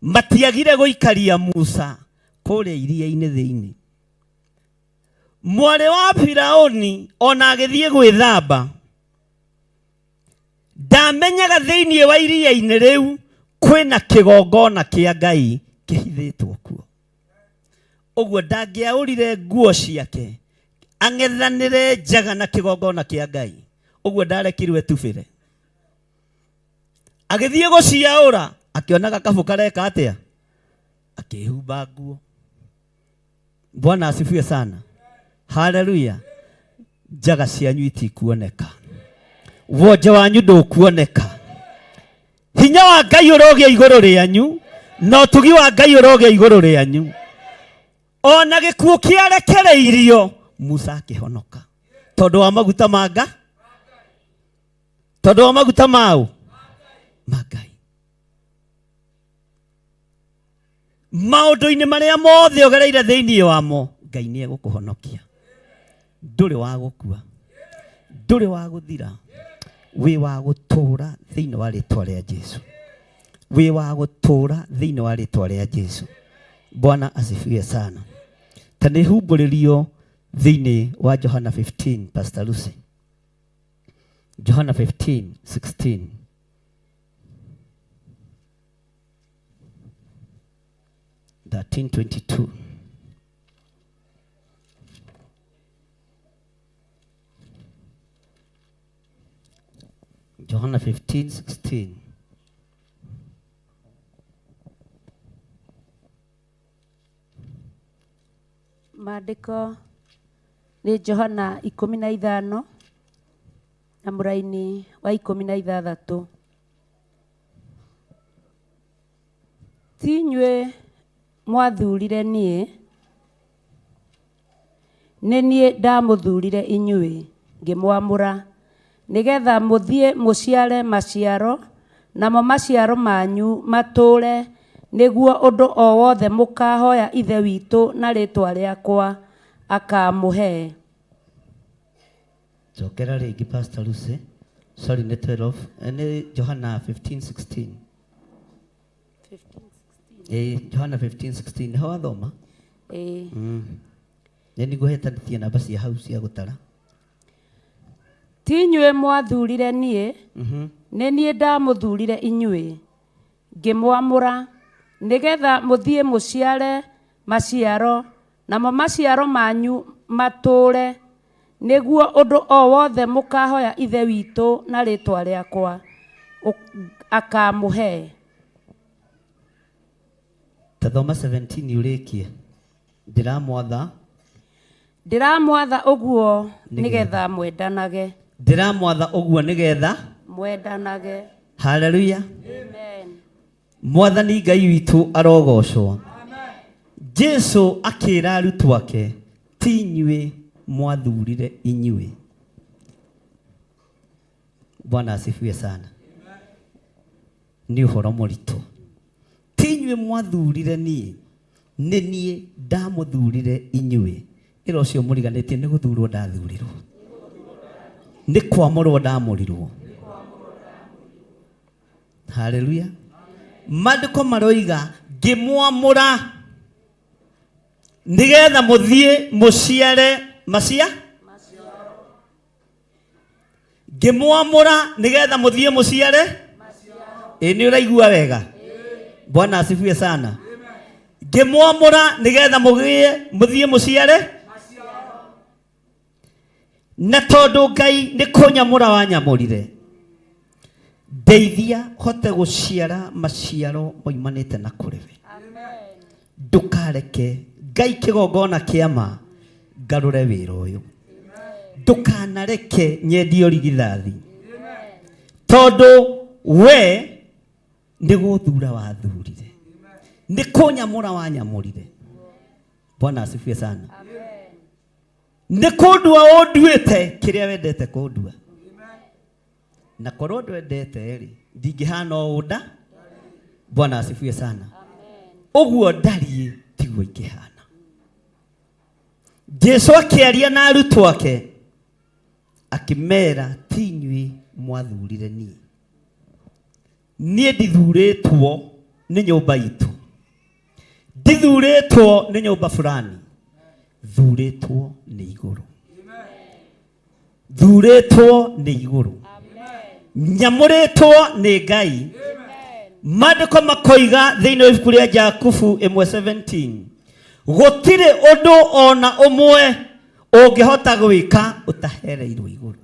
matiagire gũikaria Musa kũrĩa iria-inĩ thĩinĩ. Mwarĩ wa Firaũni ona agĩthiĩ gwĩthamba, ndamenyaga thĩinĩ wa iria-inĩ rĩu kwĩna kĩgongona kĩa Ngai kĩhithĩtwo kuo. Ũguo ndangĩaũrire nguo ciake ang'ethanĩre njaga na kĩgongona kĩa Ngai. Ũguo ndarekirwe tubĩre. agithie guciaura akiona gakabu kareka atia akihumba nguo. Bwana asifiwe sana. Haleluya. Jaga cianyu itikuoneka, wonje wanyu ndukuoneka, hinya wa Ngai urogia iguru rianyu, no tugi wa Ngai urogia iguru rianyu. Ona gikuo kiarekereirio Musa akihonoka tondu wa maguta manga, tondu wa maguta mau Ngai. Maundu-ini maria mothe ogereire thiini wamo Ngai ni egukuhonokia. Nduri wa gukua, nduri wa guthira, wi wa gutura thiini wa ritwa ria Jesu, wi wa gutura thiini wa ritwa ria Jesu. Bwana asifiwe sana. Tani humburirio thiini wa Johana 15, Pastor Lucy. Johana 15:16. That 13:22. Johana 15:16. Maandiko ni Johana 15 na muraini wa 16. Tinywe mwathurire nie, ni nie ndamuthurire inyui ngimwamura, nigetha muthie muciare maciaro, namo maciaro manyu mature, niguo undu o wothe mukahoya ithe witu na ritwa riakwa akamuhe. Jokera ringi Pastor Lucy. Sorry, ni 12. Ni Johana 15:16. Johana 15:16. Hawa thoma? Nini guhetanithia namba cia hau cia gutara. Tinywe mwathurire nie, ni nie ndamuthurire inyui ngimwamura, nigetha muthie muciare maciaro, namo maciaro manyu mature, niguo undu o wothe mukahoya ithe witu na ritwa riakwa akamuhe. Tathoma 17 yurikie. Ndiramwatha uguo nigetha mwendanage. Ndiramwatha uguo nigetha mwendanage. Haleluya. Amen. Mwathani Ngai witu arogocwo. Jesu akira arutwo ake, tinywe mwathurire inyue. Bwana asifiwe sana. Ni uhoro muritu. Tinywe mwathurire nie, ni nie ndamuthurire inyue. Iro cio muriganitie ni guthurwo ndathurirwo, ni kwamurwo ndamurirwo. Haleluya. Maandiko maroiga ngimwamura nigetha muthie muciare maciaro, ngimwamura nigetha muthie muciare maciaro. Ni uraigua wega? Bwana asifiwe sana. Ngimwamura nigetha muthie muciare maciaro. Na tondu Ngai ni kunyamura wanyamurire, ndeithia hote guciara maciaro moimanite na kuriwe. Ndukareke Ngai kigongona kiama ngarure wira uyu, ndukanareke nyendio rigithathi, tondu we ni guthura wathurire, ni kunyamura wanyamurire. Bwana asifiwe sana. Ni kundua unduite kiria wendete kundua, na korwo ndwendete ri ndingihana unda. Bwana asifiwe sana. Uguo ndari tiguo ingihana. Jesu akiaria na arutwo ake akimera, tinywi mwathurire nie. Nie ndithuritwo ni nyumba itu, ndithuritwo ni nyumba fulani, thuritwo ni iguru. Thuritwo ni iguru, nyamuritwo ni Ngai. Maandiko makoiga thiini wa ibuku ria Jakubu 1:17, gutire undu ona umwe ungihota gwika utahereirwo iguru.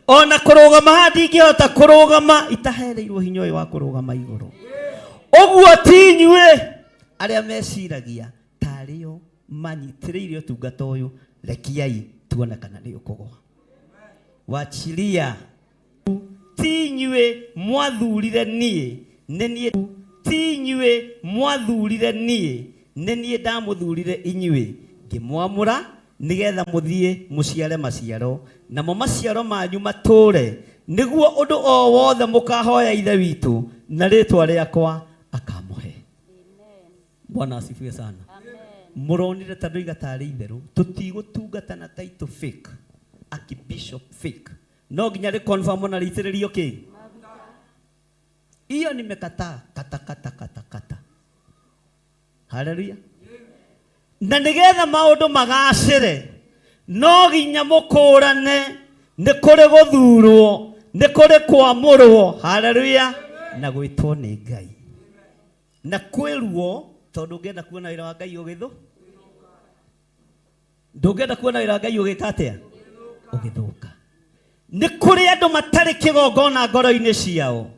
ona kurugama handi ngihota kurugama itahereirwo hinya uyu wa kurugama iguru oguo tinywe aria meciragia tario manyitiriire utungata uyu rekiai tuone kana ni ukugwa wachilia tinywe mwathurire nie nenie tinywe mwathurire nie nenie ndamuthurire inywe ngimwamura nigetha muthie muciare maciaro na mo maciaro manyu mature niguo undu o wothe mukahoya ithe witu na ritwa riakwa akamuhe. Bwana asifiwe sana. Muronire tandu igatari itheru tutigutungata na title fake akibishop fake no nginya ri confirm na ritiririo ki iyo nimekataa kata. Haleluya. Na nigetha maundu magacire no ginya mukurane ni kuri guthurwo ni kuri kwamurwo. Haleluya. Na gwitwo ni Ngai na kwirwo tondu ngenda kuona wira wa Ngai ugithu ndungenda kuona wira wa Ngai ugikatia ugithuka. Ni kuri andu matari kigongona ngoro-ini ciao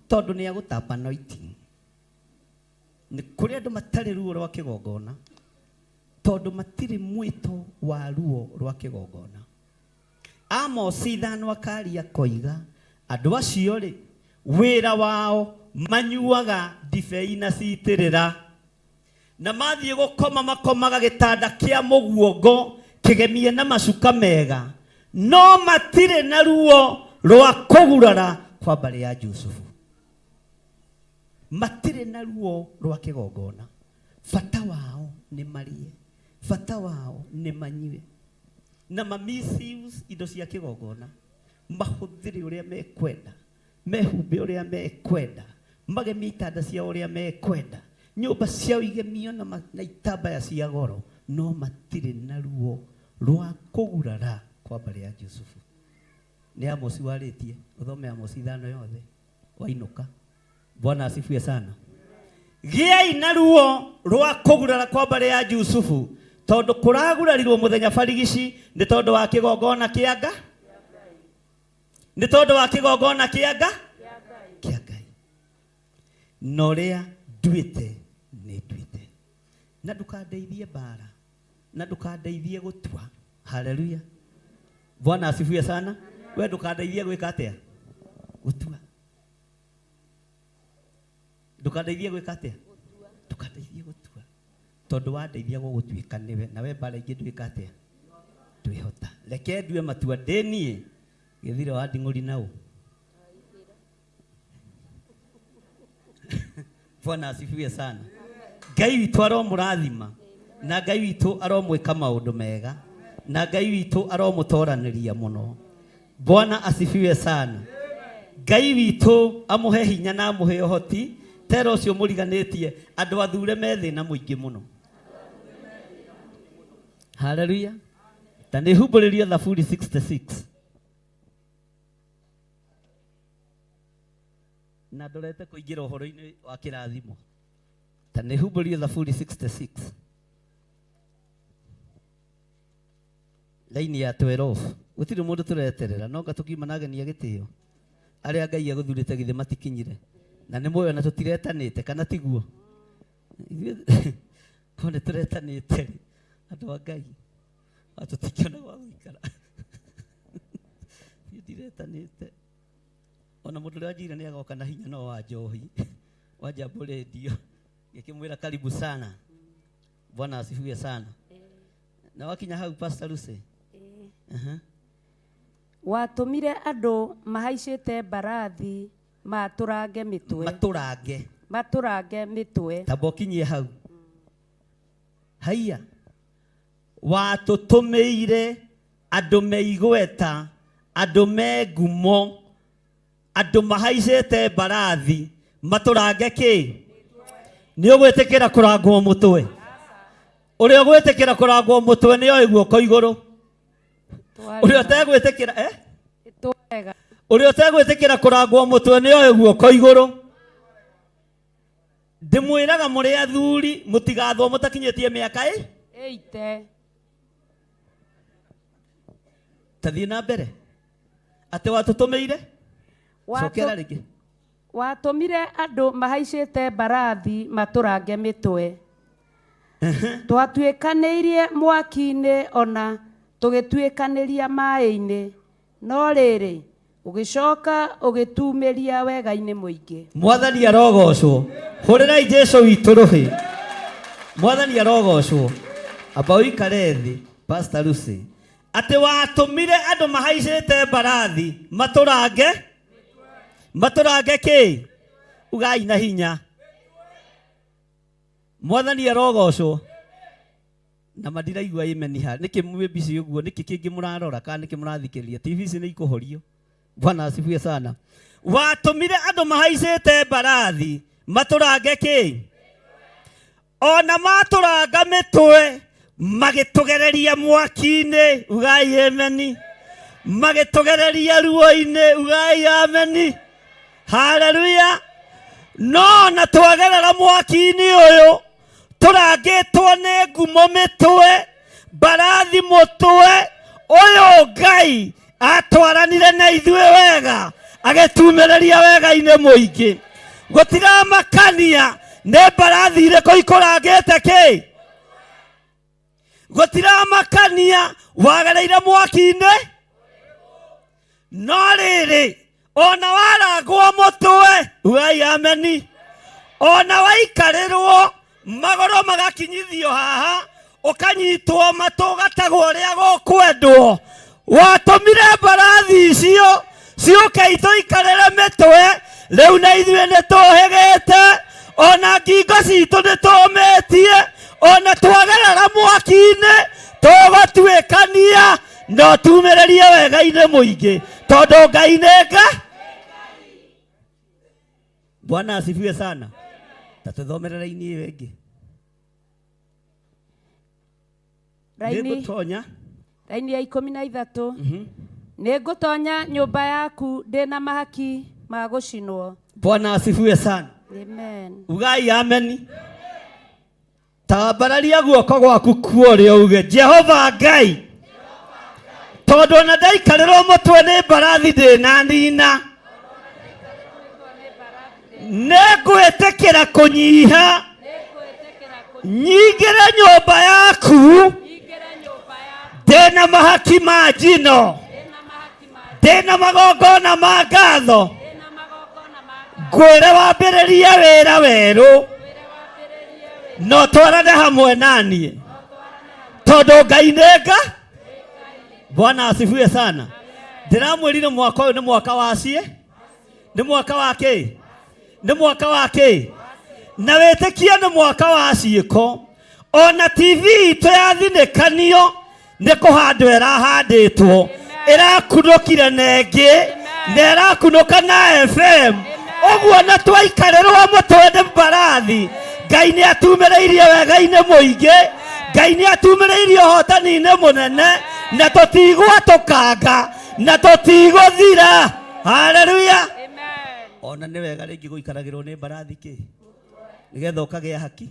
tondu ni agutamba anointing. Ni kuri andu matari ruo rwa kigongona tondu matiri mwito wa ruo rwa kigongona. Amos 5 akaria koiga andu acio ri wira wao manyuaga ndibei na ciitirira na mathie gukoma makomaga gitanda kia muguongo kigemie na macuka mega no matire na ruo rwa kugurara kwa mbari ya Jusufu. Matire na ruo rwa kigongona. Bata wao ni marie, bata wao ni manyue na misuse indo cia kigongona mahuthiri uria mekwenda mehumbe uria mekwenda magemi itanda cia uria mekwenda nyumba ciao igemio na itambaya cia goro no matire na ruo rwa kugurara kwa mbari ya Jusufu. Ni Amos waritie uthome Amos 5 yothe wainuka. Bwana asifiwe sana. Giai na ruo rwa kugurara kwa mbari ya Jusufu tondu kuragurarirwo muthenya barigici ni tondu wa kigongona kianga ni tondu wa kigongona kianga kia Ngai no ria nduite ni nduite na ndukandeithie bara na ndukandeithie gutua. Haleluya. Bwana asifiwe sana. We ndukandeithie gwika atia gutua ndukandeithie gwika atia ndukandeithie gutua tondu wandeithia gugutuika niwe na we bara ingi ndwika atia twihota reke ndue matua ndenie githire wa nding'uri nau. Bwana asifiwe sana. Ngai witu aromurathima na Ngai witu aromwika maundu mega na Ngai witu aromutoraniria muno. Bwana asifiwe sana. Ngai witu amuhe hinya na amuhe uhoti tero ucio muriganitie andu athure methi na muingi muno. Haleluya. Tani huburirio Thaburi 66 na ndorete kuingira uhoro-ini wa kirathimo. Tani huburirio Thaburi 66 laini ya 12 gutiri mundu tureterera no ngatukiuma nagenia gitio aria Ngai aguthurite githe matikinyire na ni moyo na tutiretanite kana tiguo kone turetanite andu a Ngai atutikiona gwa guikara ndiretanite ona mundu ria njira ni agoka na hinya no wa njohi wa jambo radio ngikimwira karibu sana. Bwana asifiwe sana. Na wakinya hau Pastor Lucy watumire andu mahaicite mbarathi maturange mitwe maturange mitwe tabokinyie hau haiya watutumeire andu meigweta andu megumo andu mahaicite mbarathi maturange ki ni ugwitikira kurangwo mutwe uri ugwitikira kurangwo mutwe ni oi guoko iguru uri utegwitikira uri utegwitikira kurangwo mutwe ni oi guoko iguru. Ndimwiraga muri athuri mutigathwo mutakinyitie miaka 8 tathie na mbere ate watutumeire cokera ringi watumire andu mahaicite mbarathi maturange mitwe twatuikanirie mwaki-ini ona tugituikaniria mai-ini no riri ugicoka ugitumiria wega-ini muingi. Mwathani arogocwo, hurirai Jesu witu ruhi. Mwathani arogocwo. Amba uikare thi Pastor Lucy ati watumire andu mahaicite mbarathi maturange ki ugai na hinya. Mwathani arogocwo na madiraigua imeni ha niki mwe busy uguo niki kingi murarora kana niki murathikiriria TV ici ni ikuhorio. Bwana asifiwe sana. Watumire andu mahaicite mbarathi maturange ki ona maturanga mitwe magitugereria mwaki-ini ugai ameni magitugereria ruo-ini ugai ameni. Haleluya. No na twagerera mwaki-ini uyu turangitwo ni ngumo mitwe mbarathi mutwe uyu Ngai atwaranire na ithuĩ wega agĩtumĩrĩria wega-inĩ mũingĩ gũtiramakania nĩ mbarathi irĩkũ ikũrangĩte kĩ gũtiramakania wagereire mwaki-inĩ no rĩrĩ ona warangwo mũtwe ugai ameni ona waikarĩrwo magoro magakinyithio haha ukanyitwo matũ gatagwo ũrĩa gũkwendwo watumire mbarathi icio ciũke itũikarĩre mĩtwe rĩu na ithuĩ nĩtũhĩgĩte ona ngingo citũ nĩtũmĩtie ona twagerera mwaki-inĩ tũgũtuĩkania no tumĩrĩrie wega-inĩ mũingĩ tondũ Ngai nĩ Ngai. Bwana asifiwe sana. Tatuthomerera raini ĩyo ĩngĩ. Raini ya 13. Nĩngũtonya nyũmba yaku ndĩna mahaki ma gũcinwo. Bwana asifiwe sana. Amen. Ugai ameni. Tambararia guoko gwaku kuo rĩo uge Jehova Ngai. Tondũ ona ndaikarĩrwo mũtwe nĩ mbarathi ndĩna nina. Nĩngwĩtĩkĩra kũnyiha nyingĩre nyũmba yaku ndĩna mahaki ma njino ndĩna magongona ma ngatho ngwĩre wambĩrĩrie wĩra werũ no twarane hamwe naniĩ tondũ Ngai nĩ Ngai. Bwana asifiwe sana. Ndĩramwĩrire mwaka ũyũ nĩ mwaka wa cie nĩ mwaka wa kĩ nĩ mwaka wa kĩ na wĩtĩkia nĩ mwaka wa ciĩko ona TV itũ yathinĩkanio nĩ kũhandwo ĩrahandĩtwo ĩrakunũkire nengĩ na ĩrakunũka na FM ũguo na twaikarĩrwo mũtwe nĩ mbarathi Ngai nĩ atumĩrĩirie wega-inĩ mũingĩ Ngai nĩ atumĩrĩirie ũhotani-inĩ mũnene na tũtigwatũkanga na tũtigũthira. Haleluya. Ona nĩ wega rĩngĩ gũikaragĩrwo nĩ mbarathi kĩ nĩgetha ũkagĩa haki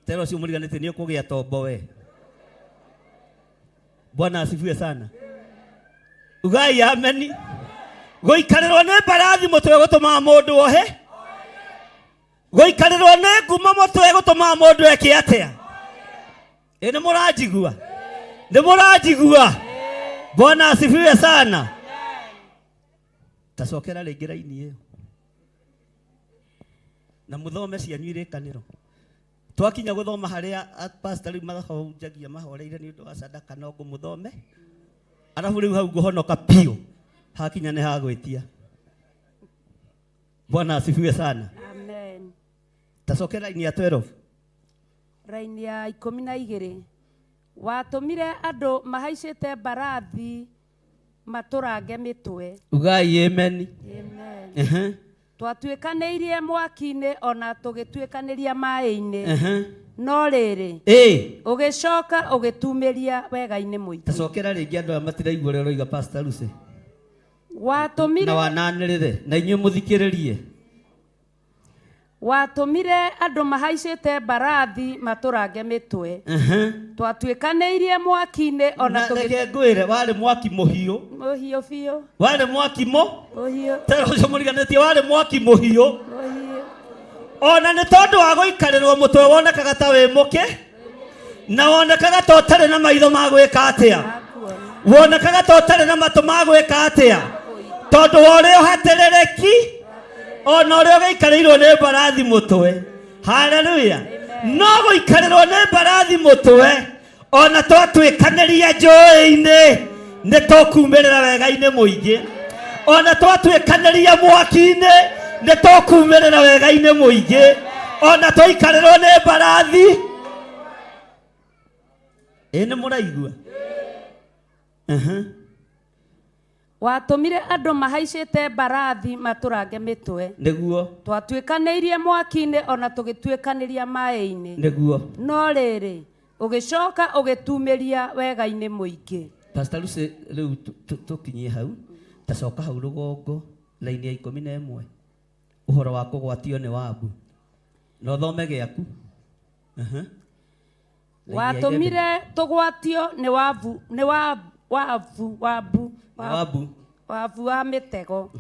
tero cio mũriganĩte nĩ ũkũgĩa tombo we. Bwana asifiwe sana. Ugai ameni. Gũikarĩrwo nĩ mbarathi mũtwe gũtũmaga mũndũ ohe gũikarĩrwo nĩ ngumo mũtwe gũtũmaga mũndũ eke atĩa. Nĩ mũranjigua nĩ mũranjigua. Bwana asifiwe sana. Tacokera rĩngĩ raini ĩyo na mũthome cianyu irĩkanĩro. Twakinya gũthoma harĩa pastor rĩu mahunjagia mahoreire nĩ ũndũ wa sadaka no ngũmũthome arabu rĩu hau ngũhonoka piũ hakinya nĩ hagwĩtia. Bwana asifiwe sana. Amen. Tacokera raini ya 12. Raini ya 12. Watumire andu mahaicite mbarathi maturange mitwe. Ugai ameni. Amen. Twatuĩkanĩirie mwaki-inĩ ona tũgĩtuĩkanĩria maĩ-inĩ no rĩrĩ ũgĩcoka ũgĩtumĩria wega-inĩ mũingĩ. Tacokera rĩngĩ andũ aya matiraigua ũrĩa ũroiga Pastor Lucy. Watumire na wananĩrĩre na inyuĩ mũthikĩrĩrie. watumire andu mahaicite mbarathi maturange mitwe twatuikaniirie mwaki-ini ona tugeke ngwire wari mwaki muhiu biu wari mwaki muhiu tero ucio muriganitie wari mwaki muhiu ona ni tondu wa guikarirwo mutwe wonekaga ta wi muke na wonekaga ta utari na maitho ma gwika atia wonekaga ta utari na matu ma gwika atia tondu wori uhatirereki ona uri ugiikarirwo ni mbarathi mutwe haleluya no guikarirwo ni mbarathi mutwe ona twatuikaniria njui-ini ni tukumirira wega-ini muingi ona twatuikaniria mwaki-ini ni tukumirira wega-ini muingi ona twikarirwo ni mbarathi ni muraigua watumire andu mahaicite mbarathi maturange mitwe niguo twatuikaniirie mwaki-ini ona tugituikaniria mai-ini niguo no riri ugicoka ugitumiria wega-ini muingi. Pastor Lucy riu tukinyie hau tacoka hau rugongo laini ya 11 uhoro wa kugwatio ni wabu no thome giaku watumire tugwatio ni wabu wa mitego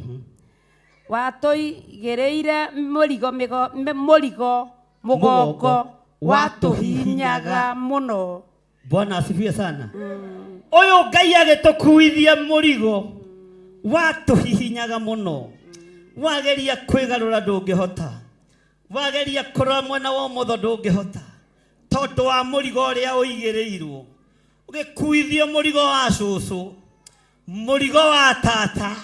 watuigiriire murigo mugongo watuhinyaga muno. Bwana asifiwe sana. Uyu Ngai agitukuithia murigo watuhihinyaga muno wageria kwigarura ndungihota wageria kurora mwena wa motho ndungihota tondu wa murigo uria uigiriirwo ugikuithio murigo wa cucu murigo wa tata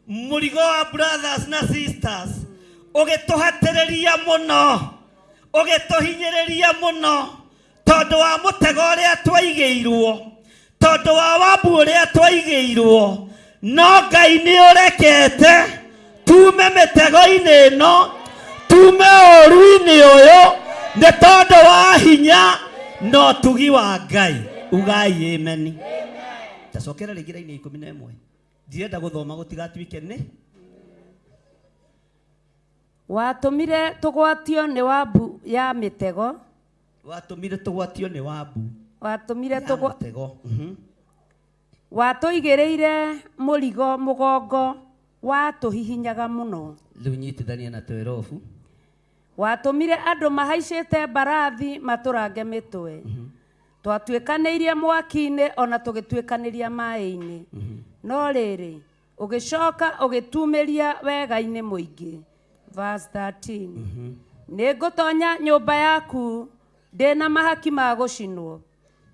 murigo wa brothers na sisters ugituhatiriria muno ugituhinyiriria muno tondu wa mutego uria twaigiirwo tondu wa wabu uria twaigiirwo no Ngai ni urekete tume mitego-ini ino tume oru-ini uyu ni tondu wa hinya no tugi wa Ngai ugai amen. Tacokera ringi raini 11 ndirenda guthoma gutigatuike ni watumire tugwatio ni wabu ya mitego watumire tugwatio ni wabu watumire mitego watuigiriire murigo mugongo watuhihinyaga muno. Riu nyitithania na 12 watumire andu mahaicite mbarathi maturange mitwe twatuikaniirie mwaki-ini ona tugituikaniria mai-ini no riri ugicoka ugitumiria wega-ini muingi. Verse 13 ningutonya nyumba yaku ndina mahaki ma gucinwo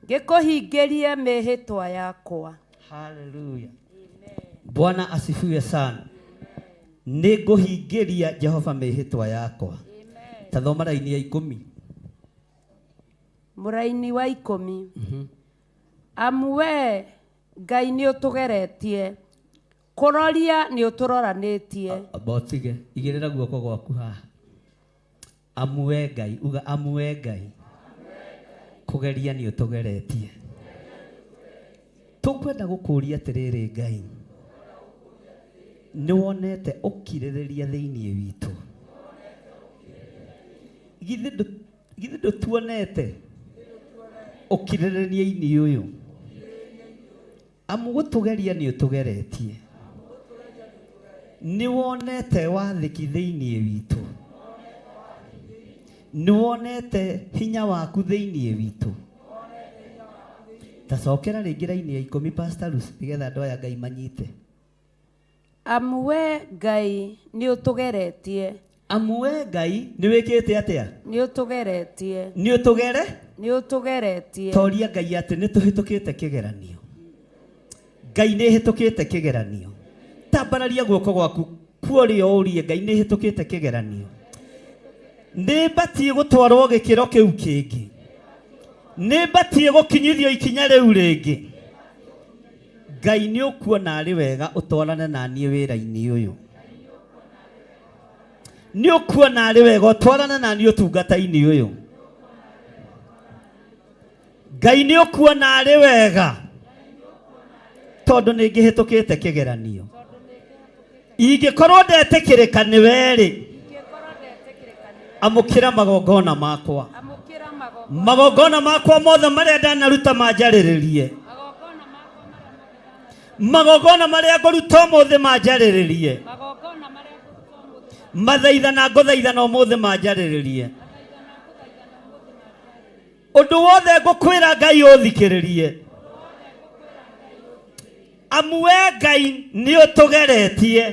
ngikuhingirie mihitwa yakwa. Hallelujah. Bwana asifiwe sana. Ninguhingiria Jehova mihitwa yakwa. Tathoma raini ya 10 muraini wa 10 amwe Ngai ni utugeretie kuroria ni uturoranitie botige igirira guoko gwaku haha amwe Ngai uga amwe Ngai kugeria ni utugeretie tukwenda gukuria atiriri Ngai ni wonete ukiririria thiini witu githe tuonete ukiririria-ini uyu amu gutugeria ni utugeretie ni wonete wathiki thiini witu ni wonete hinya waku thiini witu. Tacokera ringi raini ya 10 Pastor Lucy nigetha andu aya Ngai manyite. Amwe Ngai ni utugeretie amwe Ngai ni wikite atia ni utugeretie ni utugeretie toria Ngai ati ni tuhitukite kigeranio. Ngai ni hitukite kigeranio. Tambararia guoko gwaku kuorio urie Ngai ni hitukite kigeranio. Ni batie gutwarwo gikiro kiu kingi ni batie gukinyithio ikinya riu ringi. Ngai ni ukuona ari wega utwarane na nie wira-ini uyu ni ukuona ari wega utwarane na nie utungata-ini uyu. Ngai ni ukuona ari wega tondu ni ngihitukite kigeranio ingikorwo ndetikirika ni weri amukira magongona makwa amukira magongona makwa mothe maria ndanaruta manjarĩrĩrie magongona maria ngũruta ũmũthĩ manjarĩrĩrie mathaithana ngũthaithana ũmũthĩ manjarĩrĩrie ũndũ wothe ngũkwĩra Ngai ũthikĩrĩrie amu we Ngai nĩ ũtũgeretie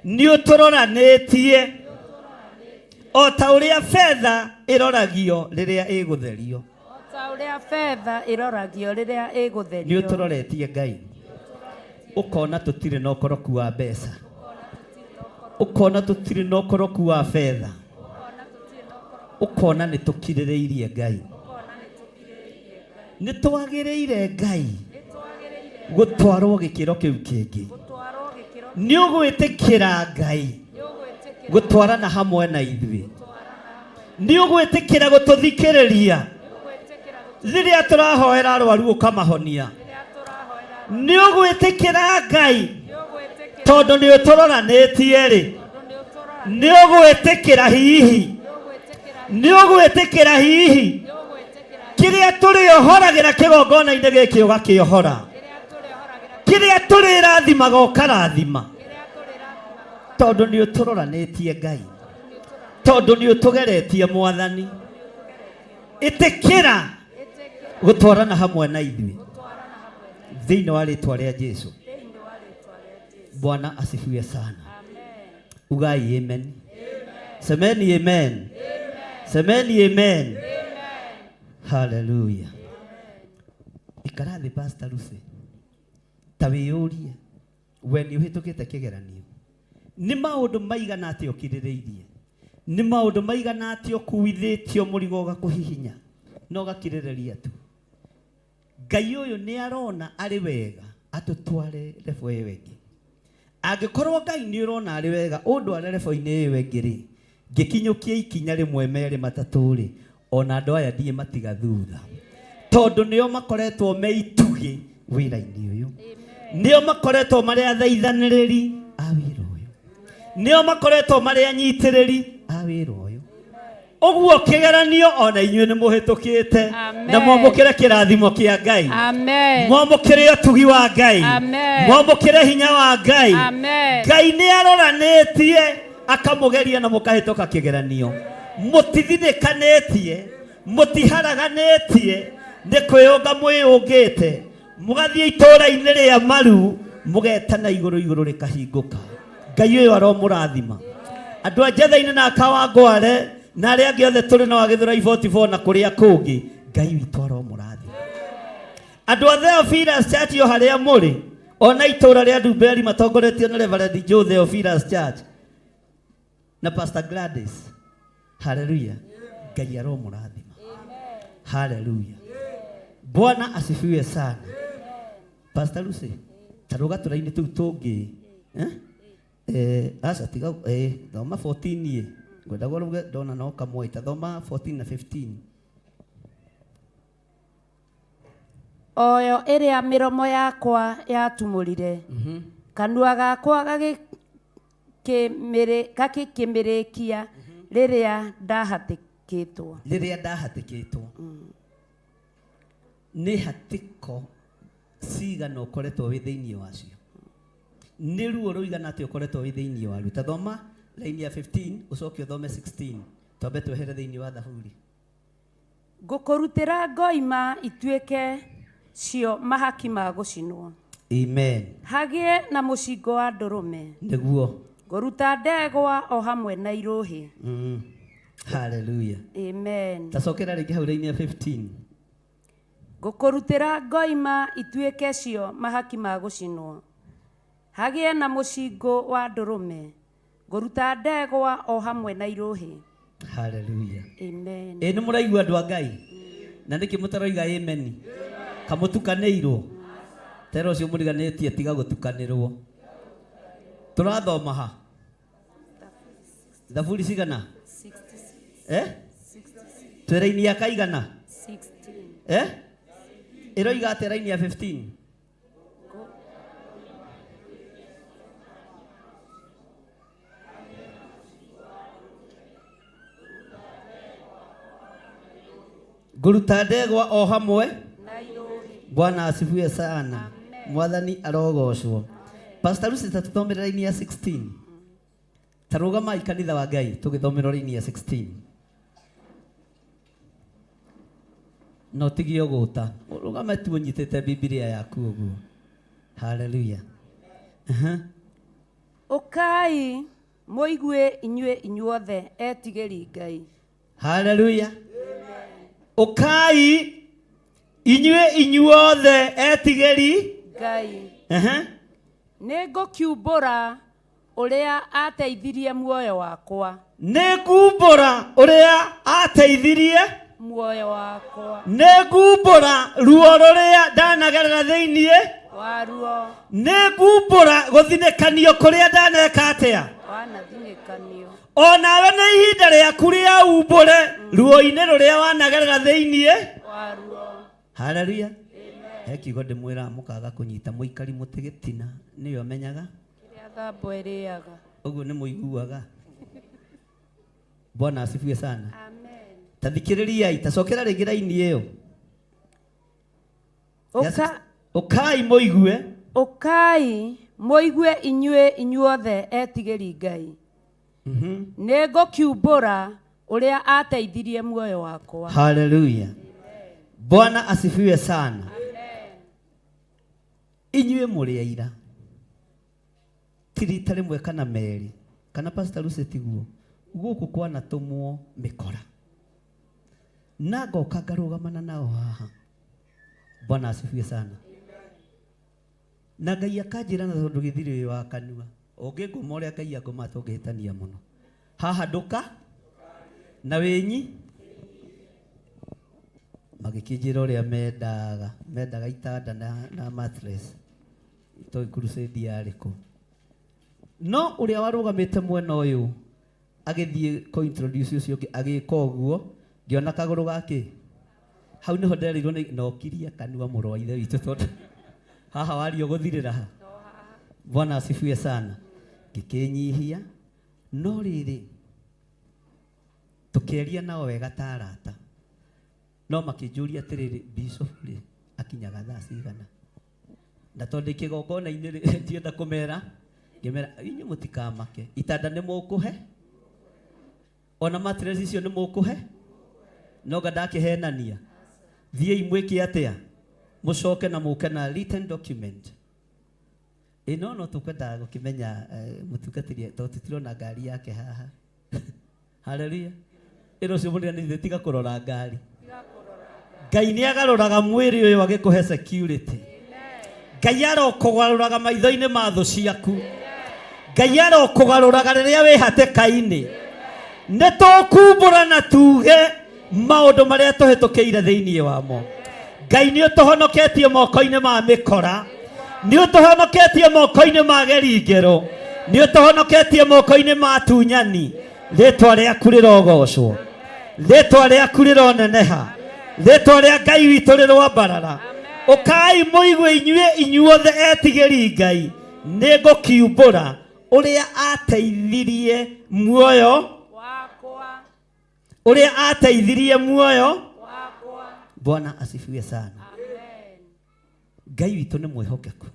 nĩ ũtũroranĩtie o ta ũrĩa fedha ĩroragio rĩrĩa ĩgũtherio nĩ ũtũroretie Ngai ũkona tũtirĩ na ũkoroku wa mbeca ũkona tũtirĩ na ũkoroku wa fedha ũkona nĩ tũkirĩrĩirie Ngai nĩ twagĩrĩire Ngai gũtwarwo gĩkĩro kĩu kĩngĩ nĩ ũgwĩtĩkĩra Ngai gũtwarana hamwe na ithuĩ nĩ ũgwĩtĩkĩra gũtũthikĩrĩria rĩrĩa tũrahoera arwaru ũkamahonia nĩ ũgwĩtĩkĩra Ngai tondũ nĩ ũtũroranĩtie rĩ nĩ ũgwĩtĩkĩra hihi kĩrĩa tũrĩohoragĩra kĩgongona-inĩ gĩkĩ ũgakĩohora kĩrĩa tũrĩrathimaga ũkarathima tondũ nĩ ũtũroranĩtie Ngai tondũ nĩ ũtũgeretie Mwathani ĩtĩkĩra gũtwarana hamwe na ithuĩ thĩinĩ wa rĩtwa rĩa Jesũ. Bwana asifiwe sana. Ugai amen. Semeni amen. Semeni amen. Hallelujah. Ikarathi Pastor Lucy. Tawĩyũrie we nĩ ũhĩtũkĩte kĩgeranio nĩ maũndũ maigana atĩ ũkirĩrĩirie nĩ maũndũ maigana atĩ ũkuithĩtio mũrigo ũgakũhihinya no gakirĩrĩria tu Ngai ũyũ nĩ arona arĩ wega atũtware level ĩyo ĩngĩ angĩkorwo Ngai nĩ ũrona arĩ wega ũndware level-inĩ ĩyo ĩngĩ rĩ ngĩkinyũkia ikinya rĩmwe merĩ matatũ rĩ ona andũ aya ndiĩ matiga thutha tondũ nĩo makoretwo meitugĩ wĩra-inĩ ũyũ nĩo makoretwo marĩ athaithanĩrĩri a wĩra ũyũ nĩo makoretwo marĩ anyitĩrĩri a wĩra ũyũ ũguo kĩgeranio ona inyuĩ nĩ mũhĩtũkĩte na mwamũkĩre kĩrathimo kĩa Ngai mwamũkĩre ũtugi wa Ngai mwamũkĩre hinya wa Ngai Ngai nĩ aroranĩtie akamũgeria na mũkahĩtũka kĩgeranio mũtithinĩkanĩtie mũtiharaganĩtie nĩ kwĩyũnga mwĩyũngĩte mũgathiĩ itũũra-inĩ rĩa maru mũgetana igũrũ rĩkahingũka Ngai ũyũ aromũrathima andũ a Njetha-inĩ na Kawangware na arĩa angĩ othe tũrĩ na Wagĩthũrai 44 na kũrĩa kũngĩ Ngai witũ aromũrathima andũ a Theophilus Church o harĩa mũrĩ ona itũũra rĩa Ndumberi matongoretio na Reverend Joe Theophilus Church na Pastor Gladys hallelujah Ngai aromũrathima hallelujah Bwana asifiwe sana. Pastor Lucy taruga tũraini tũu tũngĩ aca tiga thoma 14 ngwenda gũruge ndona no kamwe thoma 14 na 15 oyo ĩrĩa mĩromo yakwa yatumũrire kanua gakwa gagĩkĩmĩrĩkia rĩrĩa ndahatĩkĩtwo nĩ hatĩko cigana ũkoretwo wĩ thĩinĩ wacio nĩ ruo rũigana atĩ ũkoretwo wĩ thĩinĩ waruo ta thoma raini ya 15 ũcoke ũthome 16 twambe twehere thĩinĩ wa Thaburi ngũkũrutĩra ngoima ituĩke cio mahaki ma gũcinwo amen hagĩe na mũcingo wa ndũrũme nĩguo ngũruta ndegwa o hamwe na irũhĩ hallelujah amen tacokera rĩngĩ hau raini ya 15 ngũkũrutĩra ngoima ituĩke cio mahaki ma gũcinwo hagĩe na mũcingo wa ndũrũme ngũruta ndegwa o hamwe na irũhĩ hallelujah amen nĩ mũraigua andũ a Ngai na nĩkĩ mũtaroiga amen kamũtukanĩirwo tera ũcio mũriganĩtie tiga gũtukanĩrwo tũrathoma ha Thaburi cigana 66 twĩra-inĩ ya kaigana 16 ĩroiga atĩ raini ya 15 nguruta ndegwa o hamwe Bwana asifiwe sana. Mwathani arogocwo. Pastor Lucy tatuthomera raini ya 16. Tarugama ikanitha wa Ngai tugithomera raini ya 16. No tigio guta. Rugama tu nyitete Biblia yaku uguo. Hallelujah. Ukai moigue inyue inyuothe etigeri Ngai. Hallelujah. Ukai inyue inyuothe etigeri Ngai. Nĩngũkiumbũra ũrĩa ateithirie muoyo wakwa. Nĩngumbũra ũrĩa ateithirie muoyo wakwa. Nĩngumbũra ruo rũrĩa ndanagerera thĩinĩ waruo. Nĩngumbũra gũthinĩkanio kũrĩa ndaneka atĩa. Wanathinĩkanio. Onawe nĩ ihinda rĩaku rĩa umbũre ruo-inĩ rũrĩa wanagerera thĩinĩ waruo. Hallelujah. He kiugo ndĩmwĩra mũkaga kũnyita mũikari mũtĩ gĩtina nĩyo menyaga kĩrĩa thambo ĩrĩaga. Ũguo nĩ mũiguaga. Bwana asifiwe sana. Amen. Tathikĩrĩriai tacokera rĩngĩ raini ĩyo. Ũkai mũigue. Ũkai mũigue inyue inyuothe etigeri Ngai. Nĩngũkiumbũra ũrĩa ateithirie muoyo wakwa. Hallelujah. Bwana asifiwe sana. Inyue mũrĩ aira. Tirita rĩmwe kana merĩ. Kana Pastor Lucy tiguo. Gũkũ kwanatũmwo mĩkora. Na ngoka ngarũgamana nao haha. Bwana asifiwe sana. Na Ngai akanjĩra na tondũ gĩthiri wa kanua. Ũngĩngũma ũrĩa Ngai angũma tũngĩhĩtania mũno. Haha ndũka na wĩnyi magĩkĩnjĩra ũrĩa mendaga itanda na mattress. Itoĩ crusade yarĩkũ. No ũrĩa warũgamĩte mwena ũyũ agĩthiĩ introduce ũcio agĩka ũguo ngĩona kagũrũ gake. Hau nĩho nderirwo nokiria kanua mũrũ wa ithe witũ tondũ haha wario gũthirĩra ha. Bwana asifiwe sana. Ngĩkĩnyihia no rĩrĩ tũkĩaria nao wega ta arata. No makĩnjũria atĩrĩrĩ bishop rĩ akinyaga thaa cigana. Na tondũ kĩgongona-inĩ ndienda kũmera ngĩmera inyuĩ mũtikamake. Itanda nĩ mũkũhe. Ona mattress icio nĩ mũkũhe. No ngandakĩhenania. Thiĩi mwĩke atĩa. Mũcoke na mũke na written document. No tũkwendaga gũkĩmenya mũtungatĩri tondũ tũtirona ngari yake haha. Hallelujah. Ĩno cio mũrĩa nĩ tiga kũrora ngari. Ngai nĩ agarũraga mwĩrĩ ũyũ agĩkũhe security. Ngai arokũgarũraga maitho-inĩ ma thũ ciaku. Ngai arokũgarũraga rĩrĩa wĩ hatĩka-inĩ. Nĩ tũkumbũra na tuge maũndũ marĩa tũhĩtũkĩire thĩinĩ wamo. Ngai nĩ ũtũhonoketie moko-inĩ ma mĩkora. Nĩ ũtũhonoketie moko-inĩ ma geringero. Nĩ ũtũhonoketie moko-inĩ ma tunyani. Rĩtwa rĩaku rĩrogocwo. Rĩtwa rĩaku rĩroneneha. Rĩtwa rĩa Ngai witũ rĩrwambarara. Ũkai mũigue inyuĩ inyuothe etigĩri Ngai. Nĩngũkiumbũra ũrĩa ateithirie muoyo wakwa. Ũrĩa ateithirie muoyo wakwa. Bwana asifiwe sana. Amen. Ngai witũ nĩ mwĩhokeku.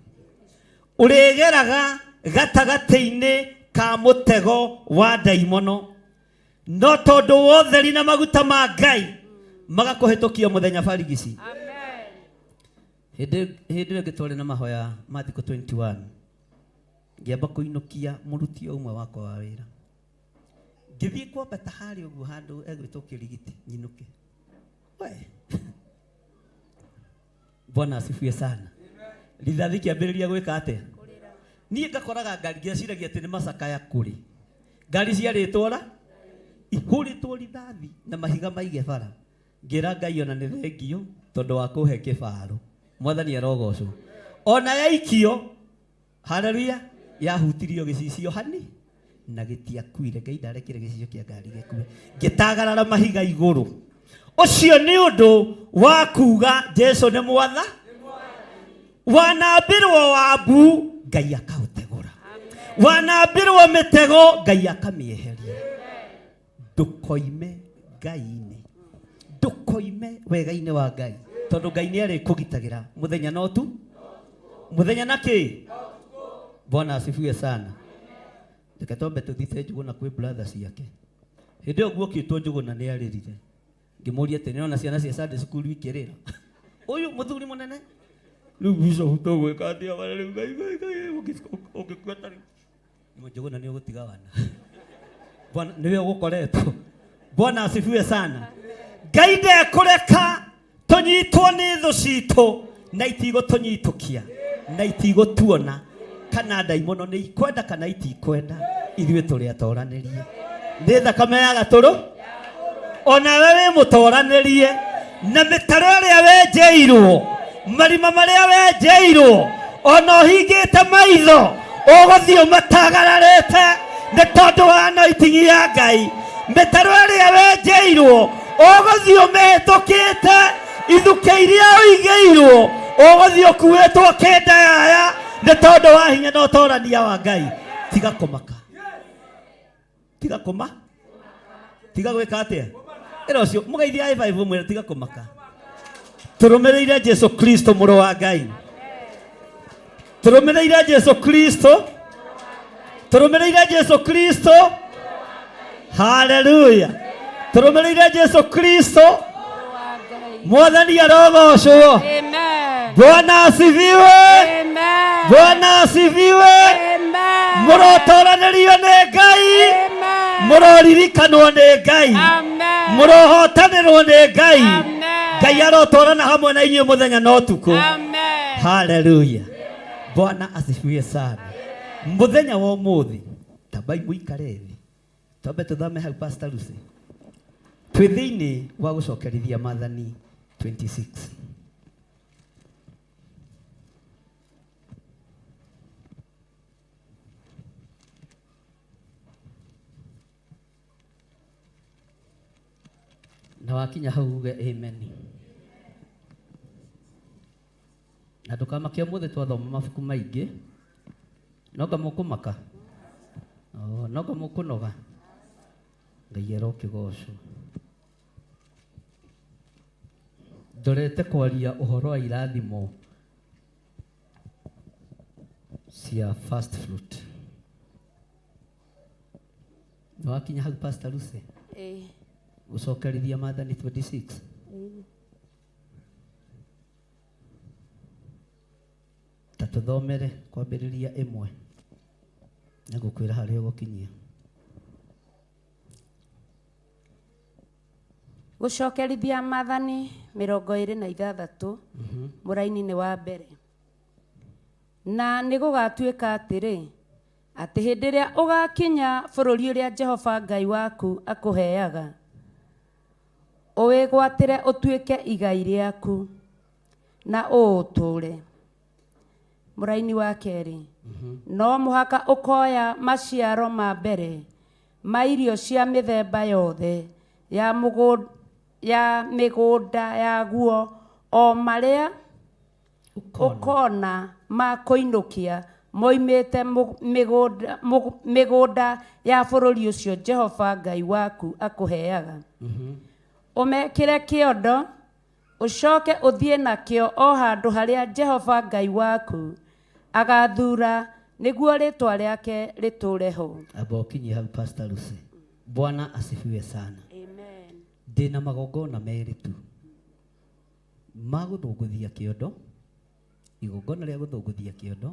Ũrĩgeraga gatagatĩ-inĩ ka mũtego wa ndaimono. No tondũ wotheri na maguta ma Ngai magakũhĩtũkia mũthenya barigici. Amen. Hĩndĩ ĩrĩa ngĩtwarĩ na mahoya ma thikũ 21 ngĩamba kũinũkia mũruti ũmwe wakwa wa wĩra. Ngĩthiĩ kwambata harĩa ũguo handũ egwĩtwo Kĩrigiti nyinũke. Bwana asifiwe sana. Rithathi kĩambĩrĩria gwĩka atĩa? Niĩ ngakoraga ngari ngĩciragia atĩ nĩ macakaya kũrĩ. Ngari ciarĩtwo ra ihũrĩtwo rithathi na mahiga maige bara. Ngĩra Ngai ona nĩ thengio tondũ wa kũhe kĩbaro. Mwathani arogocwo. Ona yaikio haleluya yahutirio gĩcicio hani na gĩtiakuire. Ngai ndarekire gĩcicio kĩa ngari gĩkue. Ngĩtagarara mahiga igũrũ. Ũcio nĩ ũndũ wa kuga Jesũ nĩ mwatha. Wanambĩrwo wambu Ngai akaũtegũra. Wanambĩrwo mĩtego Ngai akamĩeheria. Ndũkoime Ngai-inĩ. ndukoime wega-inĩ wa Ngai tondu Ngai nĩ arĩ kũgitagĩra muthenya no tu muthenya naki. Bwana asifiwe sana. Reke twambe tuthite Njuguna kwĩ brothers yake. Hĩndĩ ĩyo guokĩtwo Njuguna nĩ arĩrire. Ngĩmũria atĩ nĩona ciana cia Sunday school ikĩrĩra. Ũyũ mũthuri mũnene rĩu bishop tũgwĩka atĩa bara rĩu Ngai ũngĩkweta rĩu Njuguna nĩ ũgũtiga wana. Bwana nĩwe ũgũkoretwo. Bwana asifiwe sana. Ngai ndekũreka tũnyitwo nĩ thũ citũ na itigũtũnyitũkia na itigũtuona kana ndaimono nĩ ikwenda kana itikwenda ithuĩ tũrĩ atoranĩrie nĩ thakame ya gatũrũ onawe wĩ mũtoranĩrie na mĩtaro ĩrĩa wenjeirwo marima marĩa wenjeirwo ona ũhingĩte maitho ũgũthiĩ ũmatagararĩte nĩ tondũ wa anointing ya Ngai. Mĩtaro ĩrĩa wenjeirwo ũgũthiĩ ũmĩhĩtũkĩte ithuke iria ũigĩirwo ũgũthiĩ ũkuĩtwo kĩndayaya nĩ tondũ wa hinya na ũtorania wa Ngai. Tiga kũmaka, tiga kũma, tiga gwĩka atĩa ĩro ũcio mũgeithia high five mwĩre tiga kũmaka. Tũrũmĩrĩire Jesu Kristo mũrũ wa Ngai, tũrũmĩrĩire Jesu Kristo, tũrũmĩrĩire Jesu Kristo. Hallelujah. Tũrũmĩrĩire Jesu Kristo. Mwathani arogocwo. Amen. Bwana asifiwe. Amen. Bwana asifiwe. Amen. Mũrotoranĩrio nĩ Ngai. Amen. Mũroririkanwo nĩ Ngai. Amen. Mũrohotanĩrwo nĩ Ngai. Amen. Ngai arotorana hamwe na inyuĩ mũthenya na ũtukũ. Amen. Hallelujah. Bwana asifiwe sana. Mũthenya wa ũmũthĩ tambai mũikare thĩ twambe tũthame hau Pastor Lucy twĩ thĩinĩ wa gũcokerithia Maathani 26. Na wakinya hau uge amen. Na ndũkamake ũmũthĩ twathoma mabuku maingĩ. Noga mũkũmaka. Noga mũkũnoga. Ngai arokĩgocwo. Ndorete kwaria ũhoro wa irathimo cia first fruit. Na wakinya hau Pastor Lucy. Gũcokerithia Maathani 26. Tatuthomere kwambĩrĩria ĩmwe. Nĩngũkwĩra harĩa ũgũkinyia. Gũcokerithia Maathani 26 mũraini-inĩ wa mbere. Na nĩgũgatuĩka atĩrĩ atĩ hĩndĩ ĩrĩa ũgakinya bũrũri ũrĩa Jehova Ngai waku akũheaga ũwĩgwatĩre ũtuĩke igai rĩaku na ũũtũũre. Mũraini wa kerĩ. No mũhaka ũkoya maciaro ma mbere ma irio cia mĩthemba yothe ya mĩgũnda yaguo o marĩa ũkona ma kũinũkia moimĩte mĩgũnda ya bũrũri ũcio Jehova Ngai waku akũheaga. Ũmekĩre kĩondo ũcoke ũthiĩ nakĩo o handũ harĩa Jehova Ngai waku agathura nĩguo rĩtwa rĩake rĩtũũre ho. Amba ũkinyie hau Pastor Lucy. Bwana asifiwe sana. Amen. Ndĩna magongona merĩ tu ma gũthũngũthia kĩondo, igongona rĩa gũthũngũthia kĩondo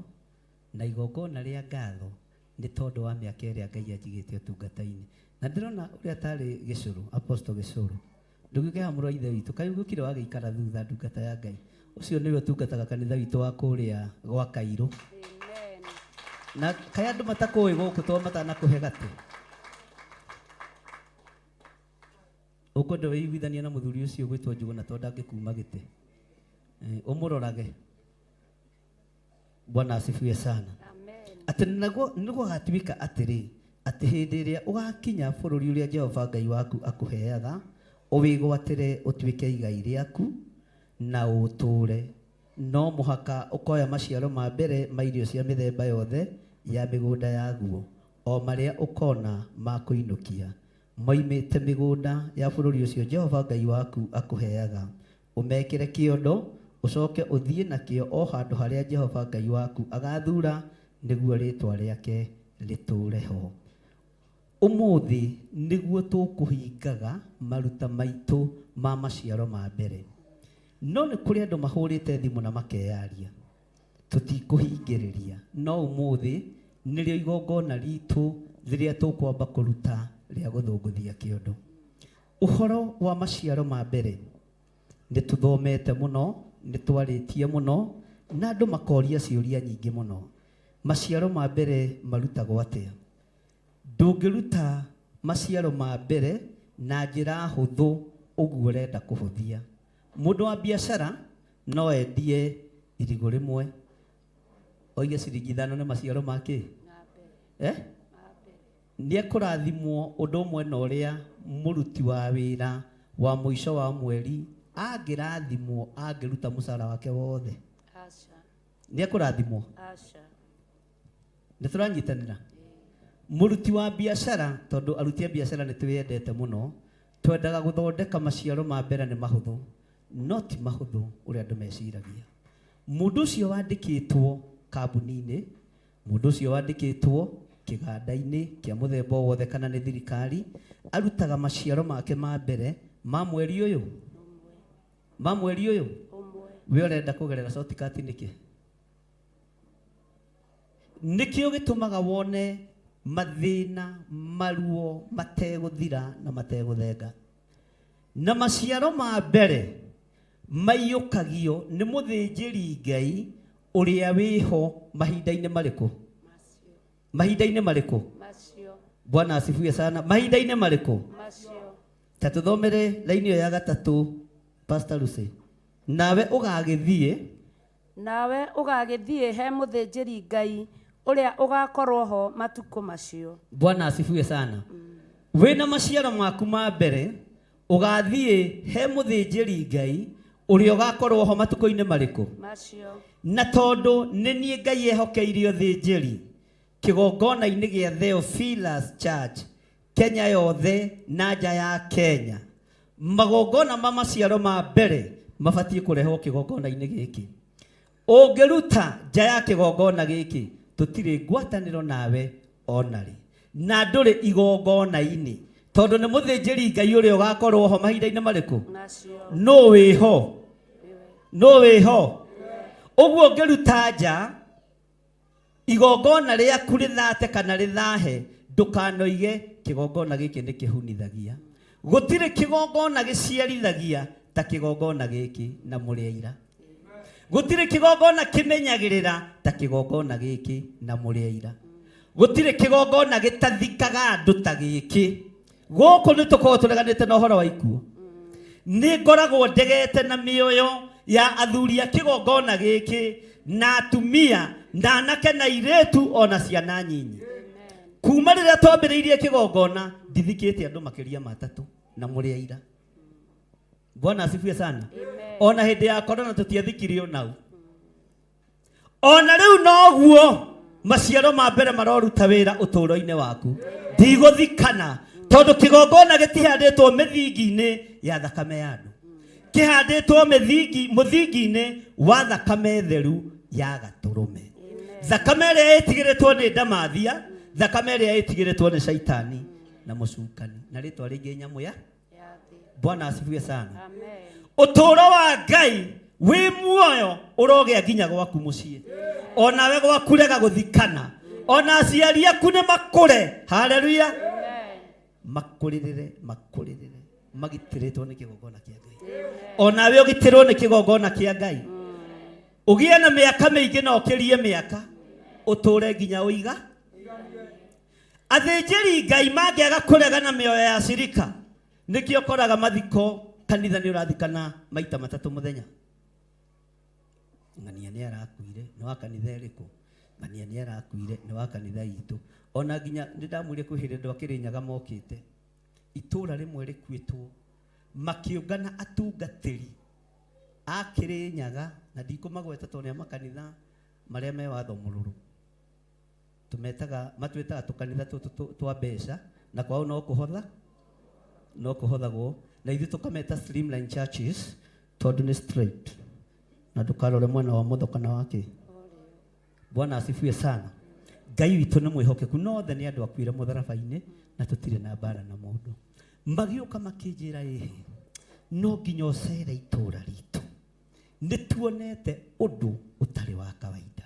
na igongona rĩa ngatho nĩ tondũ wa mĩaka ĩrĩa Ngai anjigĩte ũtungata-inĩ. Na ndĩrona ũrĩa tarĩ Gĩcũrũ, Apostle Gĩcũrũ. Ndũgĩke hamũrũ ithe witũ, kaĩ ũgũkire wagĩikara thutha ndungata ya Ngai. Ũcio nĩwe ũtungataga kanitha witũ wa kũrĩa gwa Kairũ. Na kaĩ andũ matakũĩ gũkũ tondũ matanakũhe gatĩ. Ũkwenda wĩiguithania na mũthuri ũcio gwĩtwo Njuguna tondũ ndangĩkuma gĩtĩ. Ũmũrorage. Bwana asifiwe sana. Atĩ nĩgũgatuĩka atĩrĩ atĩ hĩndĩ ĩrĩa ũgakinya bũrũri ũrĩa Jehova Ngai waku akũheaga ũwĩgwatĩre ũtuĩke igai rĩaku na ũtũũre. No mũhaka ũkoya maciaro ma mbere ma irio cia mĩthemba yothe ya mĩgũnda yaguo o marĩa ũkona ma kũinũkia moimĩte mĩgũnda ya bũrũri ũcio Jehova Ngai waku akũheaga, ũmekĩre kĩondo, ũcoke ũthiĩ nakĩo o handũ harĩa Jehova Ngai waku agathura nĩguo rĩtwa rĩake rĩtũũre ho. Ũmũthĩ nĩguo tũkũhingaga maruta maitũ ma maciaro ma mbere. No nĩ kũrĩ andũ mahũrĩte thimũ na makeyaria, tũtikũhingĩrĩria. No ũmũthĩ nĩrĩo igongona ritũ rĩrĩa tũkwamba kũruta rĩa gũthũngũthia kĩondo. Ũhoro wa maciaro ma mbere nĩ tũthomete mũno, nĩ twarĩtie mũno, na andũ makoria ciũria nyingĩ mũno. Maciaro ma mbere marutagwo atĩa? Ndũngĩruta maciaro ma mbere na njĩra hũthũ ũguo ũrenda kũhũthia. Mũndũ wa biacara no endie irigũ rĩmwe oige ciringi 5 nĩ maciaro ma kĩ? Nĩ ekũrathimwo ũndũ ũmwe na ũrĩa mũruti wa wĩra wa mũico wa mweri angĩrathimwo angĩruta mũcara wake wothe. Nĩ ekũrathimwo? Nĩ tũranyitanĩra? Mũruti wa biacara, tondũ aruti a biacara nĩ twendete mũno, twendaga gũthondeka maciaro ma mbere nĩ mahũthũ, no ti mahũthũ ũrĩa andũ meciragia. Mũndũ ũcio wandĩkĩtwo kambuni-inĩ, mũndũ ũcio wandĩkĩtwo kĩganda-inĩ kĩa mũthemba wothe kana nĩ thirikari, arutaga maciaro make ma mbere ma mweri ũyũ. Ma mweri ũyũ? We ũrenda kũgerera shortcut nĩkĩ? Nĩkĩo gĩtũmaga wone mathĩna, maruo, mategũthira na mategũthenga. Na maciaro ma mbere maiyũkagio nĩ mũthĩnjĩri Ngai ũrĩa wĩho mahinda-inĩ marĩkũ? Mahinda-inĩ marĩkũ? Bwana asifiwe sana. Mahinda-inĩ marĩkũ? Ta tũthomere raini ya 3, Pastor Lucy. Nawe ũgagĩthiĩ he mũthĩnjĩri Ngai ũrĩa ũgakorwo ho matukũ macio. Bwana asifiwe sana. Wĩna maciaro maku ma mbere ũgathiĩ he mũthĩnjĩri Ngai ũrĩa ũgakorwo ho matukũ-inĩ marĩkũ? Macio. Na tondũ nĩ niĩ Ngai ehokeirie ũthĩnjĩri kĩgongona-inĩ gĩa Theophilus Church Kenya yothe na nja ya Kenya, magongona ma maciaro ma mbere mabatiĩ kũrehwo kĩgongona-inĩ gĩkĩ. Ũngĩruta nja ya kĩgongona gĩkĩ tũtirĩ ngwatanĩro nawe onarĩ, na ndũrĩ igongona-inĩ, tondũ nĩ mũthĩnjĩri Ngai ũrĩa ũgakorwo ho mahinda-inĩ marĩkũ? No wĩho? No wĩho? Ũguo ũngĩruta nja igongona rĩaku rĩthate kana rĩthahe, ndũkanoige kĩgongona gĩkĩ nĩ kĩhunithagia. Gũtirĩ kĩgongona gĩciarithagia ta kĩgongona gĩkĩ na mũrĩ aira. Gũtirĩ kĩgongona kĩmenyagĩrĩra ta kĩgongona gĩkĩ na mũrĩ aira. Gũtirĩ kĩgongona gĩtathikaga andũ ta gĩkĩ. Gũkũ nĩ tũkorwo tũreganĩte na ũhoro wa ikuũ. Nĩ ngoragwo ndegete na mĩoyo ya athuri a kĩgongona gĩkĩ na atumia na anake na airĩtu ona ciana nyinyi. Kuma rĩrĩa twambĩrĩirie kĩgongona ndithikĩte andũ makĩria ma 3 na mũrĩ aira. Bwana asifiwe sana. Ona hĩndĩ ya korona tũtiathikire onau. Ona rĩu noguo maciaro ma mbere maroruta wĩra ũtũũro-inĩ waku. Ndigũthikana tondũ kĩgongona gĩtihandĩtwo mĩthingi-inĩ ya thakame ya andũ. Kĩhandĩtwo mũthingi-inĩ wa thakame theru ya Gatũrũme. Thakame ĩrĩa ĩtigĩrĩtwo nĩ ndamathia, thakame ĩrĩa ĩtigĩrĩtwo nĩ Shaitani na mũcukani. Na rĩtwa rĩngĩ nyamũ ya Bwana asifiwe sana. Ũtũũro wa Ngai wĩ muoyo ũrogĩa nginya gwaku mũciĩ. Onawe gwaku rega gũthikana. Ona aciari aku nĩ makũre. Haleluya. Makũrĩrĩre magitĩrĩtwo nĩ kĩgongona kĩa Ngai. Onawe ũgitĩrwo nĩ kĩgongona kĩa Ngai. Ũgĩe na mĩaka mĩingĩ na ũkĩrie mĩaka. Ũtũũre nginya ũiga. Athĩnjĩri Ngai mangĩaga kũregana mĩoyo ya cirika, nĩkĩo ũkoraga mathiko kanitha nĩ ũrathikana maita 3 mũthenya. Ng'ania nĩ arakuire, nĩ wa kanitha ĩrĩkũ? Ng'ania nĩ arakuire, nĩ wa kanitha itũ. Ona nginya ndamwĩre kwĩ hĩndĩ andũ a Kĩrĩnyaga mokĩte, itũũra rĩmwe rĩkuĩtwo, makĩũngana atungatĩri a Kĩrĩnyaga, na ndikũmagweta tondũ nĩ a makanitha marĩa me watho mũrũrũ. Matwĩtaga tũkanitha tũtũ twa mbeca, na kwao no kũhotha no kuhothagwo na ithu tukameta streamline churches tondu ni straight na tukarore mwena wa mutho kana wake. Bwana asifiwe sana. Ngai witũ nĩ mwĩhokeku, no othe nĩ andũ akuire mũtharaba-inĩ na tũtirĩ na mbara na mũndũ. Magĩũka makĩnjĩra no nginya ũcere itũũra ritũ, nĩ tuonete ũndũ ũtarĩ wa kawaida.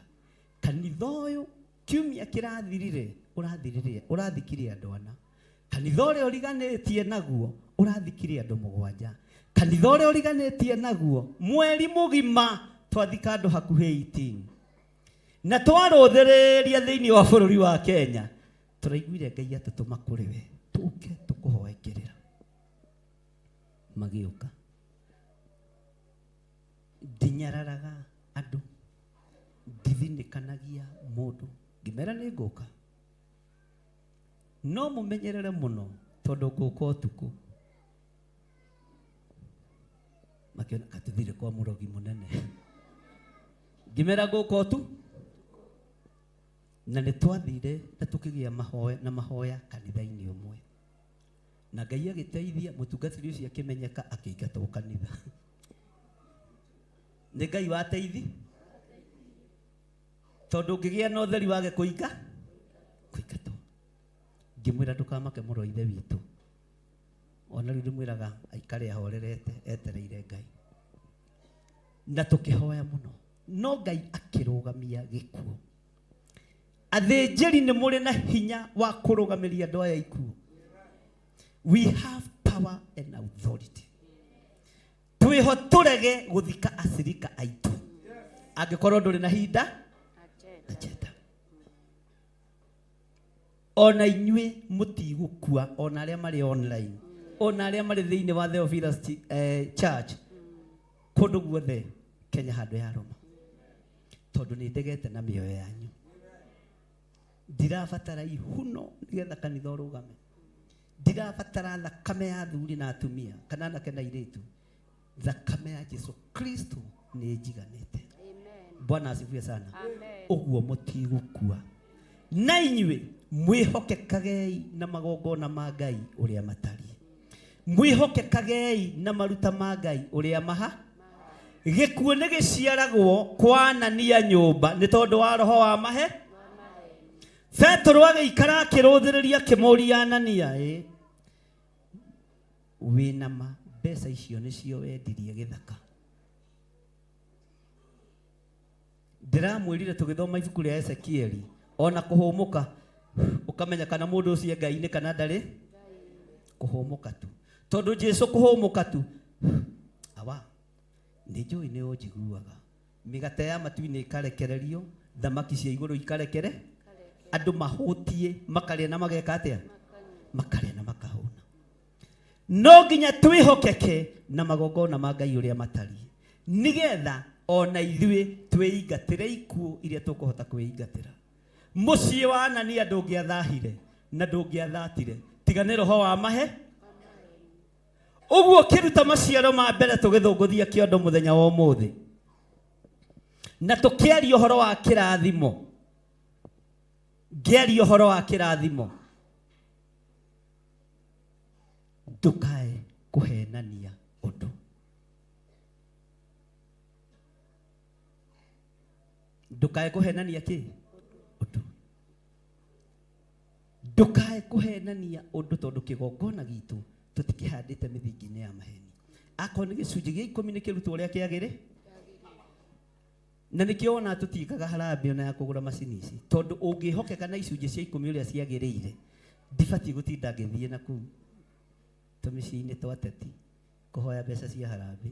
Kanitha ũyũ kiumia kĩrathirire ũrathikire andũ ana. Kanitha ũrĩa ũriganĩtie naguo ũrathikire andũ 7. Kanitha ũrĩa ũriganĩtie naguo mweri mũgima twathika andũ hakuhĩ 18. Na twarũthĩrĩria thĩinĩ wa bũrũri wa Kenya tũraiguire Ngai atũtũma kũrĩ we tũke tũkũhoekerera. Magĩũka ndinyararaga andũ, ndithinĩkanagia mũndũ, ngĩmera nĩ ngũka, no mũmenyerere mũno tondũ ngũka ũtukũ. Makĩona katũthire kwa mũrogi mũnene, ngĩmera ngũka ũtukũ. Na nĩ twathire na tũkĩgĩa mahoya kanitha-inĩ ũmwe, na Ngai agĩteithia mũtungatĩri ũcio akĩmenyeka akĩingatwo kanitha. Nĩ Ngai wateithia tondũ ũngĩgĩa na ũtheri wage kũingatwo. Ngĩmwĩra ndũkamake mũrũ wa ithe witũ, ona rĩu ndĩmwĩraga aikare ahorerete etereire Ngai, na tũkĩhoya mũno, no Ngai akĩrũgamia gĩkuũ. Athĩnjĩri nĩ mũrĩ na hinya wa kũrũgamĩria andũ aya ikuũ. We have power and authority. Twĩho tũrege gũthika acirika aitũ angĩkorwo ndũrĩ na hinda agenda. Ona inyuĩ mũtigũkua, ona arĩa marĩ online, ona arĩa marĩ thĩinĩ wa Theophilus Church kũndũ guothe Kenya handũ ya Roma, tondũ nĩ ndegete na mĩoyo yanyu. Ndirabatara ihuno nĩgetha kanitha ũrũgame. Ndirabatara thakame ya athuri na atumia kana anake na airĩtu. Thakame ya Jesu Kristo nĩ njiganĩte. Bwana asifiwe sana. Ũguo mũtigũkua. Na inyuĩ mwĩhokekagei na magongona ma Ngai ũrĩa matariĩ. Mwĩhokekagei na maruta ma Ngai ũrĩa maha. Gĩkuũ nĩ gĩciaragwo kwanania nyũmba nĩ tondũ wa roho wa mahe. Petro agĩikara akĩrũthĩrĩria akĩmũria Anania, wĩna ma mbeca icio nĩcio wendirie gĩthaka? Ndĩramwĩrire tũgĩthoma ibuku rĩa Ezekieli, ona kũhũmũka ũkamenya kana mũndũ ũcio Ngai-inĩ kana ndarĩ. Kũhũmũka tu, tondũ Jesũ kũhũmũka tu. Awa nĩ njũĩ nĩ ũnjiguaga. Mĩgate ya matu-inĩ ĩkarekererio, thamaki cia igũrũ ikarekere, andũ mahũtie makarĩa na mageka atĩa? Makarĩa na makahũna. No nginya twĩhokeke na magongona ma Ngai ũrĩa matariĩ, nĩgetha ona ithuĩ twĩingatĩre ikuũ iria tũkũhota kwĩingatĩra. Mũciĩ wa Anania ndũngĩathahire na ndũngĩathatire, tiga nĩ roho wa mahe. Ũguo kĩruta maciaro ma mbere tũgĩthũngũthia kĩondo mũthenya wa ũmũthĩ, na tũkĩaria ũhoro wa kĩrathimo. Ngĩaria ũhoro wa kĩrathimo, ndũkae kũhenania ũndũ. Ndũkae kũhenania kĩ? Ũndũ. Ndũkae kũhenania ũndũ tondũ kĩgongona gitũ tũtikĩhandĩte mĩthingi-inĩ ya maheni. Akorwo nĩ gĩcunjĩ gĩa 10 nĩ kĩrutwo ũrĩa kĩagĩrĩ. Na nĩkĩo wona tũtiĩkaga harambĩ ona ya kũgũra macini ici, tondũ ũngĩhokeka na icunjĩ cia 10 ũrĩa ciagĩrĩire, ndibatiĩ gũtinda ngĩthiĩ na kũu tũmĩciĩ-inĩ twa ateti kũhoya mbeca cia harambĩ.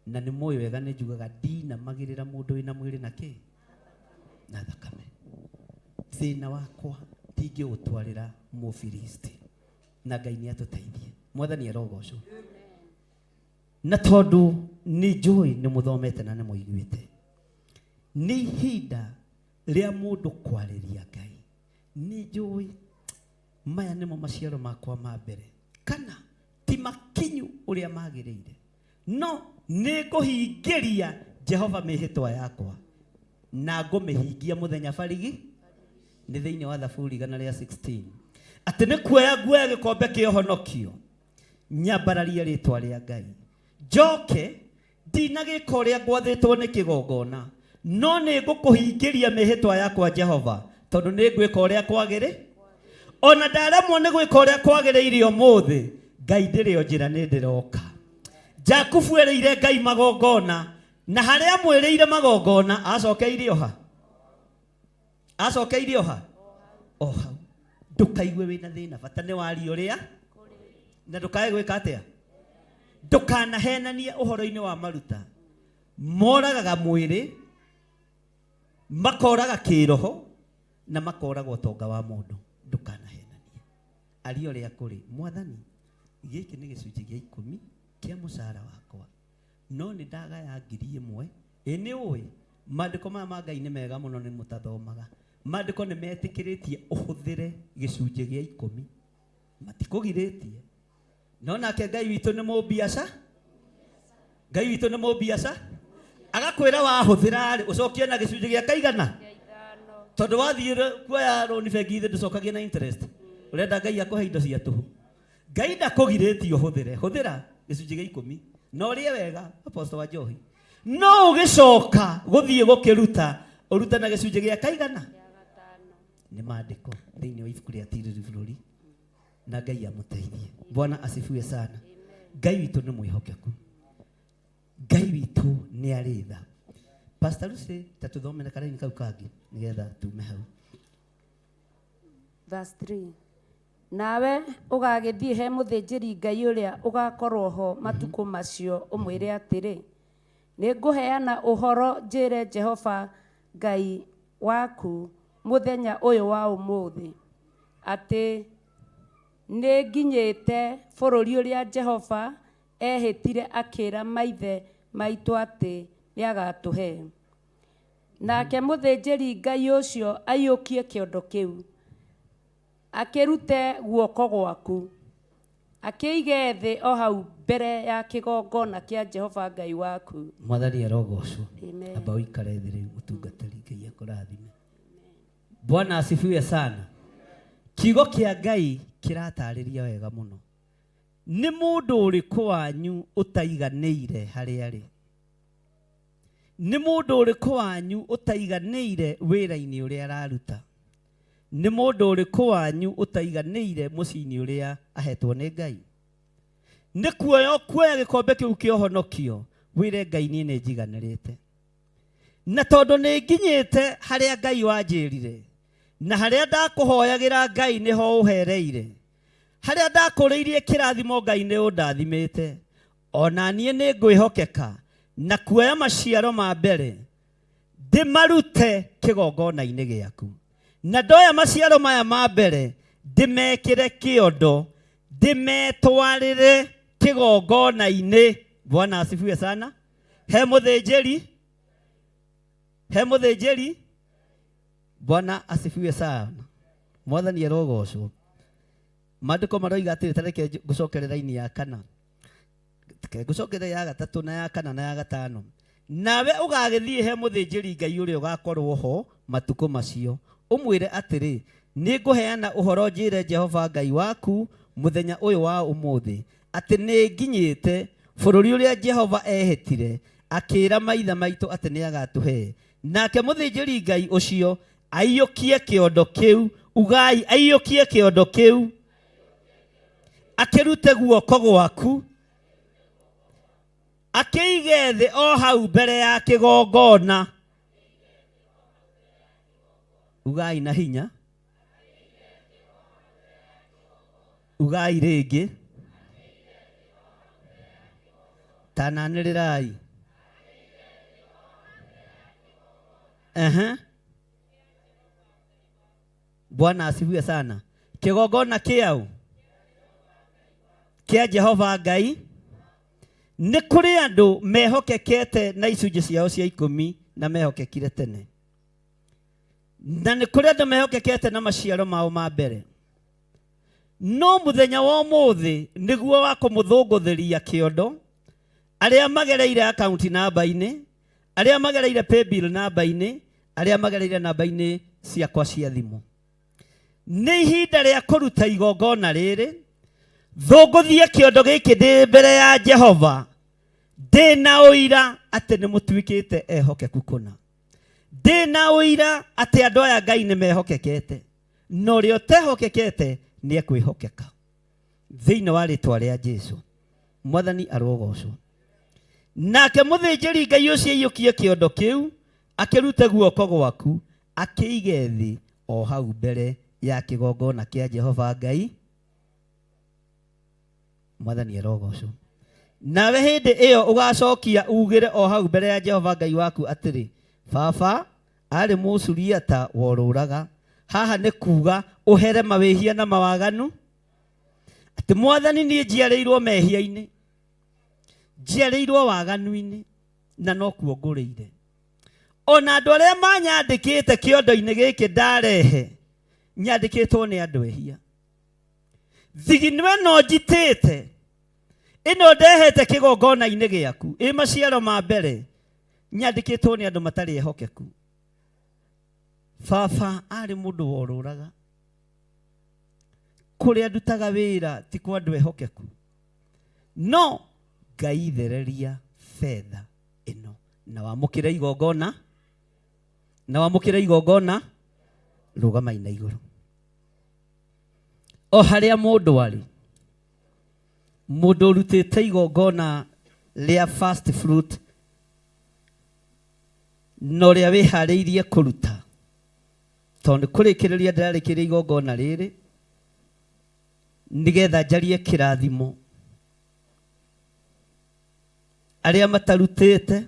Na nĩ mũĩ wega nĩ njugaga ndinamagĩrĩra mũndũ wĩna mwĩrĩ na kĩ? Na thakame. Thĩna wakwa ndingĩũtwarĩra Mũfilisti, na Ngai nĩ atũteithie. Mwathani arogocwo. Na tondũ nĩ njũĩ nĩ mũthomete na nĩ mũiguĩte, nĩ ihinda rĩa mũndũ kwarĩria Ngai. Nĩ njũĩ maya nĩmo maciaro makwa ma mbere, kana ti makinyu ũrĩa magĩrĩire, no nĩ ngũhingĩria Jehova mĩhĩtwa yakwa, na ngũmĩhingia mũthenya barigi. Nĩ thĩinĩ wa Thaburi 116 atĩ nĩ kuoya nguoya gĩkombe kĩa ũhonokio nyambararia rĩtwa rĩa Ngai njoke ndinagĩka ũrĩa ngwathĩtwo nĩ kĩgongona no nĩ ngũkũhingĩria mĩhĩtwa yakwa Jehova tondũ nĩ ngwĩka ũrĩa kwagĩrĩ ona ndaremwo nĩ gwĩka ũrĩa kwagĩrĩire ũmũthĩ Ngai ndĩrĩ o njĩra nĩ ndĩroka Jakubu erĩire Ngai magongona na harĩa mwĩrĩire magongona acokeirie oha o hau ndũkaigue wĩna thĩna bata nĩ waria ũrĩa na ndũkae gwĩka atĩa ndũkanahenanie ũhoro-inĩ wa maruta moragaga mwĩrĩ makoraga kĩroho na makoraga ũtonga wa mũndũ ndũkanahenanie aria ũrĩa kũrĩ Mwathani gĩkĩ nĩ gĩcunjĩ gĩa 10 kĩa mũcara wakwa no nĩ ndagaya 1,000 nĩ ũĩ maandĩko maya ma Ngai nĩ mega mũno nĩ mũtathomaga maandĩko nĩ metĩkĩrĩtie ũhũthĩre gĩcunjĩ gĩa 10 matikũgirĩtie no nake Ngai witũ nĩ mũmbiaca agakwĩra wahũthĩra ũcokie na gĩcunjĩ gĩa kaigana tondũ wathiĩ kuoya roni bengi thĩ ndũcokagia na interest ũrenda Ngai akũhe indo cia tũhũ Ngai ndakũgirĩtie hũthĩra gĩcunjĩ gĩa 10 no ũrĩe wega Apostle wa Njohi no ũgĩcoka gũthiĩ gũkĩruta ũruta na gĩcunjĩ gĩa kaigana nĩ maandĩko thĩinĩ wa ibuku rĩa tiriri bũrũri na Ngai amũteithie Bwana asifiwe sana Ngai witũ nĩ mwĩhokeku Ngai witũ nĩ arĩ tha Pastor Lucy tatuthomere karaini kau kangi nigetha tume hau verse 3 nawe ũgagĩthiĩ he mũthĩnjĩri Ngai ũrĩa ũgakorwo ho matukũ macio ũmwĩre atĩrĩ nĩ ngũheana ũhoro njĩre Jehova Ngai waku mũthenya ũyũ wa ũmũthĩ atĩ nĩ nginyĩte bũrũri ũrĩa Jehova ehĩtire akĩra maithe maitũ atĩ nĩagatũhe nake mũthĩnjĩri Ngai ũcio aiyũkie kĩondo kĩu akĩrute guoko gwaku akĩige thĩ o hau mbere ya kĩgongona kĩa Jehova Ngai waku Mwathani arogocwo amba ũikare thĩ rĩu mũtungatĩri Ngai akũrathime Bwana asifiwe sana kiugo kĩa Ngai kĩratarĩria wega mũno nĩ mũndũ ũrĩkũ wanyu ũtaiganĩire harĩa arĩ nĩ mũndũ ũrĩkũ wanyu ũtaiganĩire wĩra-inĩ ũrĩa araruta nĩ mũndũ ũrĩkũ wanyu ũtaiganĩire mũciĩ-inĩ ũrĩa ahetwo nĩ Ngai nĩ kuoya gĩkombe kĩu kĩa ũhonokio wĩre Ngai niĩ nĩ njiganĩrĩte na tondũ nĩ nginyĩte harĩa Ngai wanjĩrire na harĩa ndakũhoyagĩra Ngai nĩho ũhereire harĩa ndakũrĩirie kĩrathimo Ngai nĩ ũndathimĩte ona niĩ nĩ ngwĩhokeka na kuoya maciaro ma mbere ndĩmarute kĩgongona-inĩ gĩaku na ndoya maciaro maya ma mbere ndĩmekĩre kĩondo ndĩmetwarĩre kĩgongona-inĩ Bwana asifiwe sana he mũthĩnjĩri Bwana asifiwe sana Mwathani arogocwo maandĩko maroiga atĩrĩ tareke ngũcokerera raini ya 4 ngũcokerera ya 3 na ya 4 na ya 5 nawe ũgagĩthiĩ he mũthĩnjĩri Ngai ũrĩa ũgakorwo ho matukũ macio ũmwĩre atĩrĩ nĩ ngũheana ũhoro njĩre Jehova Ngai waku mũthenya ũyũ wa ũmũthĩ atĩ nĩ nginyĩte bũrũri ũrĩa Jehova ehĩtire akĩra maithe maitũ atĩ nĩ agatũhe nake mũthĩnjĩri Ngai ũcio aiyũkie kĩondo kĩu ugai aiyũkie kĩondo kĩu akĩrute guoko gwaku akĩige thĩ o hau mbere ya kĩgongona ugai na hinya ugai rĩngĩ tananĩrĩrai Bwana asifiwe sana kĩgongona kĩau kĩa Jehova Ngai nĩ kũrĩ andũ mehokekete na icunjĩ ciao cia 10 na mehokekire tene na nĩ kũrĩ andũ mehokekete na maciaro mao ma mbere no mũthenya wa ũmũthĩ nĩguo wa kũmũthũngũthĩria kĩondo arĩa magereire account namba-inĩ arĩa magereire paybill namba-inĩ arĩa magereire namba-inĩ ciakwa cia thimũ nĩ ihinda rĩa kũruta igongona rĩrĩ thũngũthie kĩondo gĩkĩ ndĩ mbere ya Jehova ndĩ na ũira atĩ nĩ mũtuĩkĩte ehokeku kũna. Ndĩ na ũira atĩ andũ aya Ngai nĩ mehokekete, na ũrĩa ũtehokekete nĩ ekwĩhokeka. Thĩinĩ wa rĩtwa rĩa Jesũ, Mwathani arogocwo. Nake mũthĩnjĩri Ngai ũcio aiyũkie kĩondo kĩu, akĩrute guoko gwaku, akĩige thĩ o hau mbere ya kĩgongona kĩa Jehova Ngai. Mwathani arogocwo. Nawe hĩndĩ ĩyo ũgacokia ugĩre o hau mbere ya Jehova Ngai waku atĩrĩ, Baba arĩ Mũsuriata worũraga. Haha nĩ kuga ũhere mawĩhia na mawaganu. Atĩ Mwathani niĩ njiarĩirwo mehia-inĩ, njiarĩirwo waganu-inĩ, na no kuo ngũrĩire. Ona andũ arĩa manyandĩkĩte kĩondo-inĩ gĩkĩ ndarehe, nyandĩkĩtwo nĩ andũ ehia. Thigino ĩno njitĩte, ĩno ndehete kĩgongona-inĩ gĩaku, ĩ maciaro ma mbere, nyandĩkĩtwo nĩ andũ matarĩ ehokeku. Baba arĩ mũndũ worũraga. Kũrĩa ndutaga wĩra ti kwa andũ ehokeku, no Ngai thereria fedha ĩno na wamũkĩre igongona, na wamũkĩre igongona. Rũgama na igũrũ. O harĩa mũndũ arĩ, mũndũ ũrutĩte igongona rĩa first fruit na ũrĩa wĩharĩirie kũruta, tondũ kũrĩkĩrĩria ndĩrarĩkĩrĩria igongona rĩrĩ nĩgetha njarie kĩrathimo. Arĩa matarutĩte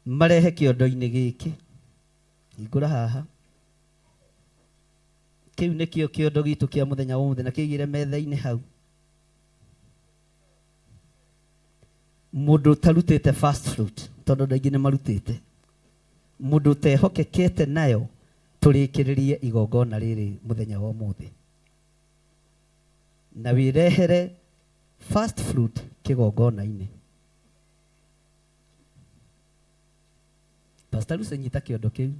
marehe kĩondo-inĩ gĩkĩ. Hingũra haha. Kĩu nĩkĩo kĩondo gitũ kĩa mũthenya wa ũmũthĩ, na kĩigire metha-inĩ hau. Mũndũ ũtarutĩte first fruit, tondũ andũ aingĩ nĩ marutĩte. Mũndũ ũtehokekete nayo, tũrĩkĩrĩrie igongona rĩrĩ mũthenya wa ũmũthĩ. Na wĩrehere first fruit kĩgongona-inĩ. Pastor Lucy nyita kĩondo kĩu.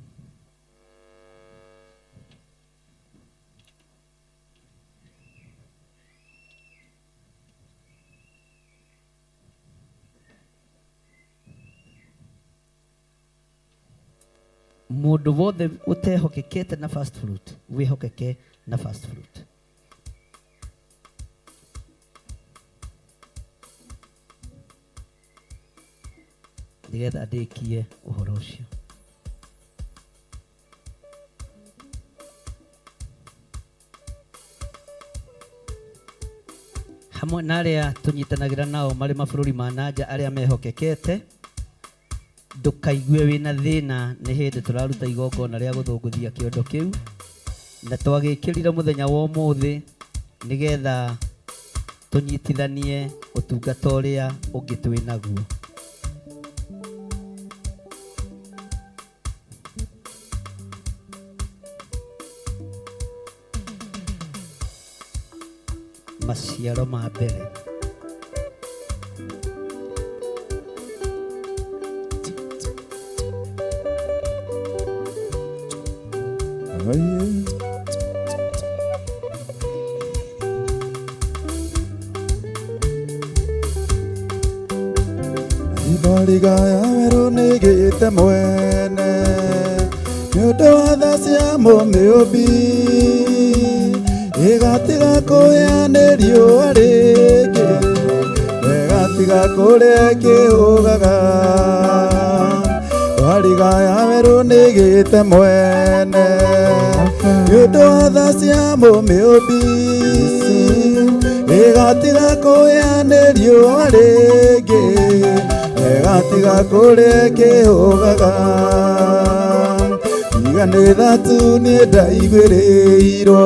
Mũndũ wothe ũtehokekete na first fruit, wĩhokeke na first fruit. Nĩgetha ndĩkie ũhoro ũcio. Hamwe na arĩa tũnyitanagĩra nao marĩ mabũrũri ma nanja arĩa mehokekete, ndũkaigue wĩna thĩna nĩ hĩndĩ tũraruta igongona rĩa gũthũngũthia kĩondo kĩu, na twagĩkĩrire mũthenya wa ũmũthĩ nĩgetha tũnyitithanie ũtungata ũrĩa ũngĩ twĩ naguo. Maciaro ma mbere. Ibarigaya weru nĩgĩte mwene nĩũndũ wa tha cia mũmĩũmbi, ĩgatiga kũrĩa nĩ riũa rĩngĩ, ĩgatiga kũrĩa kĩhũgaga. Barigaya weru nĩgĩte mwene nĩũndũ wa tha cia mũmĩũmbi, ĩgatiga kũrĩa nĩ riũa rĩngĩ, ĩgatiga kũrĩa kĩhũgaga. Tiga nĩ tha tu niĩ ndaiguĩrĩirwo,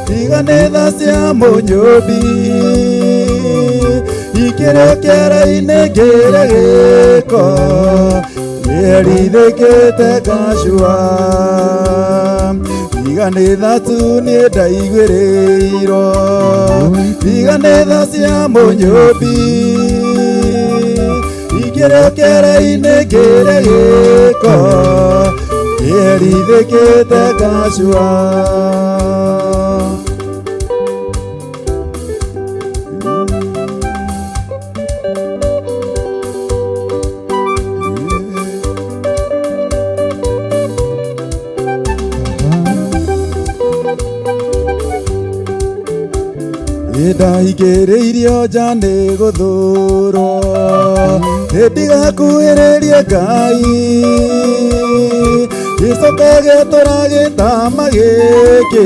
tiga nĩ tha cia mũnyũmbi, ikĩrĩ kĩara-inĩ ngĩre gĩko, nĩerithĩkĩte ngacua. Tiga nĩ tha tu niĩ ndaiguĩrĩirwo, tiga nĩ tha cia mũnyũmbi, ikĩrĩ kĩara-inĩ ngĩre gĩko, nĩerithĩkĩte ngacua. ndahingĩrĩirio nja nĩ gũthũrwo nĩndigakuhĩrĩrie Ngai gĩcoka gĩatũra gĩtama gĩkĩ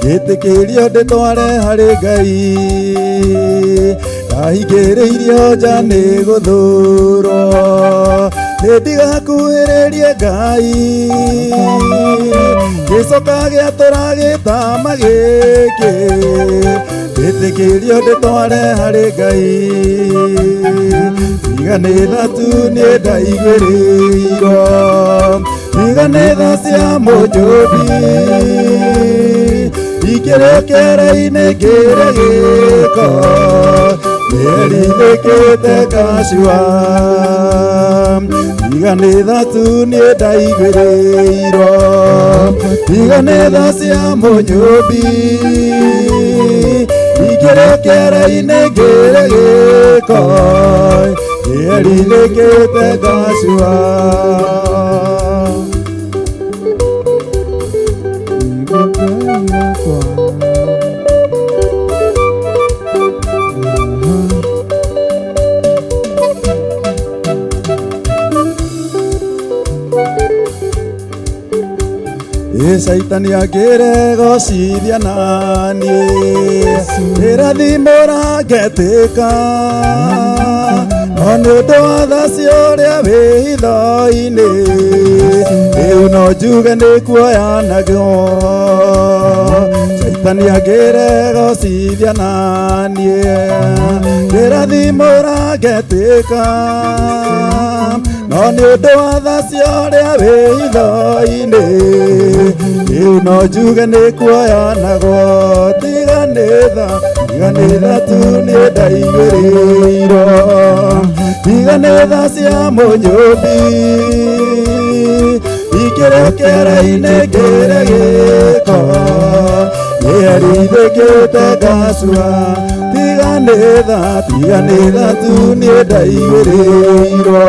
gĩtĩkĩrio ndĩtware harĩ Ngai ndahingĩrĩirio nja nĩ gũthũrwo nĩndigakuhĩrĩrie Ngai gĩcoka gĩatũra gĩtama gĩkĩ gĩtĩkĩrio ndĩtware harĩ Ngai iganĩtha tu nĩ ndaiguĩrĩirwo iganĩtha cia mũnjũthi ikĩrĩkĩra-inĩ ngĩre gĩko nĩrithĩkĩte ngacua iganĩtha tu nĩ ndaiguĩrĩirwo iganĩtha cia mũnjũthi ikĩrĩkĩra-inĩ ngĩre gĩko nĩrithĩkĩte ngacua Saitani angĩregocithia naniĩ ĩrathimũra ngetĩka no nĩ ũndũ wa tha cia ũrĩa wĩ hitho-inĩ rĩu no njuge nĩ kuoyanagwo Saitani angĩregocithia naniĩ ĩrathimũra ngetĩka no nĩ ũndũ wa tha cia ũrĩa wĩ hitho-inĩ rĩu no njuge nĩ kuoyanagwo tiganĩtha tu nĩ ndaiguĩrĩirwo tiganĩtha cia mũnyũthi ikĩrĩkĩra-inĩ ngĩre gĩko nĩarithĩkĩte ngacua tiganĩtha tu nĩ ndaiguĩrĩirwo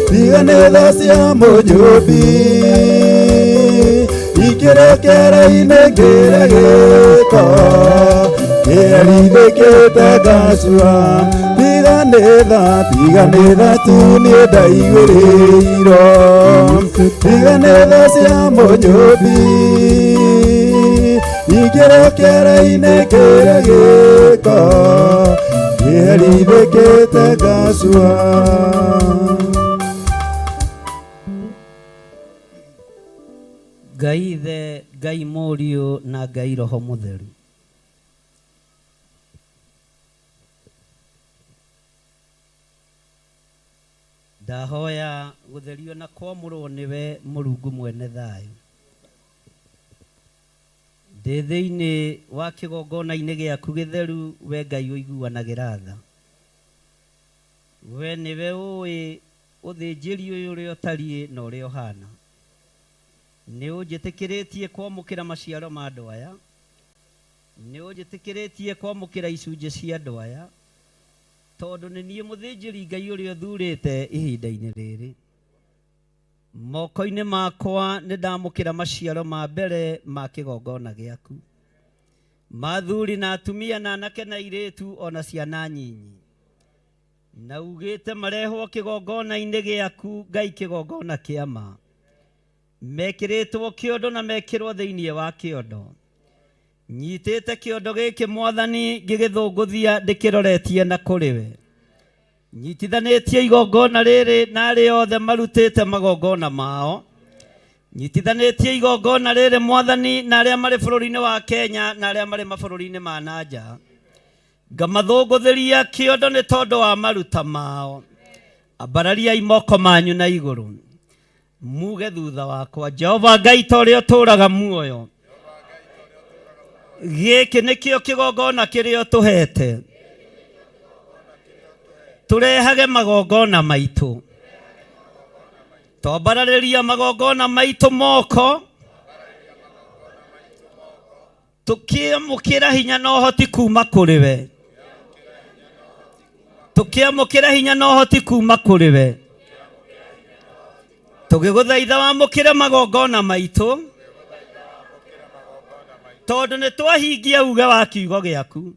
tiganĩtha cia mũnyũthi ikĩrĩkĩra-inĩ ngĩre gĩko nĩarithĩkĩte ngacua tiganĩtha tu nĩ ndaiguĩrĩirwo tiganĩtha cia mũnyũthi ikĩrĩkĩra-inĩ ngĩre gĩko nĩarithĩkĩte ngacua Ngai Ithe, Ngai Mũriũ na Ngai Roho Mũtheru. Ndahoya gũtherio na kwamũrwo nĩwe Mũrungu mwene thayũ. Ndĩ thĩinĩ wa kĩgongona-inĩ gĩaku gĩtheru we Ngai ũiguanagĩra tha. We nĩwe ũĩ ũthĩnjĩri ũyũ ũrĩa ũtariĩ na ũrĩa ũhana. Nĩ ũnjĩtĩkĩrĩtie kwamũkĩra maciaro ma andũ aya nĩ ũnjĩtĩkĩrĩtie kwamũkĩra icunjĩ cia andũ aya tondũ nĩ niĩ mũthĩnjĩri Ngai ũrĩa ũthurĩte ihinda-inĩ rĩrĩ moko-inĩ makwa nĩ ndamũkĩra maciaro ma mbere ma kĩgongona gĩaku ma athuri na atumia na anake na airĩtu ona ciana nyinyi na ugĩte marehwo kĩgongona-inĩ gĩaku Ngai kĩgongona kĩa ma mekĩrĩtwo kĩondo na mekĩrwo thĩinĩ wa kĩondo nyitĩte kĩondo gĩkĩ Mwathani ngĩgĩthũngũthia ndĩkĩroretie na kũrĩ we nyitithanĩtie igongona rĩrĩ na arĩa othe marutĩte magongona mao nyitithanĩtie igongona rĩrĩ Mwathani na arĩa marĩ bũrũri-inĩ wa Kenya na arĩa marĩ mabũrũri-inĩ ma nanja ngamathũngũthĩria kĩondo nĩ tondũ wa maruta mao ambarariai moko manyu na igũrũ muge thutha wakwa Jehova Ngai ta ũrĩa ũtũũraga muoyo gĩkĩ nĩkĩo kĩgongona kĩrĩa ũtũhete tũrehage magongona maitũ twambararĩria magongona maitũ moko tũkĩamũkĩra hinya na ũhoti kuma kũrĩ we tũkĩamũkĩra hinya na ũhoti kuma kũrĩ we tũgĩgũthaitha wamũkĩre magongona maitũ tondu nĩ twahingia uge wa kiugo gĩaku.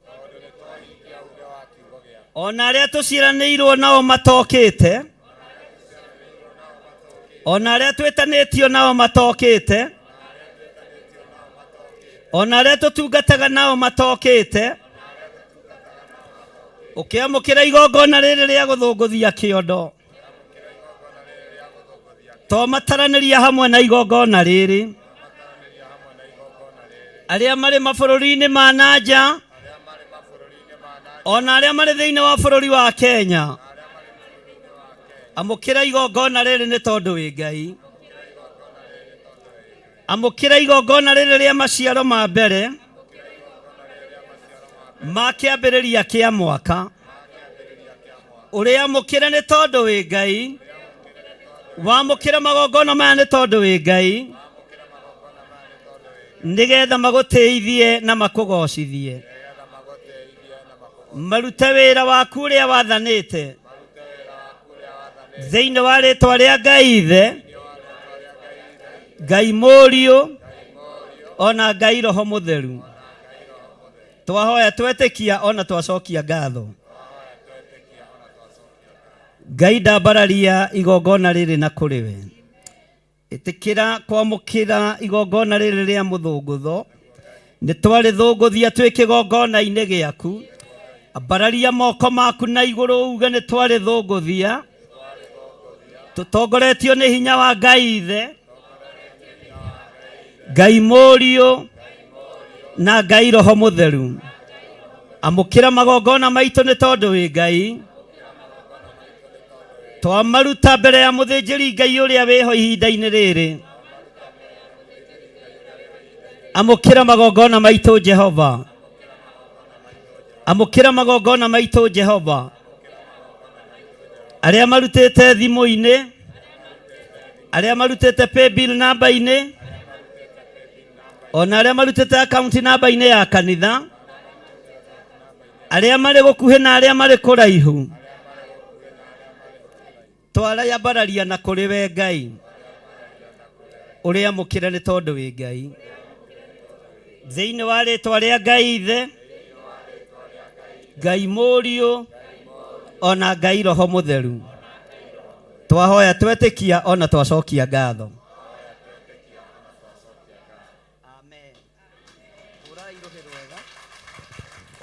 Ona arĩa tũciaranĩirwo nao matokĩte, ona arĩa twĩtanĩtio nao matokĩte, ona arĩa tũtungataga nao matokĩte, ũkĩamũkĩra igongona rĩrĩ rĩa gũthũngũthia kĩondo, to mataranĩria hamwe na igongona rĩrĩ, arĩa marĩ mabũrũri-inĩ ma nanja, ona arĩa marĩ thĩinĩ wa bũrũri wa Kenya, amũkĩra igongona rĩrĩ nĩ tondũ wĩ Ngai. Amũkĩra igongona rĩrĩ rĩa maciaro ma mbere ma kĩambĩrĩria kĩa mwaka. Ũrĩa amũkĩra nĩ tondũ wĩ Ngai. Wamũkĩra magongona maya nĩ tondũ wĩ Ngai, nĩgetha magũteithie na makũgocithie, marute wĩra waku ũrĩa wathanĩte thĩinĩ wa rĩtwa rĩa Ngai Ithe, Ngai Mũriũ, ona Ngai Roho Mũtheru. Twahoya twetĩkia ona twacokia ngatho. Ngai ndambararia igongona rĩrĩ na kũrĩ we. Ĩtĩkĩra kwamũkĩra igongona rĩrĩ rĩa mũthũngũtho, nĩ twarĩthũngũthia twĩ kĩgongona-inĩ gĩaku. Ambararia moko maku na igũrũ uge nĩ twarĩthũngũthia, tũtongoretio nĩ hinya wa Ngai Ithe, Ngai Mũriũ na Ngai Roho Mũtheru. Amũkĩra magongona maitũ nĩ tondũ wĩ Ngai. Twamaruta mbere ya mũthĩnjĩri Ngai ũrĩa wĩho ihinda-inĩ rĩrĩ. Amũkĩra magongona maitũ Jehova. Amũkĩra magongona maitũ Jehova. Arĩa marutĩte thimũ-inĩ, arĩa marutĩte paybill namba-inĩ, ona arĩa marutĩte account namba-inĩ ya kanitha, arĩa marĩ gũkuhĩ na arĩa marĩ kũraihu, twarayambararia na kũrĩ we Ngai, ũrĩa amũkĩra nĩ tondũ wĩ Ngai. Thĩinĩ wa rĩtwa rĩa Ngai Ithe, Ngai Mũriũ, ona Ngai Roho Mũtheru. Twahoya twetĩkia ona twacokia ngatho. Amen.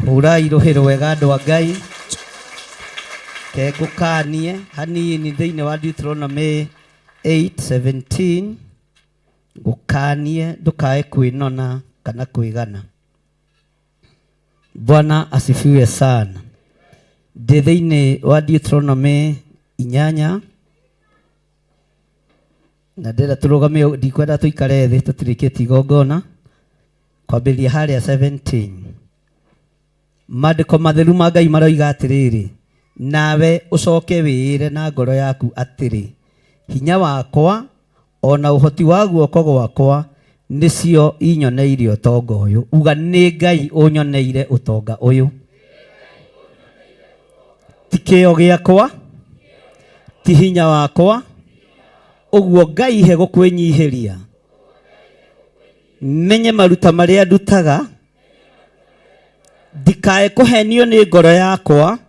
Hurai rũhĩ rwega andũ a Ngai. Ke ngũkanie hanini thĩinĩ wa Deuteronomy 8:17. Ngũkanie ndũkae kwĩnona kana kwĩgana. Bwana asifiwe sana. Ndĩ thĩinĩ wa Deuteronomy 8, na ndĩra tũrũgame, ndikwenda tũikare thĩ tũtirĩkĩtie igongona. Kwambĩrĩria harĩa 17. Maandĩko matheru ma Ngai maroiga atĩrĩrĩ, nawe ũcoke wĩĩre na ngoro yaku atĩrĩ, hinya wakwa ona ũhoti wa guoko gwakwa nĩcio inyoneire ũtonga ũyũ. Uga nĩ Ngai ũnyoneire ũtonga ũyũ. Ti kĩo gĩakwa, ti hinya wakwa, ũguo Ngai he gũkwĩnyihĩria. Menye maruta marĩa ndutaga, ndikae kũhenio nĩ ngoro yakwa,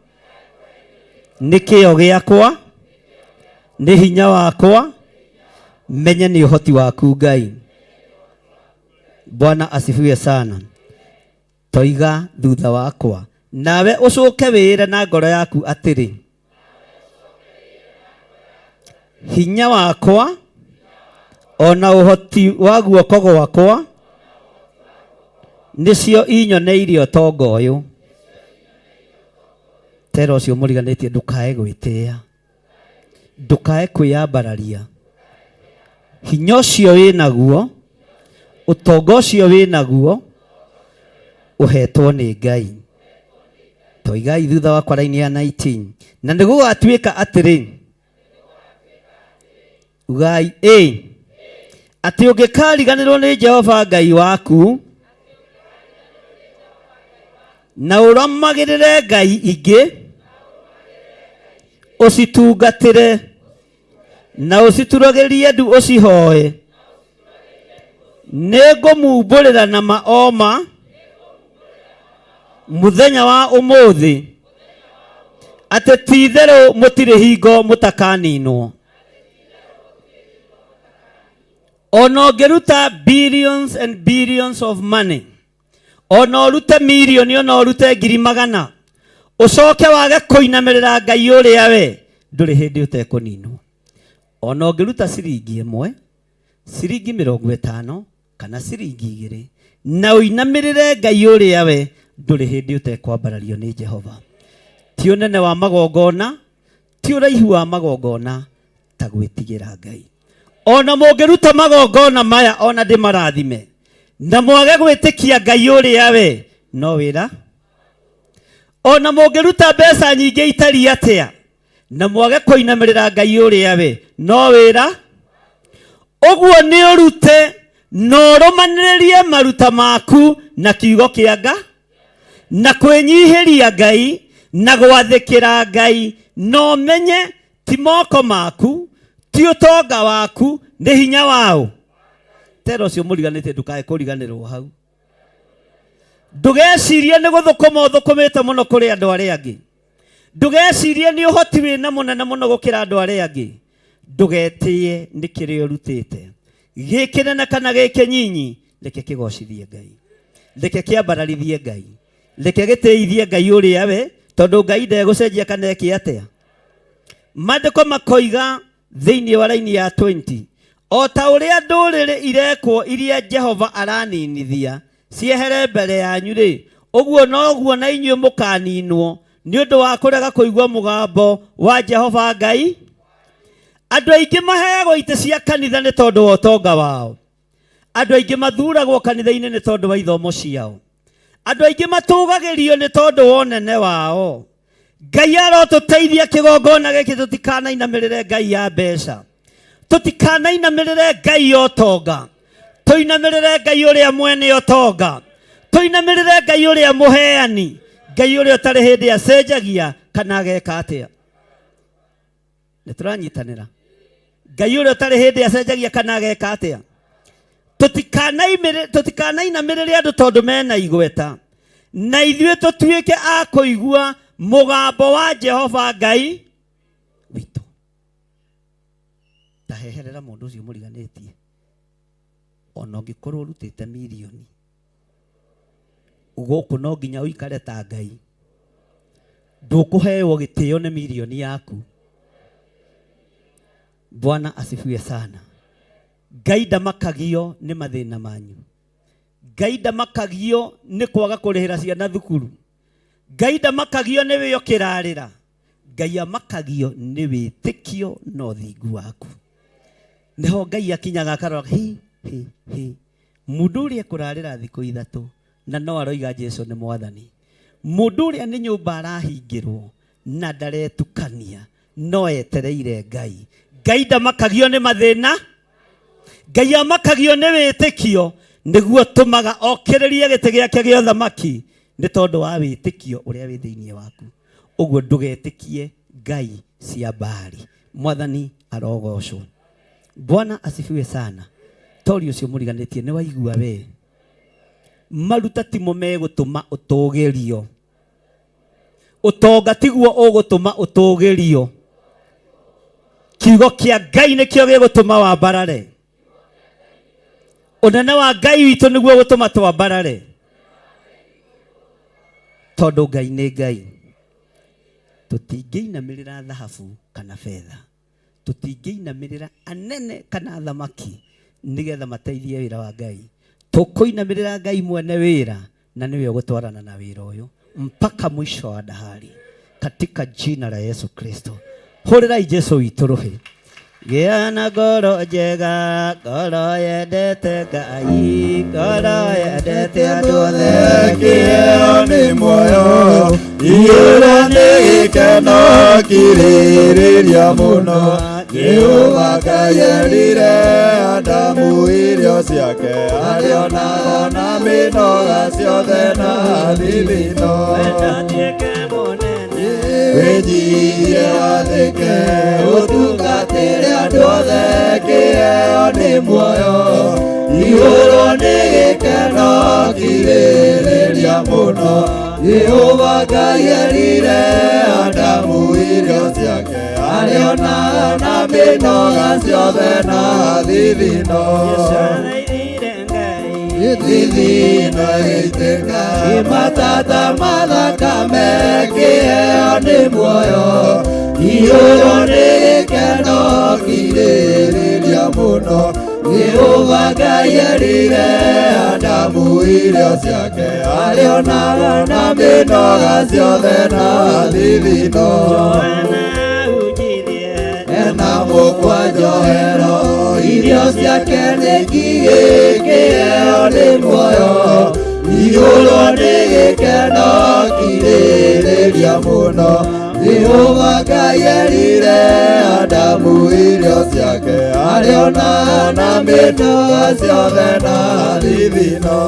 nĩ kĩo gĩakwa, nĩ hinya wakwa, menye nĩ ũhoti waku Ngai. Bwana asifiwe sana. Toiga thutha wakwa, nawe ũcoke wĩĩre na ngoro yaku atĩrĩ, hinya wakwa ona ũhoti wa guoko gwakwa nĩcio inyoneire ũtonga ũyũ. Tera ũcio mũriganĩtie ndũkae gwĩtĩĩa, ndũkae kwĩyambararia. Hinya ũcio wĩ naguo, ũtonga ũcio wĩ naguo, ũhetwo nĩ Ngai. Toigai thutha wakwa raini ya 19. Na nĩgũgatuĩka atĩrĩ, ugai atĩ ũngĩkariganĩrwo nĩ Jehova Ngai waku na ũrũmagĩrĩre ngai ingĩ ũcitungatĩre na ũcituragĩrie ndu ũcihoe nego mubulira na maoma muthenya wa umuthi ate tithero mutire hingo mutakaninwo ono geruta billions and billions of money ono rute milioni ono rute ngiri magana ucoke wage kuinamirira Ngai uria we nduri hindi utekuninwo ono geruta ciringi imwe ciringi 50 kana ciringi 2 na uinamirire Ngai uria we nduri hindi utekwambarario ni Jehova ti unene wa magongona ti uraihu wa magongona ta gwitigira Ngai ona mungiruta magongona maya ona ndi marathime na mwage gwitikia Ngai uria we no wira ona mungiruta mbeca nyingi itari atia na mwage kuinamirira Ngai uria we no wira uguo ni urute no romaniririe maruta maku na kiugo kianga na kwenyihiria Ngai na gwathikira Ngai no menye ti moko maku ti utonga waku ni hinya wao tero cio muriganite ndukae kuriganirwo hau ndugecirie ni guthukuma uthukumite muno kuri andu aria angi ndugecirie ni uhoti wina munene muno gukira andu aria angi ndugetie ni kirio rutite gikinene kana gikinyinyi reke kigocithie Ngai reke kiambararithie Ngai reke giteithie Ngai uria we tondu Ngai ndegucenjia kana eki atia mandiko makoiga thiini wa raini ya 20 o ta uria ndurire irekwo iria Jehova araninithia ciehere mbere yanyu ri uguo noguo na inyuĩ mukaninwo ni undu wa kurega kuigua mugambo wa Jehova Ngai andu aingi maheagwo ite cia kanitha ni tondu wa utonga wao andu aingi mathuragwo kanitha-ini ni tondu wa ithomo ciao andu aingi matugagirio ni tondu wa unene wao Ngai arotuteithia kigongona giki tutikanainamirire Ngai ya mbeca tutikanainamirire Ngai ya utonga tuinamirire Ngai uria mwene utonga tuinamirire Ngai uria muheani Ngai uria utari hindi acenjagia kana ageka atia nituranyitanira Ngai uria utari hindi acenjagia kana ageka atia tutikanainamirire andu tondu mena igweta na ithuĩ tutuĩke a kuigua mugambo wa Jehova Ngai witu taheherera mundu ucio muriganitie ona ngikorwo urutite milioni ugoku no nginya uikare ta Ngai ndukuheyo gitio ni milioni yaku Bwana asifiwe sana Ngai ndamakagio ni mathina manyu Ngai ndamakagio ni kwaga kurihira ciana thukuru Ngai ndamakagio ni wio kirarira Ngai amakagio ni witikio no thingu waku neho Ngai akinyaga akarora hi mundu uria kurarira thiku ithatu na no aroiga Jesu ni mwathani mundu uria ni nyumba arahingirwo na ndaretukania no etereire Ngai ndamakagio ni mathina Ngai amakagio ni witikio niguo tumaga okiririe gite giake gio thamaki ni tondu wa witikio uria wi thiini waku uguo ndugetikie Ngai cia Baali mwathani arogocwo Bwana asifiwe sana tori ucio muriganitie ni waigua we maruta timo megutuma utogerio utonga tiguo ugutuma utogerio kiugo kia Ngai nikio gigutuma wambarare unene wa Ngai witu niguo gutuma twambarare tondu Ngai ni Ngai tutingiinamirira thahabu kana fedha tutingiinamirira anene kana thamaki nigetha mateithie wira wa Ngai tukuinamirira Ngai mwene wira na niwe gutwarana na wira uyu mpaka mwisho wa dahari katika jina la Yesu Kristo hurirai Jesu ituruhe Giana goro jega goro yedete Ngai goro yedete aduothe Kĩo nĩ muoyo iyũra nĩ gĩkeno kirĩrĩria mũno Jehova Ngai erire Adamu irio ciake arĩonaga na mĩnoga ciothe na thithino wĩnyiihie wathĩke ũtungatĩre andũ othe Kĩo nĩ muoyo ihũrwo nĩ gĩkeno kirĩrĩria mũno. Jehova Ngai erire Adamu irio ciake, arĩonaga na mĩnoga ciothe na thithino. Thithino ĩgĩitĩka matata mathakame, kĩheo nĩ muoyo, ihũrwo nĩ gĩkeno kirĩrĩria mũno. Jehova Ngai erire Adamu irio ciake, arĩonaga na mĩnoga ciothe na thithino. Ena mũkwa njohero, irio ciake nĩ ngigĩ, kĩheo nĩ muoyo, ihũrwo nĩ gĩkeno kirĩrĩria mũno. Jehova Ngai erire Adamu irio ciake, arĩonaga na mĩnoga ciothe na thithino.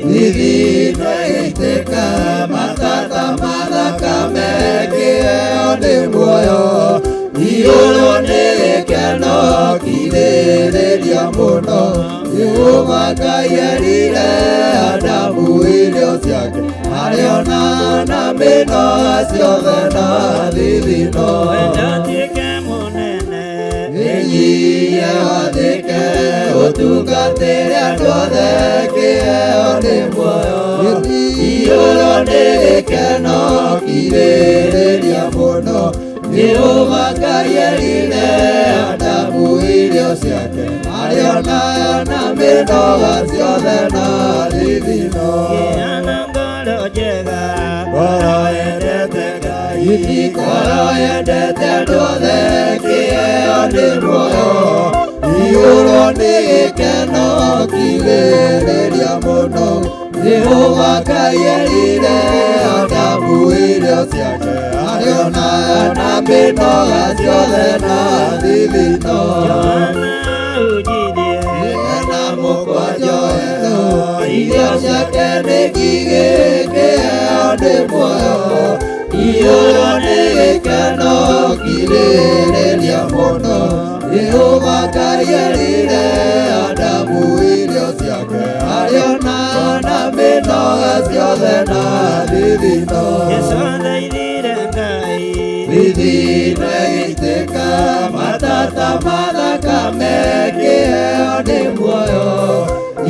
Thithino ĩgĩitĩka matata mathakame, kĩheo nĩ muoyo, ihũrwo nĩ gĩkeno kirĩrĩria mũno. Jehova Ngai erire Adamu irio ciake, arĩonaga na mĩnoga ciothe na thithino. Wĩnyihie wathĩke, ũtungatĩre andũ othe, kĩheo nĩ muoyo, ihũrwo nĩ gĩkeno kirĩrĩria mũno. Jehova Ngai erire Adamu irio ciake, arĩonaga na mĩnoga ciothe na thithino. Ngoro yendete Ngai, ngoro yendete andũ othe, kĩheo nĩ muoyo, ihũrwo nĩ gĩkeno kirĩrĩria mũno. Jehova Ngai erire Adamu irio ciake, arĩonaga na mĩnoga ciothe na thithino. Ena mũkwa njohero, irio ciake nĩ ngigĩ, kĩheo nĩ muoyo, ihũrwo nĩ gĩkeno kirĩrĩria mũno. Jehova Ngai erire Adamu irio ciake, arĩonaga na mĩnoga ciothe na thithino. Thithino ĩgĩitĩka matata mathakame, kĩheo nĩ muoyo,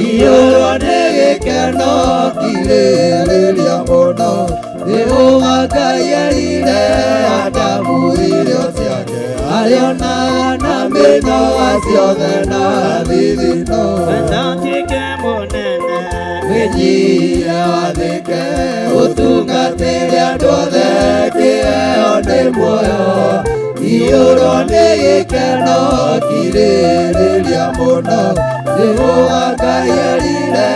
ihũrwo nĩ gĩkeno kirĩrĩria mũno. Jehova Ngai erire Adamu irio ciake, arĩonaga na mĩnoga ciothe na thithino. Wĩnyihie wathĩke, ũtungatĩre andũ othe, kĩheo nĩ muoyo, ihũrwo nĩ gĩkeno kirĩrĩria mũno. Jehova Ngai erire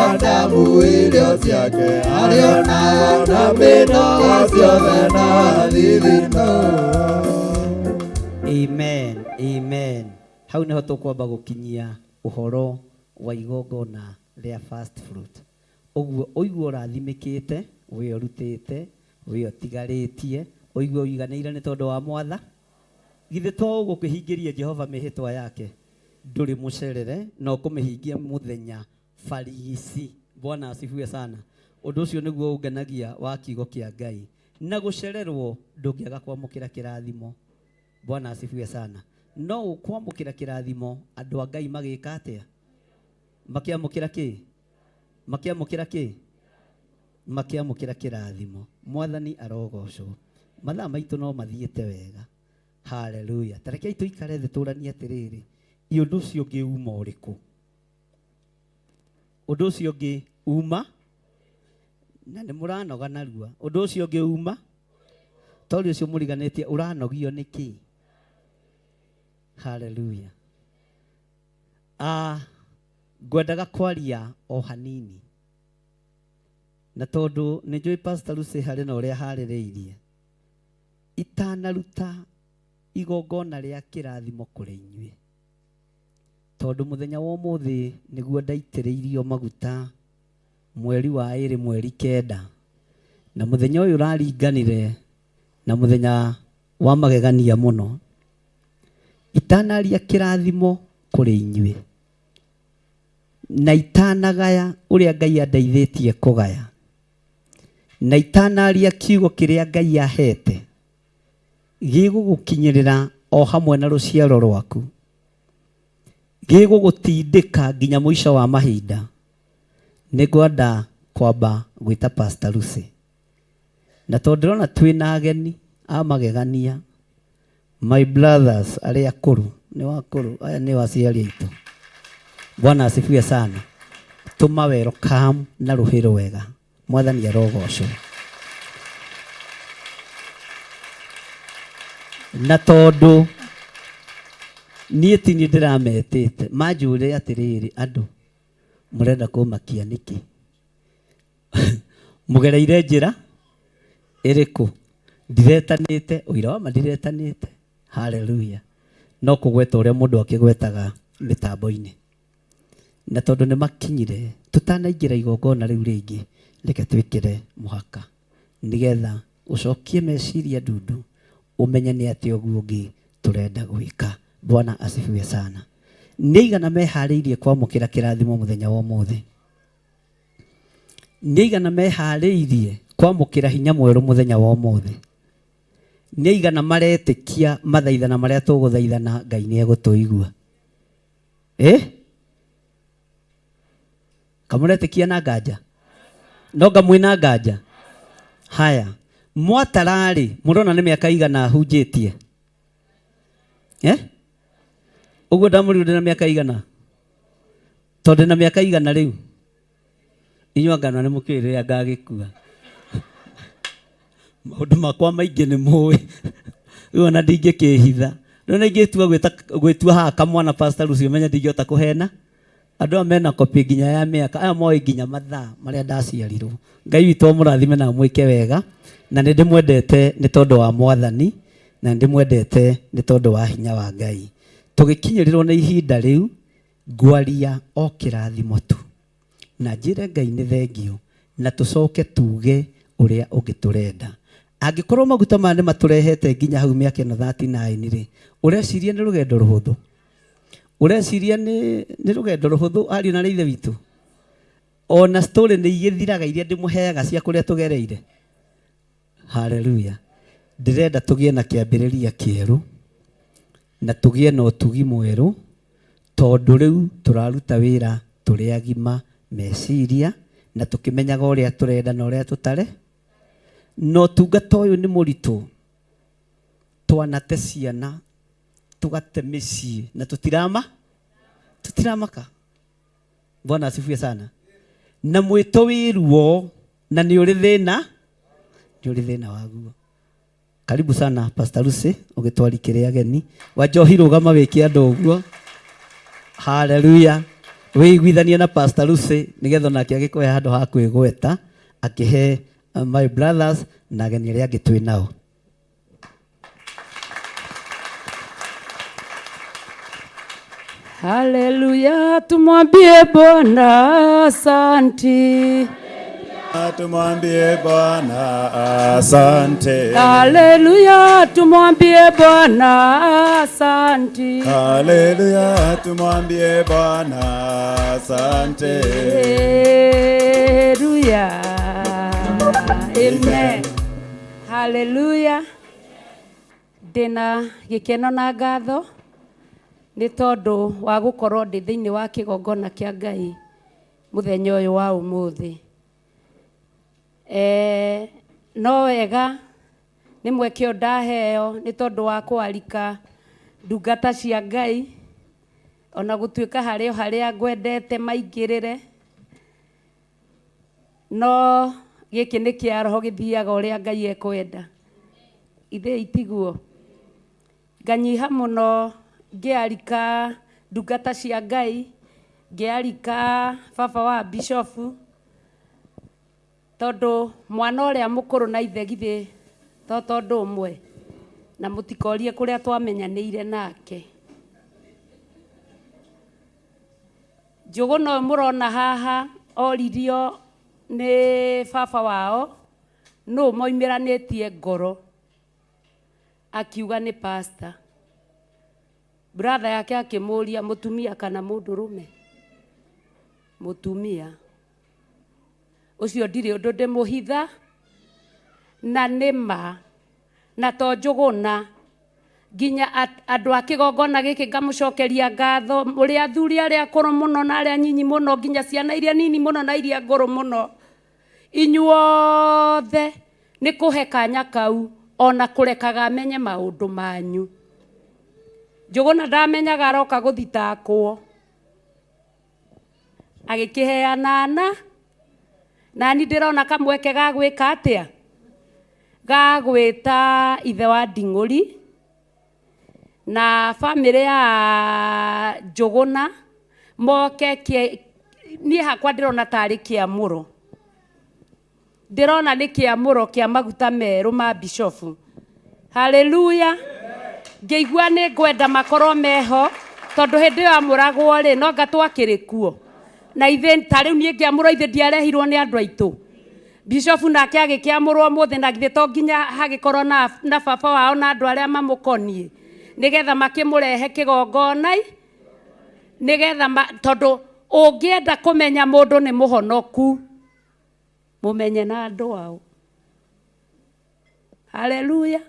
Adamu irio ciake, arĩonaga na mĩnoga ciothe na thithino. Amen, amen. Hau niho tũkwamba gũkinyia ũhoro wa igongona rĩa first fruit. Ũguo ũigua ũrathimĩkĩte, wĩ ũrutĩte, wĩ ũtigarĩtie, ũigua ũiganĩire nĩ tondũ wa Mwatha. Githĩ to ũgũkĩhingĩria Jehova mĩhĩtwa yake, ndũrĩ mũcerere na ũkũmĩhingia mũthenya farisi. Bwana asifiwe sana. Ũndũ ũcio nĩguo ũngenagia wa kiugo kĩa Ngai. Na gũcererwo ndũngĩaga kwamũkĩra kĩrathimo. Bwana asifiwe sana. No ũkwamũkĩra kĩrathimo, andũ a Ngai magĩka atĩa? Makĩamũkĩra kĩ? Makĩamũkĩra kĩ? Makĩamũkĩra kĩrathimo. Mwathani arogocwo. Mathaa maitũ no mathiĩte wega. Hallelujah. Tarekei tũikare thĩ tũranie atĩrĩrĩ, ũndũ ũcio ũngĩ uma ũrĩkũ? Ũndũ ũcio ũngĩ uma, na nĩ mũranoga narua. Ũndũ ũcio ũngĩ uma, tori ũcio mũriganĩtie ũranogio nĩkĩ? Hallelujah. Ngwendaga kwaria o hanini, na tondũ nĩ njũĩ Pastor Lucy harĩ na ũrĩa harĩrĩirie, itanaruta igongona rĩa kĩrathimo kũrĩ inyuĩ, tondũ mũthenya wa ũmũthĩ nĩguo ndaitĩrĩirio maguta mweri wa 2 mweri 9, na mũthenya ũyũ ũraringanire na mũthenya wa magegania mũno. Itanaria kĩrathimo kũrĩ inyuĩ na itanagaya ũrĩa Ngai andeithĩtie kũgaya na itanaria kiugo kĩrĩa Ngai ahete gĩgũgũkinyĩrĩra o hamwe na rũciaro rwaku gĩgũgũtindĩka nginya mũico wa mahinda. Nĩngwenda kwamba gwĩta Pastor Lucy na tondũ ndĩrona twĩna ageni a magegania, my brothers arĩa akũrũ nĩ wakũrũ aya nĩ aciari aitũ. Bwana asifiwe sana. Tuma welcome na rũhĩro wega. Mwathani arogocwo. Na tondũ niĩ ti niĩ ndĩrametĩte manjũre atĩrĩrĩ, andũ mũrenda kũmakia nĩkĩ? Mũgereire njĩra ĩrĩkũ? Ndiretanĩte, ũira wa ma ndiretanĩte. Hallelujah. No kũgweta ũrĩa mũndũ akĩgwetaga mĩtambo-inĩ. Na tondũ nĩ makinyire tũtanaingĩra igongona rĩu rĩngĩ, reke twĩkĩre mũhaka nĩgetha ũcokie meciria ndundu ũmenye nĩ atĩ ũguo ũngĩ tũrenda gwĩka. Bwana asifiwe sana. Nĩ igana meharĩirie kwamũkĩra kĩrathimo mũthenya wa ũmũthĩ? Nĩ igana meharĩirie kwamũkĩra hinya mwerũ mũthenya wa ũmũthĩ? Nĩ igana maretĩkia mathaithana marĩa tũgũthaithana Ngai nĩ egũtũigua? Kamuretĩkia na nganja? No ngamwĩna nganja? Haya, mwatararĩ mũrona nĩ mĩaka igana hunjĩtie? Ũguo ndamũrirwo ndĩna mĩaka igana? Tondũ ndĩna mĩaka igana rĩu inyuĩ ngana nĩ mũkĩrĩ rĩrĩa ngagĩkua. Maũndũ makwa maingĩ nĩ mũĩ, rĩu ona ndingĩkĩhitha. Rĩu na ingĩtua gwĩtua haha kamwana Pastor Lucy ũmenye ndingĩhota kũhena. Andũ aya mena kopi nginya ya mĩaka, aya moĩ nginya mathaa marĩa ndaciarirwo. Ngai witũ mũrathime na mwĩke wega, na nĩ ndĩmwendete nĩ tondũ wa Mwathani, na nĩ ndĩmwendete nĩ tondũ wa hinya wa Ngai. Tũgĩkinyĩrĩrwo nĩ ihinda rĩu ngwaria o kĩrathimo tu na njĩre Ngai nĩ thengio na tũcoke tuge ũrĩa ũngĩtũrenda. Angĩkorwo maguta maya nĩ matũrehete nginya hau mĩaka ĩno 39 rĩ, ũreciria nĩ rũgendo rũhũthũ? Ũreciria nĩ rũgendo rũhũthũ ariũ na ithe witũ? Ona story nĩ igĩthiraga iria ndĩmũheaga cia kũrĩa tũgereire. Hallelujah. Ndĩrenda tũgĩe na kĩambĩrĩria kĩerũ na tũgĩe na ũtugi mwerũ, tondũ rĩu tũraruta wĩra tũrĩ agima meciria na tũkĩmenyaga ũrĩa tũrenda na ũrĩa tũtarĩ. No ũtungata ũyũ nĩ mũritũ. Twanate ciana tũgate mĩciĩ na tũtiramaka. Bwana asifiwe sana. Na mwĩto wĩruo na nĩ ũrĩ thĩna waguo. Karibu sana Pastor Lucy ũgĩtwarikĩre ageni. Wanjohi rũgama wĩke andũ ũguo. Hallelujah. Wĩiguithanie na Pastor Lucy nĩgetha nake agĩkũhe handũ ha kwĩgweta akĩhe my brothers na ageni arĩa angĩ twĩ nao. Haleluya, tumwambie Bwana asante. Tumwambie Bwana asante. Haleluya, tumwambie Bwana asante. Haleluya, tumwambie Bwana asante. Haleluya. Amen. Haleluya. Ndĩna gĩkeno na ngatho nĩ tondũ wa gũkorwo ndĩ thĩinĩ wa kĩgongona kĩa Ngai mũthenya ũyũ wa ũmũthĩ. No wega nĩ mweke ndaheo nĩ tondũ wa kwarika ndungata cia Ngai, ona gũtuĩka harĩa ngwendete maingĩrĩre, no gĩkĩ nĩ kĩa roho gĩthiaga ũrĩa Ngai ekwenda. Ithe itiguo nganyiha mũno ngĩarika ndungata cia Ngai, ngĩarika baba wa bishofu, tondũ mwana ũrĩa mũkũrũ na ithe githĩ tondũ ũmwe, na mũtikorie kũrĩa twamenyanĩire nake. Njũgũna mũrona haha oririo nĩ baba wao, no moimĩranĩtie ngoro akiuga nĩ pastor. brother yake akimuria mutumia kana mundurume mutumia ucio ndiri undu ndimuhitha na nima na to njuguna ginya andu a kigongona giki ngamucokeria ngatho uri athuri aria akuru muno na aria nyinyi muno ginya ciana iria nini muno na iria nguru muno inyuothe ni kuhe kanya kau ona kurekaga amenye maundu manyu njuguna ndamenyaga aroka guthitakwo agikiheana nani ndirona kamweke ga gwika atia ga gwita ithe wa Nding'uri na family ya njuguna moke ni hakwa ndirona tari kiamuro ndirona ni kiamuro kia maguta meru ma bishop. Hallelujah. Ngeigua ni ngwenda makorwo meho tondu hindi yo amuragwo ri no ngatwakiri kuo na ithe tari ni ngiamuro ithe ndiarehirwo ni andu aitu bishop nake agikiamurwo muthi na githe to nginya hagikorwo na baba wao na andu aria mamukonie nigetha makimurehe kigongona nigetha tondu ungienda kumenya mundu ni muhonoku mumenye na andu wao. Hallelujah.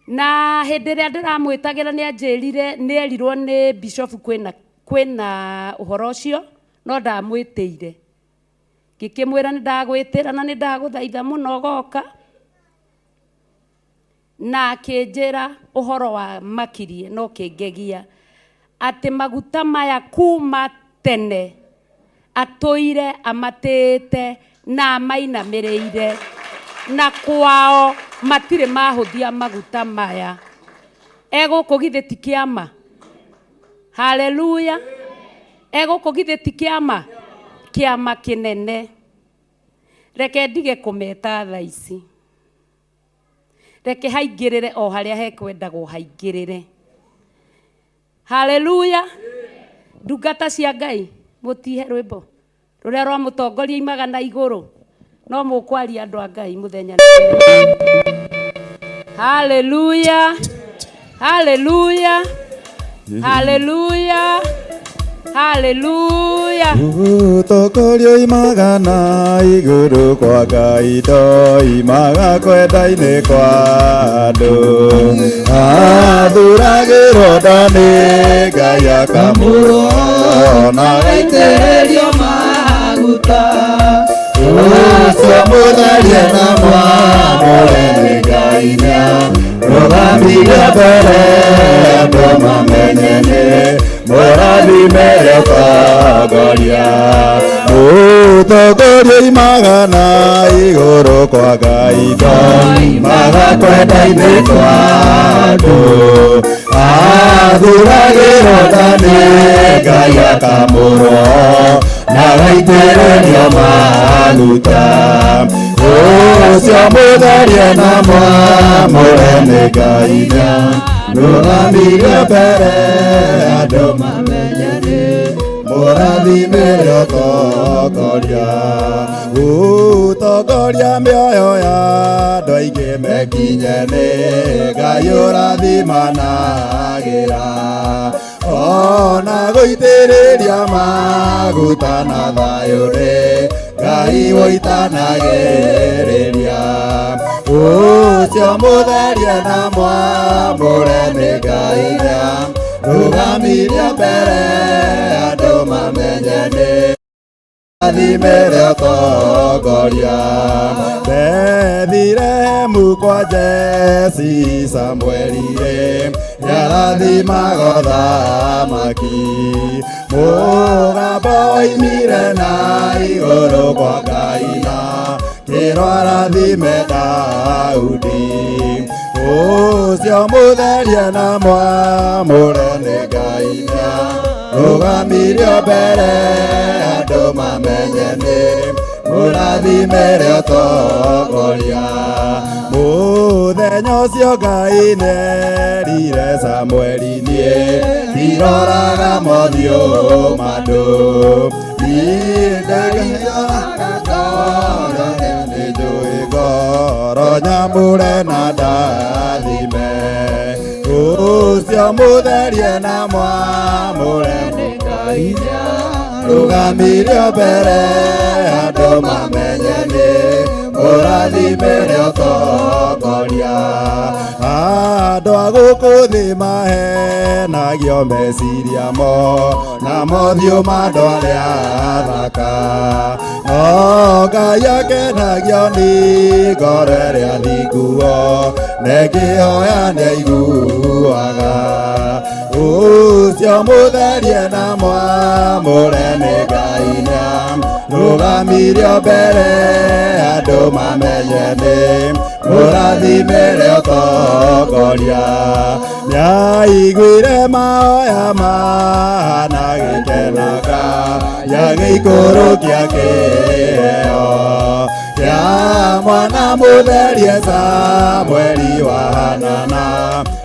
Na hindi ria ndiramwitagira ni anjirire ni erirwo ni bishop kwina uhoro ucio no ndamwitire ngikimwira ni ndagwitira na ni ndaguthaitha muno goka na kinjira uhoro wa makirie no kingegia ati maguta maya kuma tene atoire amatete na mainamireire na kwao matire mahuthia maguta maya ego kugithe tikiama. Hallelujah. Ego kugithe tikiama kiama kinene reke ndige kumeta thaici reke haingirire o haria hekwendagwo haingirire. Hallelujah. Ndungata cia Ngai mutihe rwimbo ruria rwa mutongoria imaga na iguru no mukwaria andu a Ngai muthenya. Hallelujah. Hallelujah. Hallelujah. Hallelujah. Utokorio imaga na iguru kwa Ngai imaga kwenda-ini kwa andu athuragirwo ndani Ngai akamurwo na gaitĩrĩrio maguta ucio mũtherie na mwamũre nĩ Ngai nĩarũgamire mbere andũ mamenye nĩ mũrathime ũtongoria. Ũtongoria imaga na igũrũ kwa Ngai imaga kwenda-ini kwa andũ athuragĩrwo ndani Ngai akamũrwo na gaitĩrĩrio maguta ucio mũtherie na mwamũre nĩ Ngai nĩarũgamire mbere andũ mamenye nĩ mũrathimire ũtongoria. Ũtongoria mĩoyo ya andũ aingĩ mekinye nĩ Ngai ũrathimanagĩra ona gũitĩrĩria maguta na thayũ nĩ Ngai ũitanagĩrĩria. Ũcio mũtherie na mwamũre nĩ Ngai nĩarũgamire mbere andũ mamenye nĩ mũrathimire ũtongoria. Bethilehemu kwa Jesi Samweli nĩarathimaga ũthamaki mũgambo woimire na igũrũ kwa Ngai na kĩro arathime Daudi. Ũcio mũtherie na mwamũre nĩ Ngai nĩarũgamire mbere andũ mamenye nĩ mũrathimire ũtongoria. Mũthenya ũcio Ngai nĩerire Samweli niĩ ndiroraga mothiũ ma andũ nĩnjũĩ ngoro nyamũre na ndathime. Ũcio cio mutherie na mwamure nĩ Ngai rũgamire mbere andũ mamenye nĩ mũrathimĩre ũtongoria. Andũ a gũkũ thĩ mahenagio meciria mo na mothiũ ma andũ arĩa athaka, no Ngai akenagio nĩ ngoro ĩrĩa thinguo na ĩngĩhoya nĩaiguaga. Ũcio mũtherie na mwamũre nĩ Ngai rũgamire mbere andũ mamenye nĩ mũrathimĩre ũtongoria. Nĩaiguire mahoya mahana gĩkenaga gĩa gĩikũrũkia kĩheo kĩa mwana mũtherie Samweli wa Hanana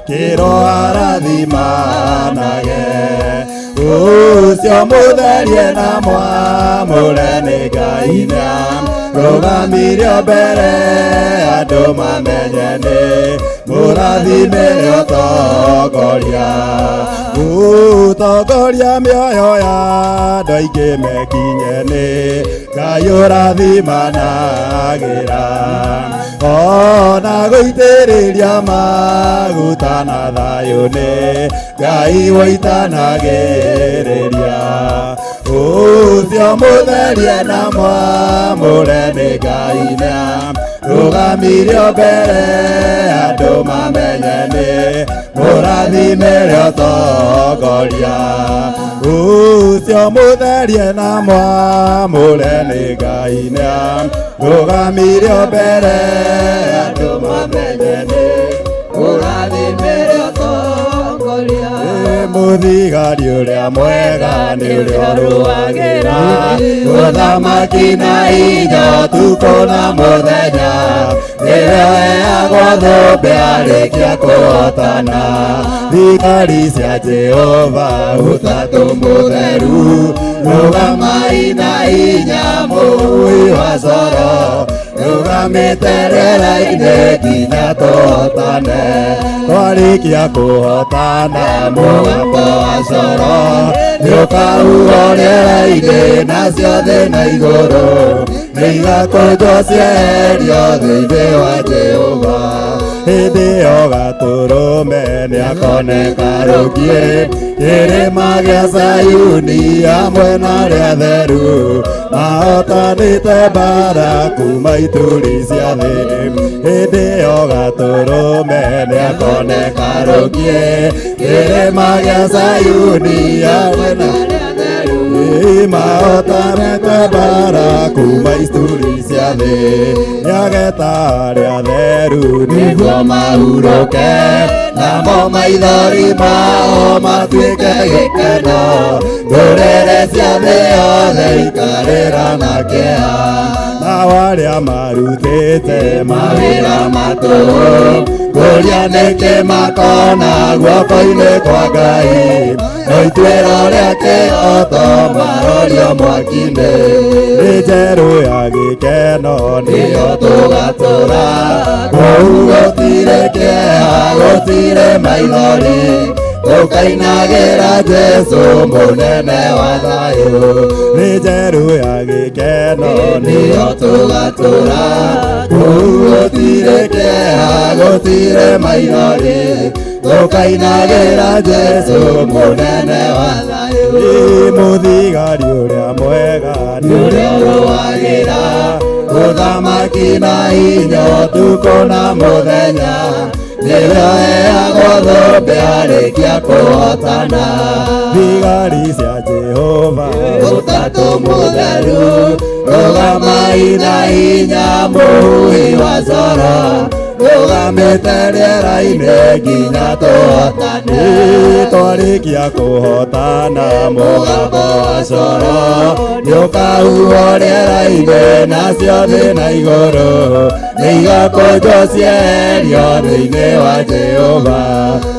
kĩro arathimanage. Ũcio mũtherie na mwamũre nĩ Ngai rũgamire mbere andũ mamenye nĩ mũrathimĩre ũtongoria. Ũtongoria mĩoyo ya andũ aingĩ mekinye nĩ Ngai ũrathimanagĩra, ona gũitĩrĩria maguta na thayũ nĩ Ngai wũitanagĩrĩria. Ũcio mũtherie na mwamũre nĩ Ngai rũgamire mbere andũ mamenye nĩ mũrathimĩre ũtongoria. Ũcio mũtherie na mwamũre nĩ Ngai rũgamire mbere andũ mamenye nĩ mũrathimĩre ũtongoria. Mũthigari ũrĩa mwega nĩ ũrĩa ũrũagĩra ũthamaki na hinya ũtukũ na mũthenya, rĩrĩa heagwo thũmbĩ arĩkia kũhotana. Thigari cia Jehova ũtatũ mũtheru, rũgamai na hinya mũhui wa coro, rũgamĩte rĩera-inĩ nginya tũhotane. Twarĩkia kũhotana mũgambo wa coro nĩũkahuhwo rĩera-inĩ nacio thĩ na igũrũ nĩigakũnjwo cieherio thĩinĩ wa Jehova. Hĩndĩ ĩyo Gatũrũme nĩakoneka rũngiĩ kĩrĩma gĩa Sayuni hamwe na arĩa atheru mahotanĩte mbara kuma ituri cia thĩ. Hĩndĩ ĩyo Gatũrũme nĩakoneka rũngiĩ kĩrĩma gĩa Sayuni hamwe na arĩa atheru mahotanĩte mbara kuma ituri cia thĩ. Nĩageta arĩa atheru nĩguo mahurũke, namo maithori mao matuĩke gĩkeno. Ndũrĩrĩ cia thĩ yothe ikarĩra na kĩeha, nao arĩa marutĩte mawĩra matũhũ kũria nĩkĩ makona guoko-inĩ kwa Ngai. No ituĩro rĩa kĩhoto marorio mwaki-inĩ, nĩ njerũ ya gĩkeno nĩyo tũgatũra. Kũu gũtirĩ kĩeha gũtirĩ maithori, tũkainagĩra Jesũ mũnene wa thayũ. Nĩ njerũ ya gĩkeno nĩyo tũgatũra. Kũu gũtirĩ kĩeha gũtirĩ maithori, tũkainagĩra Jesũ mũnene wa thayũ. Mũthigari ũrĩa mwega nĩ ũrĩa ũrũagĩra ũthamaki na hinya ũtukũ na mũthenya, rĩrĩa heagwo thũmbĩ arĩkia kũhotana. Thigari cia Jehova ũtatũ mũtheru, rũgamai na hinya mũhui wa coro, rũgamĩte rĩera-inĩ nginya tũhotane. Twarĩkia kũhotana mũgambo wa coro nĩũkahuhwo rĩera-inĩ nacio thĩ na igũrũ igakonjo cierio thĩinĩ wa Jehova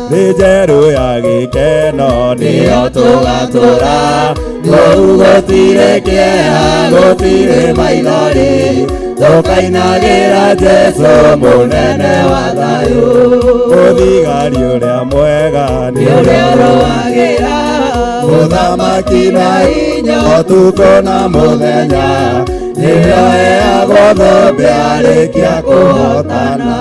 nĩ njerũ ya gĩkeno nĩyo tũgatũra kũu gũtirĩ kĩeha gũtirĩ maithori tũkainagĩra Jesũ mũnene wa thayũ mũthigari ũrĩa mwega nĩ ũrĩa ũrũagĩra mũthamaki na hinya ũtukũ na mũthenya nĩrĩo heagwo thũmbĩ arĩkia kũhotana.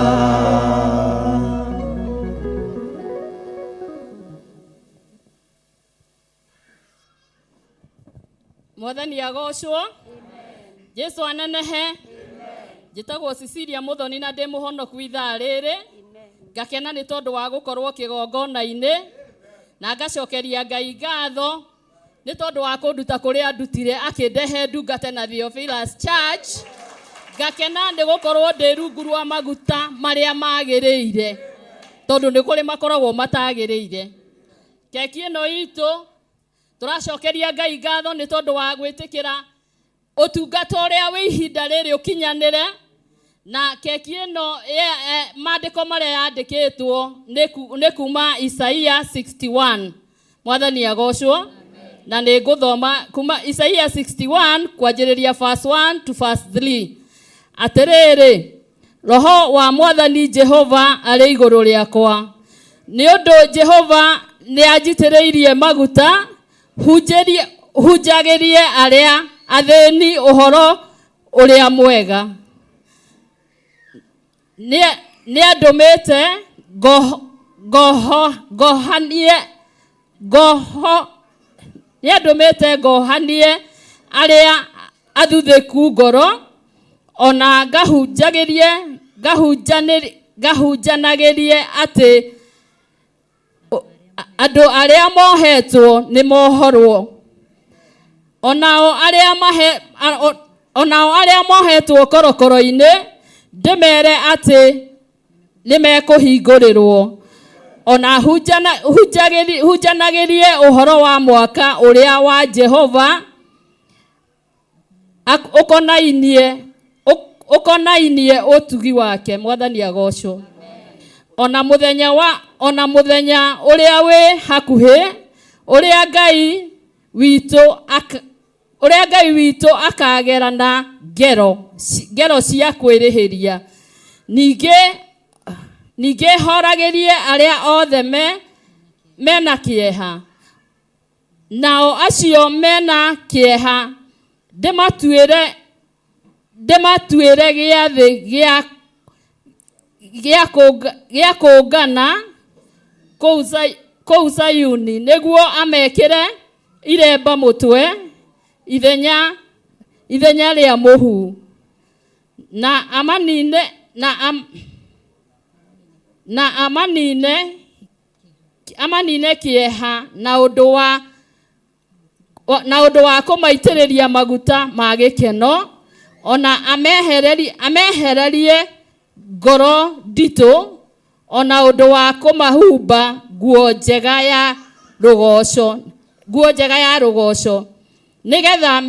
Mwathani agocwo. Jesu anenehe. Njĩtagwo Cecilia Muthoni na ndĩ mũhonoku ithaa rĩrĩ. Ngakena nĩ tondũ wa gũkorwo kĩgongona-inĩ na ngacokeria Ngai ngatho nĩ tondũ wa kũnduta kũrĩa andutire akĩndehe ndungate na Theophilus Church. Ngakena nĩ gũkorwo ndĩ rungu rwa maguta marĩa magĩrĩire tondũ nĩ kũrĩ makoragwo matagĩrĩire. Keki ĩno itũ tũracokeria Ngai ngatho nĩ tondũ wa gwĩtĩkĩra ũtungata ũrĩa wĩ ihinda rĩrĩ ũkinyanĩre, na keki ĩno maandĩko marĩa yandĩkĩtwo nĩ kuma Isaia 61. Mwathani agocwo. Na nĩ ngũthoma kuma Isaia 61 kwanjĩrĩria verse 1 to verse 3. Atĩrĩrĩ, Roho wa Mwathani Jehova arĩ igũrũ rĩakwa, nĩ ũndũ Jehova nĩ anjitĩrĩirie maguta hunjagĩrie arĩa athĩni ũhoro ũrĩa mwega. Nĩ andũmĩte ngohanie arĩa athuthĩku ngoro, ona ngahunjanagĩrie atĩ andũ arĩa mohetwo nĩ mohorwo. Onao arĩa mohetwo korokoro-inĩ ndĩmere atĩ nĩ mekũhingũrĩrwo. Ona hunjanagĩrie ũhoro wa mwaka ũrĩa wa Jehova ũkonainie ũtugi wake. Mwathani agocwo. Ona mũthenya ũrĩa wĩ hakuhĩ ũrĩa Ngai witũ akagerana ngero cia kwĩrĩhĩria. Ningĩ horagĩrie arĩa othe mena kĩeha, nao acio mena kĩeha ndĩmatuĩre gĩathĩ gĩa kũngana kũu Zayuni, nĩguo amekĩre iremba mũtwe ithenya rĩa mũhu, na amanine kĩeha na ũndũ wa kũmaitĩrĩria maguta ma gĩkeno, ona amehererie ngoro nditũ, ona ũndũ wa kũmahumba nguo njega ya rũgoco, nĩgetha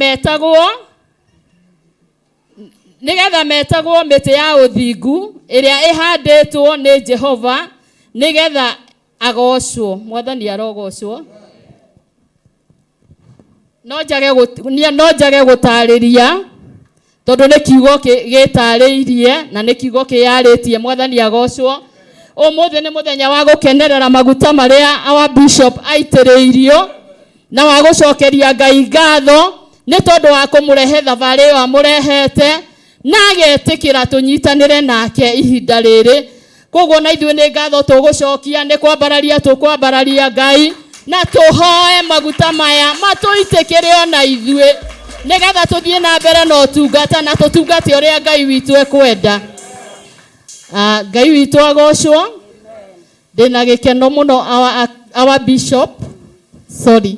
metagwo mĩtĩ ya ũthingu ĩrĩa ĩhandĩtwo nĩ Jehova, nĩgetha agocwo. Mwathani arogocwo. No njage gũtarĩria tondũ nĩ kiugo gĩtarĩirie na nĩ kiugo kĩyarĩtie. Mwathani agocwo. Ũmũthĩ nĩ mũthenya wa gũkenerera maguta marĩa our bishop aitĩrĩirio na wa gũcokeria Ngai ngatho nĩ tondũ wa kũmũrehe thabarĩ ĩyo amũrehete na agetĩkĩra tũnyitanĩre nake ihinda rĩrĩ. Koguo na ithuĩ nĩ ngatho tũgũcokia, nĩ kwambararia Ngai na tũhoe maguta maya matũitĩkĩre ona ithuĩ, nĩgetha tũthiĩ na mbere na ũtungata na tũtungate ũrĩa Ngai witũ ekwenda. Ngai witũ agocwo. Ndĩna gĩkeno mũno our bishop. Sorry.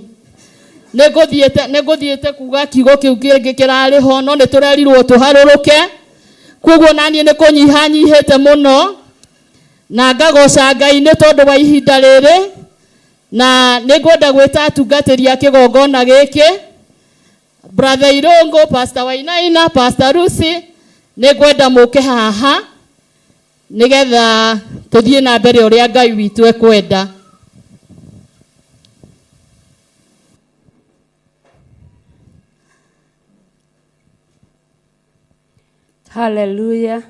Negũthiĩte kuga kiugo kĩu kĩngĩ kĩrarĩ ho, no nĩ tũrerirwo tũharũrũke. Koguo naniĩ nĩ kũnyihanyihĩte mũno na ngagoca Ngai nĩ tondũ wa ihinda rĩrĩ, na nĩngwenda gwĩta atungatĩri a kĩgongona gĩkĩ, Brother Irũngũ, Pastor Wainaina, Pastor Lucy, nĩ ngwenda mũke haha nĩgetha tũthiĩ na mbere ũrĩa Ngai witũ ekwenda. Hallelujah.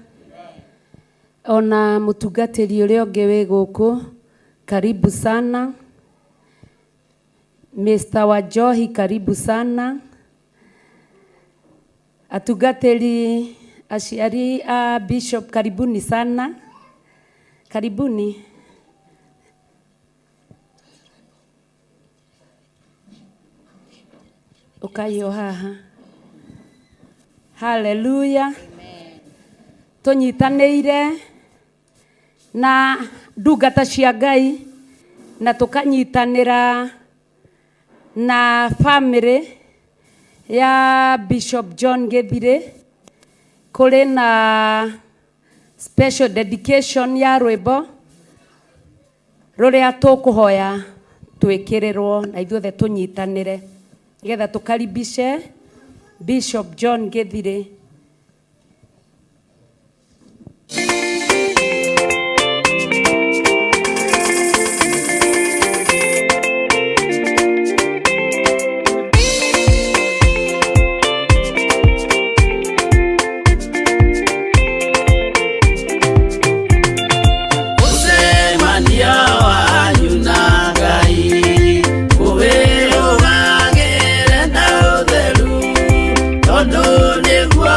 Ona mutungatĩri ũrĩa ũngĩ wĩ gũkũ, karibu sana. Mr. Wajohi, karibu sana. Atungatĩri aciari a Bishop, karibuni sana. Karibuni. Ukayo haha. Hallelujah. Tunyitanĩire na ndungata cia Ngai na tukanyitanĩra na family ya Bishop John Githire. Kũrĩ na special dedication ya rwĩmbo rũrĩa tũkũhoya twĩkĩrĩrwo na ithuothe tũnyitanĩre nĩgetha tũkaribishe Bishop John Githire. Tondo negwa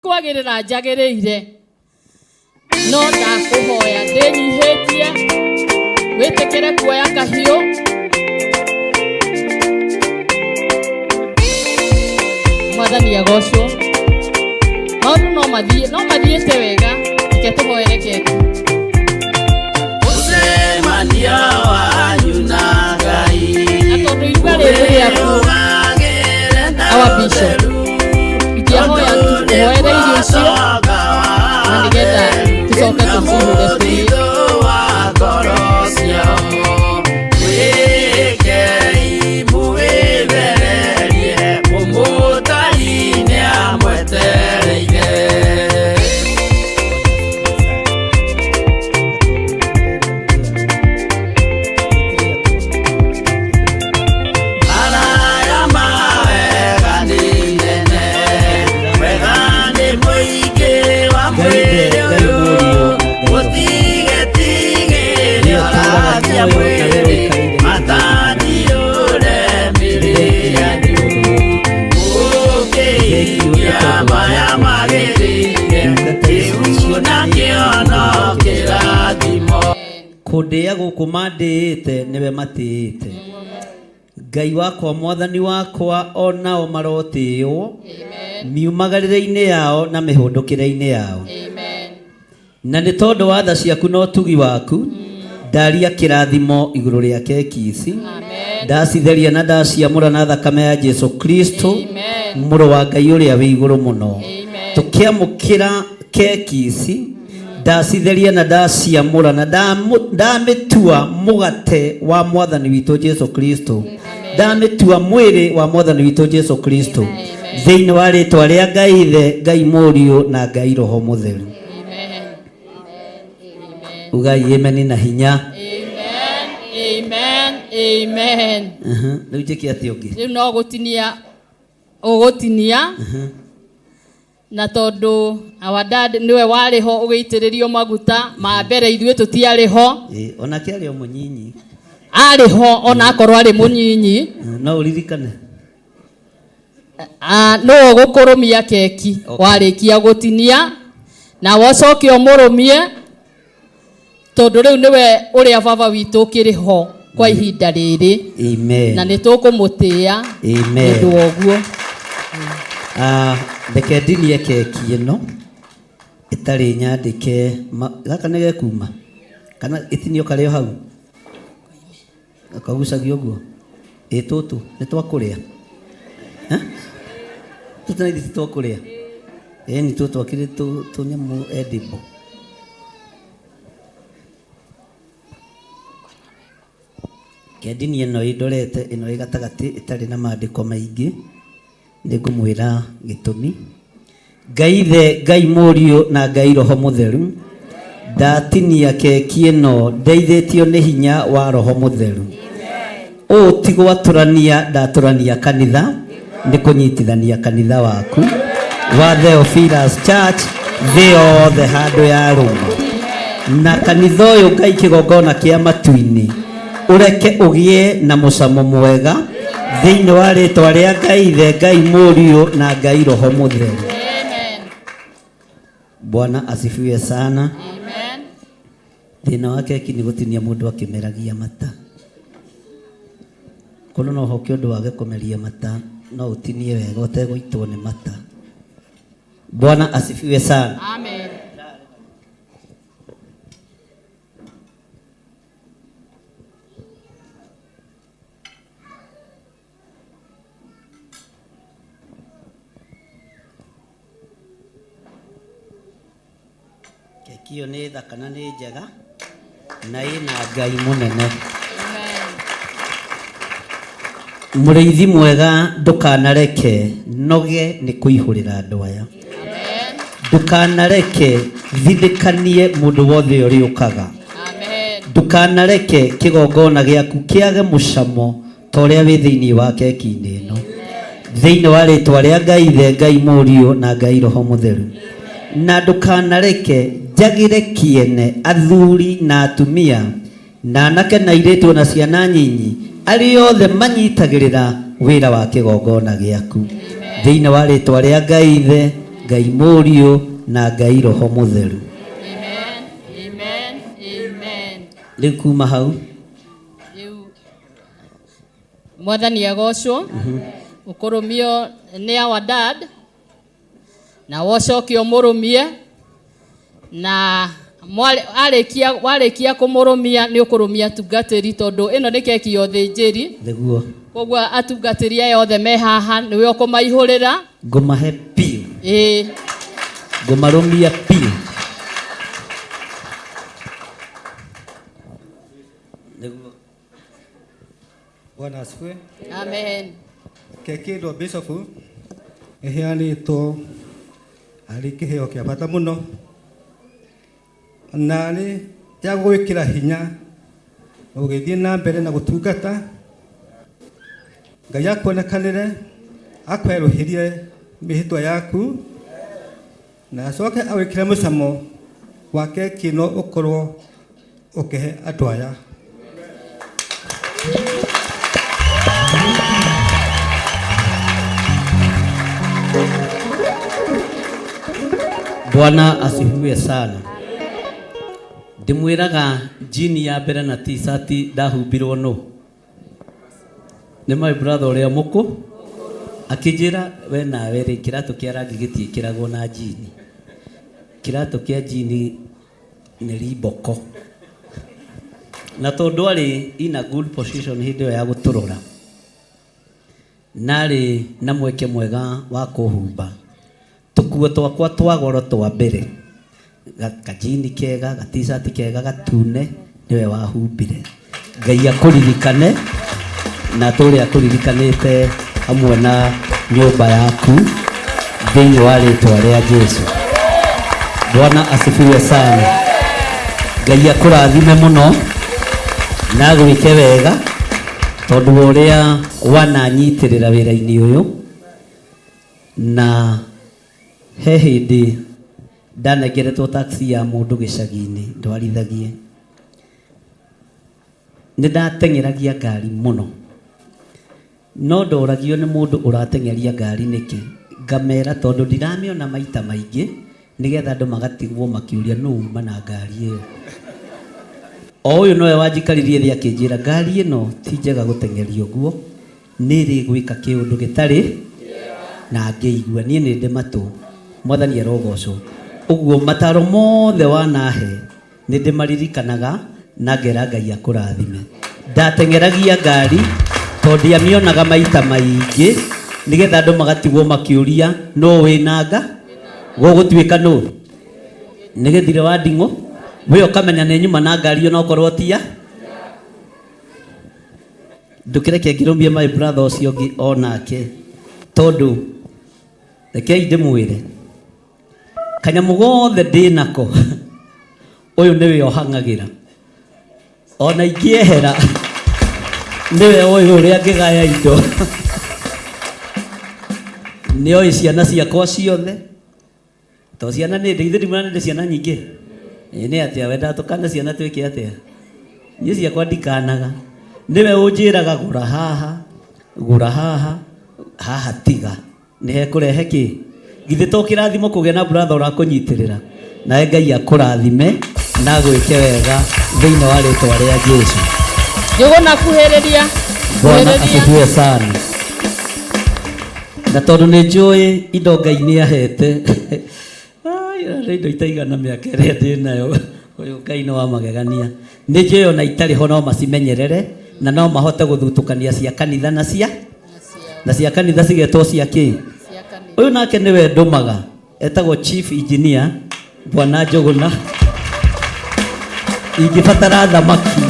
kwagirira njagiriire no ndakuhoya ndinyihitie witikire kuoya kahiu mwathani agocwo maundu no mathiite wega reke tuhoere keki ucemania wanyu na Ngai na tondu iruga rĩrĩ rĩaku our bishop ikiahoya tuhoere irio icio na nĩgetha tucoke tucihure kundĩa gũkũ mandĩĩte nĩwe matĩĩte Ngai wakwa mwathani wakwa onao marotĩĩo miumagarĩre-inĩ yao na mĩhũndũkĩre-inĩ yao na nĩ tondũ wa tha ciaku na ũtugi waku ndaria kĩrathimo igũrũ rĩa keki ici ndacitheria na ndaciamũra na thakame ya Jesu Kristo mũrũ wa Ngai ũrĩa wĩ igũrũ mũno tũkĩamũkĩra keki ici ndacitheria na ndaciamũra na ndamĩtua mũgate wa mwathani witũ Jesu Kristo ndamĩtua mwĩrĩ wa mwathani witũ Jesu Kristo thĩinĩ wa rĩtwa rĩa Ngai Ithe Ngai Mũriũ na Ngai Roho Mũtheru ugai amen na hinya amen rĩu njĩke atĩa ũngĩ rĩu no gũtinia na tondu our dad niwe wari ho ugiitiririo maguta ma mbere ithuĩ tũtiarĩ ho onake arĩ o mũnyinyi arĩ ho ona akorwo arĩ mũnyinyi no ũririkane no gũkũrũmia keki warĩkia gũtinia na wocoke ũmũrũmie tondu rĩu niwe ũrĩa baba witũ ũkĩrĩ ho kwa ihinda rĩrĩ na nĩ tũkũmũtĩĩa nĩũndũ wa ũguo reke ndinie keki ĩno ĩtarĩ nyandĩke gaka nĩ gekuma kana ĩtinio karĩo hau akagucagia ũguo tũtũ nĩ twakũrĩa tũtũ na ithi twakũrĩa ni tũtũ akĩrĩ tũnyamũ edible kendini ĩno ĩndorete ĩno ĩ gatagatĩ ĩtarĩ na maandĩko maingĩ nĩngũmwĩra gĩtũmi Ngai Ithe Ngai Mũriũ na Ngai Roho Mũtheru ndatinia keki ĩno ndeithĩtio nĩ hinya wa Roho Mũtheru ũũ ti gwatũrania ndatũrania kanitha nĩ kũnyitithania kanitha waku wa Theophilus Church thĩ yothe handũ ya Roma na kanitha ũyũ Ngai kĩgongona kĩa matu-inĩ ũreke ũgĩe na mũcamo mwega thĩinĩ wa rĩtwa rĩa Ngai Ithe Ngai Mũriũ na Ngai Roho Mũtheru. Bwana asifiwe sana. Thĩna wa keki nĩ gũtinia mũndũ akĩmeragia mata. Kono no hoke ũndũ wage kũmeria mata no ũtinie wega ũtegũitwo nĩ mata. Bwana asifiwe sana. Amen. Keki ĩyo nĩ thaka na nĩ njega na ĩna Ngai mũnene. Mũrĩithi mwega ndũkanareke noge nĩ kũihũrĩra andũ aya. Ndũkanareke thithĩkanie mũndũ wothe ũrĩa ũkaga. Ndũkanareke kĩgongona gĩaku kĩage mũcamo ta ũrĩa wĩ thĩinĩ wa keki-inĩ ĩno. Thĩinĩ wa rĩtwa rĩa Ngai Ithe Ngai Mũriũ na Ngai Roho Mũtheru. Na ndũkanareke njagĩre kiene athuri na atumia na anake na airĩtu na ciana nyinyi arĩa othe manyitagĩrĩra wĩra wa kĩgongona gĩaku thĩinĩ wa rĩtwa rĩa Ngai Ithe Ngai Mũriũ na Ngai Roho Mũtheru. Amen. Amen. Amen. Rĩu kuma hau Mwathani agocwo. Ũkũrũmio nĩ our dad na wocokio mũrũmie na warĩkia kũmũrũmia nĩ ũkũrũmia atungatĩri tondũ ĩno nĩ keki ya ũthĩnjĩri. Nĩguo. Koguo atungatĩri aya othe me haha nĩwe ũkũmaihũrĩra. Ngũmahe piũ. Ngũmarũmia piũ. Nĩguo. Bwana asifiwe. Amen. Keki ĩno Bishop ĩheanĩtwo arĩ kĩheo kĩa bata mũno na nĩ ya gwĩkĩra hinya ũgĩthiĩ na mbere na gũtungata Ngai akuonekanĩre akwerũhĩrie mĩhĩtwa yaku na acoke awĩkĩre mũcamo wa keki ĩno ũkorwo ũkĩhe andũ aya. Bwana asifiwe sana. Ndimwiraga jini ya mbere na t-shirt ndahumbirwo no. Nĩ my brother ũrĩa mũkũ akĩnjĩra we nawe rĩ kĩratũ kĩa rangi gĩtiĩkĩragwo na jini. Kĩratũ kĩa jini nĩ riboko. Na tondũ arĩ in a good position hĩndĩ ĩyo ya gũtũrora. Narĩ na mweke mwega wa kũhumba. Tukuo twakwa twa goro twa mbere. Kajini kega, t-shirt kega gatune niwe wahumbire. Ngai akũririkane na tũrĩa akũririkanĩte hamwe na nyũmba yaku thĩinĩ wa rĩtwa rĩa Jesũ. Bwana asifiwe sana. Ngai akũrathime mũno na gwĩke wega tondũ ũrĩa wananyitĩrĩra wĩra-inĩ ũyũ na he hĩndĩ ndanengeretwo taxi ya mũndũ gĩcagi-inĩ ndwarithagie. Nĩ ndateng'eragia ngari mũno no ndoragio nĩ mũndũ ũrateng'eria ngari nĩkĩ ngamera tondũ ndiramĩona maita maingĩ nĩgetha andũ magatigwo makiũria nũ uma na ngari ĩyo. O ũyũ nowe wanjikaririe thĩ akĩnjĩra ngari ĩno ti njega gũteng'eria ũguo nĩ ĩrĩ gwĩka kĩũndũ gĩtarĩ na ngĩigua niĩ nĩ ndĩ matũ. Mwathani arogocwo. Ũguo mataro mothe wanahe nĩ ndĩmaririkanaga na ngera Ngai akũrathime. Ndateng'eragia ngari tondũ ndiamĩonaga maita maingĩ nĩgetha andũ magatigwo makĩũria no wĩnanga gũgũtuĩka nũ nĩ gĩthire wa nding'ũ we ũkamenya nĩ nyuma na ngari ona okorwo tia ndũkĩreke ngĩrũmie my brother ũcio ũngĩ onake tondũ rekei ndĩmwĩre kanyamũ gothe ndĩnako ũyũ nĩwe ohang'agĩra ona ingĩehera nĩwe ũyũ ũrĩa ngĩgaya indo nĩoĩ ciana ciakwa ciothe to ciana nĩ ndĩithĩrimũra nĩ ciana nyingĩ nĩ atĩa we ndatũkana ciana twĩke atĩa niĩ ciakwa ndikanaga nĩwe ũnjĩraga gũra haha tiga nĩ hekũrehe kĩ githĩ to kĩrathimo kũgĩa na brother ũrakũnyitĩrĩra nawe Ngai akũrathime na gwĩke wega thĩinĩ wa rĩtwa rĩa Jesũ. Njũgũna kuhĩrĩria. Bwana asifiwe sana. Na tondũ nĩ njũĩ indo Ngai nĩ ahete indo itaigana mĩaka ĩrĩa ndĩ nayo ũyũ Ngai nĩ wa magegania. Nĩ njũĩ ona itarĩ ho no macimenyerere na no mahote gũthutũkania cia kanitha na cia kanitha cigetwo cia kĩ. Ũyũ nake nĩwe ndũmaga etagwo chief engineer Bwana Njũgũna. Ingĩbatara thamaki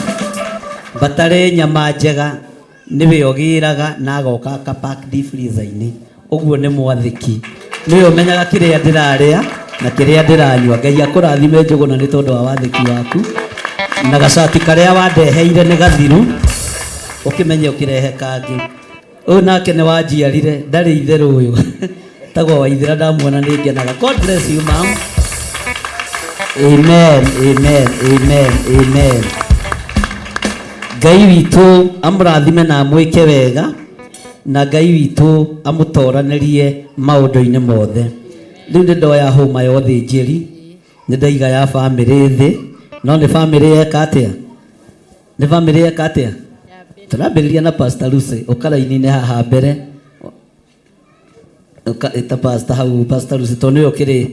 batare nyama njega nĩwe ogĩraga na agoka akapack freezer-inĩ. Ũguo nĩ mwathĩki nĩwe ũmenyaga kĩrĩa ndĩrarĩa na kĩrĩa ndĩranyua. Ngai akũrathime Njũgũna nĩ tondũ wa wathĩki waku na gacati karĩa wandeheire nĩ gathiru ũkĩmenye ũkĩrehe kangĩ. Ũyũ nake nĩ wanjiarire ndarĩ itherũ ũyũ tagwo Waithĩra ndamuona nĩ ngenaga. God bless you ma'am. Amen, amen, amen, amen. Ngai witũ amũrathime na amwĩke wega na Ngai witũ amũtoranĩrie maũndũ-inĩ mothe. riu nĩ ndoya hũma ya ũthĩnjĩri nĩ ndaiga ya bamĩrĩ thĩ no nĩ bamĩrĩ yeka atĩa nĩ bamĩrĩ yeka atĩa tũrambĩrĩria na Pastor Lucy ũkaraini-inĩ haha mbere ta pastor hau Pastor Lucy tondũ nĩwe ũkĩrĩ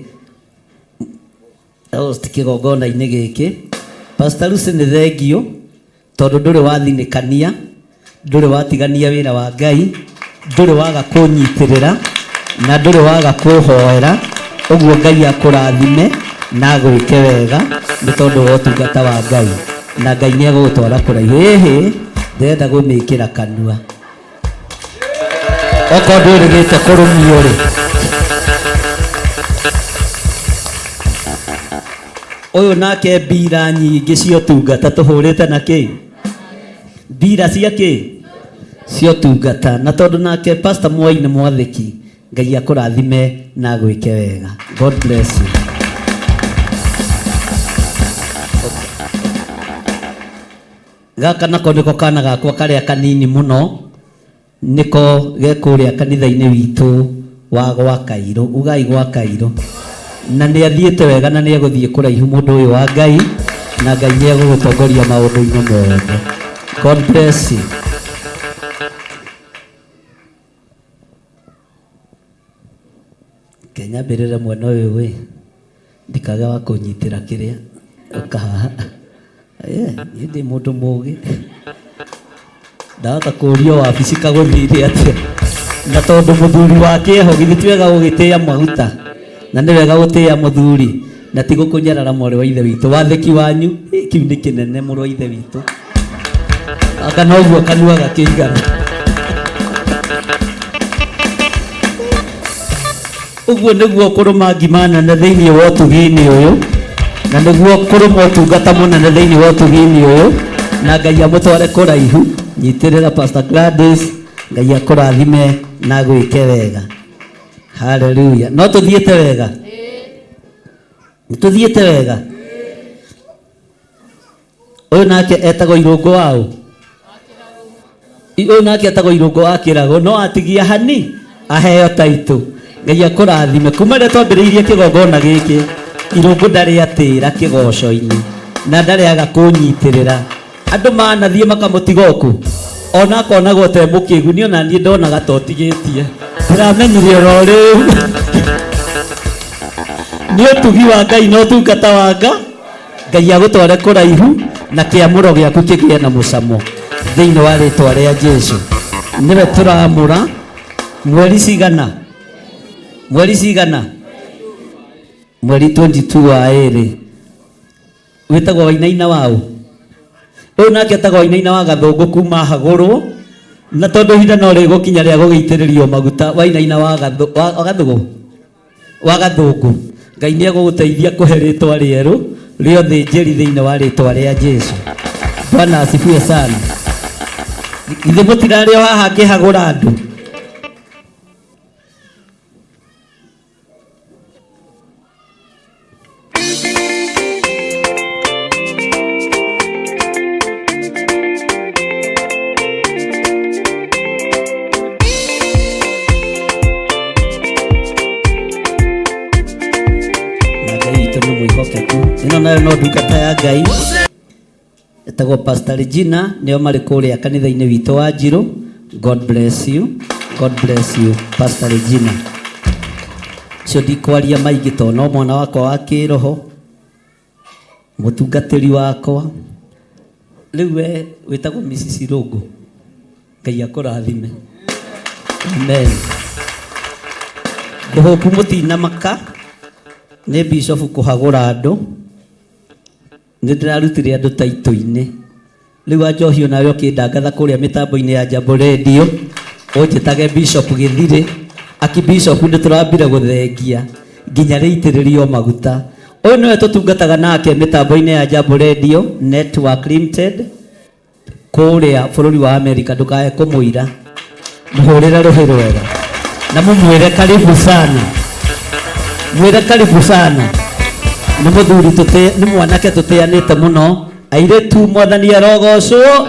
host kĩgongona-inĩ gĩkĩ. Pastor Lucy nĩ thengio tondũ ndũrĩ wathinĩkania, ndũrĩ watigania wĩra wa Ngai, ndũrĩ waga kũnyitĩrĩra na ndũrĩ waga kũhoera, ũguo Ngai akũrathime na gwĩke wega nĩ tondũ wa ũtungata wa Ngai na Ngai nĩ egũgũtwara kũraihu. Hĩhĩ ndĩrenda gũmĩkĩra kanua okorwo ndũrĩgĩte kũrũmio rĩ. Ũyũ nake mbira nyingĩ cia ũtungata tũhũrĩte na kĩ mbira cia kĩ cia ũtungata, na tondũ nake Pastor Mwai nĩ mwathĩki, Ngai akũrathime na gwĩke wega. God bless you. Gaka nako nĩko kana gakwa karĩa kanini mũno, nĩko gekũrĩa kanitha-inĩ witũ wa gwa Kairũ. Ugai gwa Kairũ. Na nĩ athiĩte wega na nĩ egũthiĩ kũraihu mũndũ ũyũ wa Ngai, na Ngai nĩ egũgũtongoria maũndũ-inĩ mothe. God bless you. Kenya mbĩrĩre mwena ũyũ wĩ ndikaga wa kũnyitĩra kĩrĩa ũkahaha. Niĩ ndĩ mũndũ mũũgĩ, ndahota kũũrio wabici kagũthire atĩa, na tondũ mũthuri wake eho githĩ ti wega gũgĩtĩĩa maguta, na nĩ wega gũtĩĩa mũthuri na ti gũkũnyarara mwarĩ wa ithe witũ. Wathĩki wanyu kĩu nĩ kĩnene mũrũ wa ithe witũ, aka noguo kanua gakĩigana. Ũguo nĩguo kũrũma ngima nene thĩinĩ wa ũtugi-inĩ ũyũ, na nĩguo kũrũma ũtungata mũnene thĩinĩ wa ũtugi-inĩ ũyũ, na Ngai amũtware kũraihu. Nyitĩrĩra Pastor Gladys, Ngai akũrathime na gwĩke wega. Hallelujah. No tũthiĩte wega? Nĩ tũthiĩte wega? Ũyũ nake etagwo Irũngũ waũ? Ũyũ nake etagwo Irũngũ wa Kĩrago, no atigia hani aheo taitũ. Ngai akũrathime. Kuma rĩrĩa twambĩrĩirie kĩgongona gĩkĩ, Irũngũ ndarĩ atĩra kĩgoco-inĩ na ndarĩ aga kũnyitĩrĩra. Andũ manathiĩ makamũtiga ũkũ, ona akonagwo te mũkĩgu, ona niĩ ndonaga to tigĩtie, ndĩramenyire oro rĩu. Nĩ ũtugi wa Ngai na ũtungata wa Ngai agũtware kũraihu na kĩamũro gĩaku kĩgĩe na mũcamo thĩinĩ wa rĩtwa rĩa Jesũ. Nĩwe tũramũra. Mweri cigana? Mweri cigana? Mweri 22 wa ĩrĩ. Wĩtagwo Wainaina waũ? Ũyũ nake etagwo Wainaina wa Gathũngũ kuma Hagũrũ, na tondũ ihinda no rĩgũkinya rĩa gũgĩitĩrĩrio maguta. Wainaina wa Gathũngũ, Ngai nĩ egũgũteithia kũhe rĩtwa rĩerũ rĩa ũthĩnjĩri thĩinĩ wa rĩtwa rĩa Jesũ. Bwana asifiwe sana. Ithe mũtirarĩ o haha ngĩhagũra andũ? Ĩno nayo no ndungata ya Ngai, etagwo Pastor Regina, nĩo marĩ kũrĩa kanitha-inĩ witũ wa Njirũ. God bless you. God bless you Pastor Regina. Cio ndikwaria maingĩ tondũ no mwana wakwa wa kĩroho, mũtungatĩri wakwa. Rĩu we wĩtagwo Mrs. Irũngũ, Ngai akũrathime. Amen. Ngũhũku mũtinamaka, nĩ bishop kũhagũra andũ, nĩ ndĩrarutire andũ taitũ-inĩ. Rĩu Anjohio nawe ũkĩndangatha kũrĩa mĩtambo-inĩ ya Jambo Radio, ũnjĩtage Bishop Gĩthirĩ. Aki Bishop nĩ tũrambire gũthengia nginya rĩitĩrĩrio maguta. Ũyũ nĩwe tũtungataga nake mĩtambo-inĩ ya Jambo Radio Network Limited kũrĩa bũrũri wa Amerika. Ndũkae kũmũira, mũhũrĩre rũhĩ rwega na mũmwĩre karibu sana. Mwĩre karibu sana. Nĩ mũthuri nĩ mwanake tũtĩanĩte mũno. Airĩtu Mwathani arogocwo.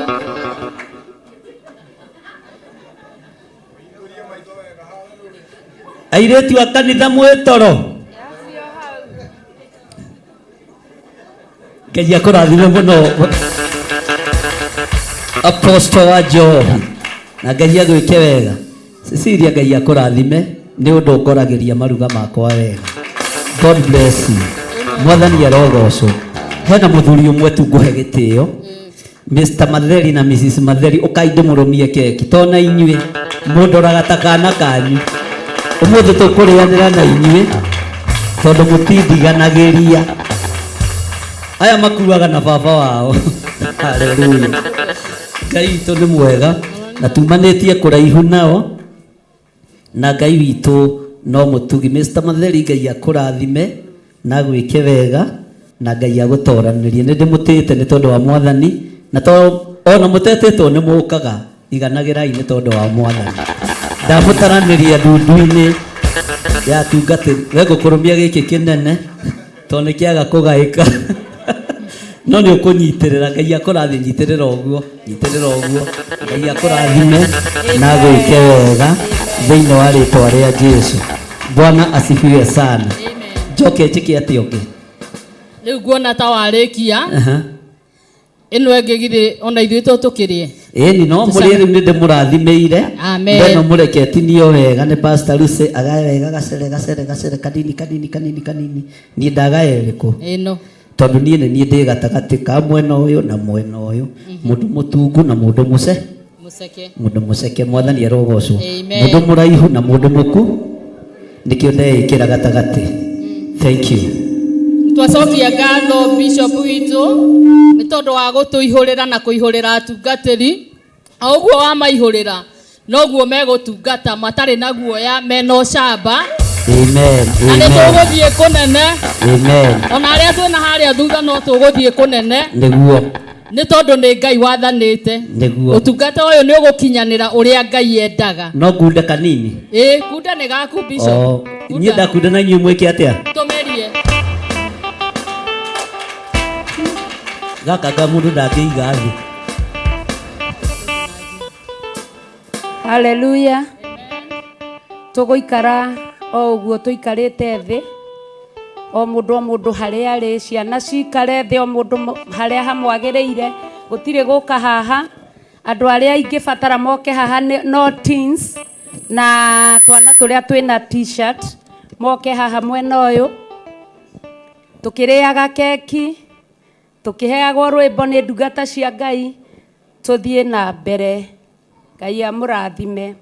Airĩtu a kanitha mwĩ toro. Ngai akũrathime mũno Apostle wa Njohi, na Ngai agwĩke wega. Cecilia, Ngai akũrathime nĩ ũndũ ũkoragĩria maruga makwa wega. God bless you. Mwathani arogocwo. Hena mũthuri ũmwe tu ngũhe gĩtĩo, Mr. Matheri na Mrs. Matheri, ũkainde mũrũmie keki tona inyuĩ mũndoraga ta kana kanyu. Ũmũthĩ tũkũrĩanĩra na inyuĩ tondũ mũtindiganagĩria. Aya makuaga na baba wao. Haleluya. Ngai witũ nĩ mwega na tumanĩtie kũraihu nao, na Ngai witũ no mũtugi. Mr. Matheri, Ngai akũrathime na gwĩke wega na Ngai agũtoranĩrie. Nĩ ndĩmũtĩte nĩ tondũ wa Mwathani, na ona mũtetĩtwo nĩ mũkaga, iganagĩrai nĩ tondũ wa Mwathani. Ndamũtaranĩria ndundu-inĩ ya tungatĩri. We ngũkũrũmia gĩkĩ kĩnene tondũ nĩ kĩaga kũgaĩka. No nĩ ũkũnyitĩrĩra. Ngai akũrathime. Nyitĩrĩra ũguo, nyitĩrĩra ũguo. Ngai akũrathime na gwĩke wega thĩinĩ wa rĩtwa rĩa Jesũ. Bwana asifiwe sana. Njoke njĩke atĩa ũngĩ? Rĩu nguona ta warĩkia. Ĩno ĩngĩ githĩ ona ithuĩ tũkĩrĩe. Ĩni no mũrĩe rĩu nĩ ndĩmũrathimĩire. Amen. Ndeno mũreketinio wega nĩ Pastor Lucy agaye wega gacere kanini. Niĩ ndagaye rĩkũ? Ĩno. Tondũ niĩ nĩ niĩ ndĩ gatagatĩ ka mwena ũyũ na mwena ũyũ. Mũndũ mũtungu na mũndũ mũndũ mũceke. Mwathani arogocwo. Mũndũ mũraihu na mũndũ mũku, nĩkĩo ndeĩkĩra gatagatĩ. Thank you. Twacokia ngatho Bishop witũ nĩ tondũ wa gũtũihũrĩra na kũihũrĩra atungatĩri. O ũguo wamaihũrĩra noguo megũtungata matarĩ na guoya, mena ũcamba. Amen. Na nĩ tũgũthiĩ kũnene. Amen. Ona arĩa twĩna harĩa thutha no tũgũthiĩ kũnene. Nĩguo. Nĩ tondũ nĩ Ngai wathanĩte. Nĩguo. Ũtungata ũyũ nĩ ũgũkinyanĩra ũrĩa Ngai endaga. No kunda kanini. Kunda nĩ gaku Bishop. Niĩ ndakunda na inyuĩ mwĩke atĩa? Tũmerie. Gaka ga mũndũ ndangĩiga thĩ. Haleluya. Tũgũikara o ũguo tũikarĩte thĩ, o mũndũ harĩa arĩ, ciana cikare thĩ o mũndũ harĩa hamwagĩrĩire. Gũtirĩ gũka haha. Andũ arĩa ingĩbatara moke haha no teens na twana tũrĩa twĩna t-shirt moke haha mwena ũyũ. Tũkĩrĩaga keki, tũkĩheagwo rwĩmbo nĩ ndungata cia Ngai, tũthiĩ na mbere. Ngai amũrathime.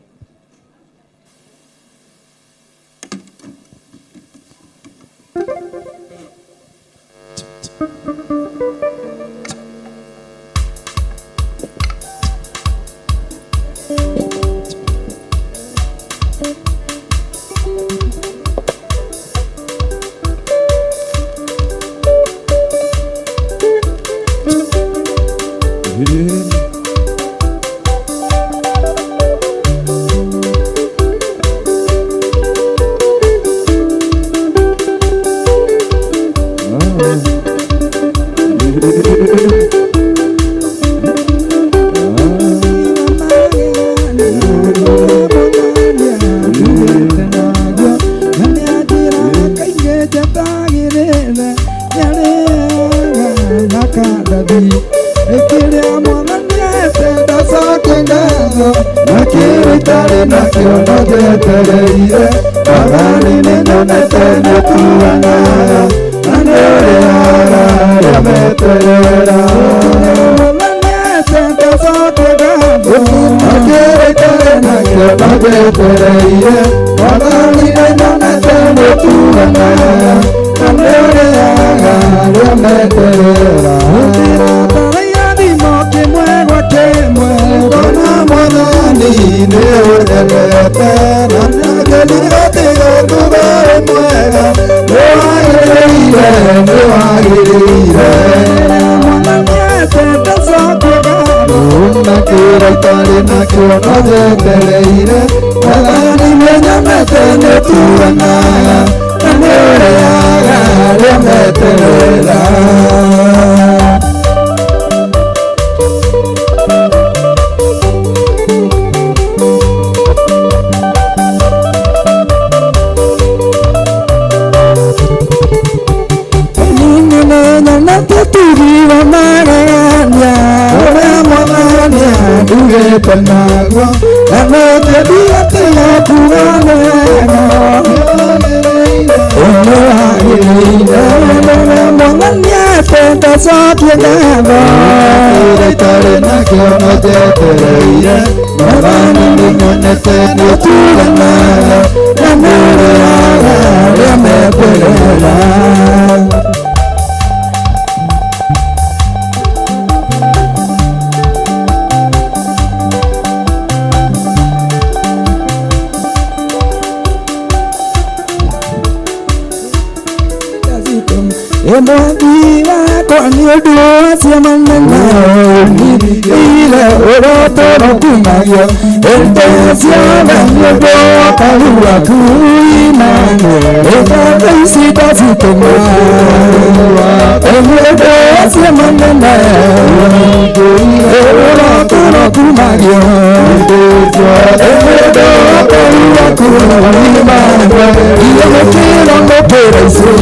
Turi nĩũtũũrĩte naguo na nĩngĩthiĩte kuganeno ũnĩwagĩrĩire mwathaniate ndacokie ngatho itarĩ nakĩo no njetereire mwathani nĩnyonete nĩũtuganaga na nĩũrĩaga arĩa mekwĩrĩra. Mwathi wakwa nĩ ũndũ wacio manene ile ũrotũrũkumagio ĩndo ciothe nĩ ũndũ wakaru waku imane ĩtatha ici ndacitũma nĩ ũndũ wacio manene ũrotũrũkumagio nĩ ũndũ wakaru waku imane iyo mũkĩra mũkĩra ici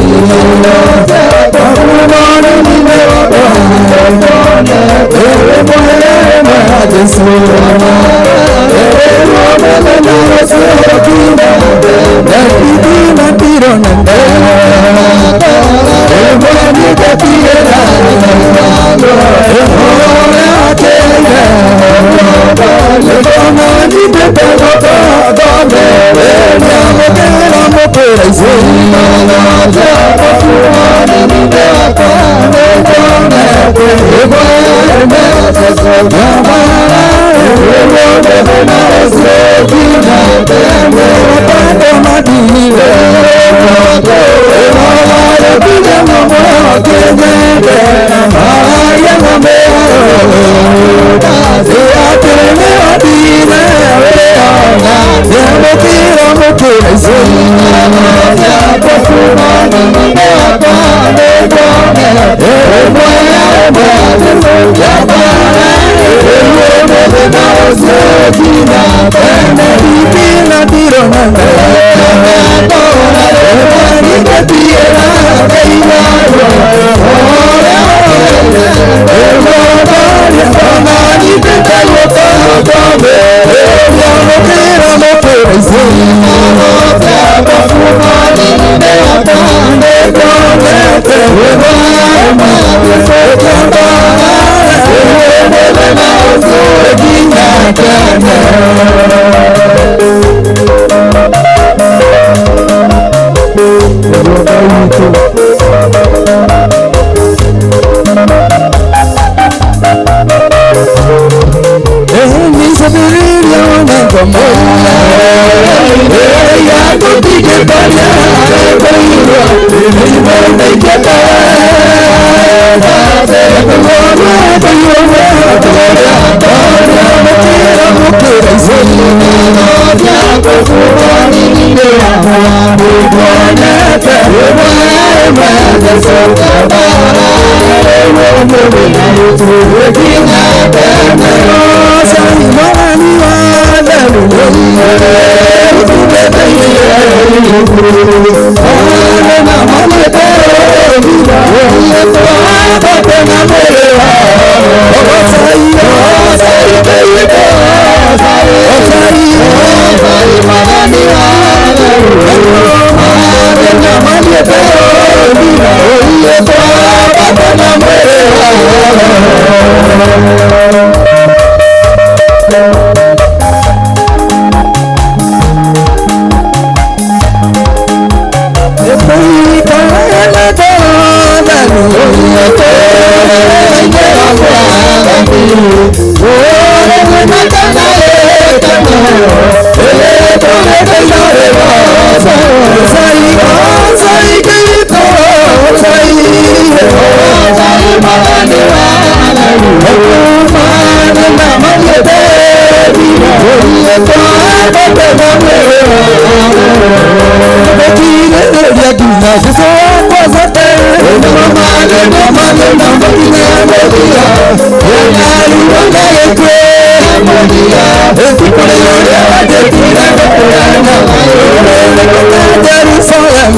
Jerusalem,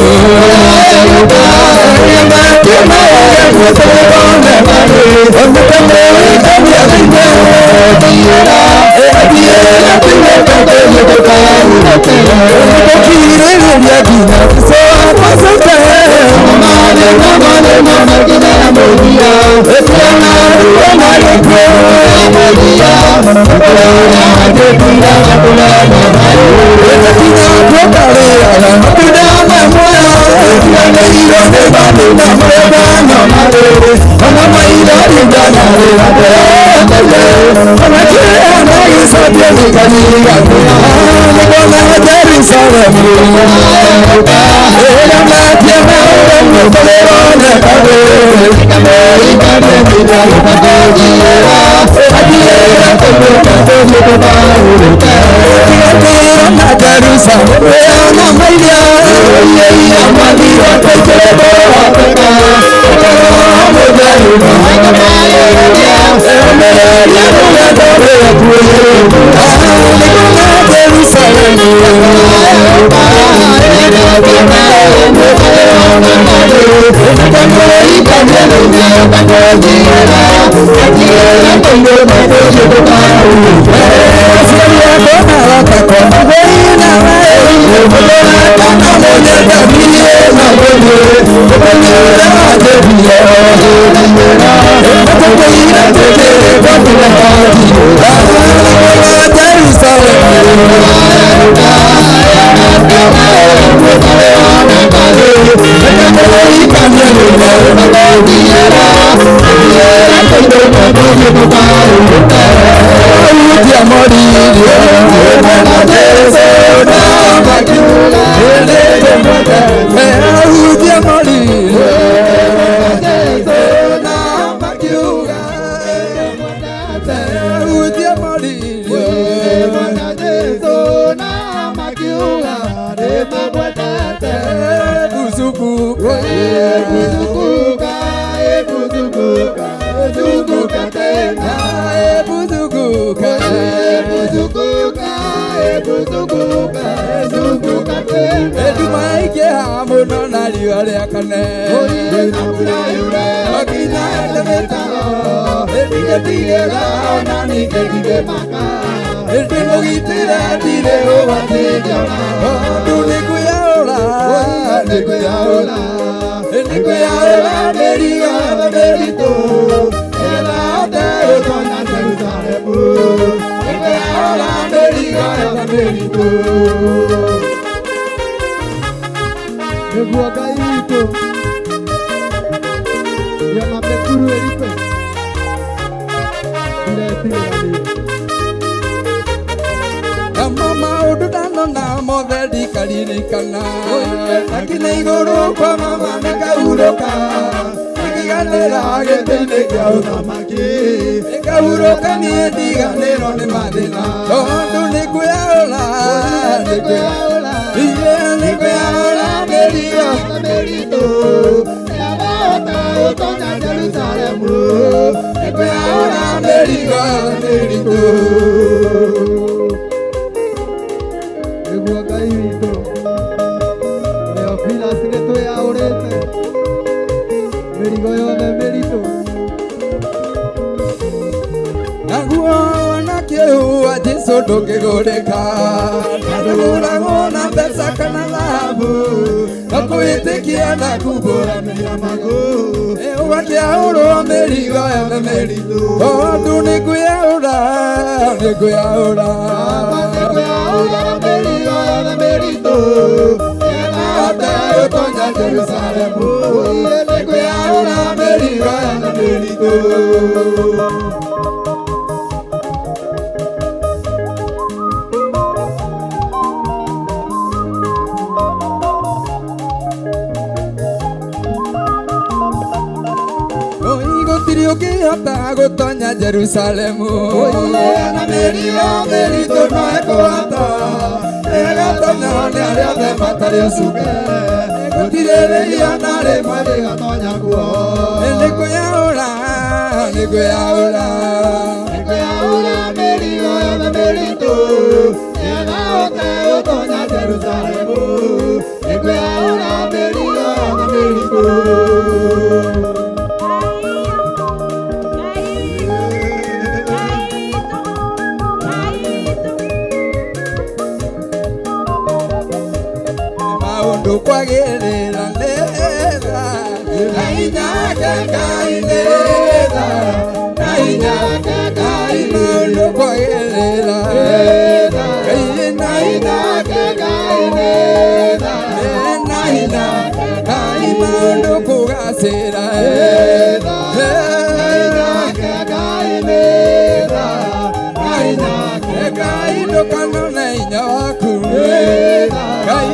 Jerusalemu na merio merito no ekoata egatonya ne aria matari osuke gutirere yana re mari gatonya kuo nikuyaura merio na merito egate otonya Jerusalemu nikuyaura merio na merito maundu kwagirira neza nainyake Ngai neza nainyake Ngai maundu kwagirira nainyake Ngai neza nainyake Ngai maundu kugacira nainyake Ngai neza nainyake Ngai ndukano na inya waku Ngai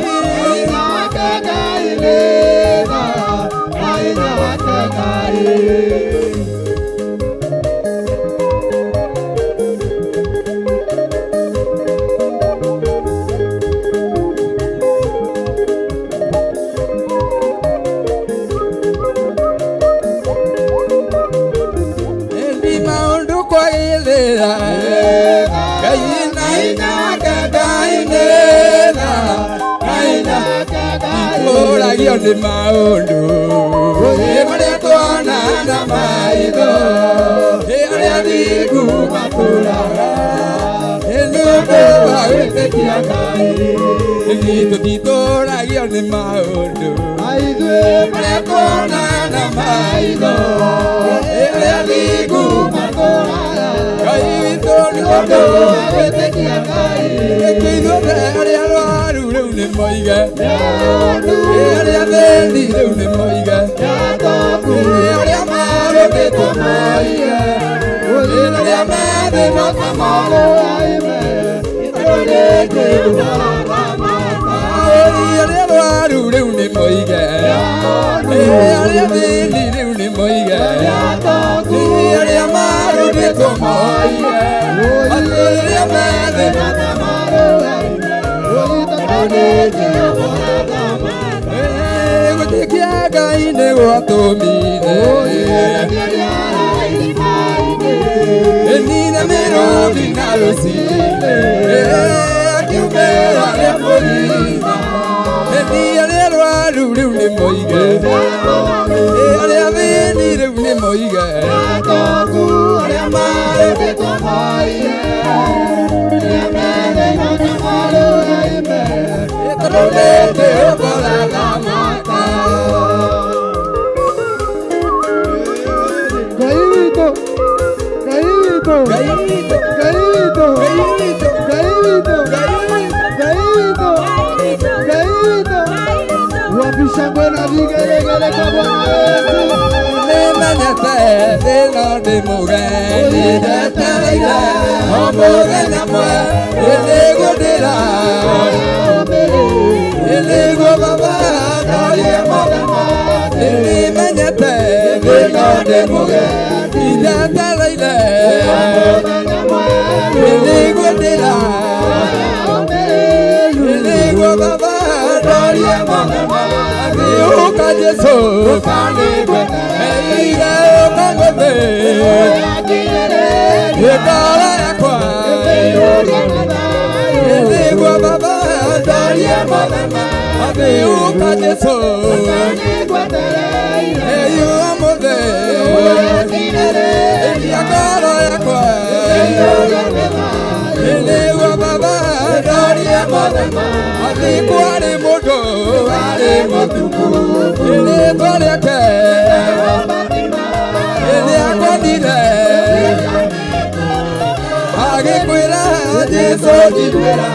nainyake Ngai neza nainyake Ngai Oragio ni maundu maria twanana maitho aria thiku matũraga nĩũndũ wa gwĩtĩkia Ngai ithuĩ titũragio nĩ maũndũ maria twanana maitho aria thiku matũraga Ngai witũ nĩũndũ wa gwĩtĩkia Ngai ithuĩ arĩa arwaru rĩu nĩ moige arĩa athĩni rĩu nĩ moige arĩa marũgĩtwo moige arĩa methĩna ta moige arĩa arwaru rĩu nĩ moige arĩa athĩni rĩu nĩ moige arĩa marũgĩtwo moige arĩa methĩna ta gũtikia Ngai nĩ gwatũmire nina mĩrũthi na rũcinĩ akiumĩra rĩa mũrima arĩa arwaru rĩu nĩ moige arĩa athĩni rĩu nĩ moige arĩa marũgĩtwo moige arĩa methĩna ta moige Tũrũnĩte ũkoraga mata Ngai witũ Ngai witũ Ngai witũ Ngai witũ Ngai witũ Ngai witũ Ngai witũ Ngai witũ wapi shangwe na vigelegele kwa Bwana Yesu nĩmenyete thĩna ndĩ mũgeni ndetereire o mũthenya mwe nĩgũndĩra nĩguo baba ndarie mũthenya nĩmenyete thĩna ndĩ mũgeni ndetereire nĩgũndĩra nĩguo baba ndarie mũthenya agĩũka Jesũ kanĩngwetereire ũkangũthĩ gĩtara yakwa nĩguo baba ndarie mũthenya agĩũka Jesũ eyua mũthĩ ĩria ngoro yakwa nĩguo baba ndarie mũthenya atĩ kwarĩ mũndũ warĩ mũthuku rĩtwa rĩake rĩakonire agĩkwĩra Jesũ njiguĩra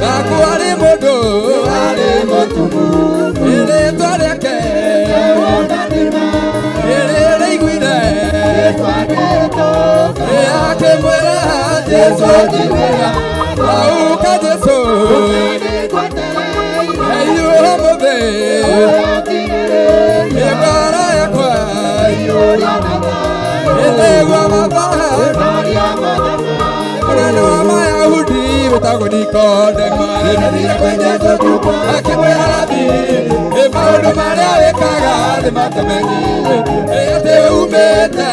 na kwarĩ mũndũ warĩ mũthuku rĩtwa rĩake rĩrĩiguire akĩmwĩra Jesũ njiguĩra auka Jesũ eyuha mũthĩ ngoro yakwa nĩguo baba mũnene wa Mayahudi wĩtagwo Nikodema akĩmwĩra Rabi maũndũ marĩa wĩkaga nĩmatũmenyire atĩ umĩte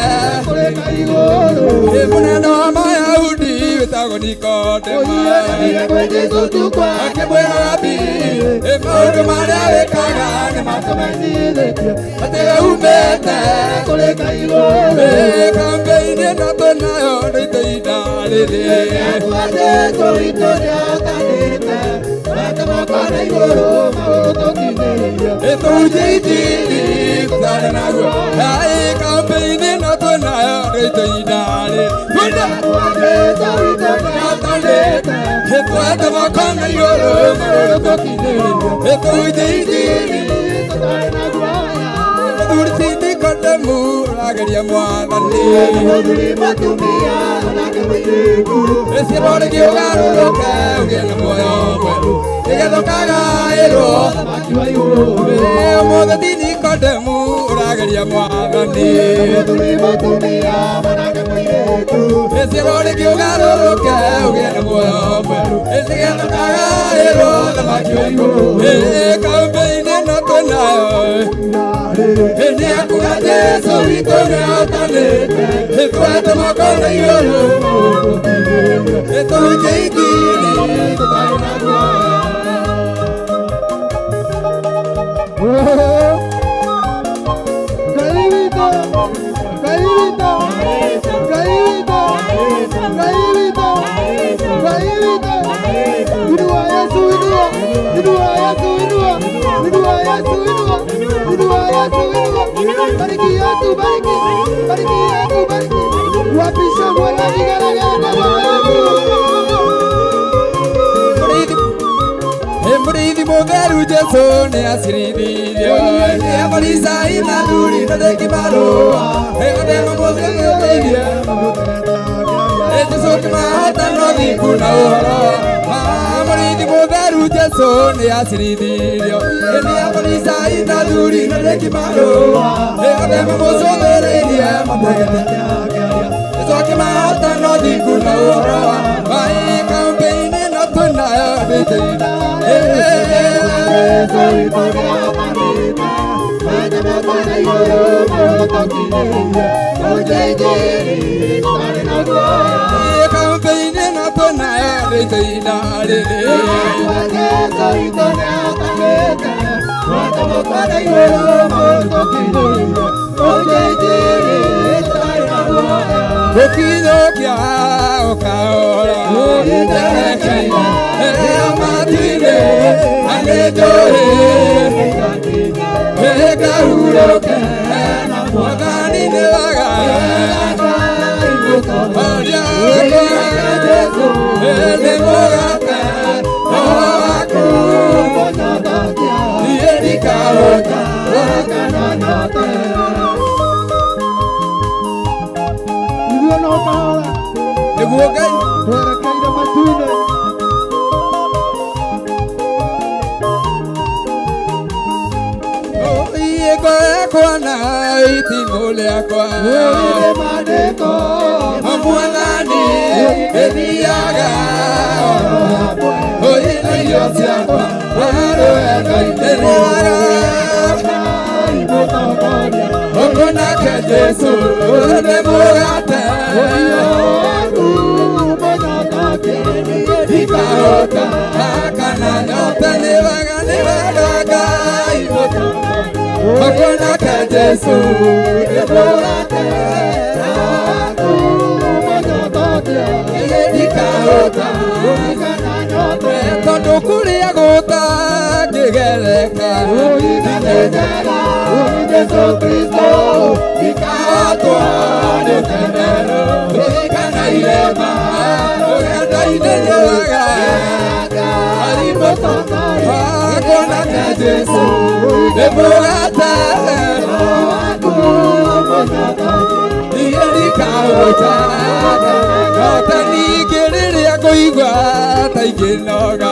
mũnene wa Mayahudi wĩtagwo Nikodema akĩmwĩra Rabi maũndũ marĩa wĩkaga nĩmatũmenyire atĩ umĩte kambeini ĩno twĩnayo nĩ ihinda rĩrĩ Kana igoro magotokineria etujitini kutanagwa ai kampeni na tona reitoidale tunda kuageza witana tandeta etwa kana igoro magotokineria etujitini kutanagwa durtini kademu ageria mwathani muduri matumia nakamwiku esirore kiogaruruke ugena moyo mweru igethokaga iro thamaki wa iguru muthethini kademu urageria mwathani muduri matumia nakamwiku esirore kiogaruruke ugena moyo mweru igethokaga iro thamaki wa iguru kampeini na tunayo eni akuga Jesu witũ nĩatanĩte ĩtwete moko na igũrũ ĩtũnje itiri tũtarĩ na guoya Ngai witũ Ngai witũ Ngai witũ Ngai witũ Ngai witũ inua Yesu inua inua Yesu inua inua Yesu inua inua Yesu inua bariki Yesu bariki bariki Yesu bariki wapisha mwana kigaragara Embrithi mutheru Jesu nĩ acirithirio nĩ amarisa ina nduri na ndĩngĩmarũa ĩgathema mũthenya ũteithie Jesu kĩmahota no thingu na ũhoro Embrithi mutheru Jesu nĩ acirithirio nĩ amarisa ina nduri na ndĩngĩmarũa ĩgathema mũcũthĩrĩirie mũthenya Jesu kĩmahota no thingu na ũhoro kampeini no tunayo ndĩtĩina kampeini na tunayo ndĩtĩina Ukinyukia ukaora ukinyukia amatine anejore ekahuroke na mwagani newaga oria Yesu enemogate owaku yedikaota wakananote Niguo Ngai twerekeire matu-inĩ iĩko yakwa na itimũ rĩakwa rĩrĩ mandĩko Mwathani ĩthiaga oro hamwe na irio ciakwa rũendo-inĩ rwaga ũguo nake Jesu nĩ mũgate ikahota kana nyota nĩ wega Ngai ũguo nake Jesu nĩ mũgate ikahota kana nyota tondũ kũrĩa gũtangĩgereka ikathĩnjaga Jesu Kristo ikahotwo nĩ thenero kana irema rũgendo-inĩ rwaga arĩmũtongoria nake Jesu nĩ mũgate niĩ ndikahota nyota ningĩ rĩrĩa ngũigua ta ingĩnoga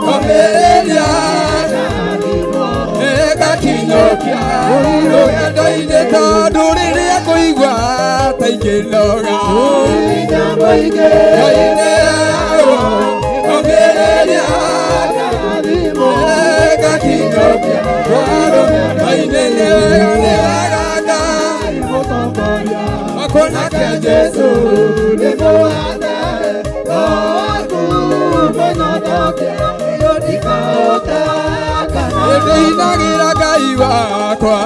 ngomĩrĩria ngakinyũkia rũgendo-inĩ tondũ rĩrĩa ngũigua ta ingĩnoga ngomĩrĩria ngakinyũkia rũgendo-inĩ nĩ wega Ngai mũtongoria nake Jesu nĩ mũgate waku mũnyotokia ndikahota ndĩinagĩra Ngai wakwa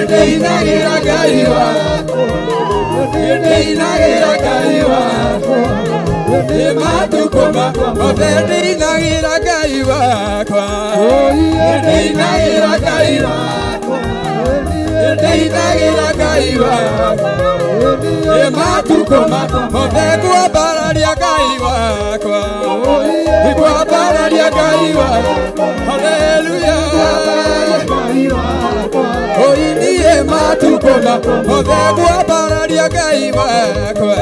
ndĩinagĩra Ngai wakwa ndĩinagĩra Ngai wakwa ndĩinagĩra Ngai wakwa ndĩinagĩra Ngai wakwa ndĩinagĩra Ngai wakwa matukũ mothe ngwambararia Ngai wakwa ngwambararia Ngai wakwa haleluya niĩ matukũ mothe ngwambararia Ngai wakwa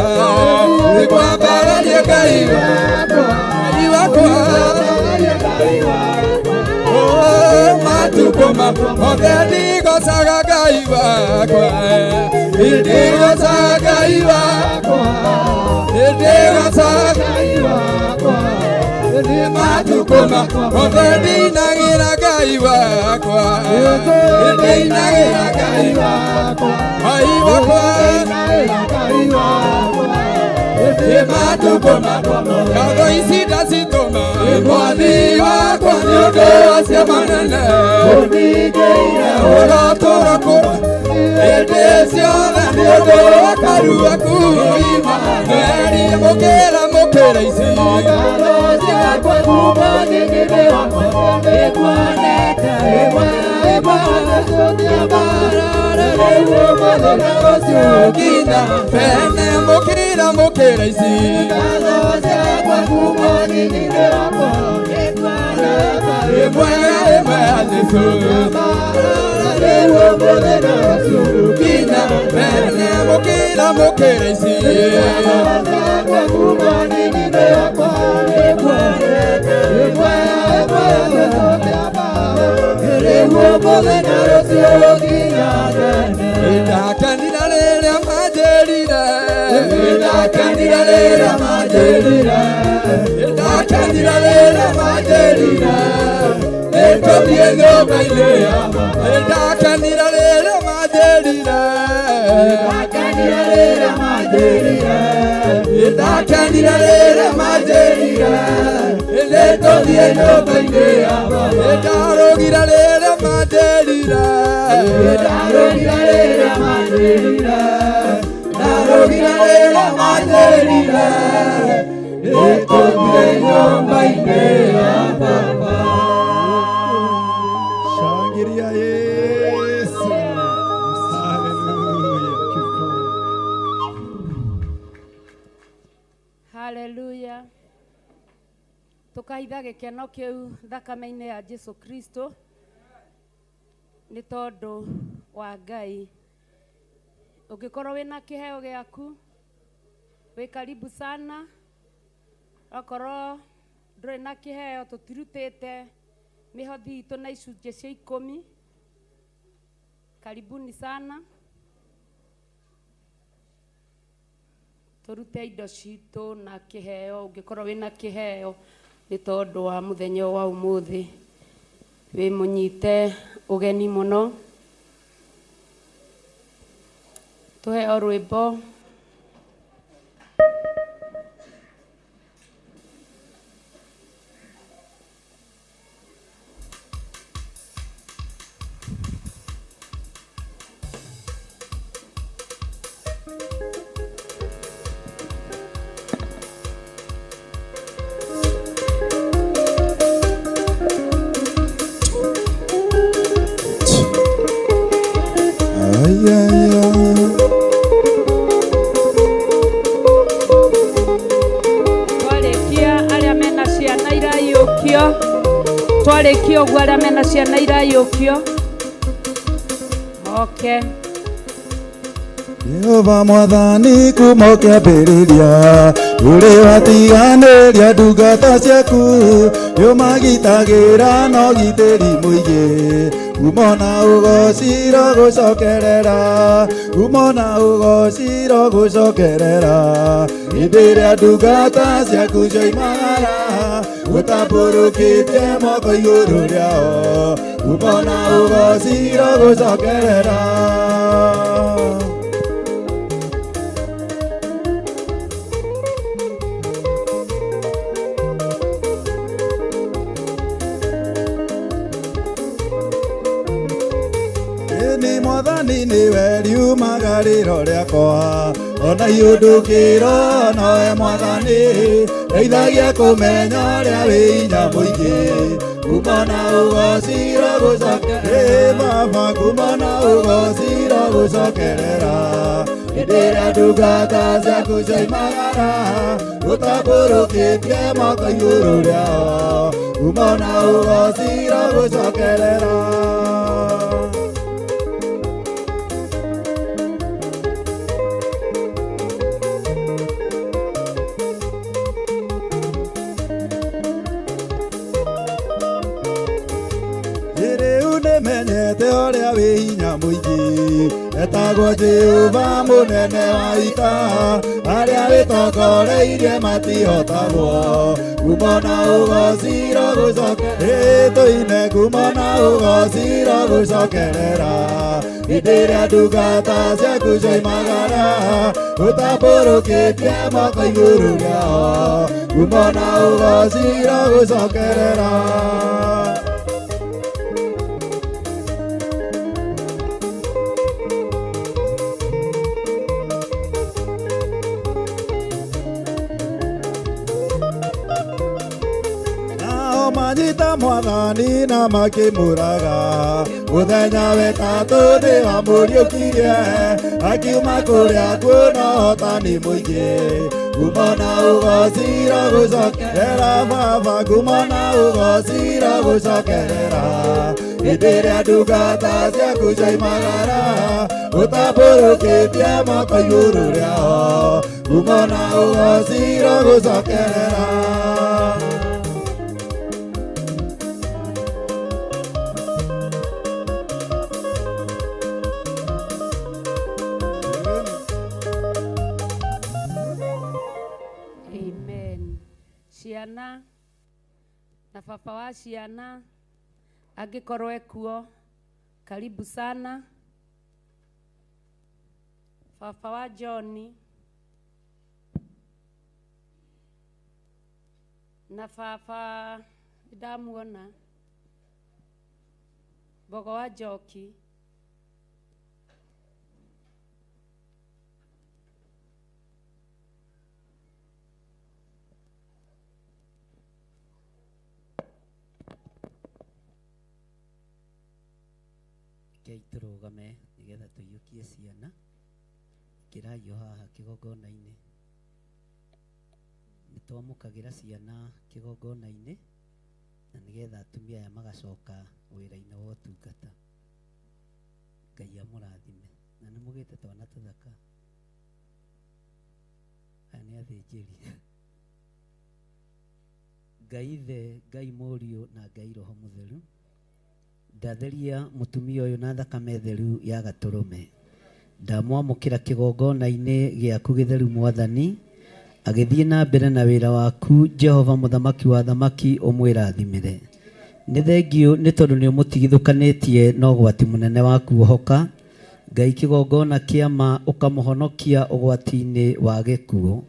ngwambararia Ngai wakwa matukũ mothe ndigocaga Ngai wakwa ndigocaga Ngai wakwa ndigocaga Ngai wakwa matukũ mothe ndĩinagĩra Ngai wakwa ndĩinagĩra Ngai wakwa Ngai wakwa matukũ ngatho ici ndacitũma mwathi wakwa nĩ ũndũ wa cia manene ũningĩire ũrotũra kũra hĩndĩ ciothe nĩ ũndũ wa karua kuima werie mũkĩra ici ngatho ciakwa kuma nyingĩ wakwa nĩkuonete Kina pene mukira ici ngatho ciakwa kuma nyingĩ wakwa ĩmwe Jesũ kina pene mukira ici ngatho ciakwa kuma nyingĩ wakwa ndakanira rĩrĩa manjĩrire ndakanira rĩrĩa manjĩrire nĩtũthiĩ nyũmba-inĩ yakwa ndakanira rĩrĩa manjĩrire ndakanira rĩrĩa manjĩrire nĩtũthiĩ nyũmba-inĩ yakwa ndarũgira rĩrĩa manjĩrire ndarũgira rĩrĩa manjĩrire nĩtũthiĩ nyũmba-inĩ ya Baba. Shangiria Yesu. Haleluya. Tukaitha gĩkeno kĩu thakame-inĩ ya Jesu Kristo nĩ tondũ wa Ngai. Ũngĩkorwo wĩna kĩheo gĩaku wĩ karibu sana, okorwo ndũrĩ na kĩheo tũtirutĩte mĩhothi itũ na icunjĩ cia 10. Karibuni sana tũrute indo citũ na kĩheo. Ũngĩkorwo wĩna kĩheo nĩ tondũ wa mũthenya wa ũmũthĩ wĩ mũnyite ũgeni mũno. Tũheo rwĩmbo twarĩkia ũguo arĩa mena ciana iraiyũkio. Okay. Jehova Mwathani kuma ũkĩambĩrĩria ũrĩ watiganĩria ndungata ciaku nĩũmagitagĩra na ũgitĩri mũingĩ kuma na ũgociro gũcokerera hĩndĩ ĩrĩa ndungata ciaku cioimagara ũtambũrũkĩtie moko igũrũ rĩao kuma na ũgociro gũcokerera. Mwathani niwe riumagarĩro rĩakwa ona iũndũkĩro nowe Mwathani ndeithagia kũmenya ũrĩa wĩ hinya mũingĩ kuma na ũgocira gũcokerera baba kuma na ũgocira gũcokerera hĩndĩ ĩrĩa ndungata ciaku cioimagara ũtambũrũkĩtie moko igũrũ rĩao kuma na ũgocira gũcokerera. Menyete ũrĩa wĩ hinya mũingĩ etagwo Jehova mũnene wa ita arĩa wĩtongoreirie matihotagwo kuma na ũgocira gũcokerera tũine kuma na ũgocira gũcokerera hĩndĩ ĩrĩa ndungata ciaku cioimagara ũtambũrũkĩtie moko igũrũ rĩao kuma na ũgocira gũcokerera. Manyita mwathani na makĩmũraga mũthenya wetatũ nĩ wamũriũkirie akiuma kũrĩa kwĩna ũhotani mũingĩ kuma na ũgocira gũcokerera baba kuma na ũgocira gũcokerera hĩndĩ ĩrĩa ndungata ciaku cioimagara ũtambũrũkĩtie moko igũrũ rĩao kuma na ũgocira gũcokerera. Ciana na baba wa ciana angĩkorwo ekuo, karibu sana. Baba wa John na baba ndamuona, Bogo wa Njoki, turugame nigetha tuiyukie ciana kĩraio haha kĩgongona-inĩ. Nĩtwamũkagĩra ciana kĩgongona-inĩ na nĩgetha atumia aya magacoka wĩra-inĩ wa ũtungata. Ngai amũrathime na nĩmũgĩte twana tũthaka. Aya nĩ athĩnjĩri. Ngai Ithe, Ngai Mũriũ na Ngai Roho Mũtheru ndatheria mutumia uyu na thakame theru ya Gatũrũme, ndamwamũkĩra kĩgongona-inĩ gĩaku gĩtheru Mwathani, agĩthiĩ na mbere na wĩra waku Jehova mũthamaki wa thamaki, ũmwĩrathimĩre. Nĩ thengio nĩ tondũ nĩ ũmũtigithũkanĩtie na ũgwati mũnene wa kuohoka. Ngai kĩgongona kĩama ũkamũhonokia ũgwati-inĩ wa gĩkuũ,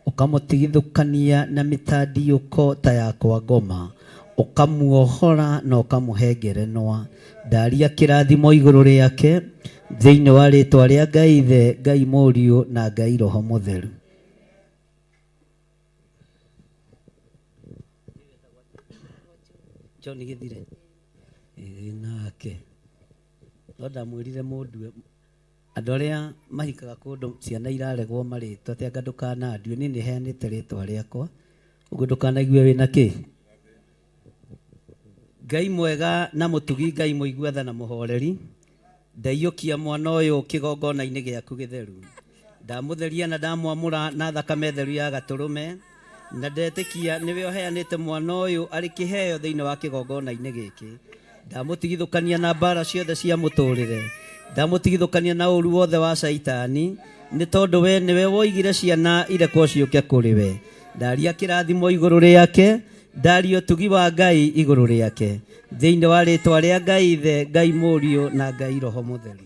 ũkamũtigithũkania na mĩtandiũko ta yakwa ngoma, ukamuohora na ukamuhengerenwa. Ndaria kĩrathimo igũrũ rĩake thĩinĩ wa rĩtwa rĩa Ngai Ithe, Ngai Mũriũ na Ngai Roho Mũtheru. John Gĩthire nake no ndamwĩrire mũndũ andũ arĩa mahikaga kũndũ ciana iraregwo marĩtwa atĩ anga ndũkanandue, niĩ nĩheanĩte rĩtwa rĩakwa, ũguo ndũkanaigue wĩna kĩ. Ngai mwega na mũtugi, Ngai mũigua tha na mũhoreri, ndaiyũkia mwana ũyũ kĩgongona-inĩ gĩaku gĩtheru. Ndamũtheria na ndamwamũra na thakame theru ya Gatũrũme, na ndetĩkia nĩwe ũheanĩte mwana ũyũ arĩ kĩheo thĩinĩ wa kĩgongona-inĩ gĩkĩ. Ndamũtigithũkania na mbara ciothe cia mũtũrĩre, ndamũtigithũkania na ũru wothe wa Caitani, nĩ tondũ we nĩwe woigire ciana irekwo ciũke kũrĩ we. Ndaria kĩrathimo igũrũ rĩake, ndaria ũtugi wa Ngai igũrũ rĩake, thĩinĩ wa rĩtwa rĩa Ngai Ithe, Ngai Mũriũ na Ngai Roho Mũtheru.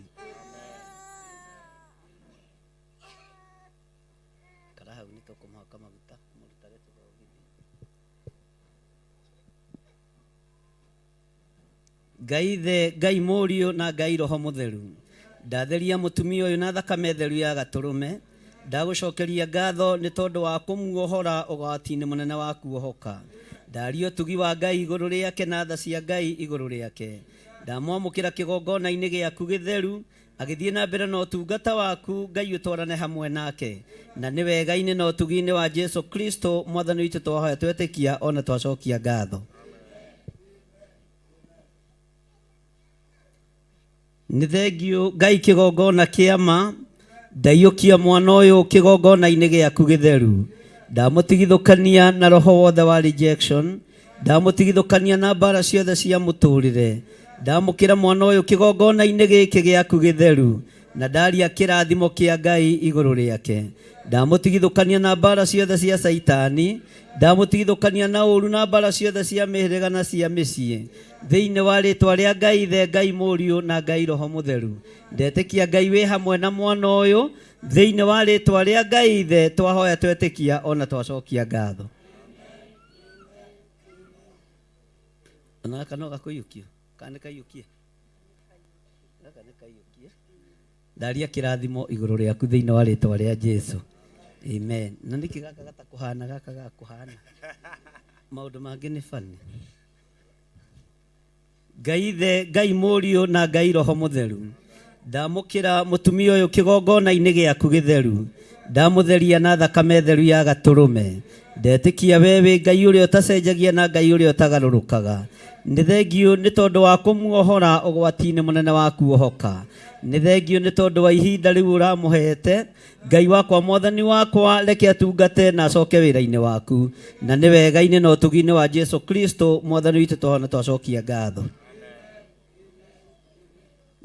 Ngai Ithe, Ngai Mũriũ na Ngai Roho Mũtheru, ndatheria mũtumia ũyũ na thakame theru ya Gatũrũme, ndagucokeria ngatho nĩ tondũ wa kũmuohora ũgwati-inĩ mũnene wa kuohoka. Ndaria ũtugi wa Ngai igũrũ rĩake na tha cia Ngai igũrũ rĩake. Ndamwamũkĩra kĩgongona-inĩ gĩaku gĩtheru, agĩthiĩ na mbere na ũtungata waku, Ngai ũtwarane hamwe nake. Na nĩ wega-inĩ na ũtugi-inĩ wa Jesu Kristo Mwathani witũ twahoya twetĩkia ona twacokia ngatho. Nĩ thengiũ Ngai kĩgongona kĩama, ndaiyũkia mwana ũyũ kĩgongona-inĩ gĩaku gĩtheru. Ndamũtigithũkania na roho wothe wa rejection, ndamũtigithũkania na mbara ciothe cia mũtũrĩre. Ndamũkĩra mwana ũyũ kĩgongona-inĩ gĩkĩ gĩaku gĩtheru, na ndaria kĩrathimo kĩa Ngai igũrũ rĩake. Ndamũtigithũkania na mbara ciothe cia Saitani, ndamũtigithũkania na ũru na mbara ciothe cia mĩhĩrĩga na cia mĩciĩ. Thĩinĩ wa rĩtwa rĩa Ngai Ithe, Ngai Mũriũ na Ngai Roho Mũtheru, ndetĩkia Ngai wĩ hamwe na mwana ũyũ. Thĩinĩ wa rĩtwa rĩa Ngai Ithe twahoya twetĩkia ona twacokia ngatho. Ona kana gakũiyũkio kana kaiyũkie gaka nĩ kaiyũkie. Ndaria kĩrathimo igũrũ rĩaku thĩinĩ wa rĩtwa rĩa Jesu, amen. Na nĩkĩ gaka gatakũhana, gaka gakũhana maũndũ mangĩ nĩ bani. Ngai Ithe, Ngai Mũriũ na Ngai Roho Mũtheru, ndamũkĩra mũtumia ũyũ kĩgongona-inĩ gĩaku gĩtheru, ndamũtheria na thakame theru ya gatũrũme. Ndetĩkia we wĩ Ngai ũrĩa ũtacenjagia na Ngai ũrĩa ũtagarũrũkaga. Nĩ thengiũ nĩ tondũ wa kũmuohora ũgwati-inĩ mũnene wa kuohoka. Nĩ thengiũ nĩ tondũ wa ihinda rĩu ũramũhete. Ngai wakwa Mwathani wakwa, reke atungate na acoke wĩra-inĩ waku. Na nĩ wega-inĩ na ũtugi-inĩ wa Jesu Kristo Mwathani witũ twahoya twacokia ngatho.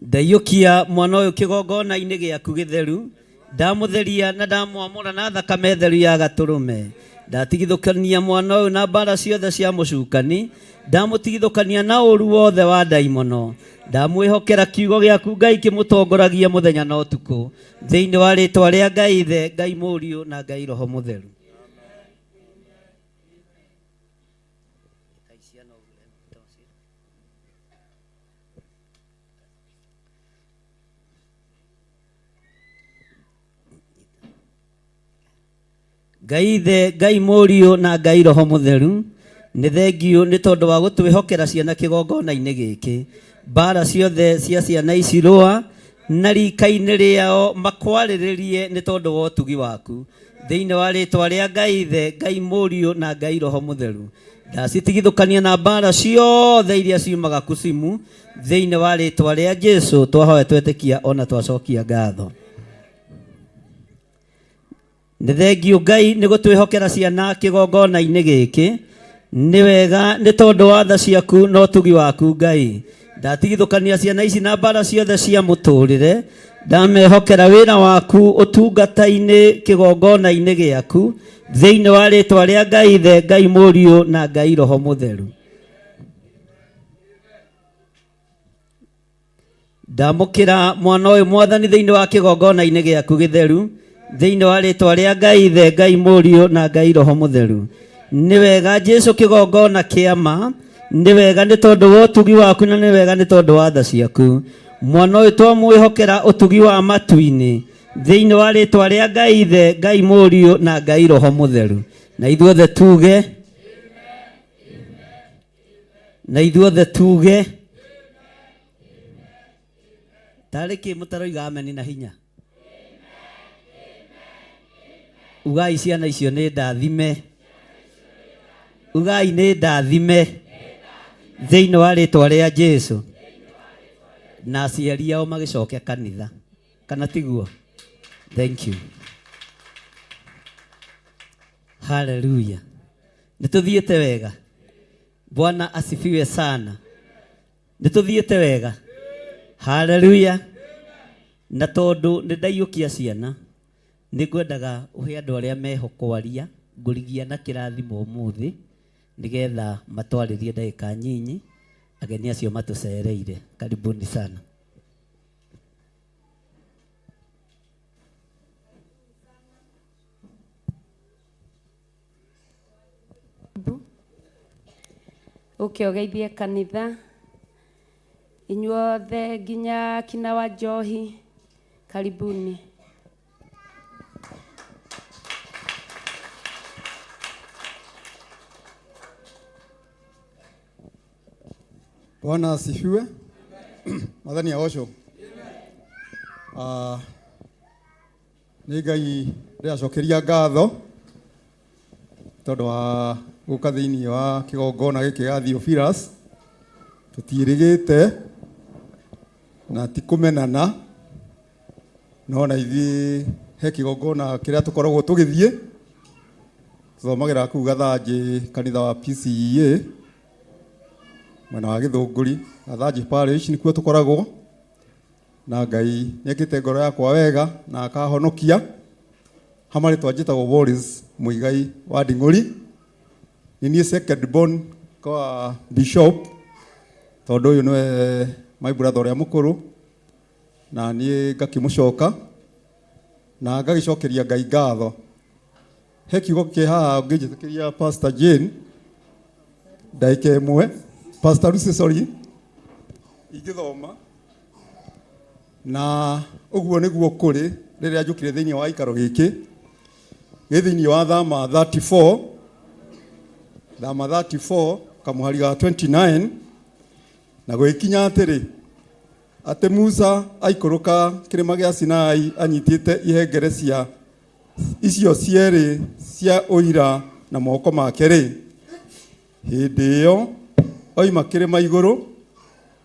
Ndaiyũkia mwana ũyũ kĩgongona-inĩ gĩaku gĩtheru, ndamũtheria na ndamwamũra na thakame theru ya gatũrũme. Ndatigithũkania mwana ũyũ na mbara ciothe cia mũcukani, ndamũtigithũkania na ũru wothe wa ndaimono. Ndamwĩhokera kiugo gĩaku Ngai kĩmũtongoragia mũthenya na ũtukũ. Thĩinĩ wa rĩtwa rĩa Ngai Ithe, Ngai Mũriũ na Ngai Roho Mũtheru. Ngai Ithe, Ngai Mũriũ na Ngai Roho Mũtheru, nĩ thengiũ nĩ tondũ wa gũtwĩhokera ciana kĩgongona-inĩ gĩkĩ. Mbara ciothe cia ciana ici rũa na rika-inĩ rĩao makwarĩrĩrie nĩ tondũ wa ũtugi waku. Thĩinĩ wa rĩtwa rĩa Ngai Ithe, Ngai Mũriũ na Ngai Roho Mũtheru, ndacitigithũkania na mbara ciothe iria ciumaga kusimu. Thĩinĩ wa rĩtwa rĩa Jesu twahoya twetĩkia ona twacokia ngatho. Nĩ thengiũ Ngai nĩ gũtwĩhokera ciana kĩgongona-inĩ gĩkĩ. Nĩ wega nĩ tondũ wa tha ciaku na ũtugi waku Ngai. Ndatigithũkania ciana ici na mbara ciothe cia mũtũrĩre. Ndamehokera wĩra waku ũtungata-inĩ kĩgongona-inĩ gĩaku. Thĩinĩ wa rĩtwa rĩa Ngai Ithe, Ngai Mũriũ na Ngai Roho Mũtheru. Ndamũkĩra mwana ũyũ Mwathani thĩinĩ wa kĩgongona-inĩ gĩaku gĩtheru. Thĩinĩ wa rĩtwa rĩa Ngai Ithe, Ngai Mũriũ na Ngai Roho Mũtheru. Nĩ wega Jesu kĩgongona kĩama. Nĩ wega nĩ tondũ wa ũtugi waku na nĩ wega nĩ tondũ wa tha ciaku. Mwana ũyũ twamwĩhokera ũtugi wa matu-inĩ. Thĩinĩ wa rĩtwa rĩa Ngai Ithe, Ngai Mũriũ na Ngai Roho Mũtheru. Na ithuothe tuge, na ithuothe tuge, tarĩ kĩ mũtaroiga ameni na hinya? Ugai ciana icio nĩ ndathime. Ugai nĩ ndathime thĩinĩ wa rĩtwa rĩa Jesu. Na aciari ao magĩcokia kanitha. Kana tiguo? Thank you. Hallelujah. Nĩtũthiĩte wega. Bwana asifiwe sana. Nĩtũthiĩte wega. Hallelujah. Na tondũ nĩndaiyũkia ciana, nĩngwendaga ũhe andũ arĩa meho kwaria ngũrigia na kĩrathimo ũmũthĩ, nĩgetha matwarĩrie ndagĩka nyinyi ageni acio matũcereire. Karibuni sana. Ũkĩogeithie kanitha inyuothe nginya kina wa njohi, karibuni. Bwana asifiwe. Madhani ya osho. Nĩ Ngai ndĩracokeria ngatho tondũ wa gũka thĩinĩ wa kĩgongona gĩkĩ gĩa Theophilus. Tũtiĩrĩgĩte na ti kũmenana, no na ithuĩ he kĩgongona kĩrĩa tũkoragwo tũgĩthiĩ tũthomagĩra kũu Gathanjĩ kanitha wa PCEA mwena wa Gĩthũngũri. Gathanjĩ parish nĩkuo tũkoragwo, na Ngai nĩekĩte ngoro yakwa wega na akahonokia. Hamarĩ twanjĩtagwo Boris Mũigai wa Nding'ũri. Nĩ niĩ second born kwa bishop, tondũ ũyũ nĩwe my brother ũrĩa mũkũrũ, na niĩ ngakĩmũcoka na ngagĩcokeria Ngai ngatho. He kiugo kĩ haha ngĩnjĩtĩkĩria Pastor Jane ndagĩka ĩmwe, Pastor Lucy sorry, ingĩthoma na ũguo nĩguo kũrĩ rĩrĩa njũkire thĩinĩ wa ikaro gĩkĩ thĩinĩ wa Thama 34 kamũhari ga 29 na gwĩkinya atĩrĩ atĩ Musa aikũrũka kĩrĩma gĩa Sinai anyitĩte ihengere cia icio cierĩ cia ũira na moko make rĩ, hĩndĩ ĩyo oima kĩrĩma igũrũ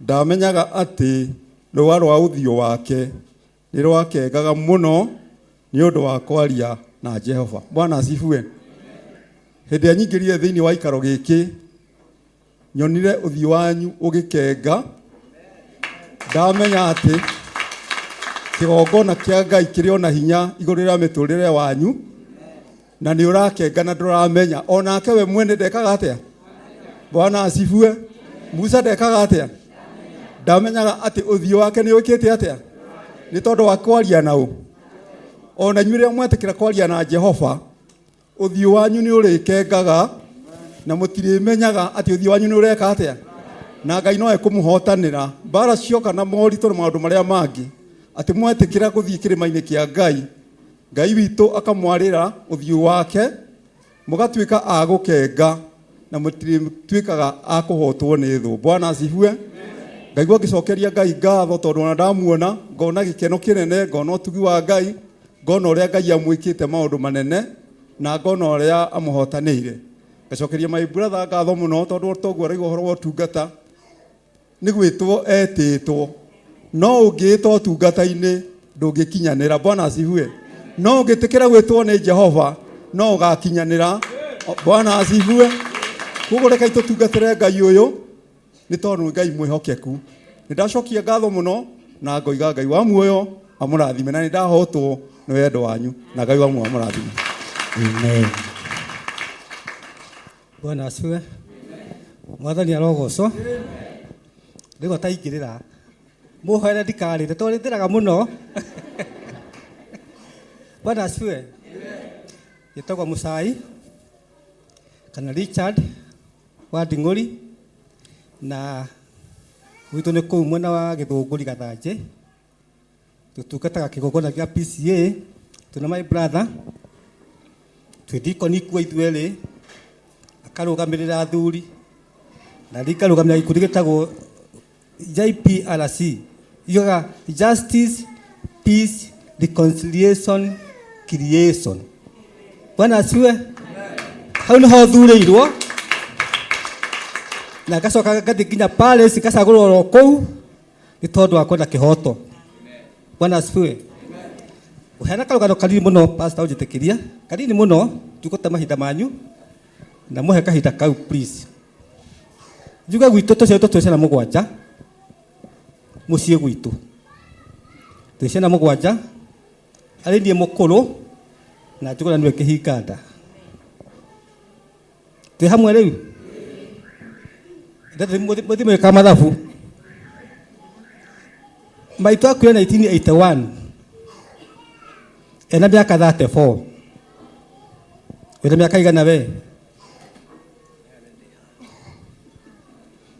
ndamenyaga atĩ rũa rwa ũthiũ wake nĩ rwakengaga mũno nĩ ũndũ wa kwaria na Jehova. Bwana asifiwe. Hĩndĩ ĩrĩa nyingĩrire thĩinĩ wa ikaro gĩkĩ nyonire ũthiũ wanyu ũgĩkenga, ndamenya atĩ kĩgongona kĩa Ngai kĩrĩ ona hinya igũrũ rĩa mĩtũrĩre wanyu na nĩ ũrakenga na ndũramenya. Onake we mwene ndekaga atĩa? Bwana asifiwe. Musa ndekaga atĩa? Ndamenyaga atĩ ũthiũ wake nĩ ũkĩte atĩa? Nĩ tondũ wa kwaria na ũ? Ona inyuĩ rĩrĩa mwetĩkĩra kwaria na Jehova, ũthiũ wanyu nĩ ũrĩkengaga na mũtirĩmenyaga atĩ ũthiũ wanyu nĩ ũreka atĩa, na Ngai no ekũmũhotanĩra. Mbara cioka na moritũ na maũndũ marĩa mangĩ, atĩ mwetĩkĩra gũthiĩ kĩrĩma-inĩ kĩa Ngai, Ngai witũ akamwarĩra ũthiũ wake, mũgatuĩka a gũkenga na mũtirĩtuĩkaga a kũhotwo nĩ thũ. Bwana asifiwe. Ngaigua ngĩcokeria Ngai ngatho tondũ ona ndamuona ngona gĩkeno kĩnene, ngona ũtugi wa Ngai, ngona ũrĩa Ngai amwĩkĩte maũndũ manene na ngona ũrĩa amũhotanĩire. Ngacokeria my brother ngatho mũno tondũ toguo araigua ũhoro wa ũtungata, nĩ gwĩtwo etĩtwo, no ũngĩĩtwo ũtungata-inĩ ndũngĩkinyanĩra. Bwana asifiwe. No ũngĩtĩkĩra gwĩtwo nĩ Jehova no ũgakinyanĩra. Bwana asifiwe. Koguo reke tũtungatĩre Ngai ũyũ nĩ tondũ Ngai mwĩhokeku. Nĩndacokia ngatho mũno na ngoiga Ngai wa muoyo amũrathime, na nĩndahotwo nĩ wendo wanyu na Ngai wa muoyo amũrathime. Amen. Bwana asifiwe. Mwathani arogocwo. Rĩu ataingĩrĩra mũhoere ndikarĩte tondũ ndĩraga mũno. Bwana asifiwe. Gĩtagwo Mũcai kana Richard wa Nding'ũri, na gwitũ nĩ kũu mwena wa Gĩthũngũri Gathanjĩ. Tũtungataga kĩgongona gĩa PCA. Tuna my brother twĩ ndikoni kuo ithuerĩ, akarũgamĩrĩra athuri na rĩkarũgamĩrĩra gĩkundi gĩtagwo JPRC, yoga Justice, Peace, Reconciliation, Creation. Bwana asiwe. Hau nĩho thurĩirwo na gacoka gathi nginya Paris gacagũrwo oro kũu nĩ tondũ wa kwenda kĩhoto. Bwana asifiwe. Ũheana karũgano kanini mũno pastor ũnjĩtĩkĩria, kanini mũno, tũgũte mahinda manyu na mũhe kahinda kau please. Njuga gwitũ tũciarĩtwo twĩ ciana mũgwanja mũciĩ gwitũ, twĩ ciana mũgwanja, arĩ niĩ mũkũrũ na njũgũra nĩwe kĩhinga nda. Twĩ hamwe rĩu mũthĩ mwĩka mathabu. Maitũ akuire 1981 ena mĩaka 34. Wĩna mĩaka igana we?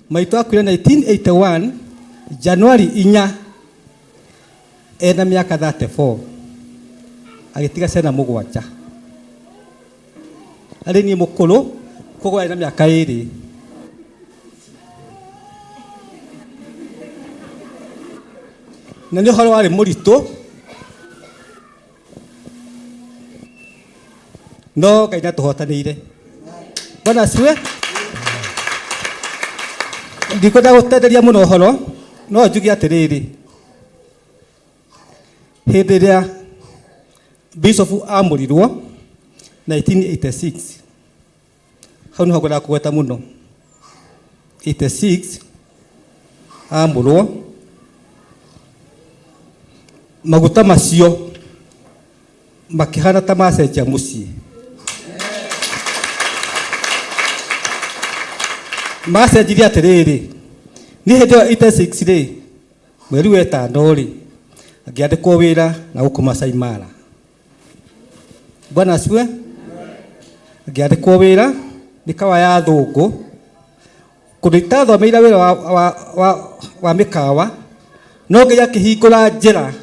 Maitũ akuire 1981 Januari 4 ena mĩaka 34, agĩtiga ciana mũgwanja. Arĩ niĩ mũkũrũ koguo ena mĩaka 2. na nĩ ũhoro warĩ mũritũ, no Ngai nĩatũhotanĩire. Bwana asifiwe. Ndikwenda gũtenderia mũno ũhoro, no njuge atĩrĩrĩ, hĩndĩ ĩrĩa Bishop amũrirwo 1986, hau nĩho ngwenda kũgweta mũno. 86 amũrwo, maguta macio makĩhana ta macenjia mũciĩ. Macenjirie atĩrĩrĩ, niĩ hĩndĩ ĩyo 86 rĩ, mweri wa ĩtano rĩ, ngĩandĩkwo wĩra na gũkũ Masai Mara. Bwana asifiwe. Ngĩandĩkwo wĩra nĩ kawa ya Thũngũ, kũndũ itathomeire wĩra wa mĩkawa, no Ngai akĩhingũra njĩra,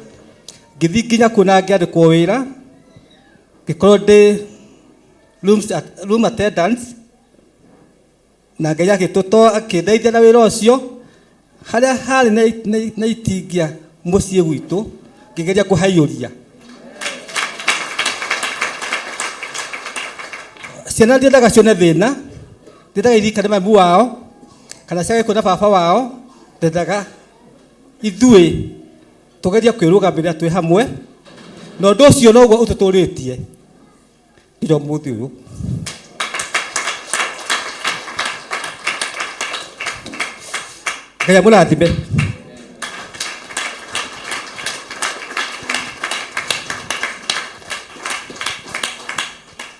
ngĩthiĩ nginya kuona ngĩandĩkwo wĩra, ngĩkorwo ndĩ room attendant, na Ngai akĩndeithia na wĩra ũcio, harĩa harĩ na itingia mũciĩ gwitũ, ngĩgeria kũhaiyũria. Ciana ndiendaga cione thĩna, ndiendaga iririkane mami wao, kana ciage kuona baba wao, ndendaga ithuĩ tũgeria kwĩrũgamĩrĩra twĩ hamwe, na ũndũ ũcio noguo ũtũtũrĩtie nginya ũmũthĩ ũyũ. Ngai amũrathime.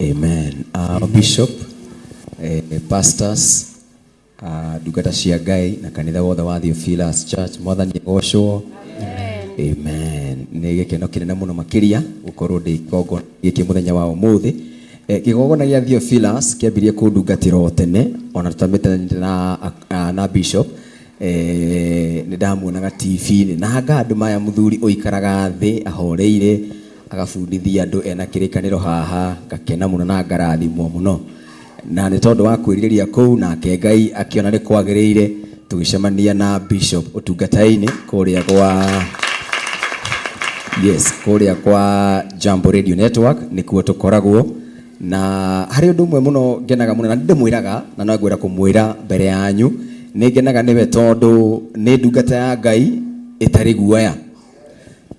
Amen. Bishop, pastors, ndungata cia Ngai na kanitha wothe wa Theophilus Church, mwathani agocwo. Amen. Nĩ gĩkeno kĩnene mũno makĩria gũkorwo ndĩ kĩgongona gĩkĩ mũthenya wa ũmũthĩ. Kĩgongona gĩa Theophilus kĩambirie kũndungatĩra o tene, ona tũtamĩte na Bishop. Nĩ ndamuonaga TV-inĩ na hanga andũ maya mũthuri ũikaraga thĩ ahoreire agabundithia andũ ena kĩrĩkanĩro haha, ngakena mũno na ngarathimwo mũno, na nĩ tondũ wa kwĩrirĩria kũu nake Ngai akĩona nĩ kwagĩrĩire tũgĩcemania na Bishop ũtungata-inĩ kũrĩa kwa Jambo Radio Network nĩkuo tũkoragwo, na harĩ ũndũ ũmwe mũno ngenaga mũno na ndĩmwĩraga na no ngwenda kũmwĩra mbere yanyu, nĩ ngenaga nĩwe tondũ nĩ ndungata ya Ngai ĩtarĩ guoya.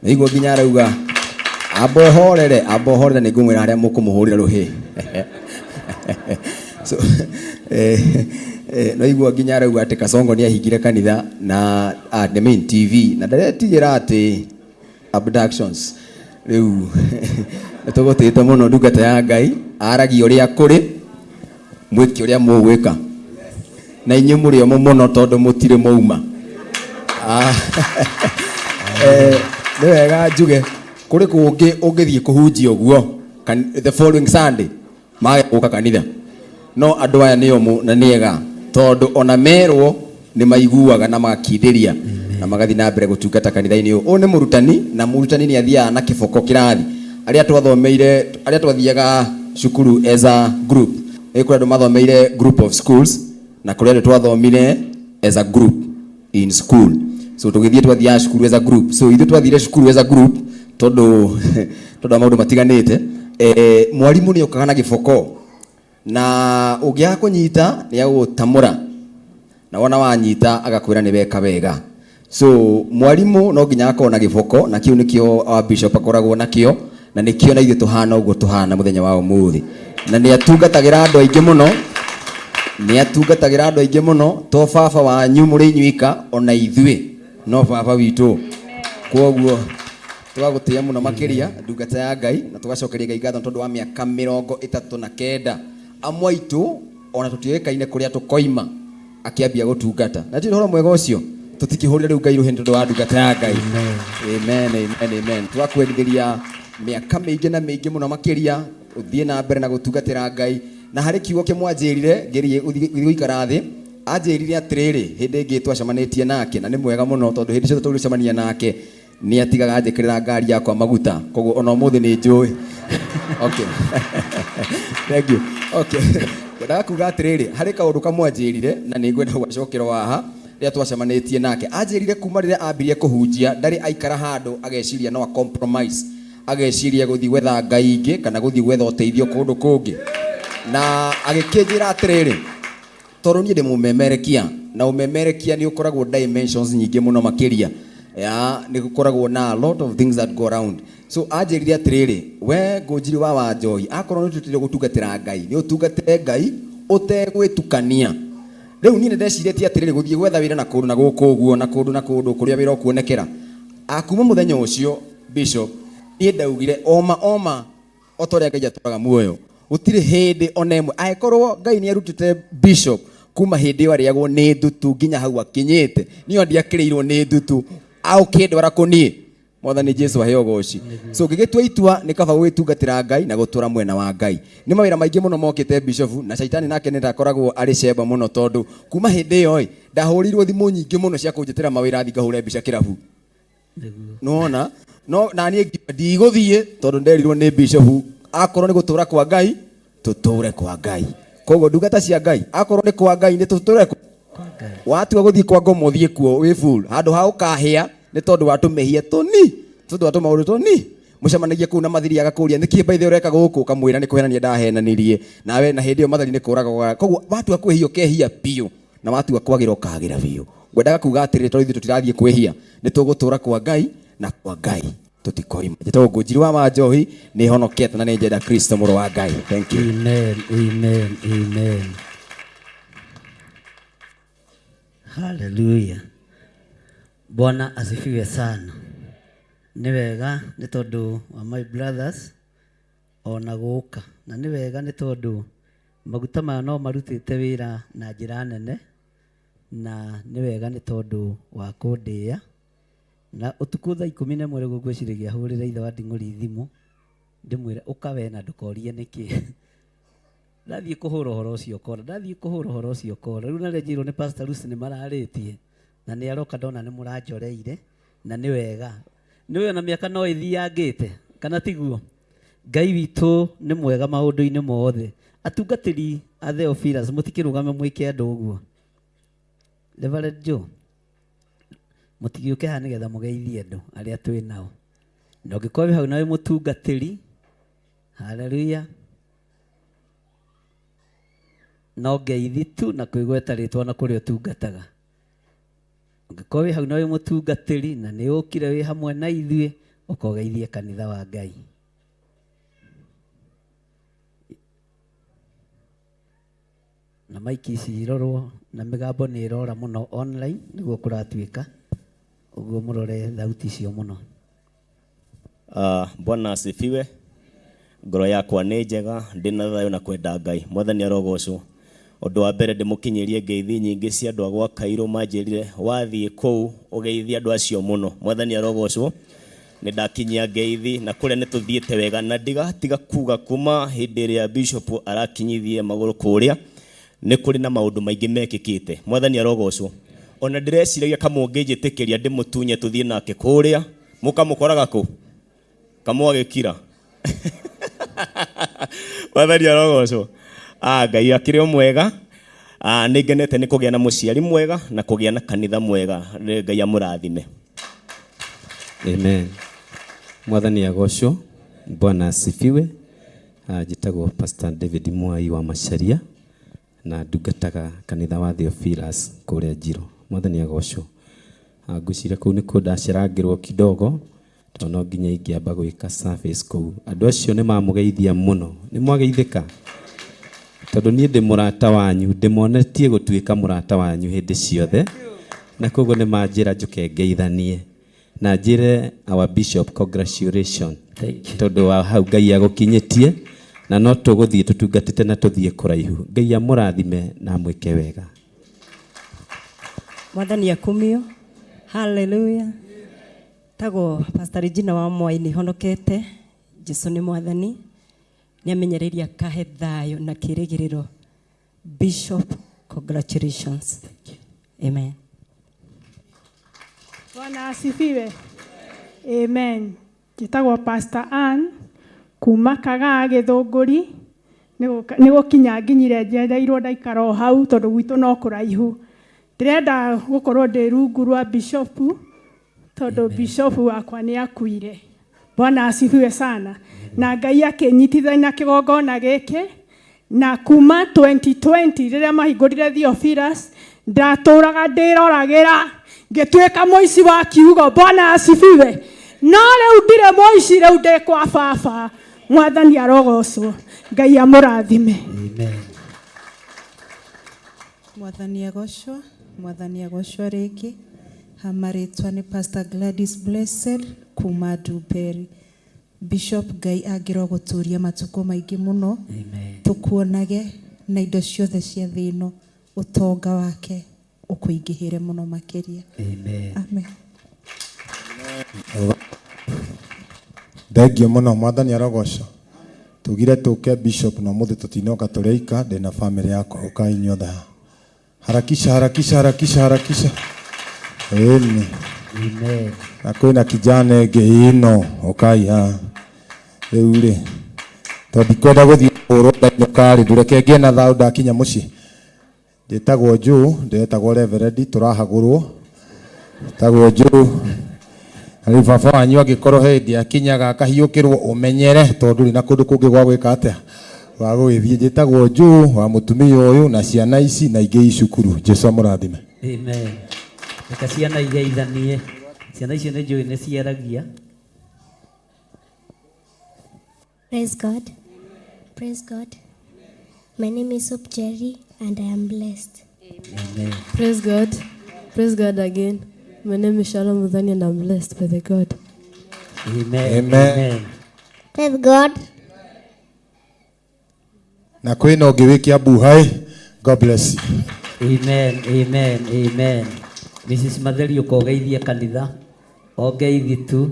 Nĩguo nginya arauga abohorere nĩ ngũmwĩra harĩa mũkũmũhũrĩra rũhĩ. So no igua nginya arauga atĩ Kasongo nĩ ahingire kanitha na The Main TV na ndaretigĩra atĩ abductions rĩu nĩtũgũtĩte mũno ndungata ya Ngai aragia ũrĩa kũrĩ mwĩke ũrĩa mũgwĩka na inyuĩ mũrĩ omũ mũno tondũ mũtirĩ mouma. Nĩ wega njuge kũrĩ kũngĩ ũngĩthiĩ kũhunjia ũguo the following Sunday mage gũka kanitha, no andũ aya nĩ omũ na nĩega tondũ ona merwo nĩ maiguaga na makithĩria na magathi na mbere gũtungata kanitha-inĩ ũyũ. Nĩ mũrutani na mũrutani nĩ athiaga na kĩboko kĩrathi. Arĩa twathiaga cukuru as a group, kũrĩ andũ mathomeire group of schools na kũrĩ andũ twathomire as a group in school. So twathiaga cukuru as a group. So ithuĩ twathire cukuru as a group tondũ maũndũ matiganĩte. Mwarimũ nĩ okaga na gĩboko na ũngĩaga kũnyita nĩ agũtamũra na wona wanyita agakwĩra nĩ weka wega. So mwarimũ no nginya akorwo na gĩboko, na kĩu nĩkĩo Bishop akoragwo nakĩo, na nĩkĩo na ithuĩ tũhana ũguo tũhana mũthenya wa ũmũthĩ, na nĩ atungatagĩra andũ aingĩ mũno, to baba wanyu mũrĩ inyuĩka, ona ithuĩ no baba witũ. Kwoguo twagũtĩa mũno makĩria ndungata ya Ngai na tũgacokeria Ngai ngatho tondũ wa mĩaka 39 amwe aitũ ona tũtiũĩkaine kũrĩa tũkoima akĩambia gũtungata, na nĩ ũhoro mwega ũcio tũtikĩhũrĩra rĩu Ngai rũhĩ tondũ wa ndungata ya Ngai. Amen. Twakwendithĩria mĩaka mĩingĩ na mĩingĩ mũno makĩria ũthiĩ na mbere na gũtungatĩra Ngai, na harĩ kiugo kĩmwanjĩrire ngerie gũikara thĩ, anjĩrire atĩrĩrĩ hĩndĩ ĩngĩ twacemanĩtie nake, na nĩ mwega mũno tondũ hĩndĩ ciothe tũgĩcemania nake nĩ atigaga njĩkĩrĩra ngari yakwa maguta, koguo ona ũmũthĩ nĩ njũĩ. Okay. Thank you. Okay. Ndaga kuga atĩrĩrĩ harĩ kaũndũ kamwanjĩrire na nĩ ngwenda gũcokerwo haha ria twacemanĩtie nake anjĩrire kuma rĩrĩa ambirie kũhunjia ndarĩ aikara handũ ageciria no compromise ageciria gũthiĩ gwetha ngai ingĩ kana gũthiĩ gwetha ũteithio kũndũ kũngĩ na agĩkĩnjĩra atĩrĩrĩ tondũ niĩ ndĩ mũmemerekia na ũmemerekia nĩ ũkoragwo dimensions nyingĩ mũno makĩria nĩ gũkoragwo na a lot of things that go around so anjĩrire atĩrĩrĩ we Ngũnjiri wa Wanjohi akorwo nĩ tũtire gũtungatĩra ngai nĩ ũtungatĩre ngai ũtegwĩtukania rĩu niĩ ndecirĩtie atĩrĩrĩ gũthiĩ gwetha wĩra na kũndũ na gũkũ ũguo na kũndũ kũrĩa wĩra ũkuonekera akuma mũthenya ũcio Bishop niĩ ndaugire oma otorĩa Ngai atũraga muoyo gũtirĩ hĩndĩ ona ĩmwe angĩkorwo Ngai nĩ arutĩte Bishop kuma hĩndĩ ĩyo arĩagwo nĩ ndutu nginya hau akinyĩte niĩ ndiakĩrĩirwo nĩ ndutu aũkĩndwara kũniĩ Mwathani Jesũ aheo goci so ngĩgĩtua itua nĩ kaba gwĩtungatĩra Ngai na gũtũra mwena wa Ngai nĩ mawĩra maingĩ mũno mokĩte Bishop na shaitani nake nĩ ndakoragwo arĩ cemba mũno tondũ kuma hĩndĩ ĩyo ndahũrirwo thimũ nyingĩ mũno cia kũnjĩtĩra mawĩra thiĩ ngahũre mbica kĩrabu nona no na niĩ ndigũthiĩ tondũ nderirwo nĩ Bishop akorwo nĩ gũtũra kwa Ngai tũtũre kwa Ngai koguo ndungata cia Ngai akorwo nĩ kwa Ngai nĩ tũtũre kwa Ngai watua gũthiĩ kwa ngomo thiĩ kuo wĩ full handũ ha ũkahĩa nĩ tondũ watũmehia tondũ watũmaũndũ tũni mũcemanagia kũu na mathiri agakũria nĩkĩ baithe ũreka gũkũ kamwĩra nĩ kũhenania ndahenanirie nawe na hĩndĩ ĩyo mathiri nĩ kũraga koguo watua kwĩhia ũkehia piũ na watua kwagĩra ũkagĩra biũ ngwendaga kuga atĩrĩrĩ tondũ ithuĩ tũtirathiĩ kwĩhia nĩ tũgũtũra kwa Ngai na kwa Ngai tutikoima njĩtagwo Ngũnjiri wa Wanjohi nĩ honokete na nĩ njenda Kristo mũrũ wa Ngai thank you amen hallelujah Bwana asifiwe sana nĩ wega nĩ tondũ wa my brothers ona gũka na nĩ wega nĩ tondũ maguta maya no marutĩte wĩra na njĩra nene na nĩ wega nĩ tondũ wa kũndĩa na ũtukũ thaa 11 rĩu ngwĩciragia hũrĩra ithe wa Nding'ũri thimũ ndĩmwĩre ũkawe na ndũkorie nĩkĩ ndathiĩ kũhũra ũhoro ũcio kora rĩu narĩnjĩirwo nĩ Pastor Lucy nĩ mararĩtie na nĩ aroka ndona nĩ mũranjoreire na nĩ wega nĩ ona mĩaka no ĩthiangĩte kana tiguo Ngai witũ nĩ mwega maũndũ-inĩ mothe atungatĩri a Theophilus mũtikĩrũgame mwĩke andũ ũguo Reverend Joe mũtigĩũke haha nĩgetha mũgeithie andũ arĩa twĩ nao na ũngĩkorwo wĩ hau nawe mũtungatĩri haleluya no ngeithi tu na kwĩgweta rĩtwa na kũrĩa ũtungataga ũngĩkorwo wĩ hau nawe mũtungatĩri na nĩ ũkire wĩ hamwe na ithuĩ ũkogeithie kanitha wa Ngai na maiki ici irorwo na mĩgambo nĩ ĩrora mũno online nĩguo kũratuĩka ũguo mũrore thauti icio mũno Bwana asifiwe ngoro yakwa nĩ njega ndĩna thayũ na kwenda Ngai Mwathani arogocwo ũndũ wa mbere ndĩmũkinyĩrie ngeithi nyingĩ cia andũ a gwa Kairũ manjĩrire wathiĩ kũu ũgeithie andũ acio mũno Mwathani arogocwo nĩ ndakinyia ngeithi na kũrĩa nĩ tũthiĩte wega na ndigatiga kuga kuma hĩndĩ ĩrĩa Bishop arakinyithie magũrũ kũrĩa nĩ kũrĩ na maũndũ maingĩ mekĩkĩte Mwathani arogocwo ona ndĩreciragia kamũngĩnjĩtĩkĩria ndĩmũtunye tũthiĩ nake kũrĩa mũkamũkoraga kũ kamwagĩkira Mwathani arogocwo Ngai akĩrĩ o mwega nĩ ngenete nĩ kũgĩa na mũciari mwega na kũgĩa na kanitha mwega Ngai amũrathime amen Mwathani agocwo Bwana asifiwe njĩtagwo Pastor David Mwai wa Macharia na ndungataga kanitha wa Theophilus kũrĩa Njiro Mwathani agocwo ngwĩciria kũu nĩ kũndacerangĩrwo kidogo tondũ no nginya ingĩamba gwĩka service kũu andũ acio nĩ mamũgeithia mũno nĩ mwageithĩka tondũ niĩ ndĩ mũrata wanyu ndĩmonetie gũtuĩka mũrata wanyu hĩndĩ ciothe na koguo nĩ manjĩra njũke ngeithanie na njĩre our Bishop congratulations tondũ wa hau Ngai agũkinyĩtie na no tũgũthiĩ tũtungatĩte na tũthiĩ kũraihu Ngai amũrathime na mwĩke wega Mwathani akumio hallelujah tago Pastor Regina wa Mwai nĩ honokete Jesũ nĩ Mwathani nĩ amenyereria kahe thayũ na kĩrĩgĩrĩro Bishop congratulations amen Bwana asifiwe amen njĩtagwo Pastor Ann kuma Kagaa Gĩthũngũri nĩ gũkinya nginyire njereirwo ndaikara o hau tondũ gwitũ no kũraihu ndirenda gukorwo ndi rungu rwa bishop tondu bishop wakwa ni akuire. Bwana asifiwe sana. Na Ngai akinyitithania kigongona giki na kuma 2020 riria mahingurire Theophilus ndaturaga ndiroragĩra ngĩtuĩka mũici wa kiugo. Bwana asifiwe. No rĩu ndirĩ mũici, rĩu ndĩ kwa baba. Mwathani arogocwo. Ngai amũrathime. Amen. Mwathani agocwo rĩngĩ. Hamarĩtwa nĩ Pastor Gladys Blessed kuma Duberi. Bishop Ngai angĩrogũtũria matukũ maingĩ mũno. Tũkuonage na indo ciothe cia thĩ ĩno, ũtonga wake ũkũingĩhĩre mũno makĩria. Amen. Amen. Thengiũ mũno, Mwathani arogocwo. Tugire tũke Bishop na mũthĩ tũtinoka tũrĩ ika, ndĩ na family yakwa ũkai inyuothe. Harakisha. Amen. Amen. Na kwĩna kijana ĩngĩ ĩno ũkai ha. Rĩu rĩ tondũ kwenda gũthiĩ ũrũnda-inĩ karĩ ndũreke ngĩe na thayũ ndakinya mũciĩ. Ndĩtagwo Joe, ndĩretagwo Reverend, tũrahagũrwo. Ndĩtagwo Joe. Rĩu baba wanyu angĩkorwo hĩndĩ akinyaga akahiũkĩrwo ũmenyere tondũ ndũrĩ na kũndũ kũngĩ gwa gwĩka atĩa wa gũgĩthiĩ. Njĩtagwo Joe wa mũtumia ũyũ na ciana ici na ingĩ icukuru. Jesũ amũrathime. Amen. Reka ciana igeithanie. Ciana icio nĩ njũĩ nĩ ciaragia. Praise God. Praise God. My name is Hope Jerry and I am blessed. Amen. Praise God. Praise God again. My name is Shalom Mudhani and I'm blessed by the God. Amen. Amen. Praise God. Na kwĩna ũngĩ wĩ Kiambu hai. God bless you. Amen. Mrs. Matheri ũkogeithia kanitha. Ogeithi tu.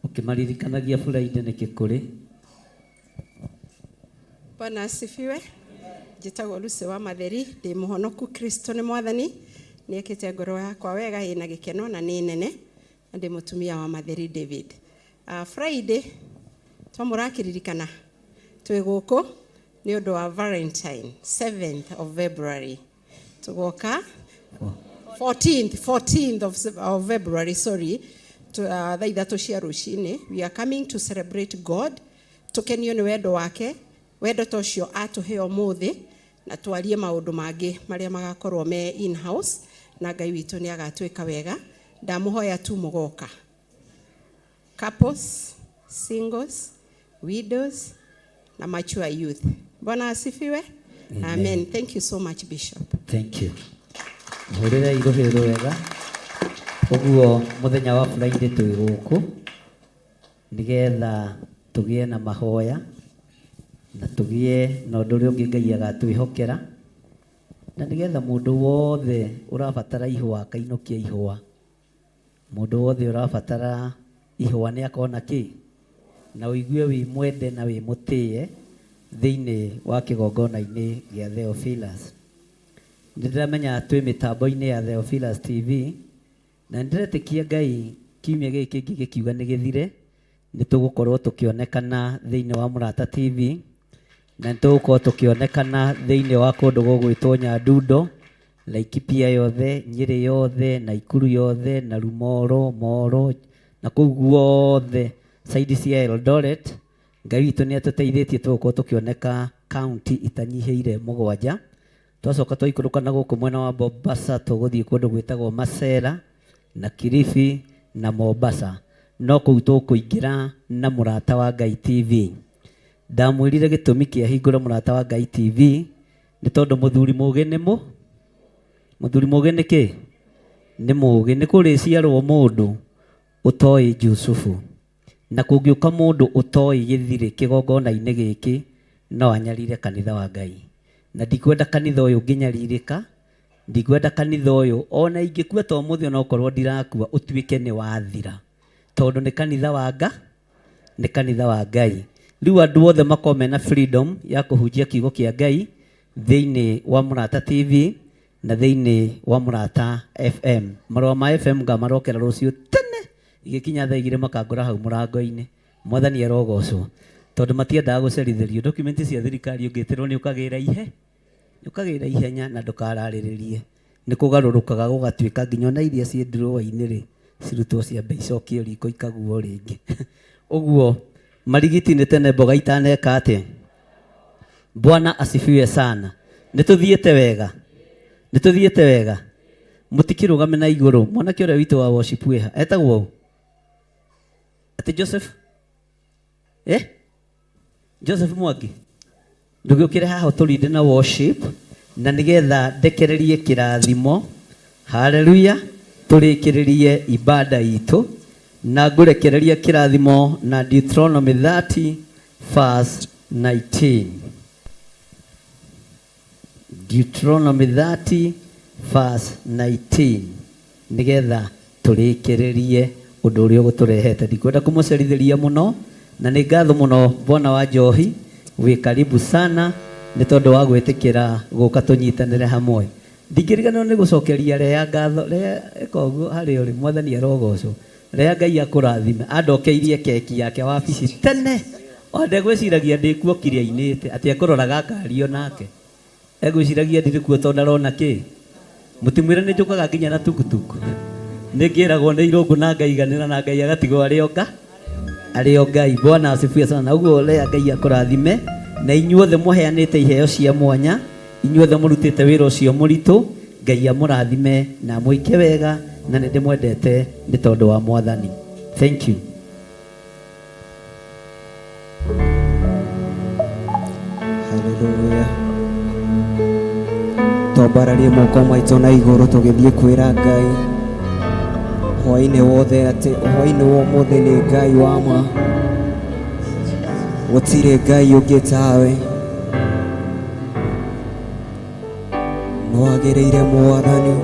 Ukimaririkanagia Friday nĩ kĩkũrĩ. Bwana asifiwe. Njĩtagwo Lucy wa Matheri, ndĩ mũhonoku. Kristo nĩ Mwathani. Nĩekĩte ngoro yakwa wega ĩna gĩkeno na nĩ nene. Na ndĩ mũtumia wa Matheri David. Friday twamũrakĩririkana twĩ gũkũ nĩ ũndũ wa Valentine 7th of February. Tugoka 14th of February, sorry. Thaa ithatũ cia rũcinĩ. We are coming to celebrate God. Tukenio nĩ wendo wake. Wendo tocio atũhe ũmũthĩ na twarie maũndũ mangĩ marĩa magakorwo me in house na Ngai witũ nĩ agatwĩka wega. Ndamũhoya tu mũgoka. Couples, singles, widows na mature youth. Bwana asifiwe. Amen. Thank you so much, Bishop. Thank you. Hũrĩra irohero wega. Ũguo mũthenya wa Friday twĩ gũkũ nĩgetha tũgĩe na mahoya na tũgĩe na ũndũ ũrĩa ũngĩ Ngai agatwĩhokera na nĩgetha mũndũ wothe ũrabatara ihũa akainũkia ihũa. Mũndũ wothe ũrabatara ihũa nĩ akona kĩ na ũigue wĩ mwende na wĩ mũtĩe thĩinĩ wa kĩgongona-inĩ gĩa Theophilus. Nĩndĩramenya twĩ mĩtambo-inĩ ya Theophilus TV na nĩndĩretĩkia Ngai kiumia gĩkĩ kĩngĩ gĩkiuga nĩ gĩthire nĩ tũgũkorwo tũkĩonekana thĩinĩ wa Mũrata TV na nĩ tũgũkorwo tũkĩonekana thĩinĩ wa kũndũ gũgwĩtwo Nyandundo, Laikipia yothe, Nyĩrĩ yothe, Naikuru yothe, na Rumoro, Moro na kũu guothe side cia Eldoret. Ngai witũ nĩ atũteithĩtie tũgũkorwo tũkĩoneka county itanyihĩire 7. Twacoka twaikũrũka na gũkũ mwena wa Mombasa tũgũthiĩ kũndũ gwĩtagwo Masera na Kilifi na Mombasa. No kũu tũkũingĩra na Mũrata wa Ngai TV. Ndamwĩrire gĩtũmi kĩa hingũra Mũrata wa Ngai TV nĩ tondũ mũthuri mũũgĩ nĩ mũthuri mũũgĩ nĩ kĩ? Nĩ mũũgĩ. Nĩ kũrĩciarwo mũndũ ũtoĩ Jusufu na kũngĩũka mũndũ ũtoĩ gĩthirĩ kĩgongona-inĩ gĩkĩ no anyarire kanitha wa Ngai. Na ndikwenda kanitha ũyũ ngĩnyarirĩka, ndikwenda kanitha ũyũ ona ingĩkua to mũthĩ ona okorwo ndirakua ũtuĩke nĩ wathira tondũ nĩ kanitha wa Ngai, nĩ kanitha wa Ngai. Rĩu andũ othe makorwo mena freedom ya kũhunjia kiugo kĩa Ngai thĩinĩ wa Mũrata TV na thĩinĩ wa Mũrata FM. Marũa ma FM ngamarokera rũciũ tene igĩkinya thaa 2 makangora hau mũrango-inĩ Mwathani arogocwo tondu matiendaga gucerithirio document cia thirikari ungitirwo ni ukagira ihenya na ndukarariririe ni kugarurukaga gugatuika nginya na iria cie drawer-ini ri cirutwo cia mbei cokio riko ikaguo ringi uguo marigiti ni tene mboga itaneka ati. Bwana asifiwe sana. Nituthiete wega mutikirugame na iguru. Mwanake uria witu wa worship weha etagwo ati Joseph Joseph Mwangi ndugukire haha turinde na worship na nigetha ndekererie kirathimo. Haleluya. Turikiririe ibada itu na ngurekereria kirathimo na Deuteronomy 30 verse 19. Deuteronomy 30 verse 19 nigetha turikiririe undu uria guturehete. Ndikwenda kumucerithiria muno na ni ngatho muno Bwana wa Njohi, wi karibu sana ni tondu wa gwitikira guka tunyitanire hamwe. Ndingiriganwo ni gucokeria rea ngatho rea ekoguo hari uri Mwathani arogocwo rea Ngai akurathime andokeirie keki yake wabici tene onde gwiciragia ndikuo kiria-inite ati akuroraga kario nake egwiciragia ndirikuo tondu arona ki mutimwire ni njukaga nginya na tukutuku ningiragwo ni irungu na ngaiganira na Ngai agatigwo ario Ngai. Bwana asifiwe sana. Uguo rea Ngai akurathime na inyuothe muheanite iheo cia mwanya, inyuothe murutite wira ucio muritu. Ngai amurathime na muike wega na nĩ ndĩmwendete nĩ tondũ wa Mwathani. Thank you. Hallelujah. Twambararie moko maitũ na igũrũ tũgĩthiĩ kwĩra Ngai hwaĩ-inĩ wothe atĩ hwaĩ-inĩ wa ũmũthĩ nĩ Ngai wa ma, gũtirĩ Ngai ũngĩ tawe, nĩ wagĩrĩire Mwathani.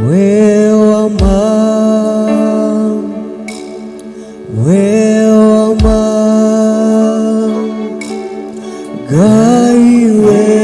We wa ma, we wa ma, Ngai we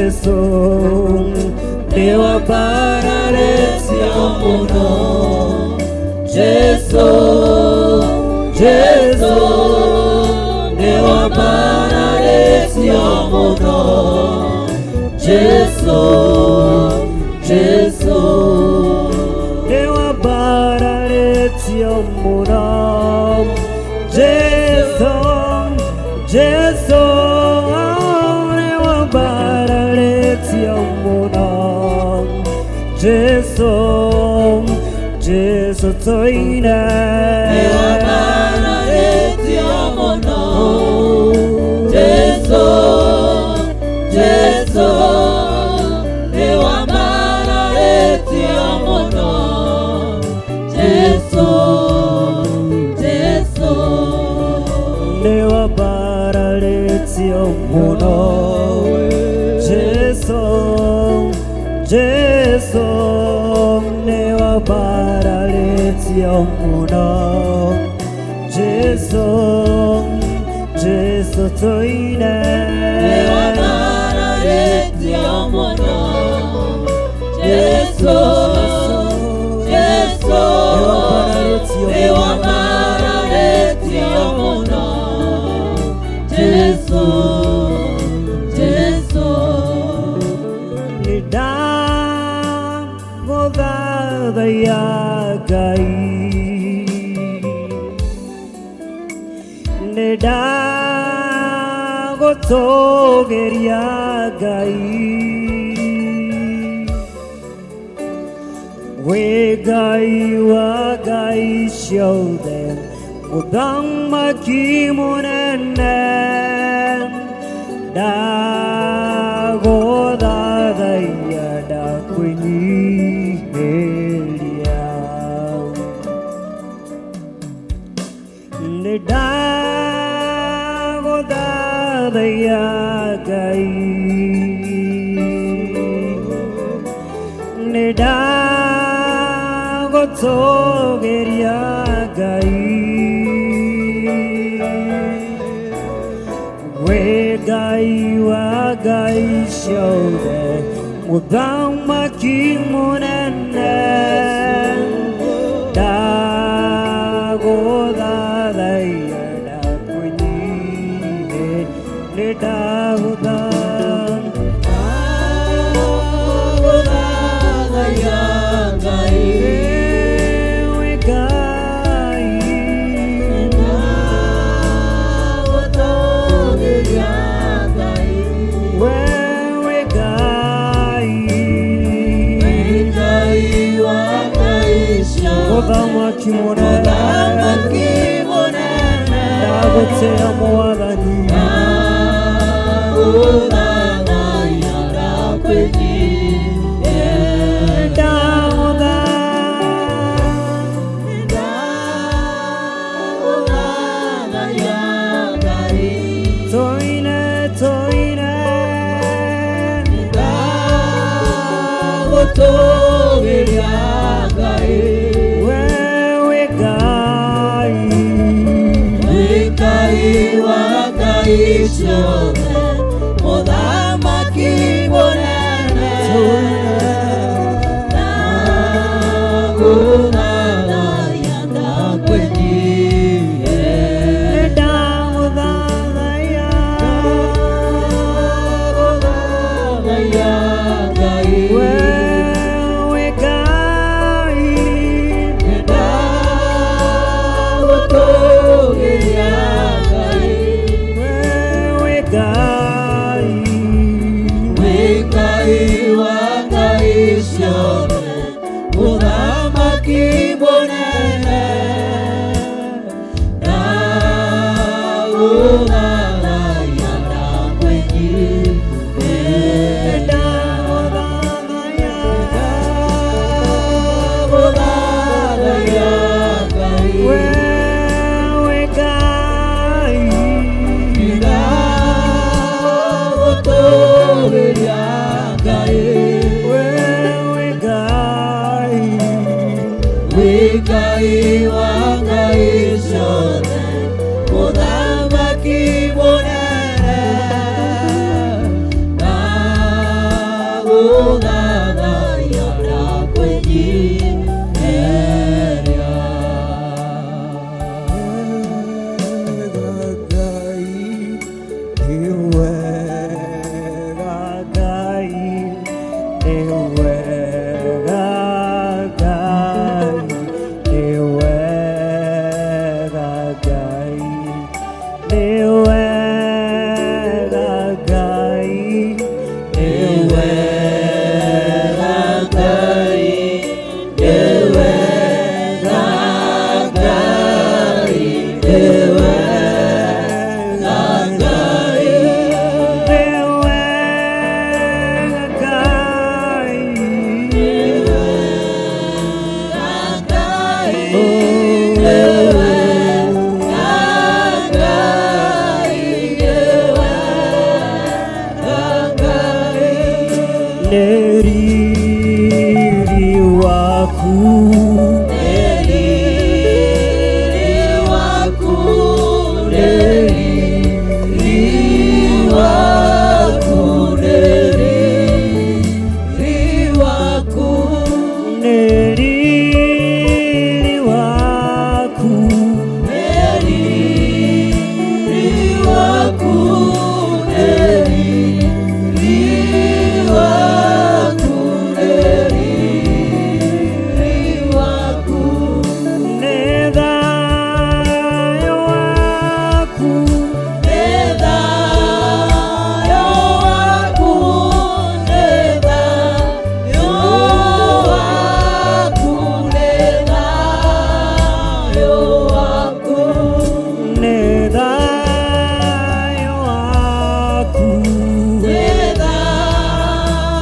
Jesu niwambararetia muno Jesu Jesu niwambararetia muno Jesu Jesu niwambararetia muno Jesu Jesu niwambararetia muno Jesu Jesu toina niwambararetia muno Jesu Jesu niwambararetia muno Jesu Jesu niwambararetia muno Jesu Jesu niwambararetia muno Jesu Jesu toina niwambararetia muno Jesu Jesu niwambararetia muno Jesu Jesu nidagodha ya Ngai nidagotogeria Ngai we Ngai wa Ngai ciothe mũthamaki mũnene ndagũthathaiya ndakwĩnyihĩria nĩndagũthathaiya Ngai nĩndagũtũgĩria Ngai we Ngai wa Ngai ciothe mũthamaki mũnene ndagũthathaiya ndakwĩnyihĩria nĩndagũthathaiya Ngai we Ngai ndagũtũgĩria Ngai we Ngai wa Ngai ciothe mũthamaki mũnene ndagũtĩĩa Mwathani ndagũthathaiya ndakwĩnyihĩria ndagũthathaiya Ngai toine toine ndagũtũgĩria Ngai we Ngai Ngai wa Ngai ciothe mũthamaki mũnene ndagũthathaiya ndakwĩnyihĩria ndagũthathaiya Ngai we Ngai ndagũtũgĩria Ngai we Ngai wa Ngai ciothe mũthamaki mũnene ndagũthathaiya ndakwĩnyihĩria ndagũthathaiya Ngai we Ngai ndagũtũgĩria Ngai we Ngai Ngai wa Ngai ciothe mũthamaki mũnene ndagũthathaiya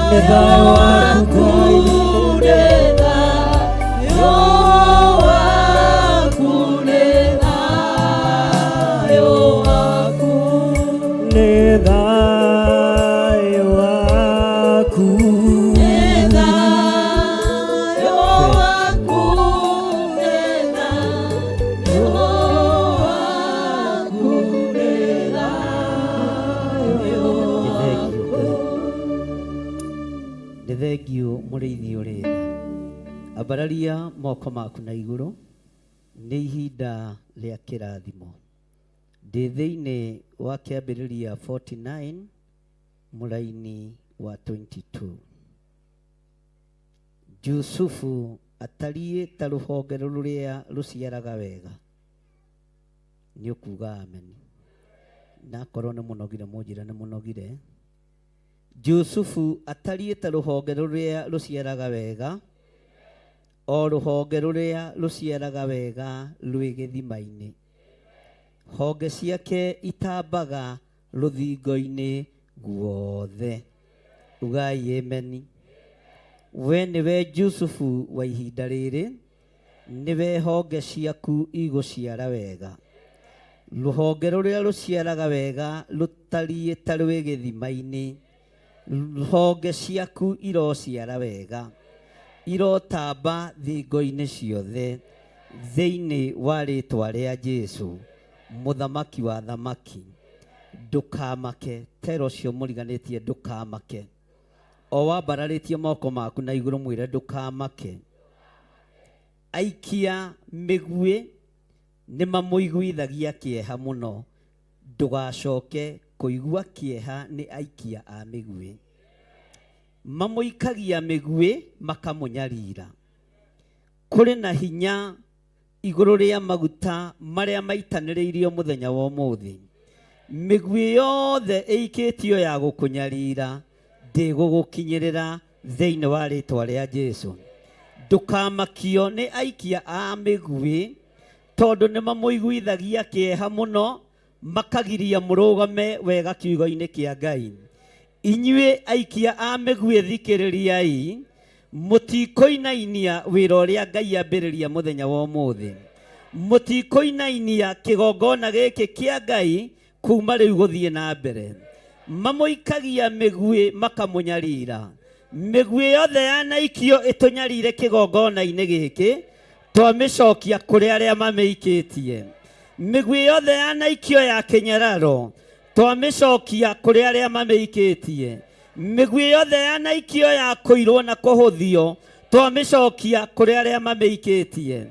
nĩ thayũ waku nĩ thayũ waku nĩ thayũ waku nĩ thayũ waku nĩ thayũ waku nĩ thayũ waku nĩ thayũ Nĩ thengio mũrĩithi ũrĩ tha. Ambararia moko maku na igũrũ. Nĩ ihinda rĩa kĩrathimo. Ndĩ thĩinĩ wa kĩambĩrĩria 49 mũraini wa 22. Jusufu atariĩ ta rũhonge rũrĩa rũciaraga wega. Nĩ ũkuga ameni. Na korwo nĩ mũnogire mũnjĩra nĩ mũnogire. Jusufu atariĩ ta rũhonge rũrĩa rũciaraga wega. O rũhonge rũrĩa rũciaraga wega rwĩ gĩthima-inĩ. Honge ciake itambaga rũthingo-inĩ guothe. Ugai ameni. We nĩwe Jusufu wa ihinda rĩrĩ. Nĩwe honge ciaku igũciara wega. Rũhonge rũrĩa rũciaraga wega rũtariĩ ta rwĩ gĩthima-inĩ. Honge ciaku irociara wega. Irotamba thingo-inĩ ciothe. Thĩinĩ wa rĩtwa rĩa Jesu. Mũthamaki wa thamaki. Ndũkamake. Tera ũcio mũriganĩtie ndũkamake. O wambararĩtie moko maku na igũrũ mwĩre ndũkamake. Aikia mĩguĩ nĩ mamũiguithagia kĩeha mũno. Ndũgacoke kũigua kĩeha nĩ aikia a mĩguĩ. Mamũikagia mĩguĩ makamũnyarira. Kũrĩ na hinya igũrũ rĩa maguta marĩa maitanĩrĩirio mũthenya wa ũmũthĩ. Mĩguĩ yothe ĩikĩtio ya gũkũnyarira ndĩgũgũkinyĩrĩra thĩinĩ wa rĩtwa rĩa Jesu. Ndũkamakio nĩ aikia a mĩguĩ tondũ nĩ mamũiguithagia kĩeha mũno makagiria mũrũgame wega kiugo-inĩ kĩa Ngai. Inyuĩ aikia a mĩguĩ thikĩrĩriai. Mũtikoinainia wĩra ũrĩa Ngai ambĩrĩria mũthenya wa ũmũthĩ. Mũtikoinainia kĩgongona gĩkĩ kĩa Ngai kuma rĩu gũthiĩ na mbere. Mamũikagia mĩguĩ makamũnyarira. Mĩguĩ yothe yanaikio ĩtũnyarire kĩgongona-inĩ gĩkĩ twamĩcokia kũrĩ arĩa mamĩikĩtie. Mĩguĩ yothe yanaikio ya kĩnyararo twamĩcokia kũrĩ arĩa mamĩikĩtie. Mĩguĩ yothe yanaikio ya kũirwo na kũhũthio twamĩcokia kũrĩ arĩa mamĩikĩtie.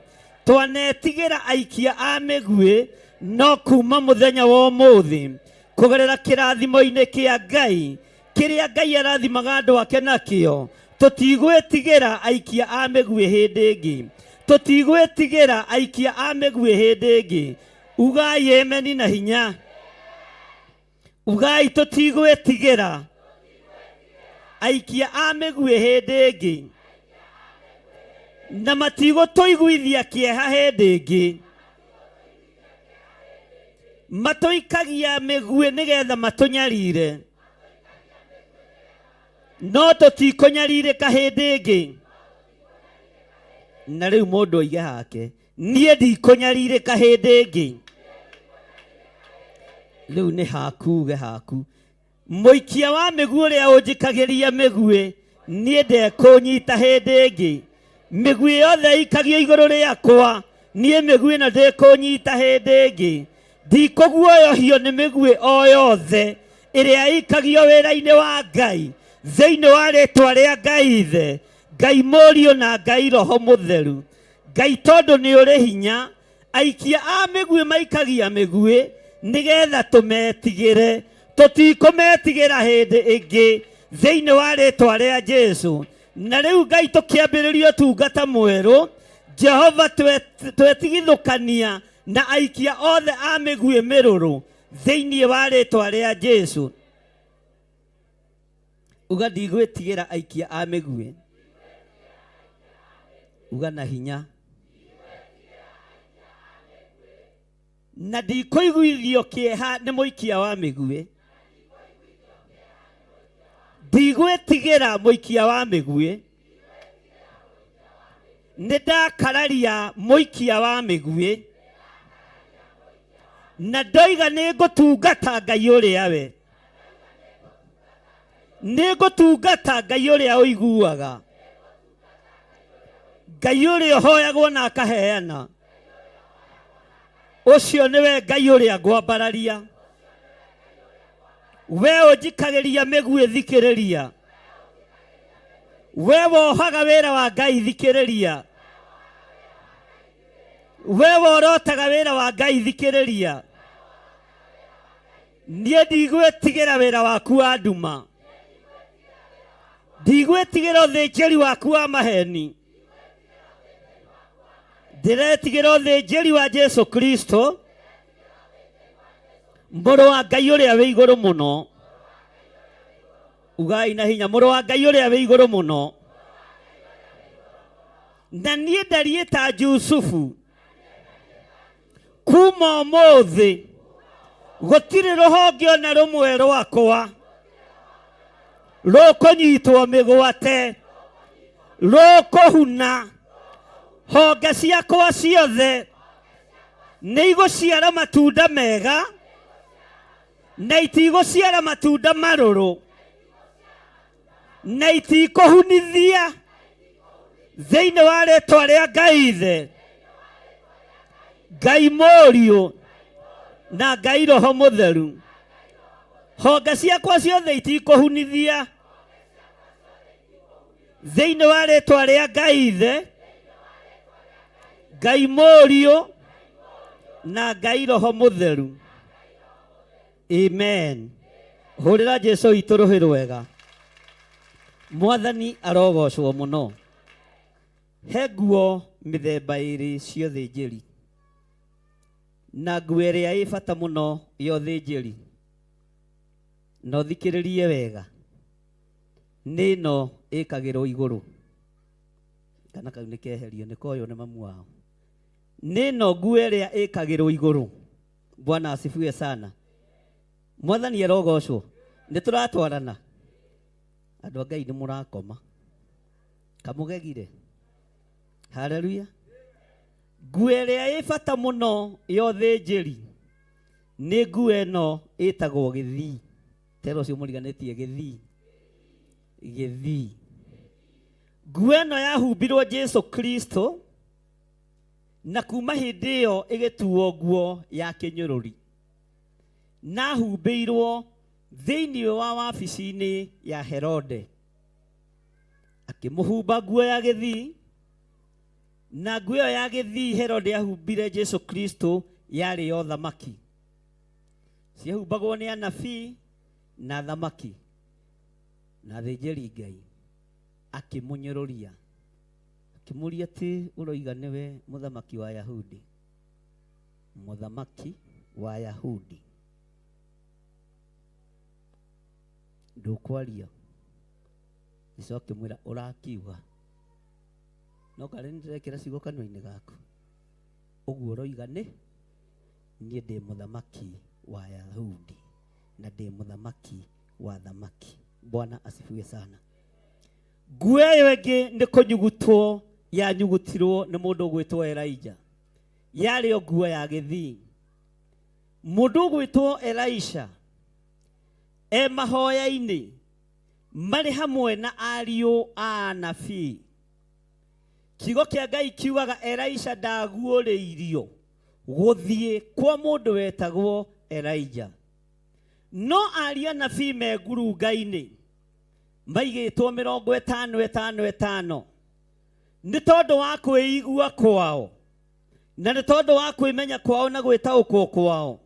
Twanetigĩra aikia a mĩguĩ no kuma mũthenya wa ũmũthĩ kũgerera kĩrathimo-inĩ kĩa Ngai kĩrĩa Ngai arathimaga andũ ake nakĩo. Tũtigwĩtigĩra aikia a mĩguĩ hĩndĩ ĩngĩ. Tũtigwĩtigĩra aikia a mĩguĩ hĩndĩ ĩngĩ. Ugai ameni na hinya. Ugai tũtigwĩtigĩra aikia a mĩguĩ hĩndĩ ĩngĩ. Na matigũtũiguithia kĩeha hĩndĩ ĩngĩ. Matũikagia mĩguĩ nĩgetha matũnyarire. No tũtikũnyarirĩka hĩndĩ ĩngĩ. Na rĩu mũndũ oige hake. Niĩ ndikũnyarirĩka hĩndĩ ĩngĩ. Rĩu nĩ haku uge haku. Mũikia wa mĩguĩ ũrĩa ũnjikagĩria mĩguĩ niĩ ndekũnyita hĩndĩ ĩngĩ. Mĩguĩ yothe ikagio igũrũ rĩakwa niĩ mĩguĩ na ndĩkũnyita hĩndĩ ĩngĩ. Ndikũguoyohio nĩ mĩguĩ o yothe ĩrĩa ikagio wĩra-inĩ wa Ngai thĩinĩ wa rĩtwa rĩa Ngai Ithe, Ngai Mũriũ na Ngai Roho Mũtheru. Ngai tondũ nĩ ũrĩ hinya, aikia a mĩguĩ maikagia mĩguĩ nĩgetha tũmetigĩre. Tũtikũmetigĩra hĩndĩ ĩngĩ thĩinĩ wa rĩtwa rĩa Jesu. Na rĩu Ngai tũkĩambĩrĩria ũtungata mwerũ, Jehova twetigithũkania na aikia othe a mĩguĩ mĩrũrũ thĩinĩ wa rĩtwa rĩa Jesu. Uga ndigwĩtigĩra aikia a mĩguĩ. Uga na hinya. Na ndikũiguithio kĩeha nĩ mũikia wa mĩguĩ. ndigwĩtigĩra mũikia wa mĩguĩ, nĩ ndakararia mũikia wa mĩguĩ, na ndoiga nĩ ngũtungata Ngai ũrĩa we, nĩ ngũtungata Ngai ũrĩa ũiguaga, Ngai ũrĩa ũhoyagwo na akaheana, ũcio nĩwe Ngai ũrĩa ngwambararia. We ũnjikagĩria mĩguĩ thikĩrĩria, we wohaga wĩra wa Ngai thikĩrĩria, we worotaga wĩra wa Ngai thikĩrĩria, niĩ ndigwĩtigĩra wĩra waku wa nduma, ndigwĩtigĩra ũthĩnjĩri waku wa maheni, ndĩretigĩra ũthĩnjĩri wa Jesu Kristo, mũrũ wa Ngai ũrĩa wĩ igũrũ mũno. Ugai na hinya, mũrũ wa Ngai ũrĩa wĩ igũrũ mũno. Na niĩ ndariĩ ta Jusufu, kuma ũmũthĩ gũtirĩ rũhonge ona rũmwe rwakwa rũkũnyitwo mĩgwate, rũkũhuna. Honge ciakwa ciothe nĩ igũciara matunda mega, na itigũciara matunda marũrũ, na itikũhunithia thĩinĩ wa rĩĩtwa rĩa Ngai Ithe, Ngai Mũriũ na Ngai Roho Mũtheru. Honge ciakwa ciothe itikũhunithia thĩinĩ wa rĩĩtwa rĩa Ngai Ithe, Ngai Mũriũ na Ngai Roho Mũtheru. Amen. Hũrĩra Jesu witũ rũhĩ rwega. Mwathani arogocwo mũno. He nguo mĩthemba ĩrĩ cia ũthĩnjĩri, na nguo ĩrĩa ĩ bata mũno ya ũthĩnjĩri, na ũthikĩrĩrie wega, nĩ ĩno ĩkagĩrwo igũrũ. Kana kau nĩ keherio, nĩ koywo nĩ mamu wao. Nĩ ĩno nguo ĩrĩa ĩkagĩrwo igũrũ. Bwana asifiwe sana. Mwathani arogocwo. Nĩ tũratwarana. Andũ a Ngai nĩ mũrakoma. Kamũgegire. Haleluya. Nguo ĩrĩa ĩ bata mũno ya ũthĩnjĩri nĩ nguo ĩno ĩtagwo gĩthii. Tero ũcio mũriganĩtie gĩthii. Gĩthii. Nguo ĩno yahumbirwo Jesu Kristo, na kuma hĩndĩ ĩyo ĩgĩtuo nguo ya kĩnyũrũri, na humbĩirwo thĩinĩ wa wabici-inĩ ya Herode. Akĩmũhumba nguo ya gĩthii, na nguo ĩyo ya gĩthii Herode yahumbire Jesu Kristo yarĩ yo thamaki. Ciahumbagwo nĩ anabii na thamaki na athĩnjĩri Ngai. Akĩmũnyũrũria, akĩmũria atĩ ũroiga nĩwe mũthamaki wa Yahudi? Mũthamaki wa Yahudi. Ndũkwaria. Jesũ akĩmwĩra ũrakiuga. No karĩ nĩndĩrekĩra ciugo kanua-inĩ gaku. Ũguo ũroiga nĩ? Niĩ ndĩ mũthamaki wa Yahudi, na ndĩ mũthamaki wa thamaki. Bwana asifiwe sana. Nguo ĩyo ĩngĩ nĩ kũnyugutwo yanyugutirwo nĩ mũndũ ũgwĩtwo Elijah. Yarĩ o nguo ya gĩthii. Mũndũ ũgwĩtwo Elisha mahoya-inĩ marĩ hamwe na ariũ a anabii. Kiugo kĩa Ngai kiugaga Elisha ndaguũrĩirio gũthiĩ kwa mũndũ wetagwo Elijah. No ariũ anabii me ngurunga-inĩ maigĩtwo 50 nĩ tondũ wa kwĩigua kwao, na nĩ tondũ wa kwĩmenya kwao na gwĩtaũkwo kwao,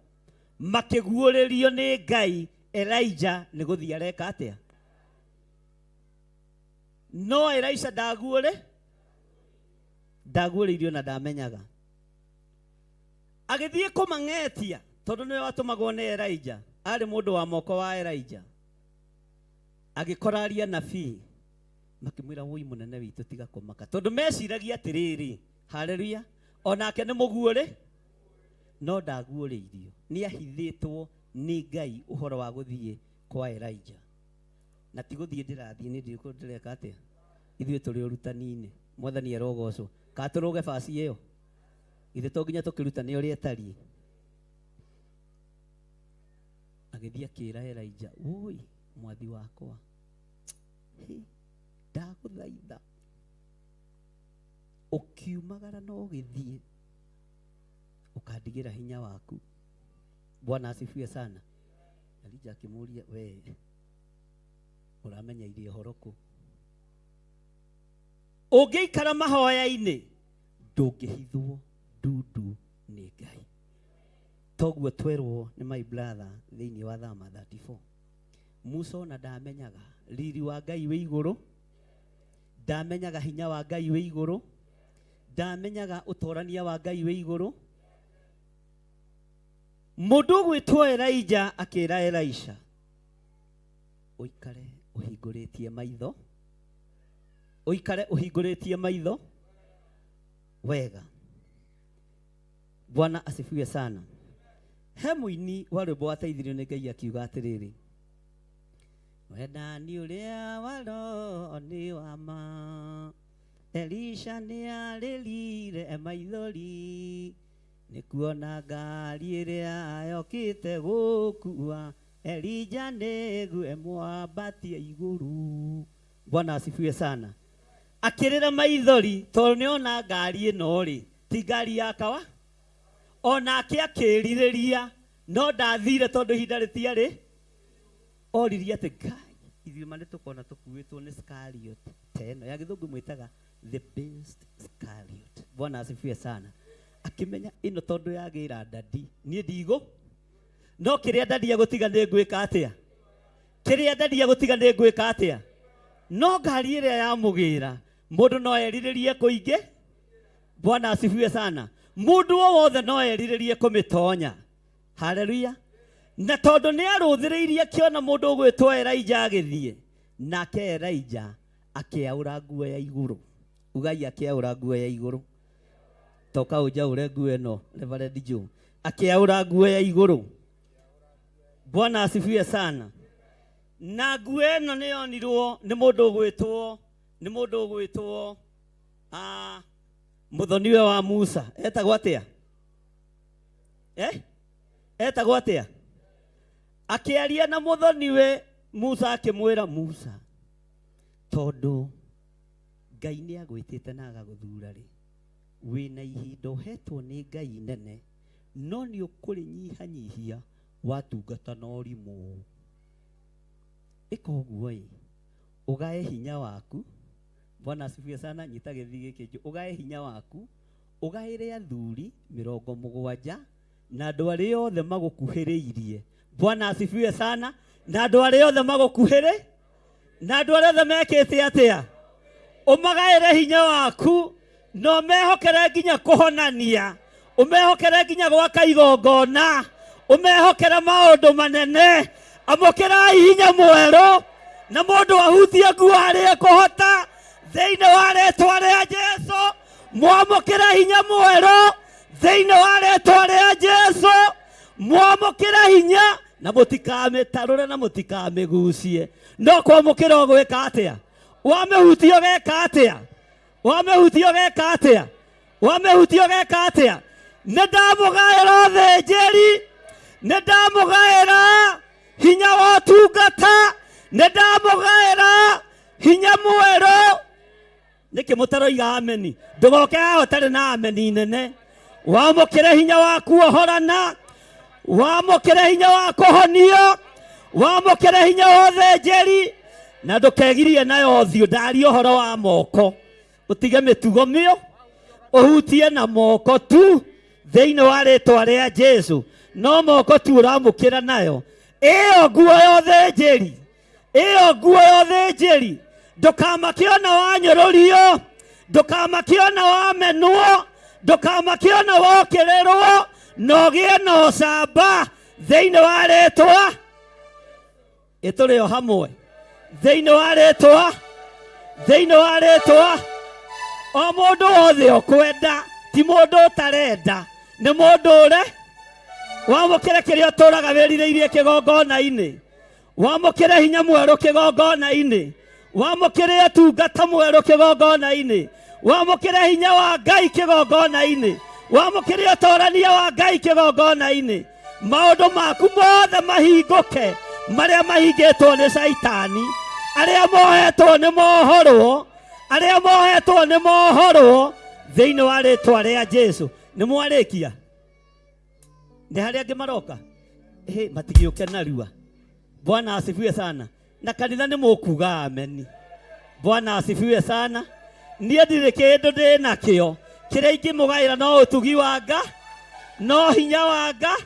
makĩguũrĩrio nĩ Ngai Elijah nĩ gũthiĩ areka atĩa. No Elisha ndaguũrĩirio na ndamenyaga. Agĩthiĩ kũmang'etia tondũ nĩwe watũmagwo nĩ Elijah, arĩ mũndũ wa moko wa Elijah. Agĩkora aria nabii makĩmwĩra woi mũnene witũ tiga kũmaka, tondũ meciragia atĩrĩrĩ, haleluya, onake nĩ mũguũrĩ, no ndaguũrĩirio, nĩ ahithĩtwo nĩ Ngai ũhoro wa gũthiĩ kwa Elijah. na tiguthie ndirathie ni ndiko ndireka atia ithuĩ tũrĩ ũrutani-inĩ mwathani arogocwo ka tũrũge basi ĩyo ithe to nginya tũkĩrutane ũrĩa tariĩ agĩthiĩ akĩra Elijah oi mwathi wakwa ndagũthaitha ũkiumagara no ũgĩthiĩ ũkandigĩra hinya waku. Bwana asifiwe sana. Elijah akĩmũria we ũramenya irie ũhoro kũ? Ũngĩikara mahoya-inĩ ndũngĩhithwo ndundu nĩ Ngai. Toguo twerwo nĩ my brother thĩinĩ wa Thama 34. Musa ona ndamenyaga riri wa Ngai wĩ igũrũ, ndamenyaga hinya wa Ngai wĩ igũrũ, ndamenyaga ũtorania wa Ngai wĩ igũrũ. Mũndũ ũgwĩtwo Elijah akĩra Elisha ũikare ũhingũrĩtie maitho, ũikare ũhingũrĩtie maitho wega. Bwana asifiwe sana. He mũini wa rwĩmbo wateithirio nĩ Ngai akiuga atĩrĩrĩ, wendani ũrĩa wa roho nĩ wa ma, Elisha nĩ arĩrire maithori, nĩ kuona ngari ĩrĩa yokĩte gũkua, Elijah nĩguo mwambatia igũrũ. Bwana asifiwe sana. Akĩrĩra maithori tondũ nĩona ngari ĩno rĩ ti ngari ya kawa, onake akĩrirĩria no ndathire tondũ ihinda rĩtiarĩ, oririe atĩ Ngai ithuĩ ma nĩtũkona tũkuĩtwo nĩ Scariot teno ya gĩthũngũ mwĩtaga the best Scariot. Bwana asifiwe sana. Akĩmenya ĩno tondũ yagĩra ndadi niĩ ndigũ, no kĩrĩa ndadi agũtiga nĩ ngwĩka atĩa, kĩrĩa ndadi agũtiga nĩ ngwĩka atĩa, no ngari ĩrĩa yamũgĩra mũndũ no erirĩrie kũingĩ. Bwana asifiwe sana. Mũndũ o wothe no erirĩrie kũmĩtonya. Haleluya. Na tondũ nĩ arũthĩrĩirie kĩona mũndũ ũgwĩtwo Elijah agĩthiĩ, nake Elijah akĩaũra nguo ya igũrũ. Ugai akĩaũra nguo ya igũrũ. Toka ũnjaũre nguo ĩno Reverend Joe. Akĩaũra nguo ya igũrũ. Bwana asifiwe sana. Na nguo ĩno nĩ yonirwo nĩ mũndũ ũgwĩtwo mũthoniwe wa Musa. Etagwo atĩa? Etagwo atĩa? Akĩaria na mũthoniwe Musa akĩmwĩra, Musa tondũ Ngai nĩ agwĩtĩte na agagũthura rĩ, wĩna ihinda ũhetwo nĩ Ngai nene, no nĩ ũkũrĩnyihanyihia watungata na ũrimũ. Ĩka ũguo ĩ, ũgae hinya waku. Bwana asifiwe sana. Nyita gĩthii gĩkĩ ũgae hinya waku, ũgaĩre athuri 70 na andũ arĩa othe magũkuhĩrĩirie. Bwana asifiwe sana. Na andũ arĩa othe magũkuhĩrĩ, na andũ arĩa othe mekĩte atĩa, ũmagaĩre hinya waku, no mehokere nginya kũhonania, ũmehokere nginya gwaka igongona, ũmehokere maũndũ manene. Amũkĩrai hinya mwerũ na mũndũ ahutie nguo harĩa kũhota thĩinĩ wa rĩĩtwa rĩa Jesũ. Mwamũkĩre hinya mwerũ thĩinĩ wa rĩĩtwa rĩa Jesũ. Mwamũkĩre hinya na mũtikamĩtarũre na mũtikamĩgucie. No kwamũkĩra ũgwĩka atĩa? Wamĩhutia ũgeka atĩa? Wamĩhutia ũgeka atĩa? Wamĩhutia ũgeka atĩa? Nĩ ndamũgaĩra ũthĩnjĩri, nĩ ndamũgaĩra hinya wa ũtungata, nĩ ndamũgaĩra hinya mwerũ. Nĩkĩ mũtaroiga ameni? Ndũgoke haha ũtarĩ na ameni nene. Wamũkĩre hinya wa kuohorana, wamũkĩre hinya wa kũhonio, wamũkĩre hinya wa ũthĩnjĩri, na ndũkegirie nayo ũthiũ. Ndaria ũhoro wa moko, ũtige mĩtugo mĩo, ũhutie na moko tu thĩinĩ wa rĩĩtwa rĩa Jesũ. No moko tu ũramũkĩra nayo. Ĩyo nguo ya ũthĩnjĩri, ĩyo nguo ya ũthĩnjĩri, ndũkamakĩona wanyũrũrio, ndũkamakĩona wamenwo, ndũkamakĩona wokĩrĩrwo, no gĩe na ũcamba thĩinĩ wa rĩĩtwa. Ĩtũrĩ o hamwe thĩinĩ wa rĩĩtwa, thĩinĩ wa rĩĩtwa. O mũndũ wothe ũkwenda, ti mũndũ ũtarenda, nĩ mũndũ ũrĩa wamũkĩre kĩrĩa ũtũraga wĩrirĩirie kĩgongona-inĩ. wamũkĩre hinya mwerũ kĩgongona-inĩ, wamũkĩre ũtungata mwerũ kĩgongona-inĩ, wamũkĩre hinya wa Ngai kĩgongona-inĩ, wamũkĩre ũtorania wa Ngai kĩgongona-inĩ. Maũndũ maku mothe mahingũke marĩa mahingĩtwo nĩ Saitani, arĩa mohetwo nĩ mohorwo, arĩa mohetwo nĩ mohorwo thĩinĩ wa rĩtwa rĩa Jesu. Nĩ mwarĩkia? Nĩ harĩa angĩ maroka? Matigĩũke narua. Bwana asifiwe sana. Na kanitha nĩ mũkuga ameni. Bwana asifiwe sana. Niĩ ndirĩ kĩndũ ndĩ nakĩo kĩrĩa ingĩmũgaĩra no ũtugi wa Nga, no hinya wa Nga,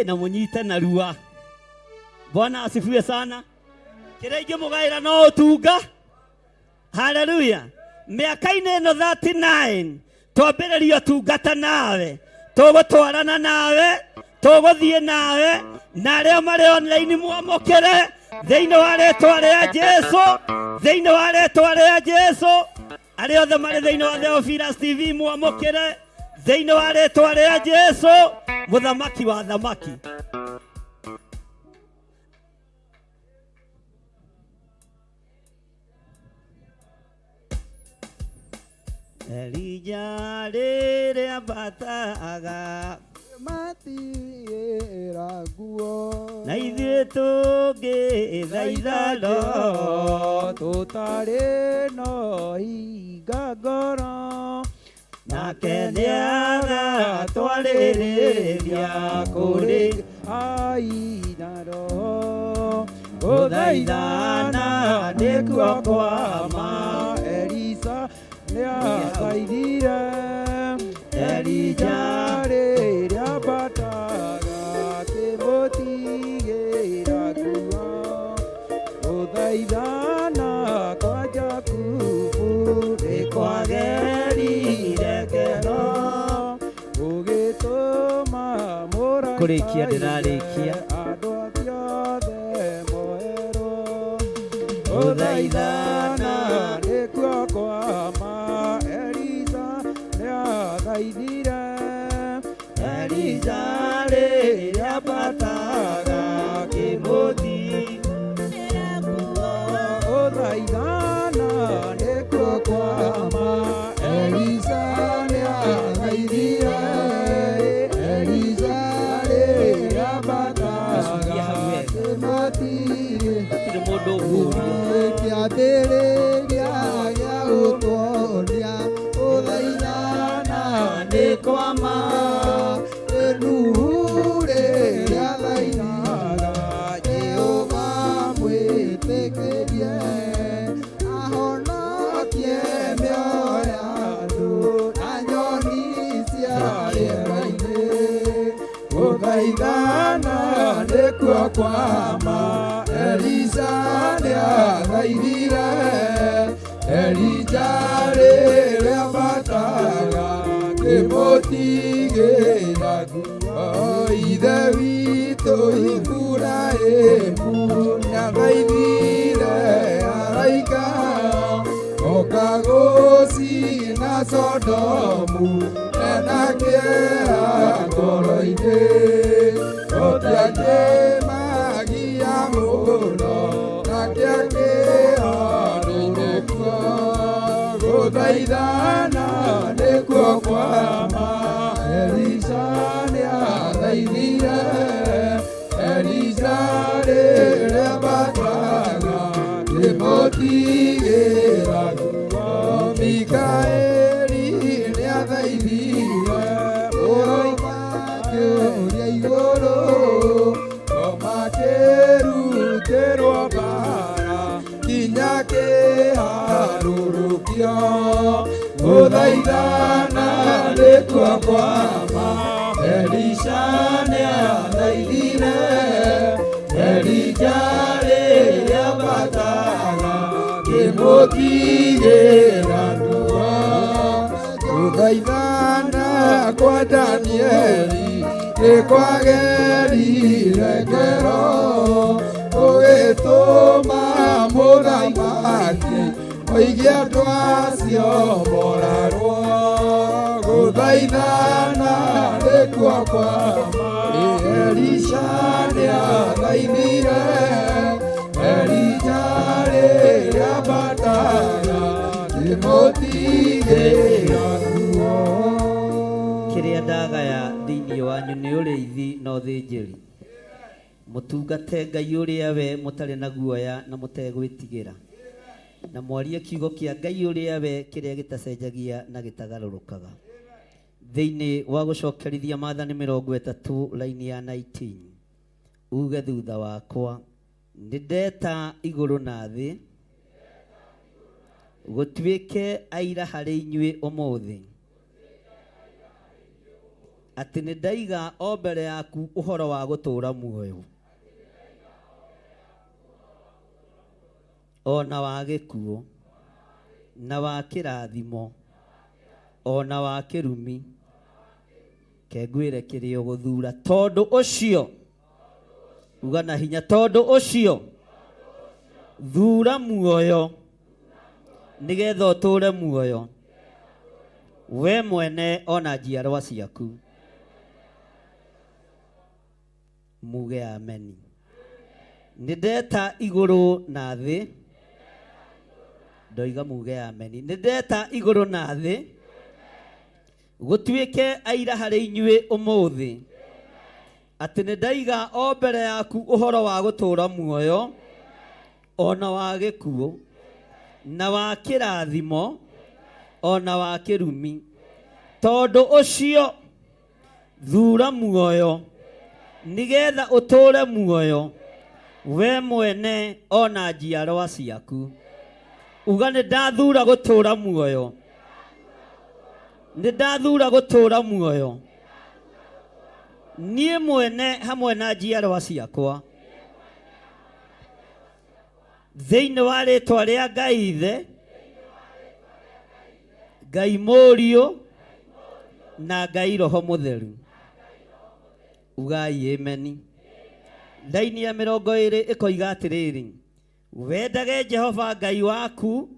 na mũnyite narua. Bwana asifiwe sana. Kĩrĩa ingĩmũgaĩra no ũtunga. Haleluya. Mĩaka-inĩ ĩno 39 twambĩrĩria ũtungata nawe, tũgũtwarana nawe, tũgũthiĩ nawe, na arĩa marĩ online mwamũkĩre thĩinĩ wa rĩtwa rĩa Jesu, thĩinĩ wa rĩtwa rĩa Jesu. Arĩa othe marĩ thĩinĩ wa Theophilus TV mwamũkĩre thĩinĩ wa rĩtwa rĩa Jesu, mũthamaki wa thamaki. Elija rĩrĩa mbataga matiĩra nguo, na ithuĩ tũngĩthaitha Roho tũtarĩ no hinga ngoro, nake nĩagatwarĩrĩria kũrĩ ai na Roho. gũthaithana nĩkuo kwa ma. Elisa nĩathaithire Elija rĩrĩa mbataga kĩmũtigĩra nguo, gũthaithana kwa Jakubu nĩkwagerire ngero, gũgĩtũma mũraika kũrĩkia ndĩrarĩkia andũ othe moerwo, gũthaithana nĩkuo kwa ma. Elisa nĩathaithire Elija rĩrĩa mbataga kĩmũtigĩra nguo, gũthaithana nĩkuo kwa ma. Elisa nĩathaithire Elisa rĩrĩa mbataga kĩmũtigĩra kĩambĩrĩria gĩa gũtũũria, gũthaithana nĩ kwa ma. Nuhu rĩrĩa thaithaga Jehova mwĩtĩkĩrie, ahonokie mĩoyo ya andũ na nyoni cia rĩera-inĩ, gũthaithana nĩkuo kwa ma. Elisa nĩathaithire Elija rĩrĩa mbataga kĩmũtigĩra nguo, ithe witũ Iburahĩmu nĩathaithire araika, oka gũcina Sodomu ena kĩeha ngoro-inĩ, gũtiangĩmagia mũno nake akĩharũrũka, gũthaithana nĩkuo kwa ma. Elisa nĩathaithire Elija rĩrĩa mbataga kĩmũtigĩra nguo, Mikaeli nĩathaithire mũraika kĩũria igũrũ, makĩrutĩrwo mbara kinya kĩharũrũkio, gũthaithana nĩkuo kwa ma. Elisa nĩathaithire Elija rĩrĩa mbataga kĩmũtigĩra nguo, gũthaithana kwa Danieli nĩkwagerire ngero, gũgĩtũma mũthamaki oige andũ acio morarwo, gũthaithana nĩkuo kwa ma. Elisa nĩathaithire mũtigĩrĩra Kĩrĩa ndagaya thĩinĩ wanyu nĩ ũrĩithi na ũthĩnjĩri. Mũtungate Ngai ũrĩa we mũtarĩ na guoya na mũtegwĩtigĩra. Na mwarie kiugo kĩa Ngai ũrĩa we kĩrĩa gĩtacenjagia na gĩtagarũrũkaga. Thĩinĩ wa gũcokerithia Maathani 30 laini ya 19. Uge thutha wakwa. Nĩ ndeta igũrũ na thĩ. Gũtuĩke aira harĩ inyuĩ ũmũthĩ. Atĩ nĩ ndaiga o mbere yaku ũhoro wa gũtũũra muoyo. Ona wa gĩkuũ. Na wa kĩrathimo. Ona wa kĩrumi. Kengwĩre kĩrĩa ũgũthura. Tondũ ũcio. Uga na hinya tondũ ũcio. Thura muoyo. Nĩgetha ũtũũre muoyo. We mwene ona njiarwa ciaku. Muge ameni. Nĩ ndeta igũrũ na thĩ. Ndoiga muge ameni. Nĩ ndeta igũrũ na thĩ. Gũtuĩke aira harĩ inyuĩ ũmũthĩ. Atĩ nĩ ndaiga o mbere yaku ũhoro wa gũtũũra muoyo. Ona wa gĩkuũ. Na wa kĩrathimo. Ona wa kĩrumi. Tondũ ũcio. Thura muoyo. Nĩgetha ũtũũre muoyo. We mwene ona njiarwa ciaku. Uga nĩ ndathura gũtũũra muoyo. Nĩ ndathura gũtũũra muoyo. Niĩ mwene hamwe na njiarwa ciakwa. Thĩinĩ wa rĩĩtwa rĩa Ngai Ithe. Ngai Mũriũ. Na Ngai Roho Mũtheru. Ugai ameni. Laini ya 20 ĩkoiga atĩrĩrĩ. Wendage Jehova Ngai waku.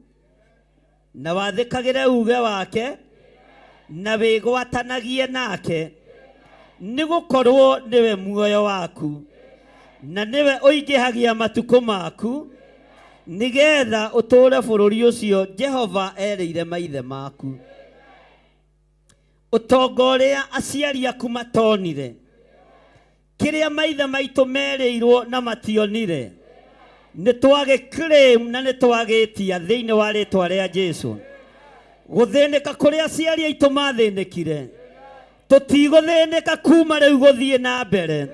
Na wathĩkagĩre uge wake. Na wĩgwatanagie nake. Nĩgũkorwo nĩwe muoyo waku. Na nĩwe ũingĩhagia matukũ maku. Nĩgetha ũtũũre bũrũri ũcio Jehova erĩire maithe maku. Ũtonga ũrĩa aciari aku matonire. Kĩrĩa maithe maitũ merĩirwo na mationire. Nĩ twagĩclaim na nĩ twagĩtia thĩinĩ wa rĩĩtwa rĩa Jesũ. Gũthĩnĩka kũrĩa aciari aitũ mathĩnĩkire. Tũtigũthĩnĩka kuma rĩu gũthiĩ na mbere.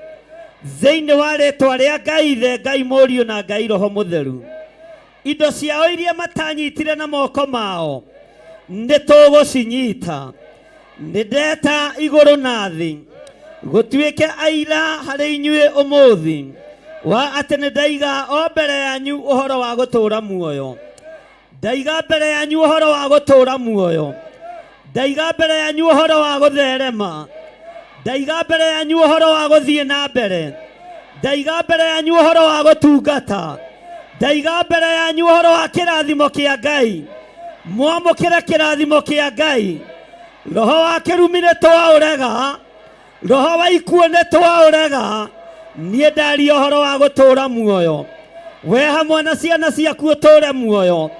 Thĩinĩ wa rĩĩtwa rĩa Ngai Ithe, Ngai Mũriũ na Ngai Roho Mũtheru. Indo ciao iria matanyitire na moko mao. Nĩ tũgũcinyita. Nĩ ndeta igũrũ na thĩ. Gũtuĩke aira harĩ inyuĩ ũmũthĩ. Wa atĩ nĩ ndaiga o mbere yanyu ũhoro wa gũtũũra muoyo. Ndaiga mbere yanyu ũhoro wa gũtũũra muoyo. Ndaiga mbere yanyu ũhoro wa gũtherema. Ndaiga mbere yanyu ũhoro wa gũthiĩ na mbere. Ndaiga mbere yanyu ũhoro wa gũtungata. Ndaiga mbere yanyu ũhoro wa kĩrathimo kĩa Ngai. Mwamũkĩre kĩrathimo kĩa Ngai. Roho wa kĩrumi nĩ twaũrega. Roho wa ikuũ nĩ twaũrega. Niĩ ndaria ũhoro wa gũtũũra muoyo. We hamwe na ciana ciaku ũtũũre muoyo.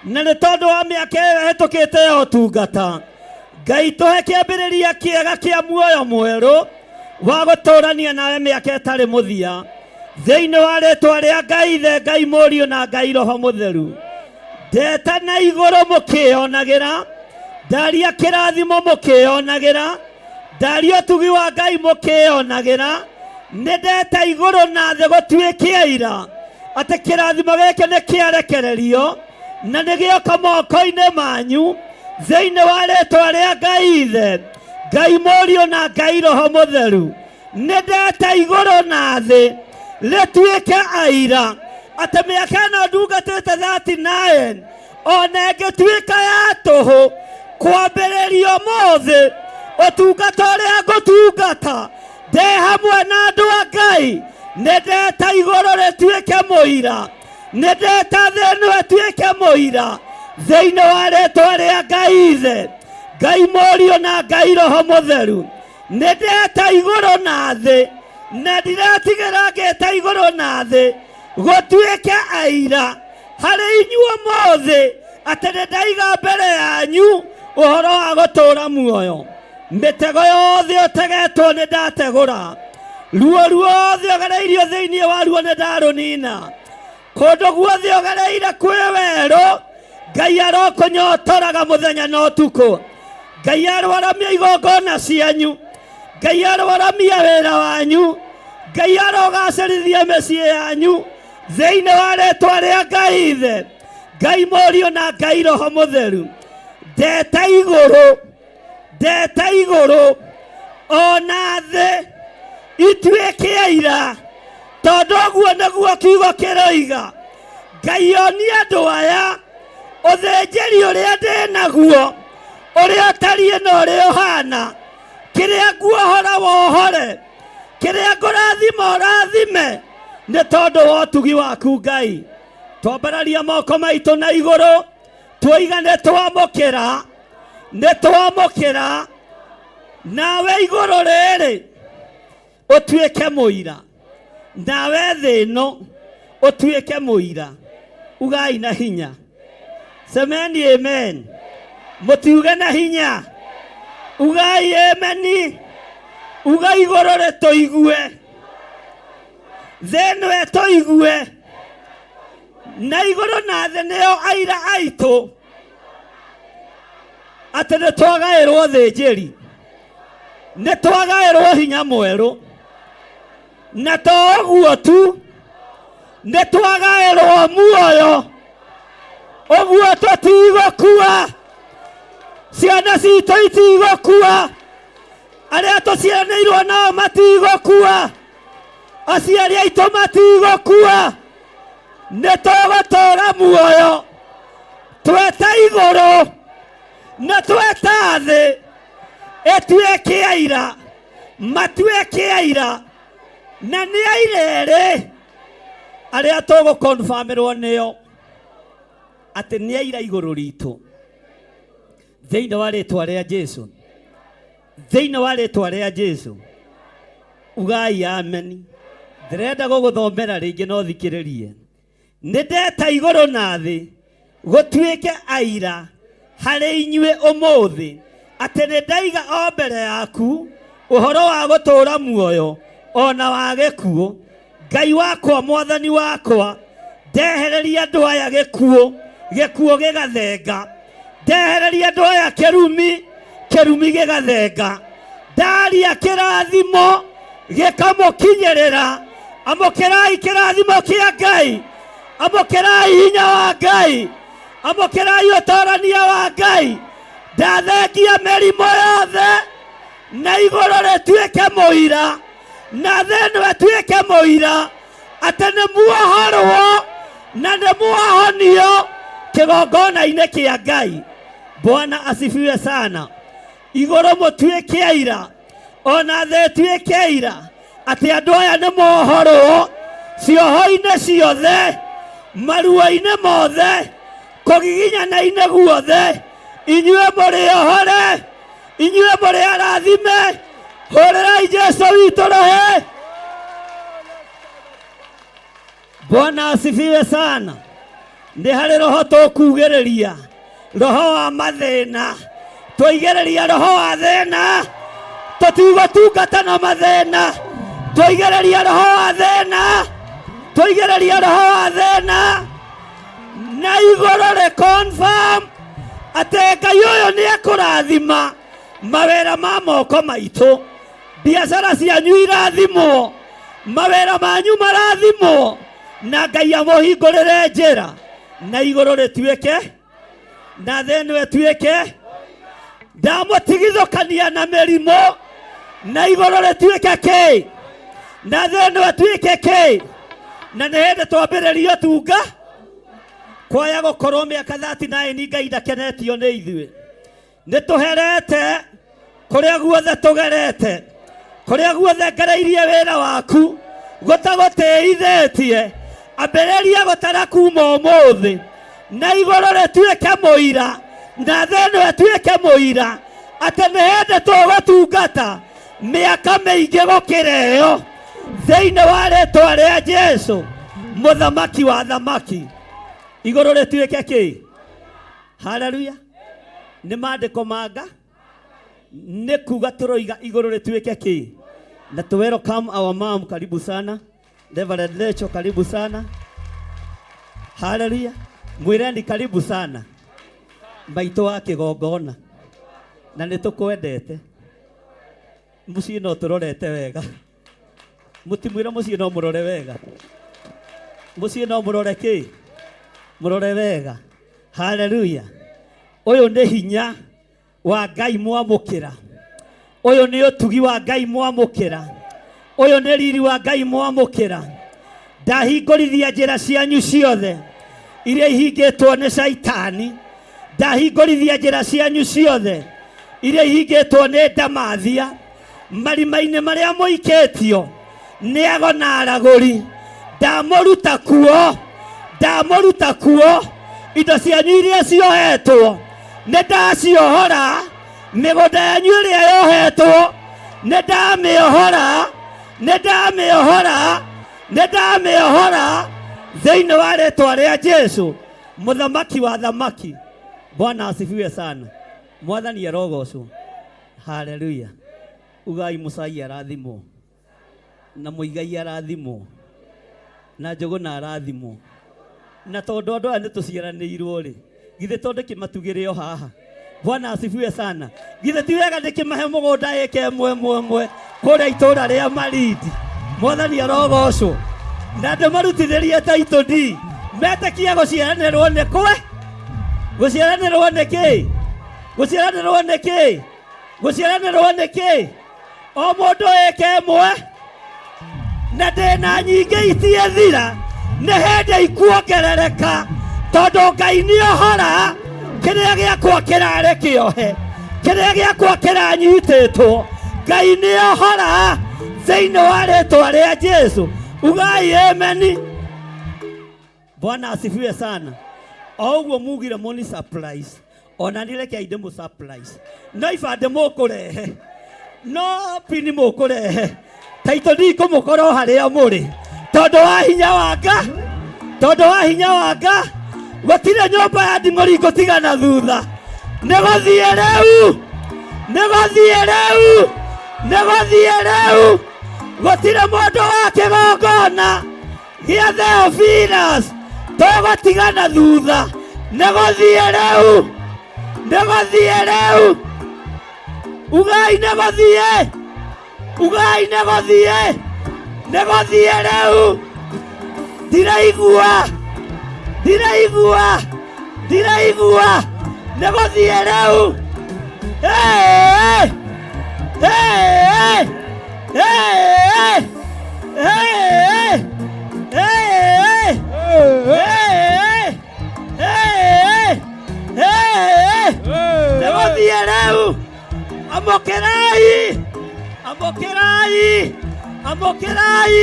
Na nĩ tondũ wa mĩaka ĩyo ĩhĩtũkĩte ya ũtungata. Ngai tũhe kĩambĩrĩria kĩega kĩa muoyo mwerũ. Wa gũtũũrania nawe mĩaka ĩtarĩ mũthia. Thĩinĩ wa rĩĩtwa rĩa Ngai Ithe, Ngai Mũriũ na Ngai Roho Mũtheru. Ndeta na igũrũ mũkĩonagĩra. Ndaria kĩrathimo mũkĩonagĩra. Ndaria ũtugi wa Ngai mũkĩonagĩra. Nĩ ndeta igũrũ na thĩ gũtuĩke ira. Atĩ kĩrathimo gĩkĩ nĩ kĩarekererio. Na nĩ gĩoka moko-inĩ manyu. Thĩinĩ wa rĩĩtwa rĩa Ngai Ithe, Ngai Mũriũ na Ngai Roho Mũtheru. Nĩ ndeta igũrũ na thĩ. Rĩtuĩke aira. Atĩ mĩaka ĩno ndungatĩte 39. Ona ĩngĩtuĩka ya tũhũ. Kwambĩrĩrio mũthĩ. Ũtungata ũrĩa ngũtungata. Ndĩ hamwe na andũ a Ngai. Nĩ ndeta igũrũ rĩtuĩke mũira. Nĩ ndeta thĩ ĩno ĩtuĩke mũira. Thĩinĩ wa rĩĩtwa rĩa Ngai Ithe, Ngai Mũriũ na Ngai Roho Mũtheru. Nĩ ndeta igũrũ na thĩ. Na ndiretigĩra ngĩta igũrũ na thĩ. Gũtuĩke aira harĩ inyuĩ mũthĩ. atĩ ndaiga mbere yanyu ũhoro wa gũtũũra muoyo. Mĩtego yothe ũtegetwo nĩ ndategũra, ruo ruothe ũgereirio thĩinĩ waruo nĩ ndarũnina, kũndũ guothe ũgereire kwĩ werũ Ngai arokũnyotoraga mũthenya na ũtukũ. Ngai arwaramia igongona cianyu, Ngai arwaramia wĩra wanyu, Ngai arogacĩrithia mĩciĩ yanyu thĩinĩ wa rĩĩtwa rĩa Ngai Ithe, Ngai Mũriũ na Ngai Roho Mũtheru. Ndeta igũrũ ona thĩ ituĩke ira, tondũ ũguo nĩguo kiugo kĩroiga. Ngai onie andũ aya ũthĩnjĩri ũrĩa ndĩ naguo, ũrĩa ũtariĩ na ũrĩa ũhana, kĩrĩa nguohora wohore, kĩrĩa ngũrathima ũrathime, nĩ tondũ wa ũtugi waku Ngai. Twambararia moko maitũ na igũrũ, twoiga nĩ twamũkĩra, nawe igũrũ rĩrĩ ũtuĩke mũira, nawe thĩ ĩno ũtuĩke mũira. Ugai na hinya, semeni amen. Mũtiuge na hinya, ugai ameni. Uga igũrũ rĩtũigue, thĩ ĩno ĩtũigue, na igũrũ na thĩ nĩo aira aitũ, atĩ nĩ twagaĩrwo thĩnjĩri, nĩ twagaĩrwo hinya mwerũ, na to ũguo tu, nĩ twagaĩrwo muoyo. Ũguo tũtigũkua, ciana citũ itigũkua, arĩa tũciaranĩirwo nao matigũkua, aciari aitũ matigũkua, nĩ tũgũtũũra muoyo. Tweta igũrũ na tweta thĩ ĩtuĩke aira, matuĩke aira, na nĩ aira erĩ arĩa tũgũkonfamĩrwo nĩo atĩ nĩ aira igũrũ ritũ thĩinĩ wa rĩĩtwa rĩa Jesũ, thĩinĩ wa rĩĩtwa rĩa Jesũ. Ugai ameni. Ndĩrenda gũgũthomera rĩngĩ no thikĩrĩrie. Nĩ ndeta igũrũ na thĩ gũtuĩke aira harĩ inyuĩ ũmũthĩ, atĩ nĩ ndaiga o mbere yaku ũhoro wa gũtũũra muoyo ona wa gĩkuũ. Ngai wakwa, mwathani wakwa, ndehereria andũ aya gĩkuũ gĩgathenga, ndehereria andũ aya kĩrumi gĩgathenga, ndaria kĩrathimo gĩkamũkinyĩrĩra. Amũkĩrai kĩrathimo kĩa Ngai, amũkĩrai hinya wa Ngai, amũkĩrai ũtoorania wa Ngai. Ndathengia mĩrimũ yothe, na igũrũ rĩtuĩke mũira, na thĩ ĩno ĩtuĩke mũira, atĩ nĩ muohorwo na nĩ muohonio kĩgongona-inĩ kĩa Ngai. Bwana asifiwe sana. Igũrũ mũtuĩke aira, ona thĩ ĩtuĩke aira, atĩ andũ aya nĩ mohorwo cioho-inĩ ciothe, maruo-inĩ mothe, kũgiginyana-inĩ guothe. Inyuĩ mũrĩ ohore, inyuĩ mũrĩ arathime, hũrĩrai Jesũ witũ rohe. Bwana asifiwe sana. Nĩ harĩ roho tũkugĩrĩria, roho wa mathĩna. Tũigĩrĩria roho wa thĩna, tũtigũtungata na mathĩna. Tũigĩrĩria roho wa thĩna, tũigĩrĩria roho wa thĩna, na igũrũ rĩ confirm atĩ Ngai ũyũ nĩ ekũrathima mawĩra ma moko maitũ. Biacara cianyu irathimwo, mawĩra manyu marathimwo, na Ngai amũhingũrĩre njĩra, na igũrũ rĩtuĩke, na thĩ ĩno ĩtuĩke. Ndamũtigithũkania na mĩrimũ, na igũrũ rĩtuĩke kĩ, na thĩ ĩno ĩtuĩke kĩ. Na nĩ hĩndĩ twambĩrĩria ũtunga, kwaya gũkorwo mĩaka 39 Ngai ndakenetio nĩ ithuĩ. Nĩ tũherete kũrĩa guothe tũgerete, kũrĩa guothe ngereirie wĩra waku gũtagũtĩithĩtie, ambĩrĩria gũtara kuma ũmũthĩ, na igũrũ rĩtuĩke mũira, na thĩ ĩno ĩtuĩke mũira, atĩ nĩ hĩndĩ tũgũtungata mĩaka mĩingĩ gũkĩra ĩyo thĩinĩ wa rĩĩtwa rĩa Jesũ, mũthamaki wa thamaki. Igũrũ rĩtuĩke kĩ, Haleluya. Nĩ maandĩko manga nĩ kuga tũroiga igũrũ rĩtuĩke kĩ. Na to welcome our mom, karibu sana. Reverend Lecho, karibu sana. Haleluya. Mwireni karibu sana. Maitũ wa kĩgongona. Na nĩ tũkwendete. Mũciĩ no tũrorete wega. Mũtimwĩra mũciĩ no mũrore wega. Mũciĩ no mũrore kĩ? Mũrore wega. Haleluya. Ũyũ nĩ hinya wa Ngai mwamũkĩra. Ũyũ nĩ ũtugi wa Ngai mwamũkĩra. Ũyũ nĩ riri wa Ngai mwamũkĩra. Ndahingũrithia njĩra cianyu ciothe iria ihingĩtwo nĩ Saitani. Ndahingũrithia njĩra cianyu ciothe iria ihingĩtwo nĩ ndamathia. Marima-inĩ marĩa mũikĩtio nĩ ago na aragũri. Ndamũruta kuo. Ndamũruta kuo. Indo cianyu iria ciohetwo nĩ ndaciohora. Mĩgũnda yanyu ĩrĩa yohetwo nĩ ndamĩohora. Nĩ ndamĩohora. Nĩ ndamĩohora thĩinĩ wa rĩĩtwa rĩa Jesũ, mũthamaki wa thamaki. Bwana asifiwe sana. Mwathani arogocwo. Haleluya. Ugai Musaia arathimwo. Na Muigai arathimwo. Na Njũgũna arathimwo. Na tondũ andũ aya nĩ tũciaranĩirwo rĩ, githĩ tondũ kĩmatugĩre o haha. Bwana asifiwe sana. Githĩ ti wega ndĩkĩmahe mũgũnda ĩka ĩmwe kũrĩa itũũra rĩa Malindi. Mwathani arogocwo. Na ndĩmarutithĩrie Title D. Metĩkia gũciaranĩrwo nĩ kwe? Gũciaranĩrwo nĩ kĩ? Gũciaranĩrwo nĩ kĩ? Gũciaranĩrwo nĩ kĩ? O mũndũ ĩka ĩmwe. Na ndĩna nyingĩ itiethira. Nĩ hĩndĩ ikuongerereka. Tondũ Ngai nĩohora. Kĩrĩa gĩakwa kĩrarĩ kĩohe. Kĩrĩa gĩakwa kĩranyitĩtwo. Ngai nĩohora. Thĩinĩ wa rĩĩtwa rĩa Jesũ. Ugai ameni. Bwana asifiwe sana. O ũguo mugire money surprise. Ona nĩrekei ndĩmũ surprise. No ibandĩ mũkũrehe. No pini mũkũrehe. Title D kũmũkorwo harĩa mũrĩ. Tondũ wa hinya wa Ngai. Tondũ wa hinya wa Ngai. Gũtirĩ nyũmba ya nding'ũri ngũtigana thutha. Nĩgũthiĩ rĩu. Nĩgũthiĩ rĩu. Nĩgũthiĩ rĩu. Gũtirĩ mũndũ wa kĩgongona gĩa Theophilus tũgũtigana thutha. Nĩgũthiĩ rĩu. Nĩgũthiĩ rĩu. Ugai nĩgũthiĩ. Ugai nĩgũthiĩ. Nĩgũthiĩ rĩu. Ndiraigua. Ndiraigua. Ndiraigua. Nĩgũthiĩ rĩu. Hey! Hey! Hey! Hey! Hey! Hey! Hey! Hey! Nĩgũthiĩ rĩu. Amũkĩrai. Amũkĩrai. Amũkĩrai.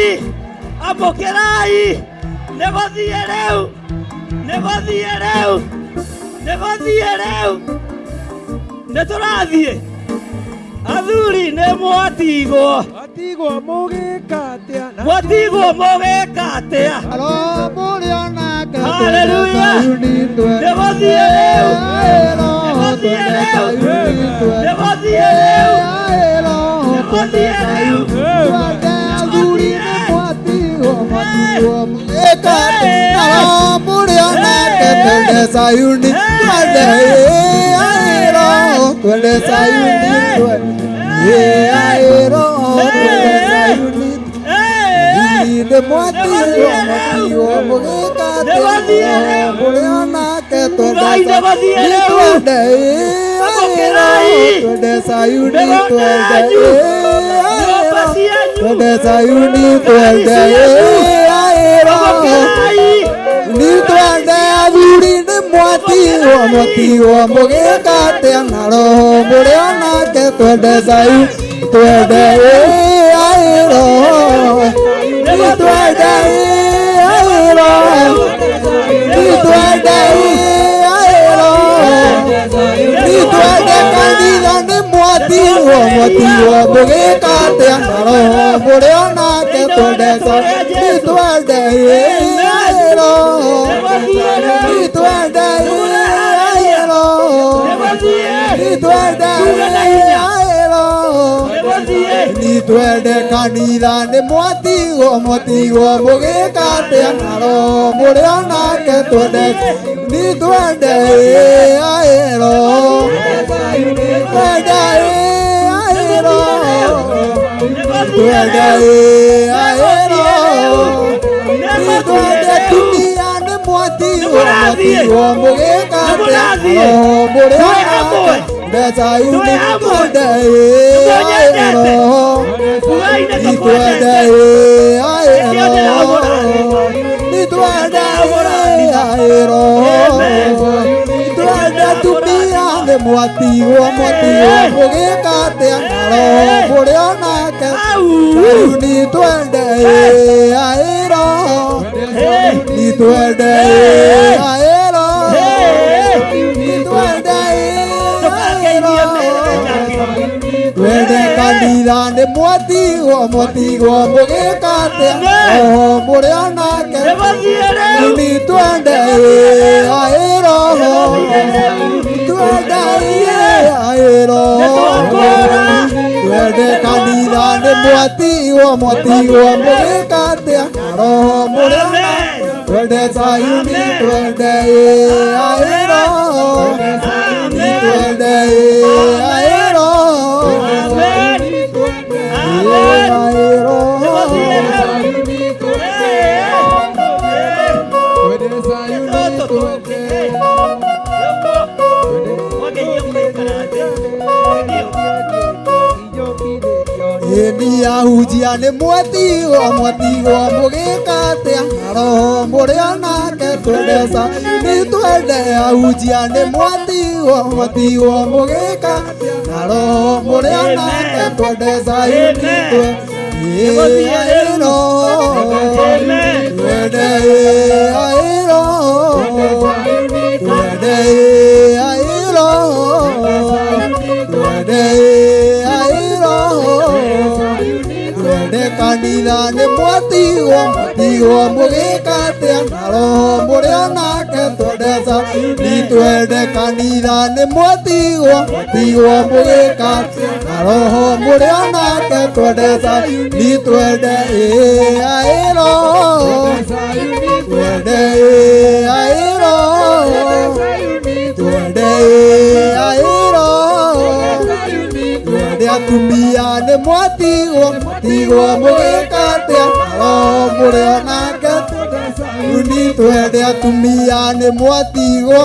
Amũkĩrai. Nĩgũthiĩ rĩu. Nĩgũthiĩ rĩu. Nĩgũthiĩ rĩu. Nĩtũrathiĩ. Athuri nĩ mwatigwo. Mwatigwo mũgĩka atĩa? Mwatigwo mũgĩka atĩa? Mũrĩ ona Ngai. Haleluya. Nĩgũthiĩ rĩu. Nĩgũthiĩ rĩu. Nĩgũthiĩ rĩu. Nĩgũthiĩ rĩu. Athuri nĩ mwatigwo. Mwatigwo mũgĩka atĩa? Mũrĩ ona Ngai. Twende Sayuni. Twende Sayuni. The mwatiwo mũgĩka atĩa mũrĩ onake twende Sayuni twende Sayuni twende athuri nĩ mwatiwo mũgĩka atĩa na roho mũrĩ onake twende Sayuni twende kanitha nĩ mwatiwo mũgĩka atĩa na roho mũrĩ onake twende Sayuni twende nitwende nitwende kanitha nĩ mwatigwo mũgĩkatia naro mũrĩa nake twende nitwende aero twende aero twende aero nitwende dunia nĩ mwatigwo mũgĩkatia naro mũrĩa nake Desayuni twende aero nitwende aero nitwende aero nitwende dunia nĩ mwatigwo mũgĩkatia naro mũrĩa nake nitwende aero nitwende aero nitwende twende kanitha nĩ mwatigwo mũgĩkatia mũrĩa nake nitwende aero twende aero twende kanitha nĩ mwatigwo mũgĩkatia mũrĩa nake twende Sayuni twende aero twende aero Yahujia nĩ mwatigwo mũgĩkatia roho mũrĩa nake twende nitwende Yahujia nĩ mwatigwo mũgĩkatia roho mũrĩa nake twende Sayuni twende aero twende aero twende aero twende kanitha nĩ mwatigwo mũgĩkatia roho mũrĩa nake twende nitwende kanitha nĩ mwatigwo mũgĩkatia roho mũrĩa nake twende nitwende aero twende aero twende aero twende atumia nĩ mwatigwo mũgĩkatia roho mũrĩa nake nitwende atumia nĩ mwatigwo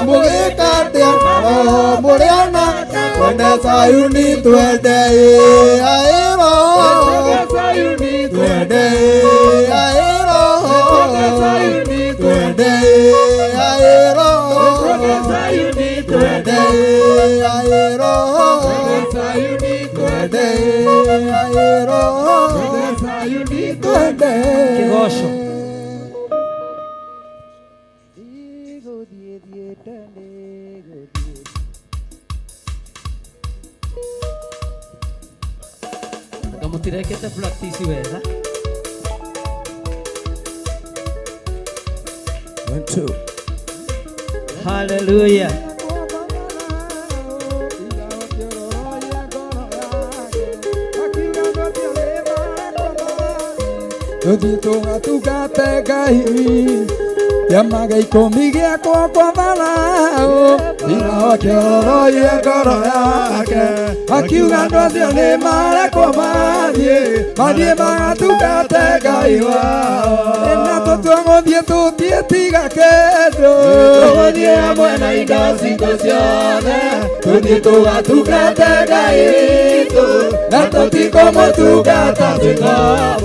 mũgĩkatia roho mũrĩa nake twende Sayuni twende aero twende aero twende aero twende aero Kigosho. Mutirekete practice wega. 1 2 Hallelujah. Tũtungate Ngai kĩama gĩa ikũmi gĩakwa kwa Farao thĩna wake ororoire ngoro yake akiuga andũ acio nĩ marekwo mathiĩ magatungate Ngai wao na tũtwagũthiĩ tũtiĩtiga kĩndũ tũgũthiĩ hamwe na indo citũ ciothe tũthiĩ tũgatungate Ngai witũ na tũtikũmũtungata twĩkomo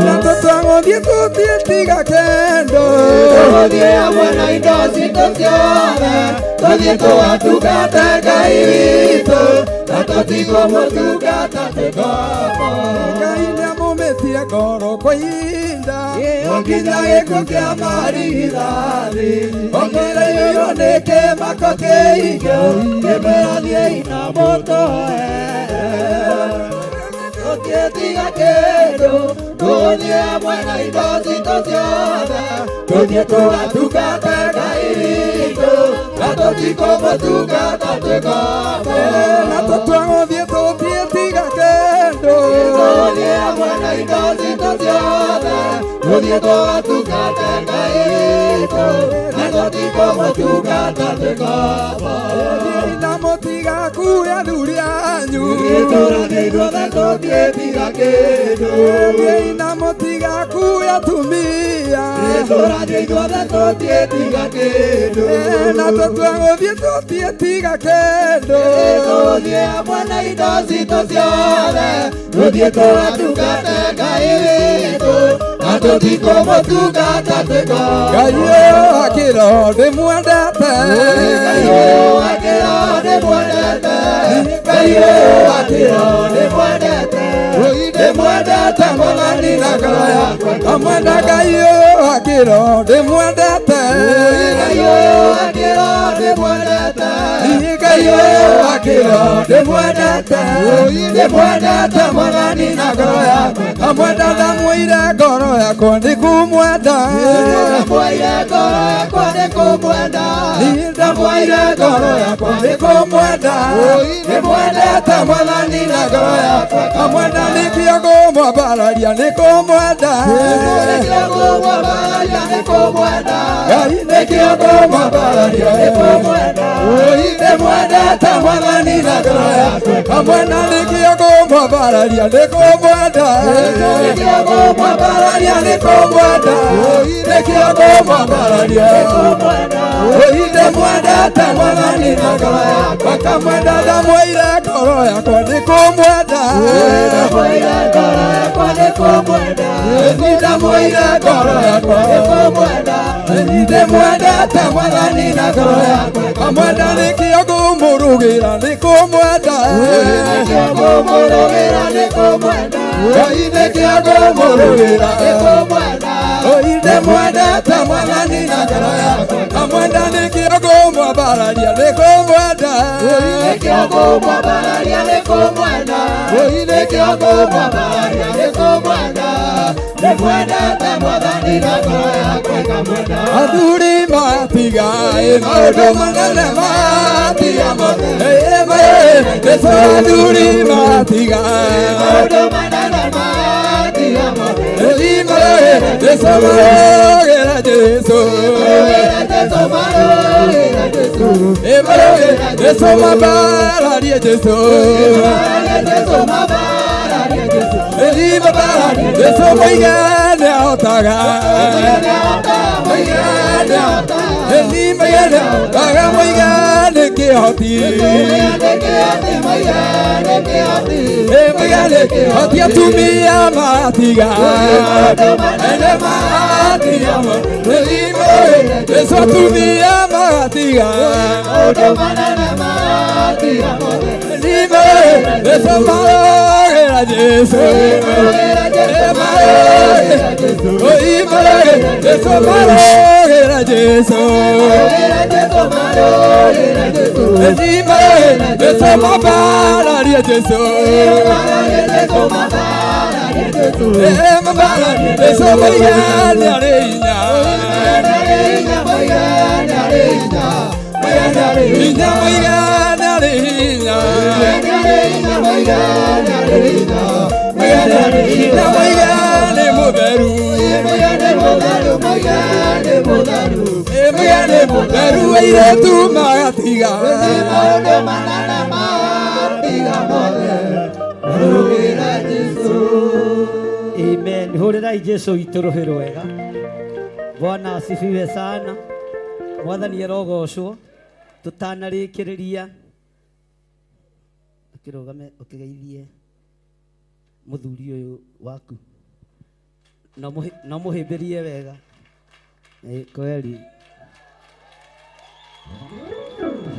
na tũtwagũthiĩ tũtiĩtiga kĩndũ tũgũthiĩ hamwe na indo citũ ciothe tũthiĩ tũgatungate Ngai witũ na tũtikũmũtungata twĩkomo Ngai nĩamũmĩtie ngoro kwa ihinda nginya gĩkuũ kĩa marigithathi ongereirwo nĩ kĩmako kĩingĩ kĩmĩrathiĩ na mũtũhe tũtiĩtiga kĩndũ tũthiĩ hamwe na indo citũ ciothe tũthiĩ tũgatungate Ngai itu na tutikumutungata twikome na tutwaguthie tutietiga kindu tuthie hamwe na indo citu ciothe tuthie tugatungate Ngai witu na tutikumutungata twikome na mũtigakuue athuri anyu itũũra-inĩ ithuothe tũtiĩtiga kĩndũ na mũtigakuue atumia itũũra-inĩ ithuothe tũtiĩtiga kĩndũ na tũtua gũthiĩ tũtiĩtiga kĩndũ tũthiĩ hamwe na indo citũ ciothe tũthiĩ tũgatungate Ngai witũ na tũtikũmũtungata twĩkome Ngai ũyũ akĩro ndĩmwendete Ngai ũyũ akĩro ndĩmwendete Ngai ũyũ akĩro ndĩmwendete ndĩmwendete Mwathani na ngoro yakwa ngamwenda Ngai ũyũ akĩro ndĩmwendete Ngai ũyũ akĩro ndĩmwendete Ngai ũyũ akĩro ndĩmwendete ndĩmwendete Mwathani na ngoro yakwa ngamwenda ndamũire ngoro yakwa nĩ kũmwenda ndamũire ngoro yakwa nĩ kũmwenda ndamũire ngoro yakwa nĩ kũmwenda ndĩmwendete Mwathani na ngoro yakwa ngamwenda nĩkĩo ngũmwambararia nĩ kũmwenda nĩkĩo ngũmwambararia nĩ kũmwenda Ngai nĩkĩo ngũmwambararia nĩ kũmwenda ndĩmwendete Mwathani na ngoro yakwa ngamwenda nĩkĩo ngũmwambararia nĩ kũmwenda nĩkĩo ngũmwambararia nĩ kũmwenda nĩkĩo ngũmwambararia nĩ kũmwenda ndĩmwendete Mwathani na ngoro yakwa ngamwenda ndamũire ngoro yakwa nĩ kũmwenda ndamũire ngoro yakwa nĩ kũmwenda ndamũire ngoro yakwa nĩ kũmwenda ndĩmwendete Mwathani na ngoro yakwa ngamwenda nĩkĩo ngũmũrũgĩra nĩ kũmwenda nĩkĩo ngũmũrũgĩra nĩ kũmwenda Ngai nĩkĩo ngũmũrũgĩra nĩ kũmwenda ndĩmwendete Mwathani na ngoro yakwa ngamwenda nĩkĩo ngũmwambararia nĩ kũmwenda nĩkĩo ngũmwambararia nĩ kũmwenda nĩkĩo ngũmwambararia nĩ kũmwenda ndĩmwendete Mwathani na ngoro yakwa ngamwenda athuri matiga maũndũ manene matiga mothe athuri matiga maũndũ manene matiga mothe marũgĩra Jesũ Jesũ mambararie Jesũ Jesũ moige nĩahotaga moige nĩ kĩhoti hoti atumia matiga ene matiga Jesũ atumia matiga Jesũ marũgĩra Jesũ Jesũ marũgĩra Jesũ Jesũ mambararia Jesũ Jesũ moige nĩarĩ hinya moige nĩarĩ hinya moige nĩarĩ hinya moige nĩ mũtheru moige nĩ mũtheru airĩtu magatiga maũndũ manene matiga mothe marũgĩra Jesũ Amen. Hũrĩrai Jesũ witũ rũhĩ rwega. Bwana asifiwe sana. Mwathani arogocwo. Tũtanarĩkĩrĩria ũkĩrũgame ũkĩgeithie mũthuri ũyũ waku na mũhĩmbĩrie wega kweli.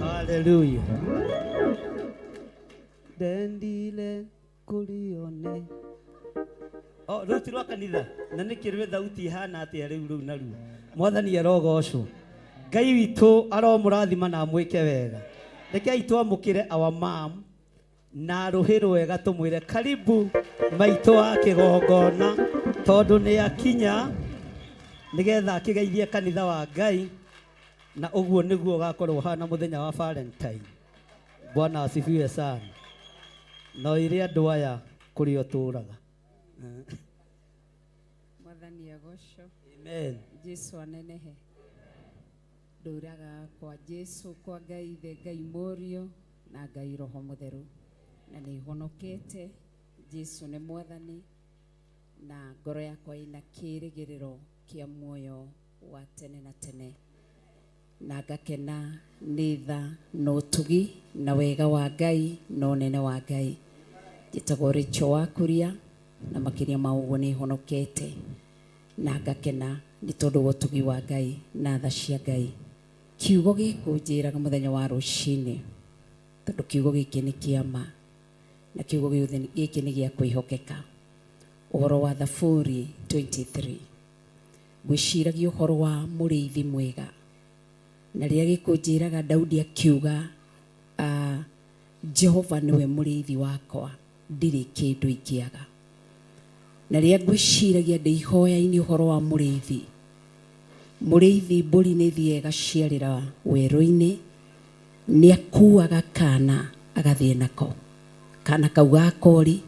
Hallelujah. Ndendile kulione rĩu ti rwa kanitha na nĩ kĩrĩ thauti ihana atĩa rĩu narua. Mwathani arogocwo. Ngai witũ aromũrathima na mwĩke wega. Rekei twamũkĩre our mom na rũhĩ rwega tũmwĩre karibu maitũ wa kĩgongona tondũ nĩ akinya nĩgetha akĩgeithie kanitha wa Ngai na uguo niguo gakorwo hana muthenya wa Valentine. Bwana asifiwe sana. No ire andu aya kuri o turaga. Mwathani agocwo. Amen. Jesu anenehe. Nduraga kwa Jesu, kwa Ngai Ithe, Ngai Mũriũ na Ngai Roho Mũtheru, na nĩ honokete. Jesu nĩ Mwathani, na ngoro yakwa ina kĩĩrĩgĩrĩro kĩa muoyo wa tene na tene, na ngakena nĩ tha na ũtugi na wega wa Ngai na ũnene wa Ngai. Njĩtagwo Rachel wa Kuria, na makĩria ma ũguo nĩ honokete, na ngakena nĩ tondũ wa ũtugi wa Ngai na tha cia Ngai. Kiugo gĩkũnjĩraga mũthenya wa rũcinĩ, tondũ kiugo gĩkĩ nĩ kĩama na kiugo gĩkĩ nĩ gĩa kwĩhokeka. Ũhoro wa Thaburi 23, gwĩciragia ũhoro wa mũrĩithi mwega, na rĩrĩa gĩkũnjĩraga Daudi akiuga Jehova niwe mũrĩithi wakwa, ndirĩ kĩndũ ingĩaga. Na rĩrĩa ngwĩciragia ndĩ ihoya-inĩ ũhoro wa mũrĩithi, mũrĩithi mbũri nĩ thiaga gaciarĩra werũ-inĩ, nĩ akuaga kana agathiĩ nako. Kana kau gakori,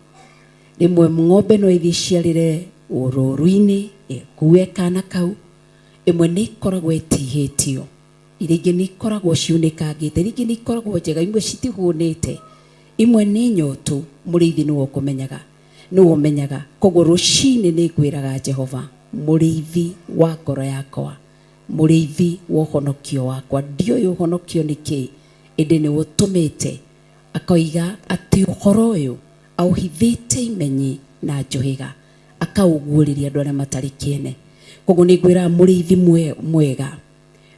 rĩmwe ng'ombe no ĩthiĩ ciarĩre ũrũru-inĩ, ĩkue kana kau. Ĩmwe nĩ ikoragwo ĩtihĩtio, iria ingĩ nĩ ikoragwo ciunĩkangĩte, iria ingĩ nĩ ikoragwo njega, imwe citihũnĩte, imwe nĩ nyotu. Mũrĩithi nĩwe ũkũmenyaga, nĩwe ũmenyaga. Koguo rũcinĩ nĩ ngwĩraga Jehova, mũrĩithi wa ngoro yakwa, mũrĩithi wa ũhonokio wakwa. Ndiũĩ ũhonokio nĩ kĩĩ, ĩndĩ nĩ ũtũmĩte akoiga atĩ ũhoro ũyũ auhithĩte imenyi na njũhĩga, akaũguũrĩria andũ arĩa matarĩ kĩene. Koguo nĩ ngwĩra mũrĩithi mwega,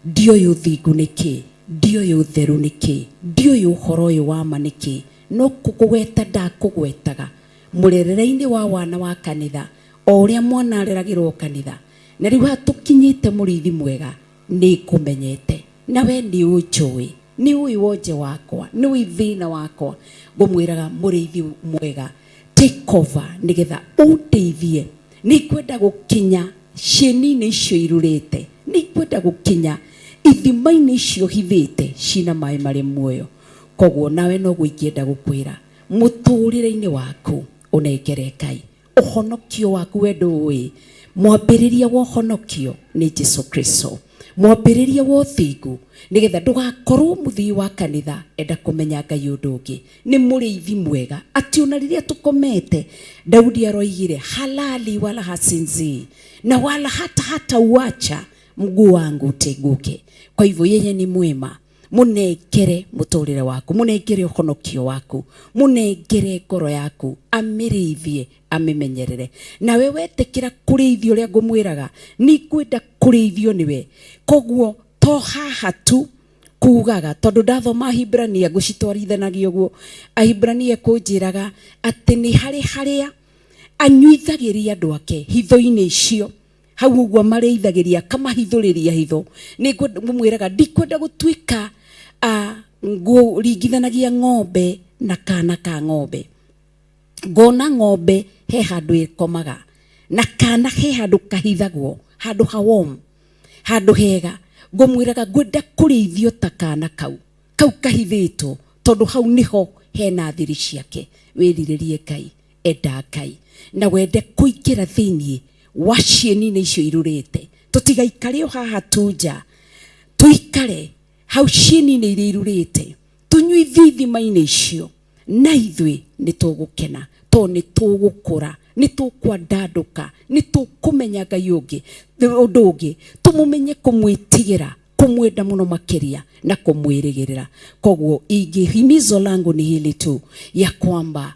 ndiũĩ ũthingu nĩ kĩĩ, ndiũĩ ũtheru nĩ kĩĩ, ndiũĩ ũhoro ũyũ wa ma nĩ kĩĩ, no kũgweta ndakũgwetaga mũrerere-inĩ wa wana wa kanitha, o ũrĩa mwana areragĩrwo kanitha. Na rĩu hatũkinyĩte mũrĩithi mwega, nĩ ngũmenyete, nawe nĩ ũnjũĩ, nĩ ũĩ wonje wakwa, nĩ ũĩ thĩna wakwa. Ngũmwĩraga mũrĩithi mwega, take over nĩgetha ũndeithie. Nĩ ngwenda gũkinya cieni-inĩ icio irurĩte, nĩ ngwenda gũkinya ithima-inĩ icio hithĩte cina maĩ marĩ muoyo. Koguo nawe noguo ingĩenda gũkwĩra, mũtũrĩre-inĩ waku ũnengere Ngai ũhonokio waku. We ndũĩ mwambĩrĩria wa ũhonokio nĩ Jesu Kristo, mwambĩrĩria wa ũthingu, nĩgetha ndũgakorwo mũthii wa kanitha enda kũmenya Ngai ũndũ ũngĩ. Nĩ mũrĩithi mwega, atĩ ona rĩrĩa tũkomete, Daudi aroigire halali wala hasinzi na wala hata uacha mguu wangu uteguke. Kwa hivyo yeye ni mwema. Munengere mũtũrĩre waku, munengere ũhonokio waku, munengere ngoro yaku, amĩrĩithie, amĩmenyerere. Nawe wetĩkĩra kũrĩithio ũrĩa ngũmwĩraga, nĩ ngwenda kũrĩithio nĩwe. Koguo to haha tu kugaga, tondũ ndathoma Ahibrania ngũcitwarithanagia ũguo. Ahibrania kũnjĩraga atĩ nĩ harĩa anyuithagĩria andũ ake hitho-inĩ icio, hau ũguo marĩithagĩria, kamahithũrĩria hitho. Nĩ ngũmwĩraga ndikwenda gũtuĩka ngũringithanagia ng'ombe na kana ka ng'ombe. Ngona ng'ombe he handũ ĩkomaga, na kana he handũ kahithagwo, handũ hawomu, handũ hega. Ngũmwĩraga ngwenda kũrĩithio ta kana kau kahithĩtwo, tondũ hau niho hena thiri ciake. Wĩrirĩrie Ngai, enda Ngai, na wende kũingĩra thĩiniĩ wa cieni-inĩ icio irurĩte. Tũtigaikare o haha tu nja, tuikare hau cieni-inĩ iria irurĩte, tunyuithie ithima-inĩ icio, na ithuĩ nĩ tũgũkena, tondũ nĩ tũgũkũra, nĩ tũkwandandũka, nĩ tũkũmenya Ngai ũngĩ, ũndũ ũngĩ, tũmũmenye kũmwĩtigĩra, kũmwenda mũno makĩria na kũmwĩrĩgĩrĩra. Koguo ingĩhimizo langu ni hili tu, ya kwamba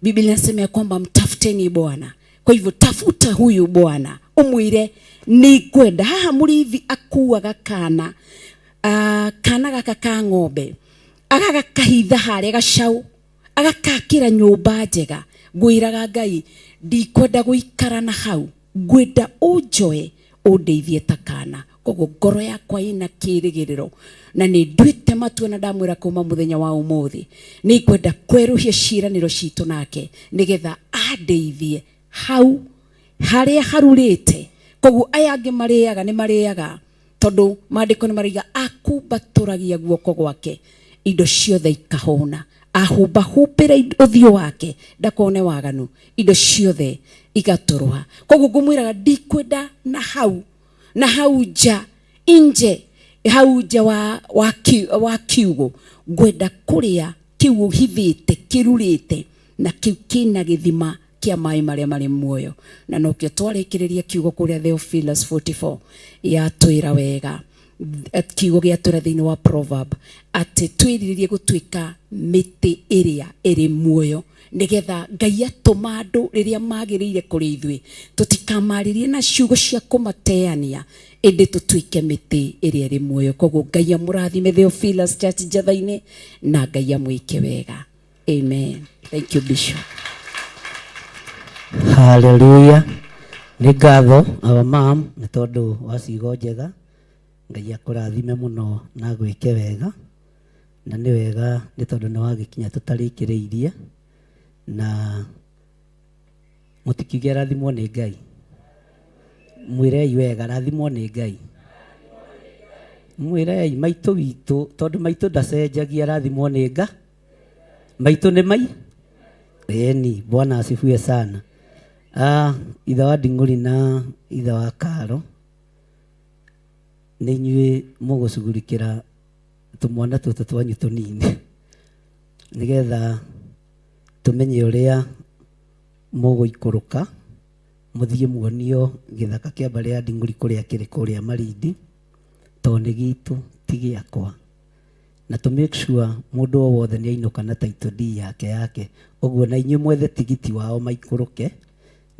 Biblia inasema ya kwamba mtafuteni Bwana. Kwa hivyo tafuta huyu Bwana, umwire ni kwenda. Haha mũrĩithi akuaga kana gaka ka ng'ombe, agagakahitha harĩa gacaũ, agakakĩra nyũmba njega. Ngwĩraga Ngai, ndikwenda gũikara na hau, ngwenda ũnjoe, ũndeithie ta kana. Koguo ngoro yakwa ina kĩĩrĩgĩrĩro, na nĩ nduĩte matua na ndamwĩra kuma mũthenya wa ũmũthĩ, nĩ ngwenda kwerũhia ciĩranĩro citũ nake, nĩgetha andeithie hau harĩa harurĩte. Koguo aya angĩ marĩaga nĩ marĩaga tondu maandiko nimariga akumbaturagia guoko gwake indo ciothe ikahuna, ahumba humbira uthio wake ndakone waganu, indo ciothe igaturwa. Koguo ngumwiraga ndikwenda na hau nja inje hau nja wa kiugo ngwenda kuria kiugo hithite kirurite na kiu kina githima kia mai maria mari muoyo. Na nokio twarikiriria kiugo kuria Theophilus 44 ya twira wega kiugo gia twira thiini wa proverb ati twiririe gutuika miti iria iri muoyo nigetha Ngai atuma andu riria magiriire kuri ithui tutikamaririe na ciugo cia kumateania indi tutuike miti iria iri muoyo. Koguo Ngai amurathime Theophilus Church Njathaini na Ngai amwike wega. Amen. Thank you, Bishop. Hallelujah. Nĩ ngatho our mom nĩ tondũ wa ciugo njega. Ngai akũrathime mũno na gwĩke wega, na nĩ wega nĩ tondũ nĩ wagĩkinya tũtarĩkĩrĩirie, na mũtikiuge rathimwo nĩ Ngai. Mwĩrei wega rathimwo nĩ Ngai. Mwĩrei maitũ witũ tondũ maitũ ndacenjagia rathimwo nĩ Ngai. Maitũ nĩ mai? Eni, Bwana asifiwe sana. Itha wa Nding'uri na itha wa Karo nĩ inyuĩ mũgũcugurikĩra tũmwana tũtũ twanyu tũnini nĩgetha tũmenye ũrĩa mũgũikũrũka mũthiĩ muonio gĩthaka kĩa mbarĩ ya Nding'uri kũrĩa kĩrĩ kũrĩa Malindi, tondũ nĩ gitũ ti gĩakwa, na to make sure mũndũ o wothe nĩ ainũka na title deed yake. Ũguo na inyuĩ mwethe tigiti wao maikũrũke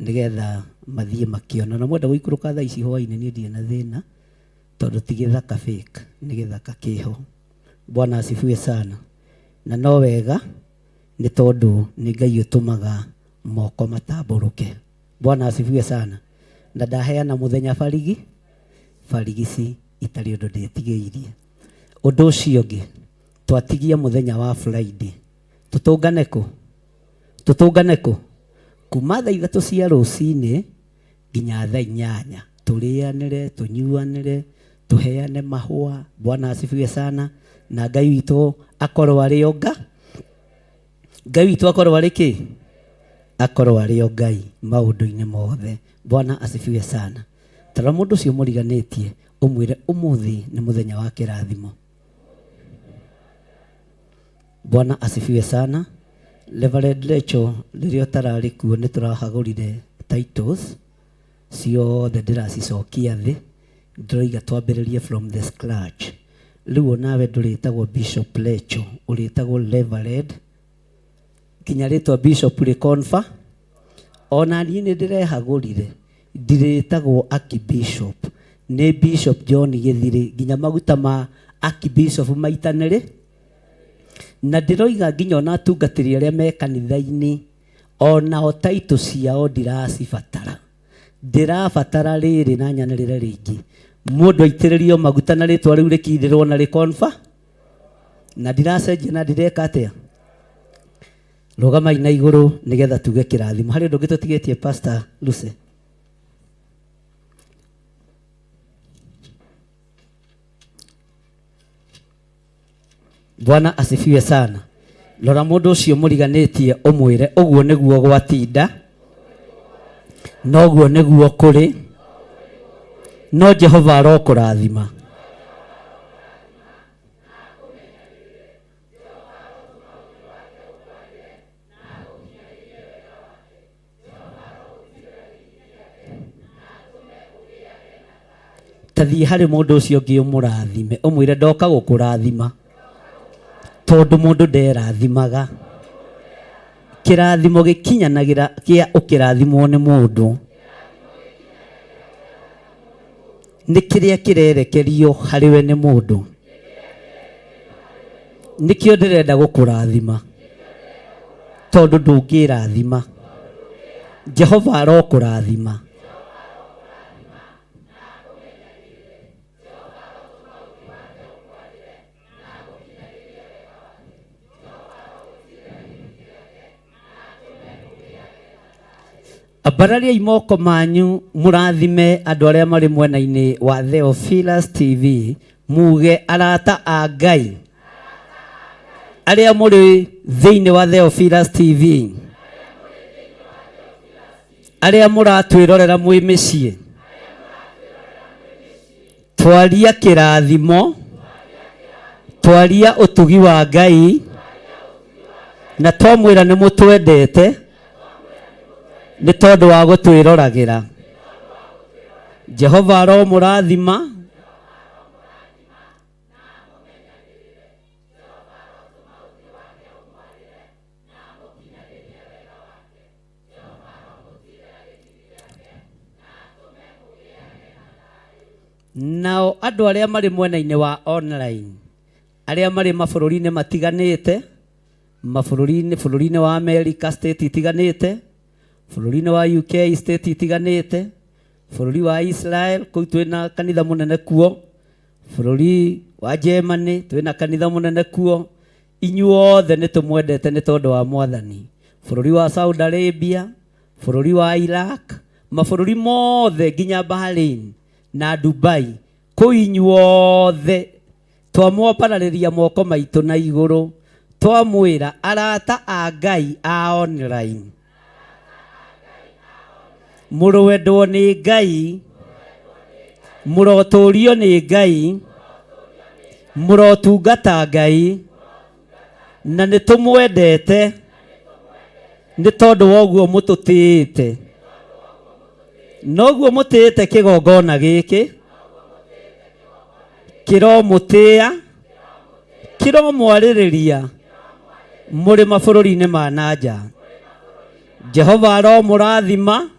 nigetha mathiĩ makĩona, na mwenda gũikũrũka thaa ici hwainĩ niĩ ndirĩ na thĩna tondũ ti gĩthaka fake, nĩ gĩthaka kĩho. Bwana asifiwe sana. Na no wega nĩ tondũ nĩ Ngai ũtũmaga moko matambũrũke. Bwana asifiwe sana. Na ndaheana mũthenya barigici itarĩ ũndũ ndĩtigĩirie. Ũndũ ũcio ũngĩ twatigia mũthenya wa Friday tũtũngane kũ kuma thaa 3 cia rũcinĩ nginya thaa 8 tũrĩanĩre tũnyuanĩre tuheane mahua. Bwana asifiwe sana. Na Ngai witũ akorwo arĩ o Ngai witũ akorwo arĩ kĩ? Akorwo arĩ o Ngai maũndũ-inĩ mothe. Bwana asifiwe sana. Tara mũndũ ũcio mũriganĩtie ũmwĩre ũmũthĩ nĩ mũthenya wa kĩrathimo. Bwana asifiwe sana. Reverend Rachel rĩrĩa ũtararĩ kuo nĩ tũrahagũrire titles ciothe ndĩracicokia thĩ, ndĩroiga twambĩrĩrie from the scratch. Rĩu onawe ndũrĩtagwo Bishop Rachel, ũrĩtagwo Reverend, kinya rĩtwa Bishop rĩ-confirm. Ona niĩ nĩ ndĩrehagũrire ndirĩtagwo Archbishop, nĩ Bishop John Gĩthirĩ, nginya maguta ma Archbishop maitanĩrĩ. Na ndĩroiga nginya ona atungatĩri arĩa me kanitha-inĩ onao taito ciao ndiracibatara, ndĩrabatara rĩrĩ na nyanĩrĩre rĩngĩ, mũndũ aitĩrĩrio maguta na rĩtwa rĩu rĩkindĩrwo na rĩkonfa, na ndiracenjia na ndireka atĩa. Rũgamai na igũrũ nĩgetha tuge kĩrathimo. Harĩ ũndũ ũngĩ tũtigĩtie Pastor Lucy? Bwana asifiwe sana. Lora mũndũ ũcio mũriganĩtie ũmwĩre ũguo nĩguo gwatinda, noguo nĩguo kũrĩ, no Jehova arokũrathima. Tathiĩ harĩ mũndũ ũcio ũngĩ ũmũrathime ũmwĩre ndoka gũkũrathima, tondũ mũndũ nderathimaga. Kĩrathimo gĩkinyanagĩra kĩa ũkĩrathimwo nĩ mũndũ nĩ kĩrĩa kĩrerekerio harĩwe nĩ mũndũ. Nĩkĩo ndĩrenda gũkũrathima tondũ ndũngĩrathima, Jehova arokũrathima. Tambararia moko manyu murathime andu aria mari mwena-ini wa Theophilus TV muge arata a Ngai aria muri thiini wa Theophilus TV aria muratwirorera mwi micii twaria kirathimo twaria utugi wa Ngai na twamwira ni mutwendete ni tondu wa gutwiragira. Jehova ro murathima nao andu aria mari mwena-ini wa online aria mari mabururi-ini matiganite bururi-ini wa America state itiganite bururi-ini wa UK state itiganite bururi wa Israel kuu twina kanitha munene kuo bururi wa Germany twina kanitha munene kuo inyuothe ni tumwendete ni tondu wa mwathani bururi wa Saudi Arabia bururi wa Iraq mabururi mothe nginya Bahrain na Dubai kuu inyuothe twamwambarariria moko maitu na iguru twamwira arata a Ngai a online murwendwo ni Ngai muroturio ni Ngai murotungata Ngai na ni tumwendete ni tondu woguo mututiite noguo mutiite kigongona giki kiromutia kiromwaririria muri mabururi-ini ma nanja. Jehova ro murathima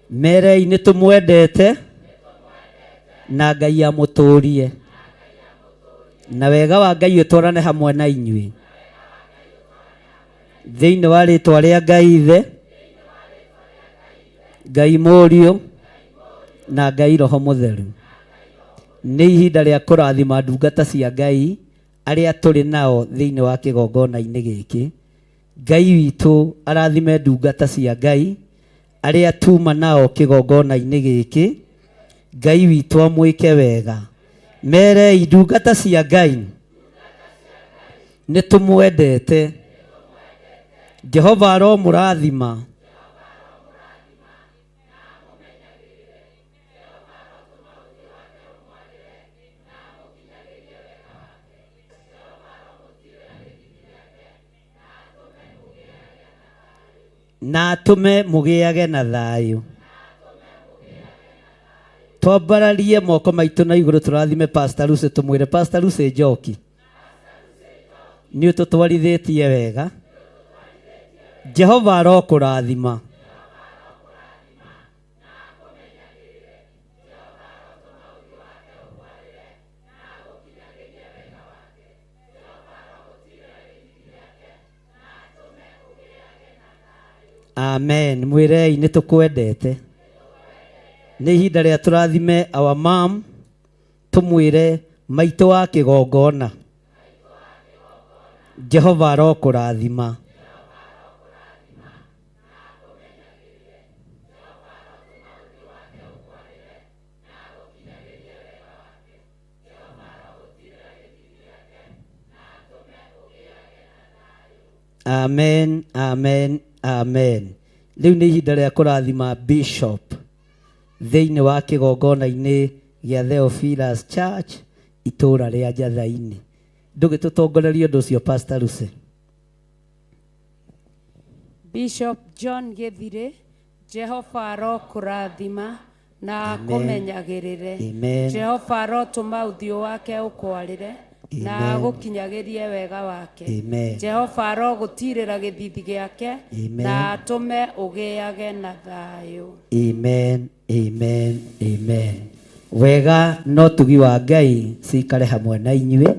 mere-ini tumwendete na Ngai amuturie na wega wa Ngai utwarane hamwe na inyui thiini wa ritwa ria Ngai Ithe Ngai Murio na Ngai Roho Mutheru. Ni ihinda ria kurathima ndungata cia Ngai aria turi nao thiini wa kigongona-ini giki. Ngai witu arathime ndungata cia Ngai aria tuma nao kigongona-ini giki. Ngai witu amwike wega mere ndungata cia Ngai ni tumwendete. Jehova ro murathima na atume mugiage na thayu. Twambararie moko maitu na iguru turathime Pastor Lucy tumwire Pastor Lucy Njoki ni ututwarithitie wega. Jehova ro kurathima amen. Mwirei ni tukwendete. Ni ihinda ria turathime our mom tumwire maitu wa kigongona. Jehova ro kurathima amen amen amen. Riu ni ihinda ria kurathima Bishop thiini wa kigongona-ini gia Theophilus Church itura ria Njathaini. Ndugitutongorerie undu ucio Pastor Lucy. Bishop John Githire Jehova ro kurathima na kumenyagirire. Jehova ro tuma uthio wake ukwarire na gukinyagirie wega wake. Jehova ro gutirira githithi giake na atume ugiage na thayu. Amen amen amen. Wega no tugi wa Ngai cikare hamwe na inyuĩ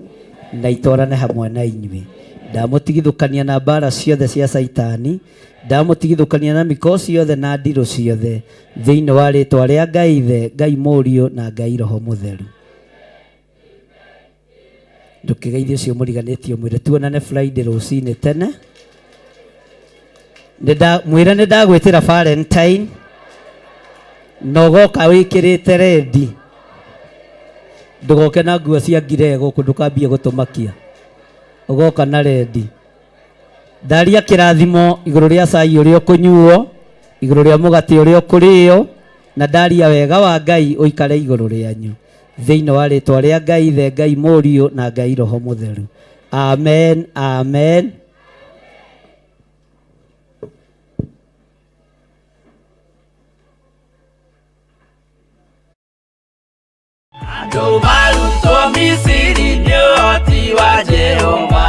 na itwarane hamwe na inyuĩ. ndamutigithukania na mbara ciothe cia Saitani, ndamutigithukania na miko ciothe na ndirũ ciothe thĩinĩ wa rĩtwa rĩa Ngai Ithe, Ngai Mũriũ na Ngai Roho Mũtheru. Ndũkĩgeithie ũcio mũriganĩtio mwĩre tuonane Friday rũcinĩ tene. Mwĩre nĩ ndagwĩtĩra Valentine na ũgoka wĩkĩrĩte rendi, ndũgoke na nguo cia ngire gũkũ ndũkambie gũtũmakia, ũgoka na rendi. Ndaria kĩrathimo igũrũ rĩa cai ũrĩa ũkũnyuo, igũrũ rĩa mũgate ũrĩa ũkũrĩo, na ndaria wega wa Ngai ũikare igũrũ rĩanyu thĩinĩ wa rĩtwa rĩa Ngai Ithe, Ngai Mũriũ na Ngai Roho Mũtheru. Amen, amen. Andũ marutwo Misiri nĩ ũhoti wa Jehova,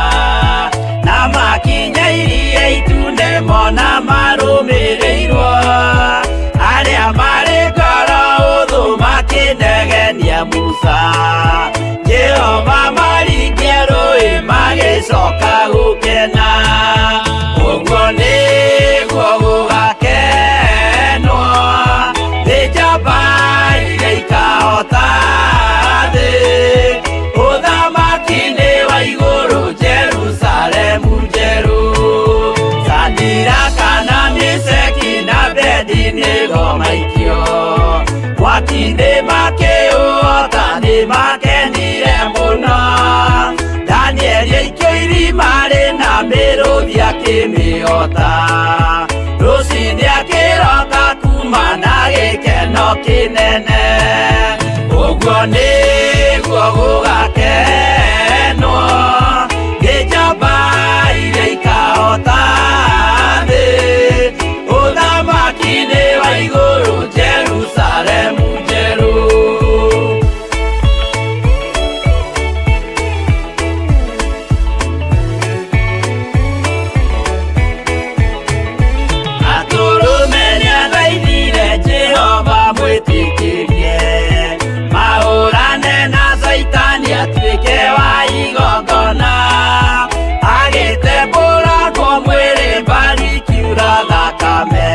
na makinya Iria Itune mona marũmĩrĩirwo, arĩa marĩ ngoro hũthũ makĩnegenia Musa, Jehova maringie rũĩ magĩcoka gũkena, ũguo nĩguo gũgakenwo nĩ njamba iria ikahota thĩ, ũthamaki-nĩ wa igũrũ Jerusalemu njerũ, Shadiraka na Meshaki na Abedinego maikio mwaki-nĩ makĩũhota, nĩ makenire mũno. Danieli aikio irima-rĩ na mĩrũthi akĩmĩhota, rũcinĩ akĩroka kuma na gĩkeno kĩnene, ũguo nĩguo gũgakenwo nĩ njamba iria ikahota thĩ, ũthamaki-nĩ wa igũrũ Jerusalemu njerũ. Atũrũme nĩathaithire Jehova mwĩtĩkĩrie, mahũrane na Saitani atuĩke wa igongona, agĩtembũragwo mwĩrĩ mbari kiura thakame,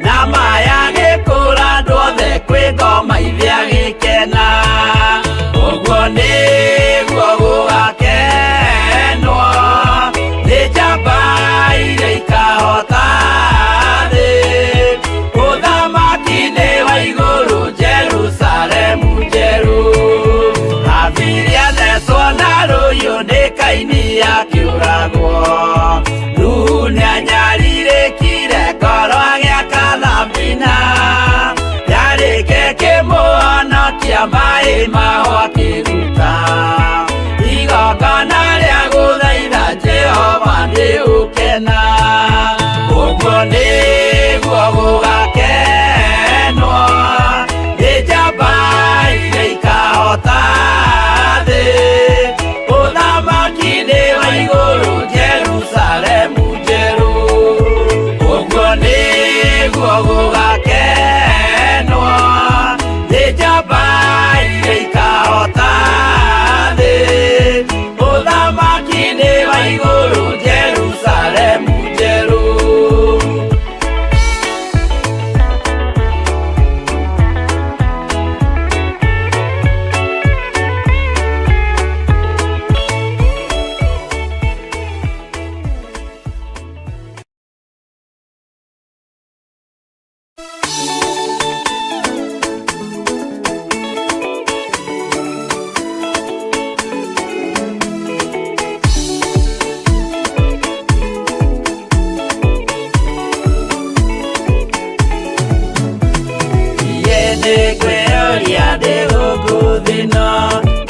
na maya gĩkũra andũ othe kwĩ ngoma ithe agĩkena, ũguo nĩguo gũgakenwo nĩ njamba iria ikahota thĩ, ũthamaki-nĩ wa igũrũ Jerusalemu njerũ, Habiria thecwo na rũhiũ nĩ Kaini akĩũragwo, Nuhu nĩanyarirĩkire ngoro agĩaka thabina, yarĩke kĩmũhonokia maĩ maho akĩruta, igongona rĩa gũthaitha Jehova nĩ ũkena, ũguo nĩguo gũgakenwo nĩ njamba iria ikahota thĩ, ũthamaki-nĩ wa igũrũ Jerusalemu njerũ, ũguo nĩguo gũgakenwo nĩ njamba iria ikahota thĩ, ũthamaki-nĩ wa igũrũ Jerusalemu njerũ.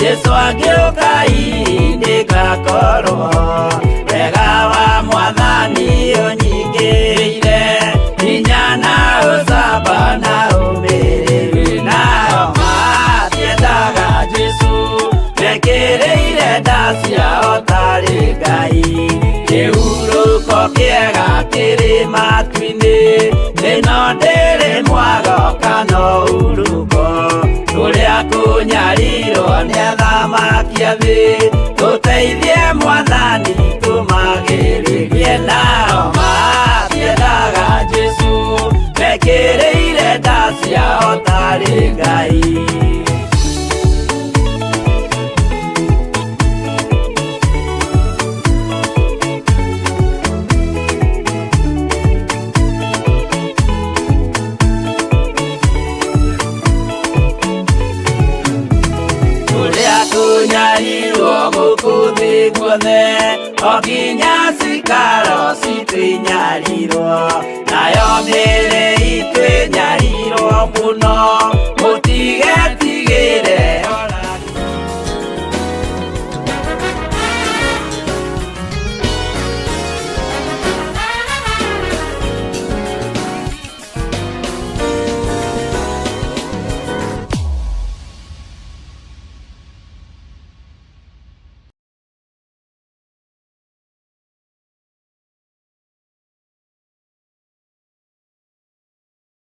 Jesu agĩũka ihinda ngakorwo, wega wa Mwathani ũnyingĩrĩire, hinya na ũcamba na ũmĩrĩru, nao matiendaga Jesu mekĩrĩire nda ciao tarĩ Ngai, kĩhurũko kĩega kĩrĩ matu-inĩ, ĩno ndĩrĩ mwago kana urugo, tũrĩa kũnyarirwo nĩ athamaki a thĩ, tũteithie Mwathani Thikĩrĩire tha ciao tarĩ Ngai. Kunyarirwo gũkũ thĩ guothe, o nginya cikaro citũinyarirwo, nayo mĩ